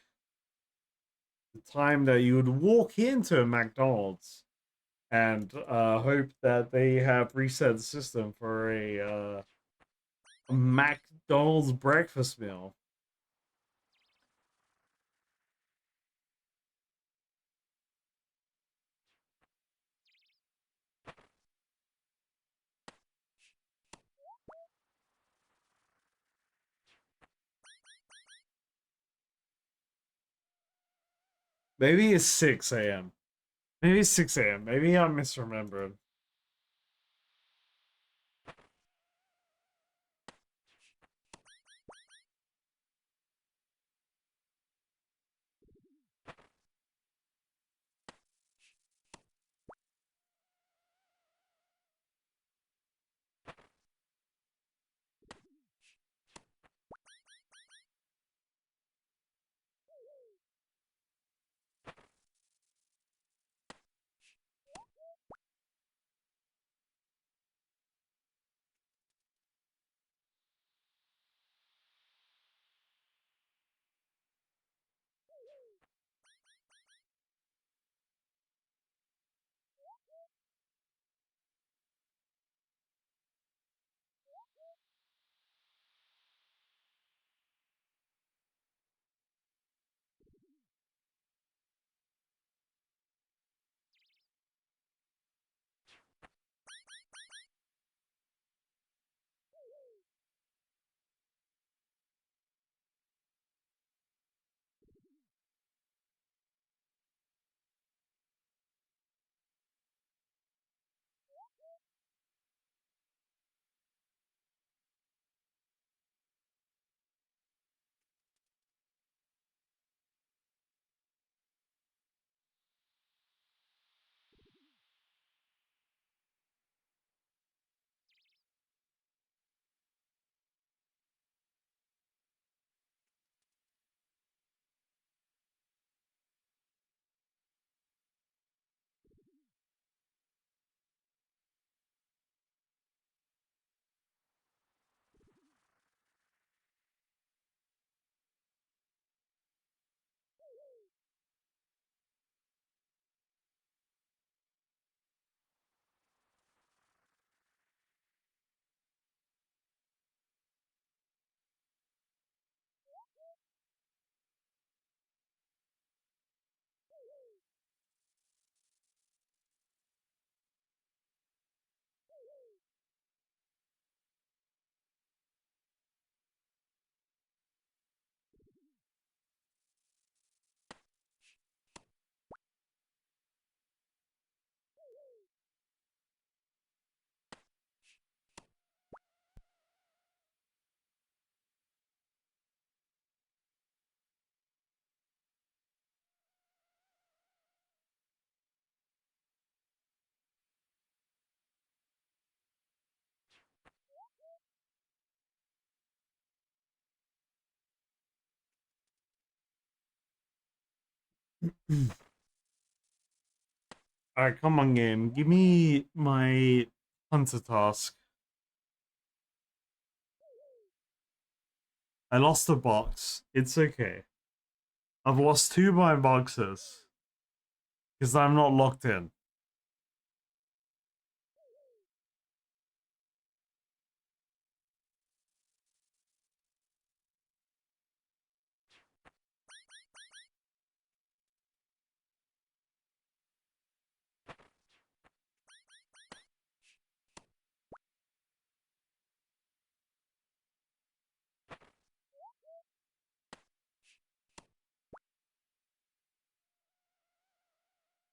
the time that you would walk into a McDonald's and hope that they have reset the system for a McDonald's breakfast meal. Maybe it's 6 a.m. Maybe it's 6 a.m. Maybe I'm misremembering. Alright, come on, game. Give me my hunter task. I lost a box. It's okay. I've lost 2 of my boxes. Because I'm not locked in.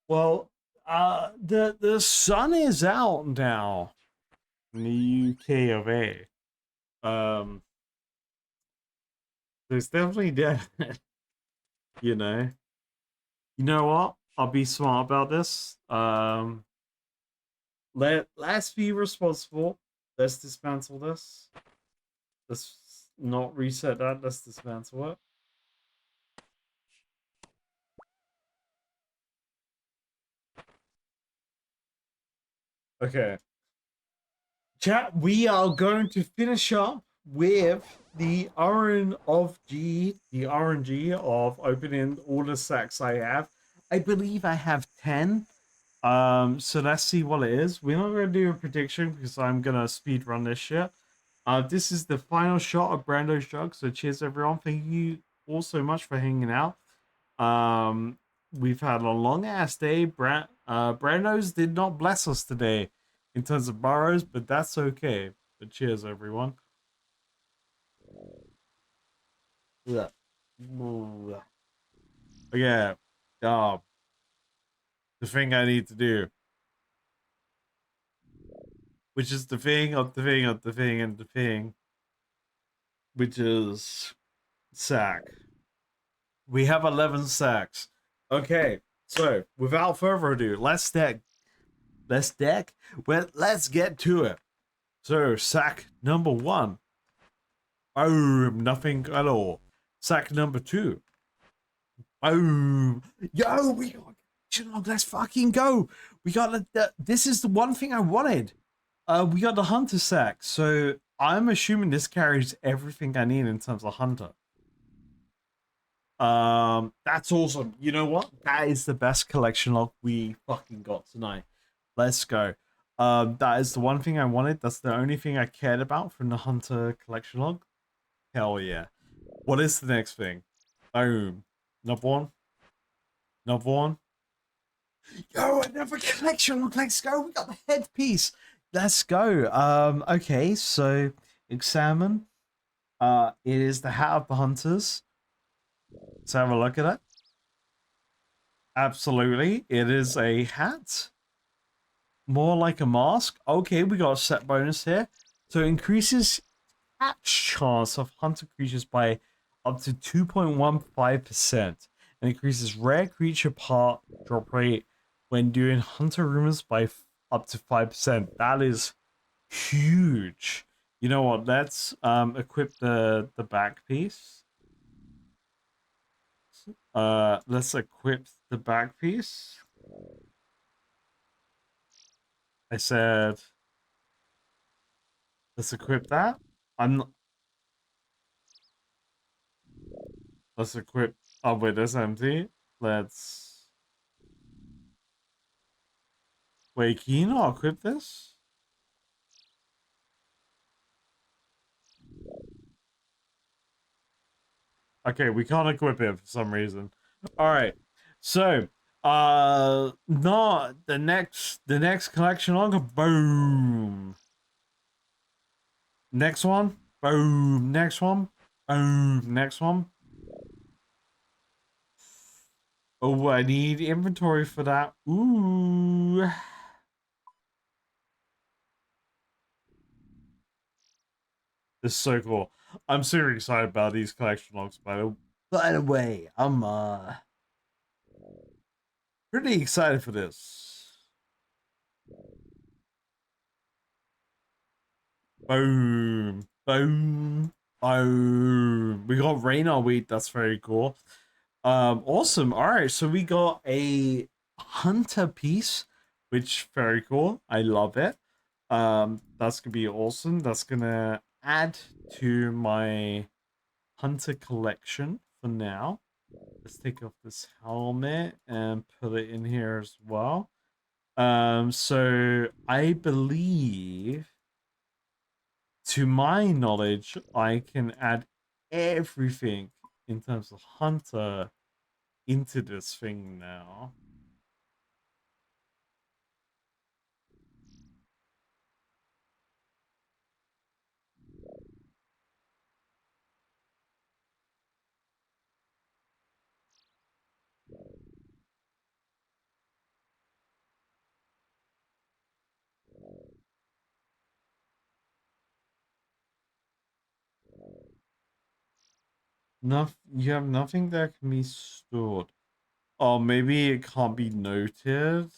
Well, the sun is out now in the UK of A. There's definitely dead. You know. You know what? I'll be smart about this. Let's be responsible. Let's dismantle this. Let's not reset that. Let's dismantle it. Okay. Chat, we are going to finish up with the RNG of opening all the sacks I have. I believe I have 10. So let's see what it is. We're not gonna do a prediction because I'm gonna speed run this shit. This is the final shot of Brando's jug. So cheers everyone. Thank you all so much for hanging out. We've had a long ass day. Brando's did not bless us today in terms of Barrows, but that's okay. But cheers everyone. Yeah. Yeah. The thing I need to do. Which is the thing of the thing of the thing and the thing. Which is sack. We have 11 sacks. Okay, so without further ado, let's deck. Well, let's get to it. So sack number 1. Boom, nothing at all. Sack number 2. Boom. Yo, we got let's fucking go. We got this is the one thing I wanted. We got the hunter sack. So I'm assuming this carries everything I need in terms of hunter. That's awesome. You know what? That is the best collection log we fucking got tonight. Let's go. That is the one thing I wanted. That's the only thing I cared about from the hunter collection log. Hell yeah. What is the next thing? Boom. Number 1. Number 1. Yo, another collection log. Let's go. We got the headpiece. Let's go. Okay, so examine. It is the hat of the hunters. Let's have a look at it. Absolutely. It is a hat. More like a mask. Okay, we got a set bonus here. So increases catch chance of hunter creatures by up to 2.15%. And increases rare creature part drop rate when doing hunter rumors by up to 5%. That is huge. You know what? Let's equip the back piece. Let's equip the back piece. I said, let's equip that. Let's equip. Oh wait, that's empty. Let's. Wait, can you not equip this? Okay, we can't equip it for some reason. All right, so not the next collection log. Boom. Next one. Boom. Next one. Boom. Next one. Oh, I need inventory for that. Ooh. This is so cool. I'm super excited about these collection logs, by the way. I'm pretty excited for this. Boom. Boom. Boom. We got rain all week. That's very cool. Awesome. All right, so we got a hunter piece, which very cool. I love it. That's gonna be awesome. That's gonna add to my hunter collection for now. Let's take off this helmet and put it in here as well. So I believe, to my knowledge, I can add everything in terms of hunter into this thing now. You have nothing that can be stored. Oh, maybe it can't be noted.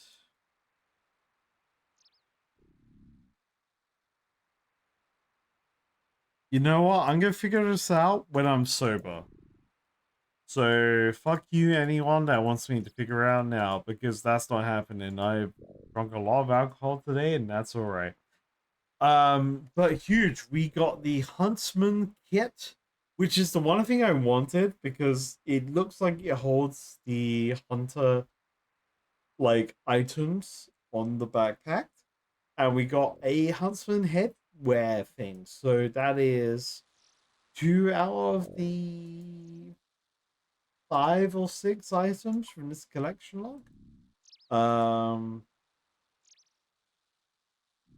You know what? I'm gonna figure this out when I'm sober. So fuck you, anyone that wants me to figure out now, because that's not happening. I've drunk a lot of alcohol today, and that's all right. But huge, we got the Huntsman kit, which is the one thing I wanted because it looks like it holds the hunter like items on the backpack, and we got a Huntsman headwear thing. So that is 2 out of the 5 or 6 items from this collection log.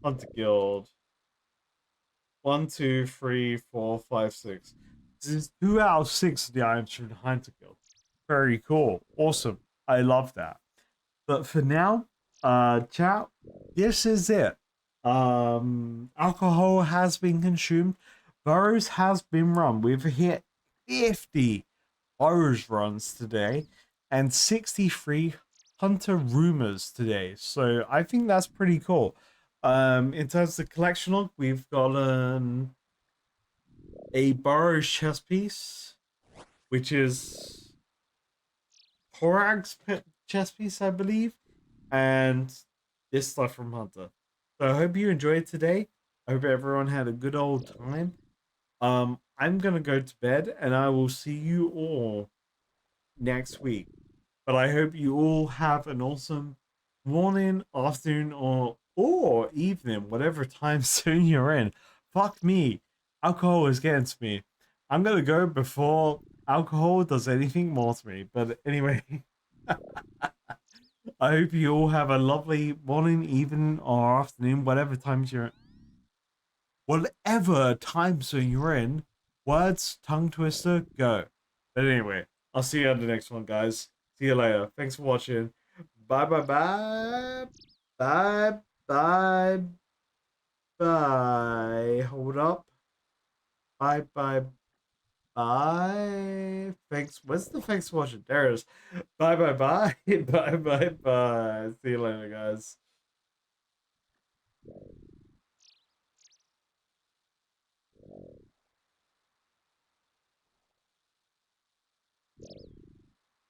Hunter Guild. 1, 2, 3, 4, 5, 6. This is 2 out of 6 of the items from the Hunter Guild. Very cool. Awesome. I love that. But for now, chat, this is it. Alcohol has been consumed. Barrows has been run. We've hit 50 Barrows runs today and 63 Hunter rumors today. So I think that's pretty cool. In terms of the collection log, we've got a Barrows chess piece, which is Horag's chess piece, I believe, and this stuff from Hunter. So I hope you enjoyed today. I hope everyone had a good old time. I'm gonna go to bed, and I will see you all next week. But I hope you all have an awesome morning, afternoon, or evening, whatever time zone you're in. Fuck me, alcohol is getting to me. I'm gonna go before alcohol does anything more to me. But anyway. I hope you all have a lovely morning, evening, or afternoon, whatever time zone you're in. Words, tongue twister, go. But anyway, I'll see you on the next one, guys. See you later. Thanks for watching. Bye, bye, bye. Bye, bye, bye. Hold up. Bye, bye, bye. Thanks. What's the thanks for watching? There it is. Bye, bye, bye. Bye, bye, bye. See you later, guys.